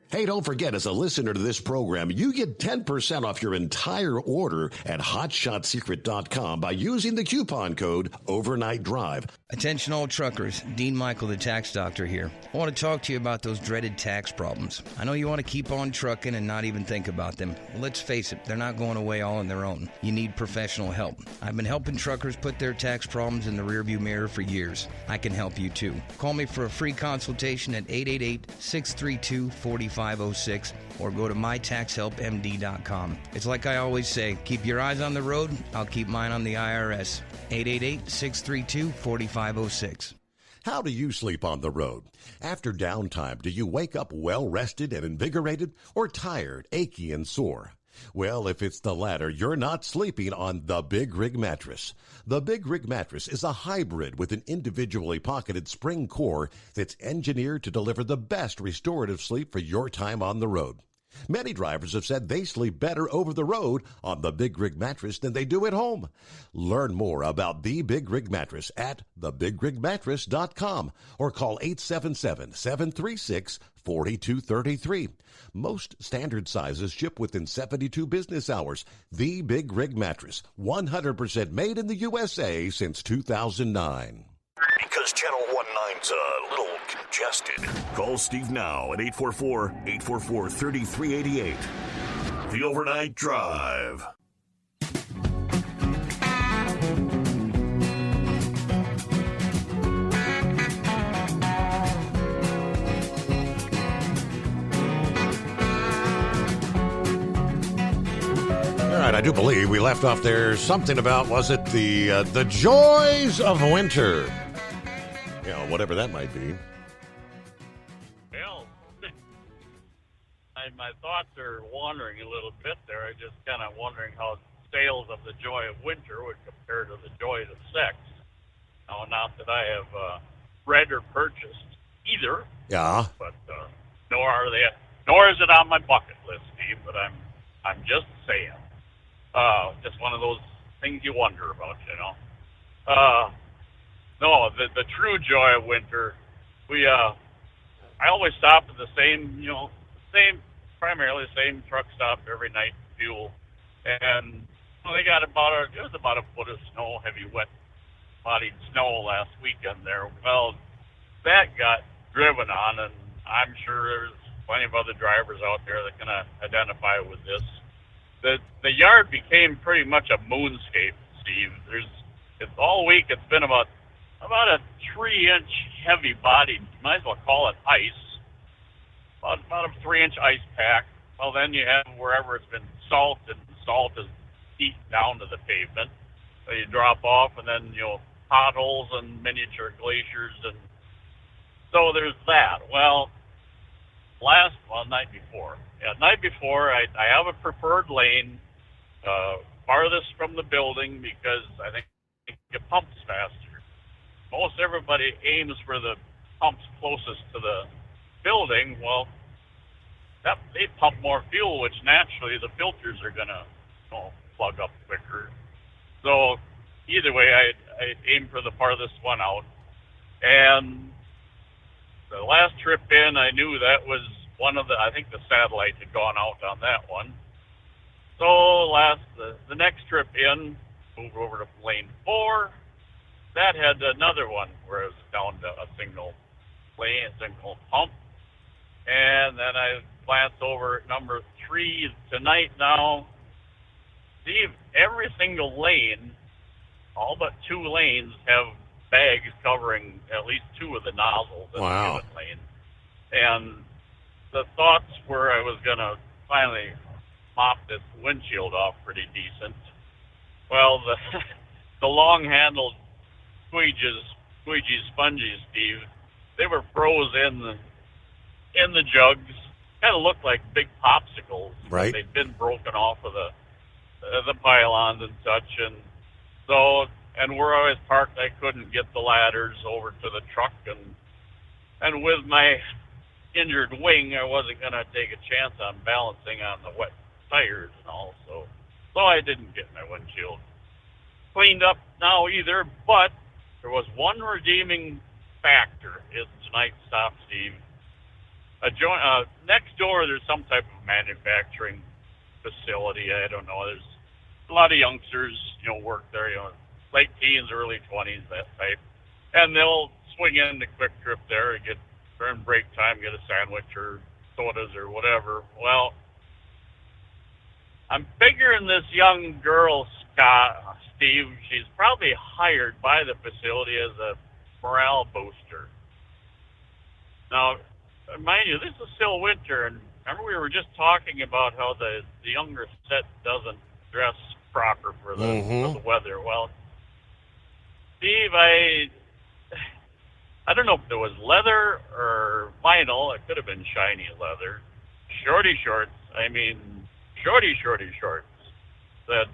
Hey, don't forget, as a listener to this program, you get 10% off your entire order at hotshotsecret.com by using the coupon code Overnight Drive. Attention all truckers, Dean Michael, the tax doctor here. I want to talk to you about those dreaded tax problems. I know you want to keep on trucking and not even think about them. Well, let's face it, they're not going away all on their own. You need professional help. I've been helping truckers put their tax problems in the rearview mirror for years. I can help you too. Call me for a free consultation at 888-632-4506 or go to mytaxhelpmd.com. It's like I always say, keep your eyes on the road, I'll keep mine on the IRS. 888-632-4506. How do you sleep on the road? After downtime, do you wake up well-rested and invigorated or tired, achy, and sore? Well, if it's the latter, you're not sleeping on the Big Rig Mattress. The Big Rig Mattress is a hybrid with an individually pocketed spring core that's engineered to deliver the best restorative sleep for your time on the road. Many drivers have said they sleep better over the road on the Big Rig Mattress than they do at home. Learn more about the Big Rig Mattress at thebigrigmattress.com or call 877-736-4233. Most standard sizes ship within 72 business hours. The Big Rig Mattress, 100% made in the USA since 2009. Because Channel 19's a little suggested. Call Steve now at 844-844-3388. The Overnight Drive. All right, I do believe we left off there something about, was it the joys of winter? Yeah, whatever that might be. Well, my thoughts are wandering a little bit there. I just kind of wondering how sales of the joy of winter would compare to the joys of sex. Now, not that I have read or purchased either. Yeah. But nor is it on my bucket list, Steve. But I'm just saying. Just one of those things you wonder about, you know. No, the true joy of winter. I always stop at the same primarily the same truck stop every night, fuel, and they got about a foot of snow, heavy wet bodied snow last weekend there. Well, that got driven on, and I'm sure there's plenty of other drivers out there that can identify with this. The yard became pretty much a moonscape, Steve. It's all week. It's been about a 3-inch heavy bodied, might as well call it ice. About a 3-inch ice pack. Well, then you have wherever it's been salt, and salt is deep down to the pavement. So you drop off, and then potholes and miniature glaciers, and so there's that. Well, night before, I have a preferred lane farthest from the building because I think it pumps faster. Most everybody aims for the pumps closest to the building. Well, they pump more fuel, which naturally the filters are going to plug up quicker. So either way, I aim for the farthest one out. And the last trip in, I knew that was I think the satellite had gone out on that one. So the next trip in, moved over to lane 4. That had another one where it was down to a single lane, a single pump. And then I glanced over at number 3 tonight now. Steve, every single lane, all but 2 lanes, have bags covering at least 2 of the nozzles in the given lane. And the thoughts were I was going to finally mop this windshield off pretty decent. Well, the long-handled squeegee sponges, Steve, they were froze in the jugs. Kind of looked like big popsicles. Right. They'd been broken off of the pylons and such. And so, and where I was parked, I couldn't get the ladders over to the truck. And with my injured wing, I wasn't going to take a chance on balancing on the wet tires and all. So I didn't get my windshield cleaned up now either. But there was one redeeming factor in tonight's stop, Steve. Next door, there's some type of manufacturing facility. I don't know. There's a lot of youngsters, work there, late teens, early 20s, that type. And they'll swing in the Quick Trip there and during break time, get a sandwich or sodas or whatever. Well, I'm figuring this young girl, Steve, she's probably hired by the facility as a morale booster. Now, mind you, this is still winter, and remember we were just talking about how the younger set doesn't dress proper for the weather. Well, Steve, I don't know if it was leather or vinyl. It could have been shiny leather. Shorty shorts. The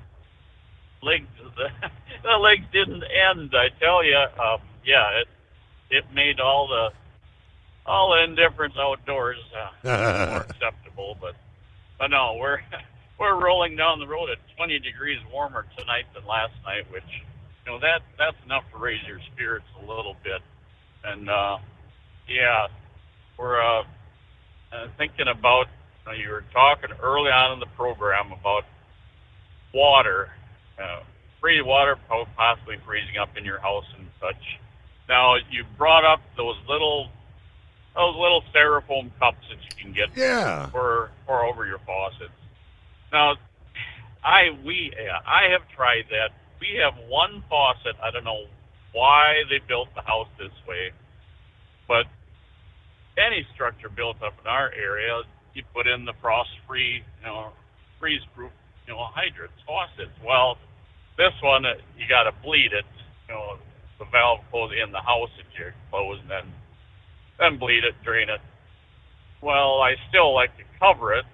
legs didn't end. I tell you. It made all the indifference outdoors more acceptable. But no, we're rolling down the road at 20 degrees warmer tonight than last night, which that's enough to raise your spirits a little bit. And we're thinking about. You were talking early on in the program about water, free water possibly freezing up in your house and such. Now, you brought up those little those little styrofoam cups that you can get for over your faucets. Now, I have tried that. We have one faucet. I don't know why they built the house this way, but any structure built up in our area, you put in the frost-free, freeze-proof, hydrants, faucets. Well, this one, you got to bleed it, the valve goes in the house that you close, and then bleed it, drain it. Well, I still like to cover it,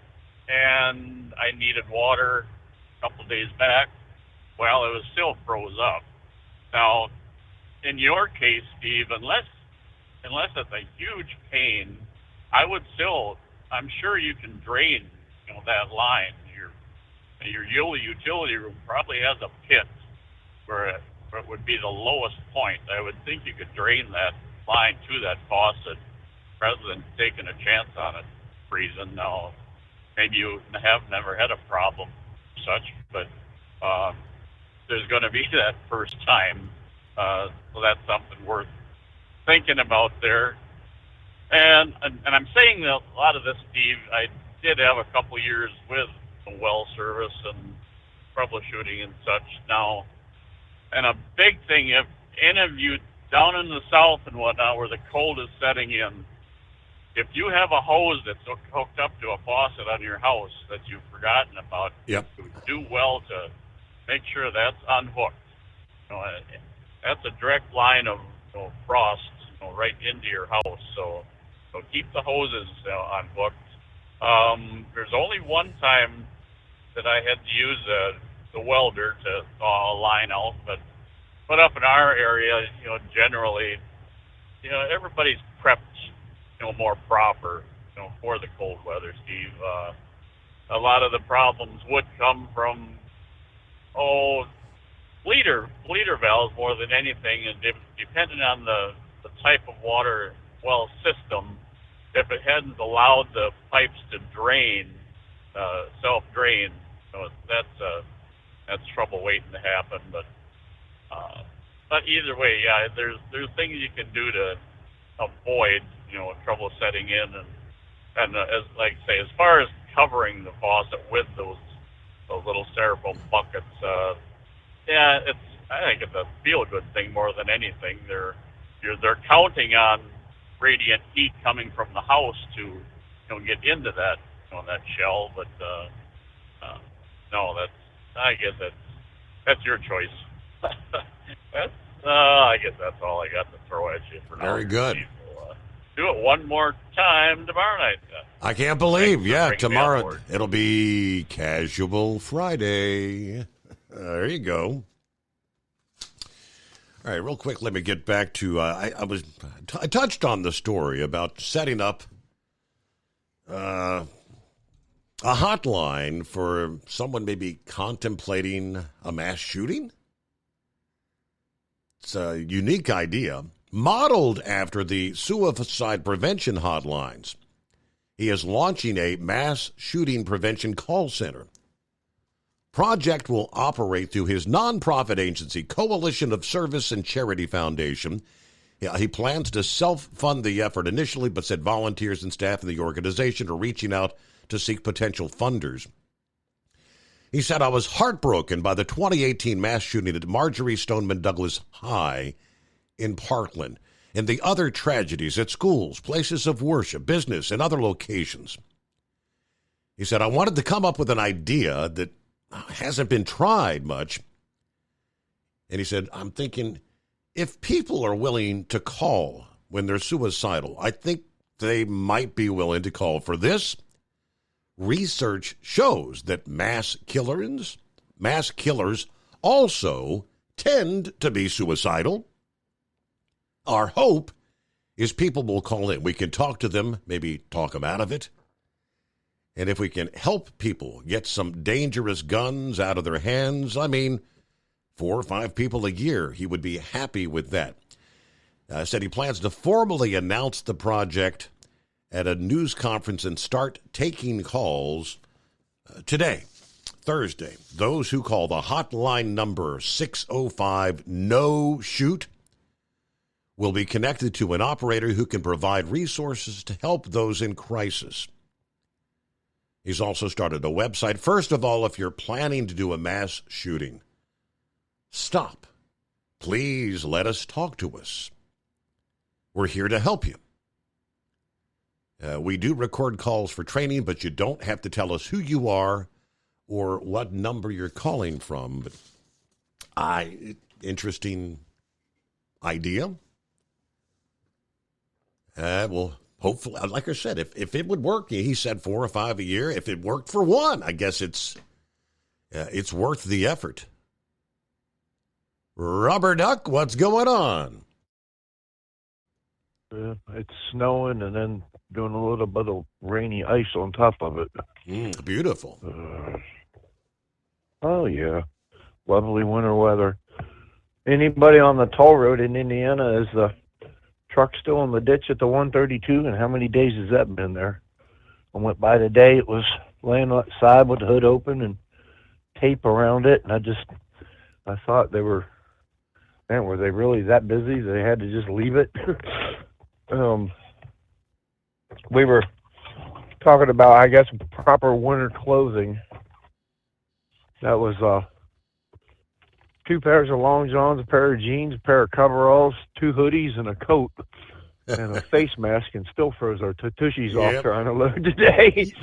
and I needed water a couple days back. Well, it was still froze up. Now, in your case, Steve, unless it's a huge pain, I would still, I'm sure you can drain, that line. Your utility room probably has a pit where it would be the lowest point. I would think you could drain that line to that faucet rather than taking a chance on it freezing. Now, maybe you have never had a problem such, but there's going to be that first time. So that's something worth thinking about there. And I'm saying that a lot of this, Steve, I did have a couple years with the well service and troubleshooting and such now. And a big thing, if any of you down in the south and whatnot where the cold is setting in, if you have a hose that's hooked up to a faucet on your house that you've forgotten about, yep, you do well to make sure that's unhooked. That's a direct line of frost right into your house. So keep the hoses unhooked. There's only one time that I had to use the welder to thaw a line out, but up in our area, generally, everybody's prepped, more proper, for the cold weather, Steve. A lot of the problems would come from, bleeder valves more than anything, and depending on the type of water well system, if it hadn't allowed the pipes to drain, self-drain, that's trouble waiting to happen. But either way, yeah, there's things you can do to avoid, trouble setting in, and as like I say, as far as covering the faucet with those little styrofoam buckets, I think it's a feel-good thing more than anything. They're counting on radiant heat coming from the house to get into that that shell, but no, I guess that's your choice. I guess that's all I got to throw at you for now. Very good. We'll do it one more time tomorrow night. I can't believe, tomorrow it'll be Casual Friday. There you go. All right, real quick, let me get back to, I touched on the story about setting up a hotline for someone maybe contemplating a mass shooting. It's a unique idea, modeled after the suicide prevention hotlines. He is launching a mass shooting prevention call center. Project will operate through his nonprofit agency, Coalition of Service and Charity Foundation. He plans to self-fund the effort initially, but said volunteers and staff in the organization are reaching out to seek potential funders. He said, I was heartbroken by the 2018 mass shooting at Marjorie Stoneman Douglas High in Parkland and the other tragedies at schools, places of worship, business, and other locations. He said, I wanted to come up with an idea that hasn't been tried much. And he said, I'm thinking, if people are willing to call when they're suicidal, I think they might be willing to call for this. Research shows that mass killers also tend to be suicidal. Our hope is people will call in. We can talk to them, maybe talk them out of it. And if we can help people get some dangerous guns out of their hands, 4 or 5 people a year, he would be happy with that. Said he plans to formally announce the project at a news conference and start taking calls today, Thursday. Those who call the hotline number 605-NO-SHOOT will be connected to an operator who can provide resources to help those in crisis. He's also started a website. First of all, if you're planning to do a mass shooting, stop. Please let us talk to us. We're here to help you. We do record calls for training, but you don't have to tell us who you are or what number you're calling from. But interesting idea. Well, hopefully, like I said, if it would work, he said 4 or 5 a year. If it worked for one, I guess it's worth the effort. Rubber Duck, what's going on? It's snowing and then doing a little bit of rainy ice on top of it. Beautiful. Oh, yeah. Lovely winter weather. Anybody on the toll road in Indiana, is the truck still in the ditch at the 132? And how many days has that been there? I went by today. It was laying outside with the hood open and tape around it. And I thought they were, man, were they really that busy? They had to just leave it? We were talking about, I guess, proper winter clothing. That was 2 pairs of long johns, a pair of jeans, a pair of coveralls, 2 hoodies, and a coat, and a face mask, and still froze our tushies off trying to load today.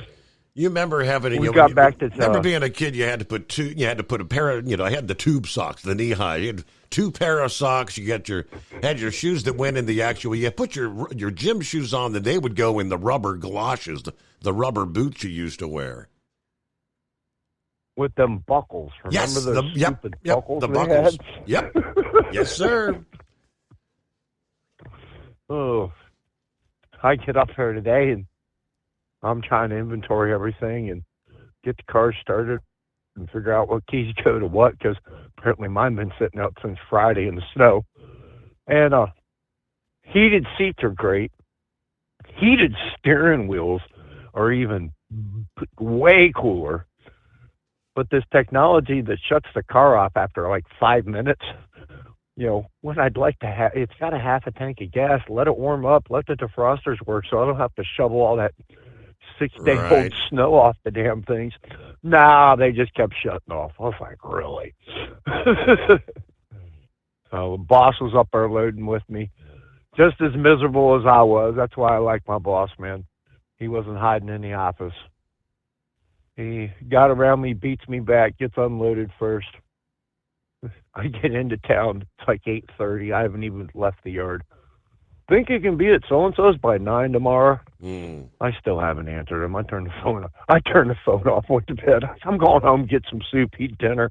You remember having? Remember being a kid? You had to put a pair of. I had the tube socks, the knee high. You had 2 pair of socks. You had your shoes that went in the actual. You put your gym shoes on, then they would go in the rubber galoshes, the rubber boots you used to wear. With them buckles. Remember those stupid buckles? The they buckles. had? Yep. Yes, sir. Oh, I get up here today and I'm trying to inventory everything and get the car started and figure out what keys go to what, because apparently mine been sitting out since Friday in the snow. And heated seats are great. Heated steering wheels are even way cooler. But this technology that shuts the car off after like 5 minutes, what I'd like to have, it's got a half a tank of gas. Let it warm up. Let the defrosters work so I don't have to shovel all that 6-day-old snow off the damn things. Nah, they just kept shutting off. I was like, really? So the boss was up there loading with me, just as miserable as I was. That's why I like my boss, man. He wasn't hiding in the office. He got around me, beats me back, gets unloaded first. I get into town. It's like 8:30. I haven't even left the yard. Think you can be at so-and-so's by 9 tomorrow? I still haven't answered him. I turned the phone off, went to bed. I'm going home, get some soup, eat dinner.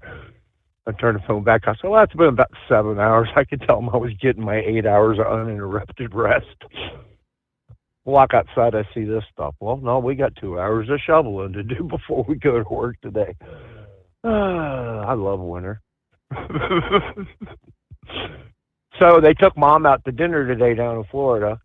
I turned the phone back. I said, well, it's been about 7 hours. I could tell him I was getting my 8 hours of uninterrupted rest. Walk outside, I see this stuff. Well, no, we got 2 hours of shoveling to do before we go to work today. I love winter. So they took Mom out to dinner today down in Florida,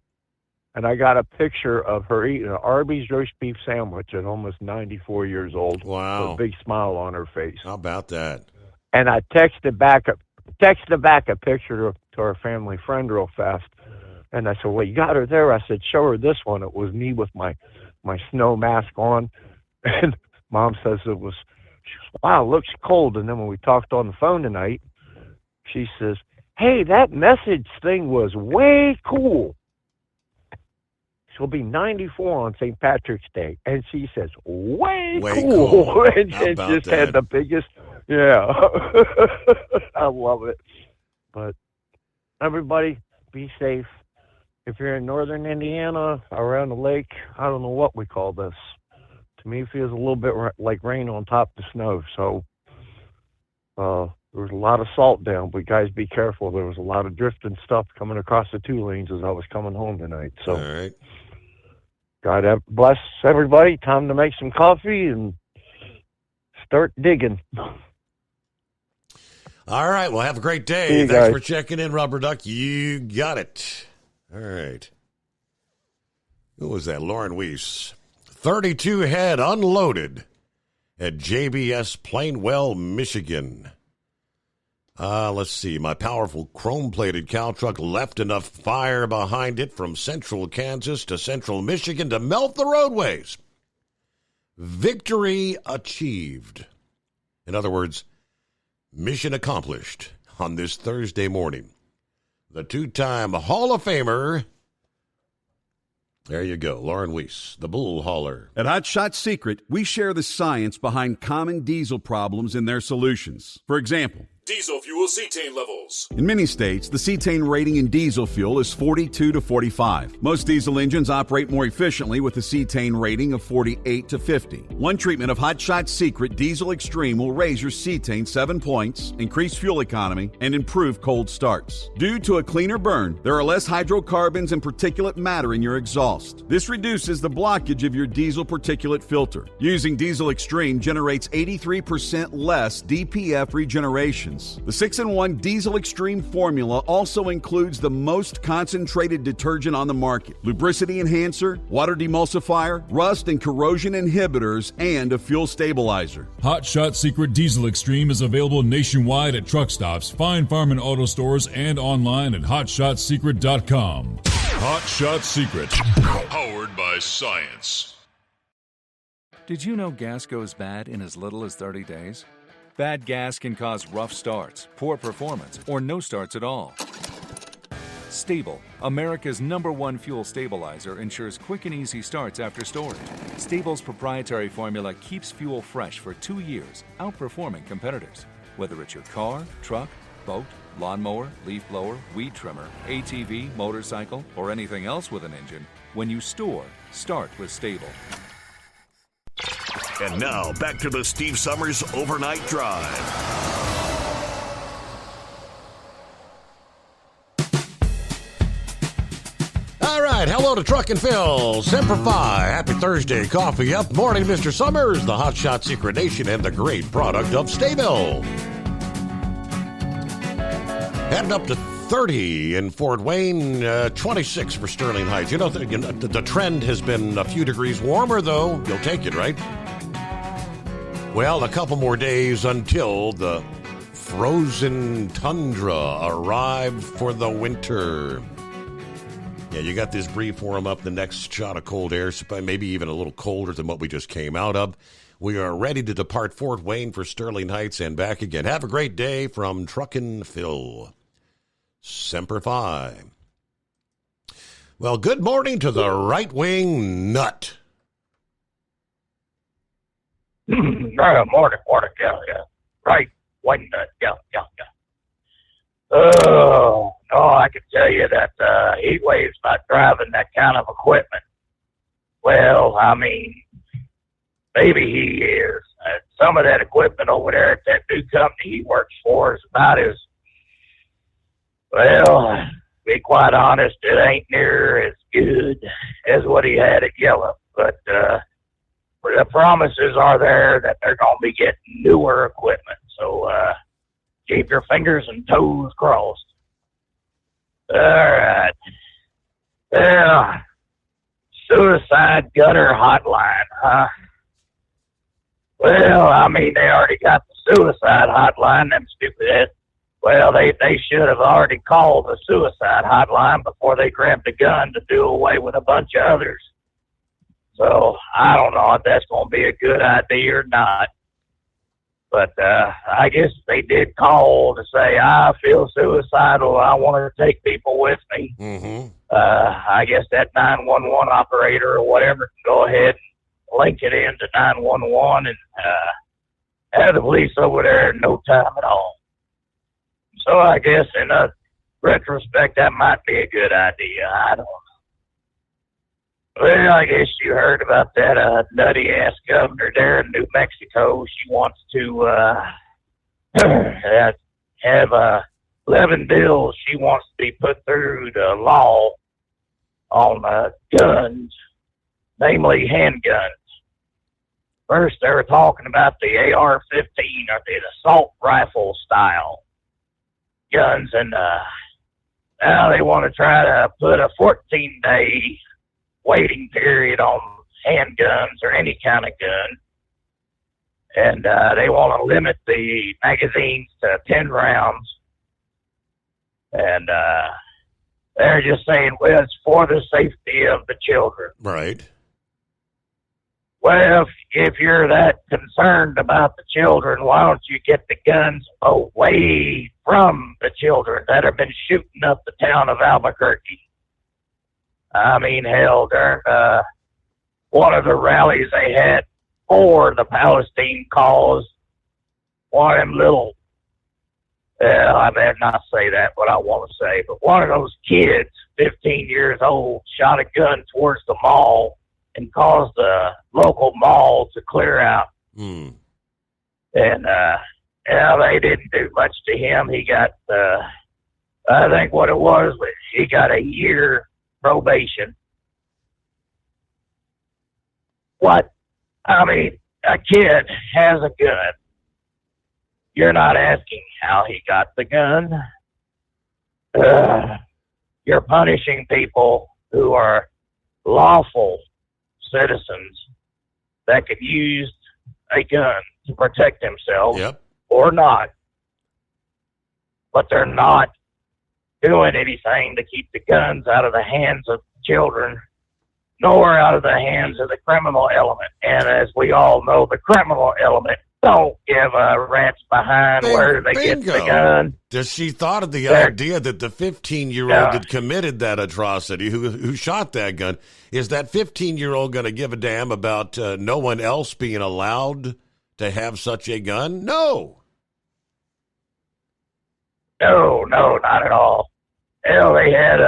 and I got a picture of her eating an Arby's roast beef sandwich at almost 94 years old. Wow. With a big smile on her face. How about that? And I texted back a picture to our family friend real fast. And I said, well, you got her there. I said, show her this one. It was me with my snow mask on. And Mom says it was, wow, it looks cold. And then when we talked on the phone tonight, she says, hey, that message thing was way cool. She'll be 94 on St. Patrick's Day. And she says, way cool. And just had the biggest, I love it. But everybody, be safe. If you're in northern Indiana, around the lake, I don't know what we call this. To me, it feels a little bit like rain on top of snow. So there was a lot of salt down, but guys, be careful. There was a lot of drifting stuff coming across the 2 lanes as I was coming home tonight. So, all right. God bless everybody. Time to make some coffee and start digging. All right. Well, have a great day. Thanks for checking in, Rubber Duck. You got it. All right. Who was that? Lauren Weiss. 32 head unloaded at JBS Plainwell, Michigan. Let's see. My powerful chrome-plated cow truck left enough fire behind it from central Kansas to central Michigan to melt the roadways. Victory achieved. In other words, mission accomplished on this Thursday morning. The two-time Hall of Famer, there you go, Lauren Weiss, the bull hauler. At Hot Shot Secret, we share the science behind common diesel problems and their solutions. For example, Diesel fuel cetane levels. in many states, the cetane rating in diesel fuel is 42 to 45. Most diesel engines operate more efficiently with a cetane rating of 48 to 50. One treatment of Hot Shot Secret Diesel Extreme will raise your cetane 7 points, increase fuel economy, and improve cold starts. Due to a cleaner burn, there are less hydrocarbons and particulate matter in your exhaust. This reduces the blockage of your diesel particulate filter. Using Diesel Extreme generates 83% less DPF regeneration. The 6-in-1 Diesel Extreme formula also includes the most concentrated detergent on the market, lubricity enhancer, water demulsifier, rust and corrosion inhibitors, and a fuel stabilizer. Hot Shot Secret Diesel Extreme is available nationwide at truck stops, fine farm and auto stores, and online at hotshotsecret.com. Hot Shot Secret, powered by science. Did you know gas goes bad in as little as 30 days? Bad gas can cause rough starts, poor performance, or no starts at all. Stable, America's #1 fuel stabilizer, ensures quick and easy starts after storage. Stable's proprietary formula keeps fuel fresh for 2 years, outperforming competitors. Whether it's your car, truck, boat, lawnmower, leaf blower, weed trimmer, ATV, motorcycle, or anything else with an engine, when you store, start with Stable. And now, back to the Steve Summers Overnight Drive. All right, hello to Truck and Phil. Simplify. Happy Thursday. Coffee up. Morning, Mr. Summers, the Hot Shot Secret Nation, and the great product of Stable. Heading up to 30 in Fort Wayne, 26 for Sterling Heights. You know, the trend has been a few degrees warmer, though. You'll take it, right? Well, a couple more days until the frozen tundra arrived for the winter. Yeah, you got this brief warm up, the next shot of cold air, maybe even a little colder than what we just came out of. We are ready to depart Fort Wayne for Sterling Heights and back again. Have a great day from Truckin' Phil. Semper Fi. Well, good morning to the right-wing nut. Morning, yeah. Right, wing nut, yeah. Oh, I can tell you that heat wave's not driving that kind of equipment. Well, I mean, maybe he is. Some of that equipment over there at that new company he works for is about as, well, to be quite honest, it ain't near as good as what he had at Yellow. But the promises are there that they're going to be getting newer equipment. So keep your fingers and toes crossed. All right. Yeah. Suicide gutter hotline, huh? Well, I mean, they already got the suicide hotline, them stupid. Well, they should have already called the suicide hotline before they grabbed a gun to do away with a bunch of others. So I don't know if that's going to be a good idea or not. But I guess they did call to say, I feel suicidal. I want to take people with me. Mm-hmm. I guess that 911 operator or whatever can go ahead and link it into 911 and have the police over there in no time at all. So I guess in a retrospect, that might be a good idea. I don't know. Well, I guess you heard about that nutty-ass governor there in New Mexico. She wants to have 11 bills she wants to be put through the law on guns, namely handguns. First, they were talking about the AR-15 or the assault rifle style guns, and now they want to try to put a 14-day waiting period on handguns or any kind of gun. And they want to limit the magazines to 10 rounds. And they're just saying, well, it's for the safety of the children. Right. Well, if you're that concerned about the children, why don't you get the guns away from the children that have been shooting up the town of Albuquerque? I mean, hell, during one of the rallies they had for the Palestine cause, one of them little, I better not say that, what I want to say, but one of those kids, 15 years old, shot a gun towards the mall and caused the local mall to clear out. And, they didn't do much to him. He got, I think what it was, he got a year probation. What? I mean, a kid has a gun. You're not asking how he got the gun. You're punishing people who are lawful citizens that could use a gun to protect themselves or not. But they're not doing anything to keep the guns out of the hands of children, nor out of the hands of the criminal element. And as we all know, the criminal element don't give a rat's behind where they get the gun. Does she thought of the idea that the 15-year-old that committed that atrocity, who shot that gun, is that 15-year-old going to give a damn about no one else being allowed to have such a gun? No. No, not at all. Hell, they had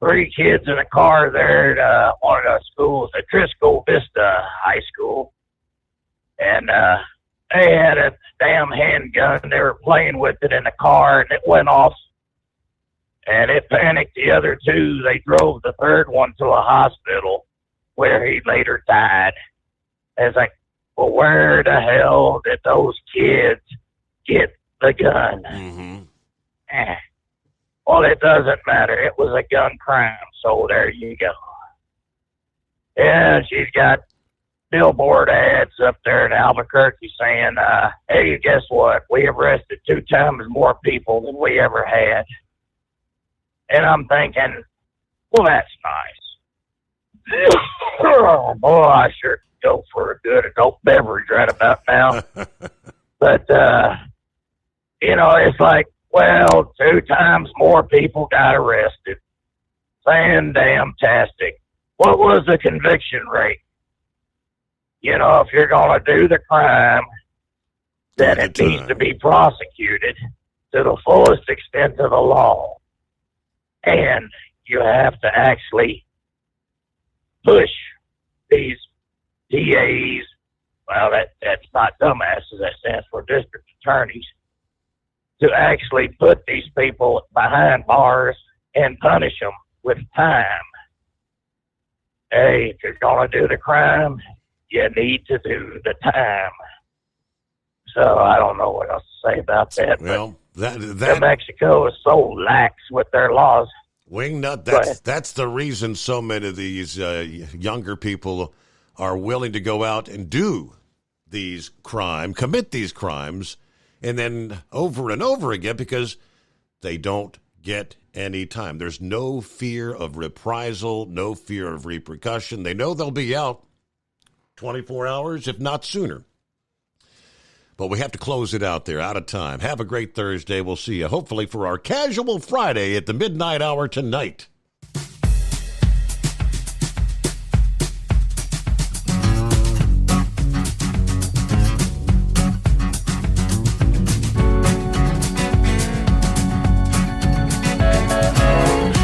3 kids in a car there at one of the schools at Trisco Vista High School. And they had a damn handgun. They were playing with it in the car, and it went off. And it panicked the other 2. They drove the 3rd one to a hospital where he later died. It's like, well, where the hell did those kids get the gun? Well, it doesn't matter. It was a gun crime, so there you go. And she's got billboard ads up there in Albuquerque saying, hey, guess what? We arrested 2 times more people than we ever had. And I'm thinking, well, that's nice. Oh, boy, I sure could go for a good adult beverage right about now. But, it's like, well, 2 times more people got arrested. Fan-damn-tastic. What was the conviction rate? If you're going to do the crime, then it needs to be prosecuted to the fullest extent of the law. And you have to actually push these DAs, well, that's not dumbasses, that stands for district attorneys, to actually put these people behind bars and punish them with time. Hey, if you're going to do the crime, you need to do the time. So I don't know what else to say about that. Well, that Mexico is so lax with their laws. Wingnut, that's the reason so many of these younger people are willing to go out and do these crimes, commit these crimes, and then over and over again because they don't get any time. There's no fear of reprisal, no fear of repercussion. They know they'll be out 24 hours, if not sooner. But we have to close it out there, out of time. Have a great Thursday. We'll see you, hopefully, for our Casual Friday at the midnight hour tonight.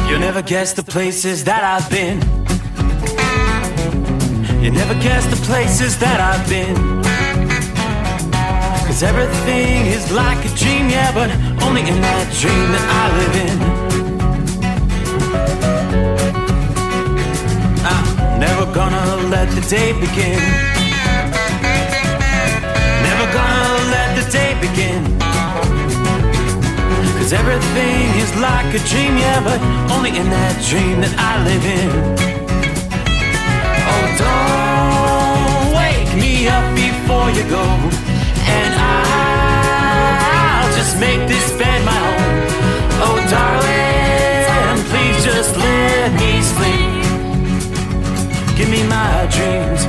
You'll never guess the places that I've been. You never guess the places that I've been. 'Cause everything is like a dream, yeah, but only in that dream that I live in. I'm never gonna let the day begin. Never gonna let the day begin. 'Cause everything is like a dream, yeah, but only in that dream that I live in. Oh, don't wake me up before before you go. And I'll just make this bed my home. Oh, darling, please just let me sleep. Give me my dreams.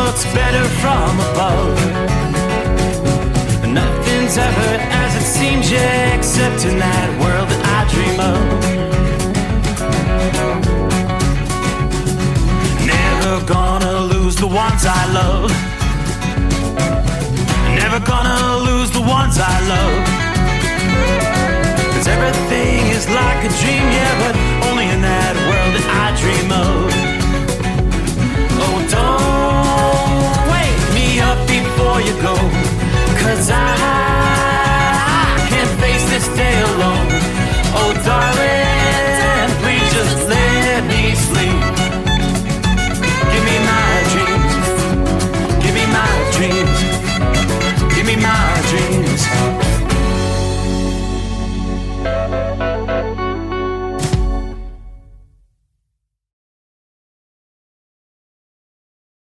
Looks better from above. Nothing's ever as it seems, yeah, except in that world that I dream of. Never gonna lose the ones I love. Never gonna lose the ones I love. 'Cause everything is like a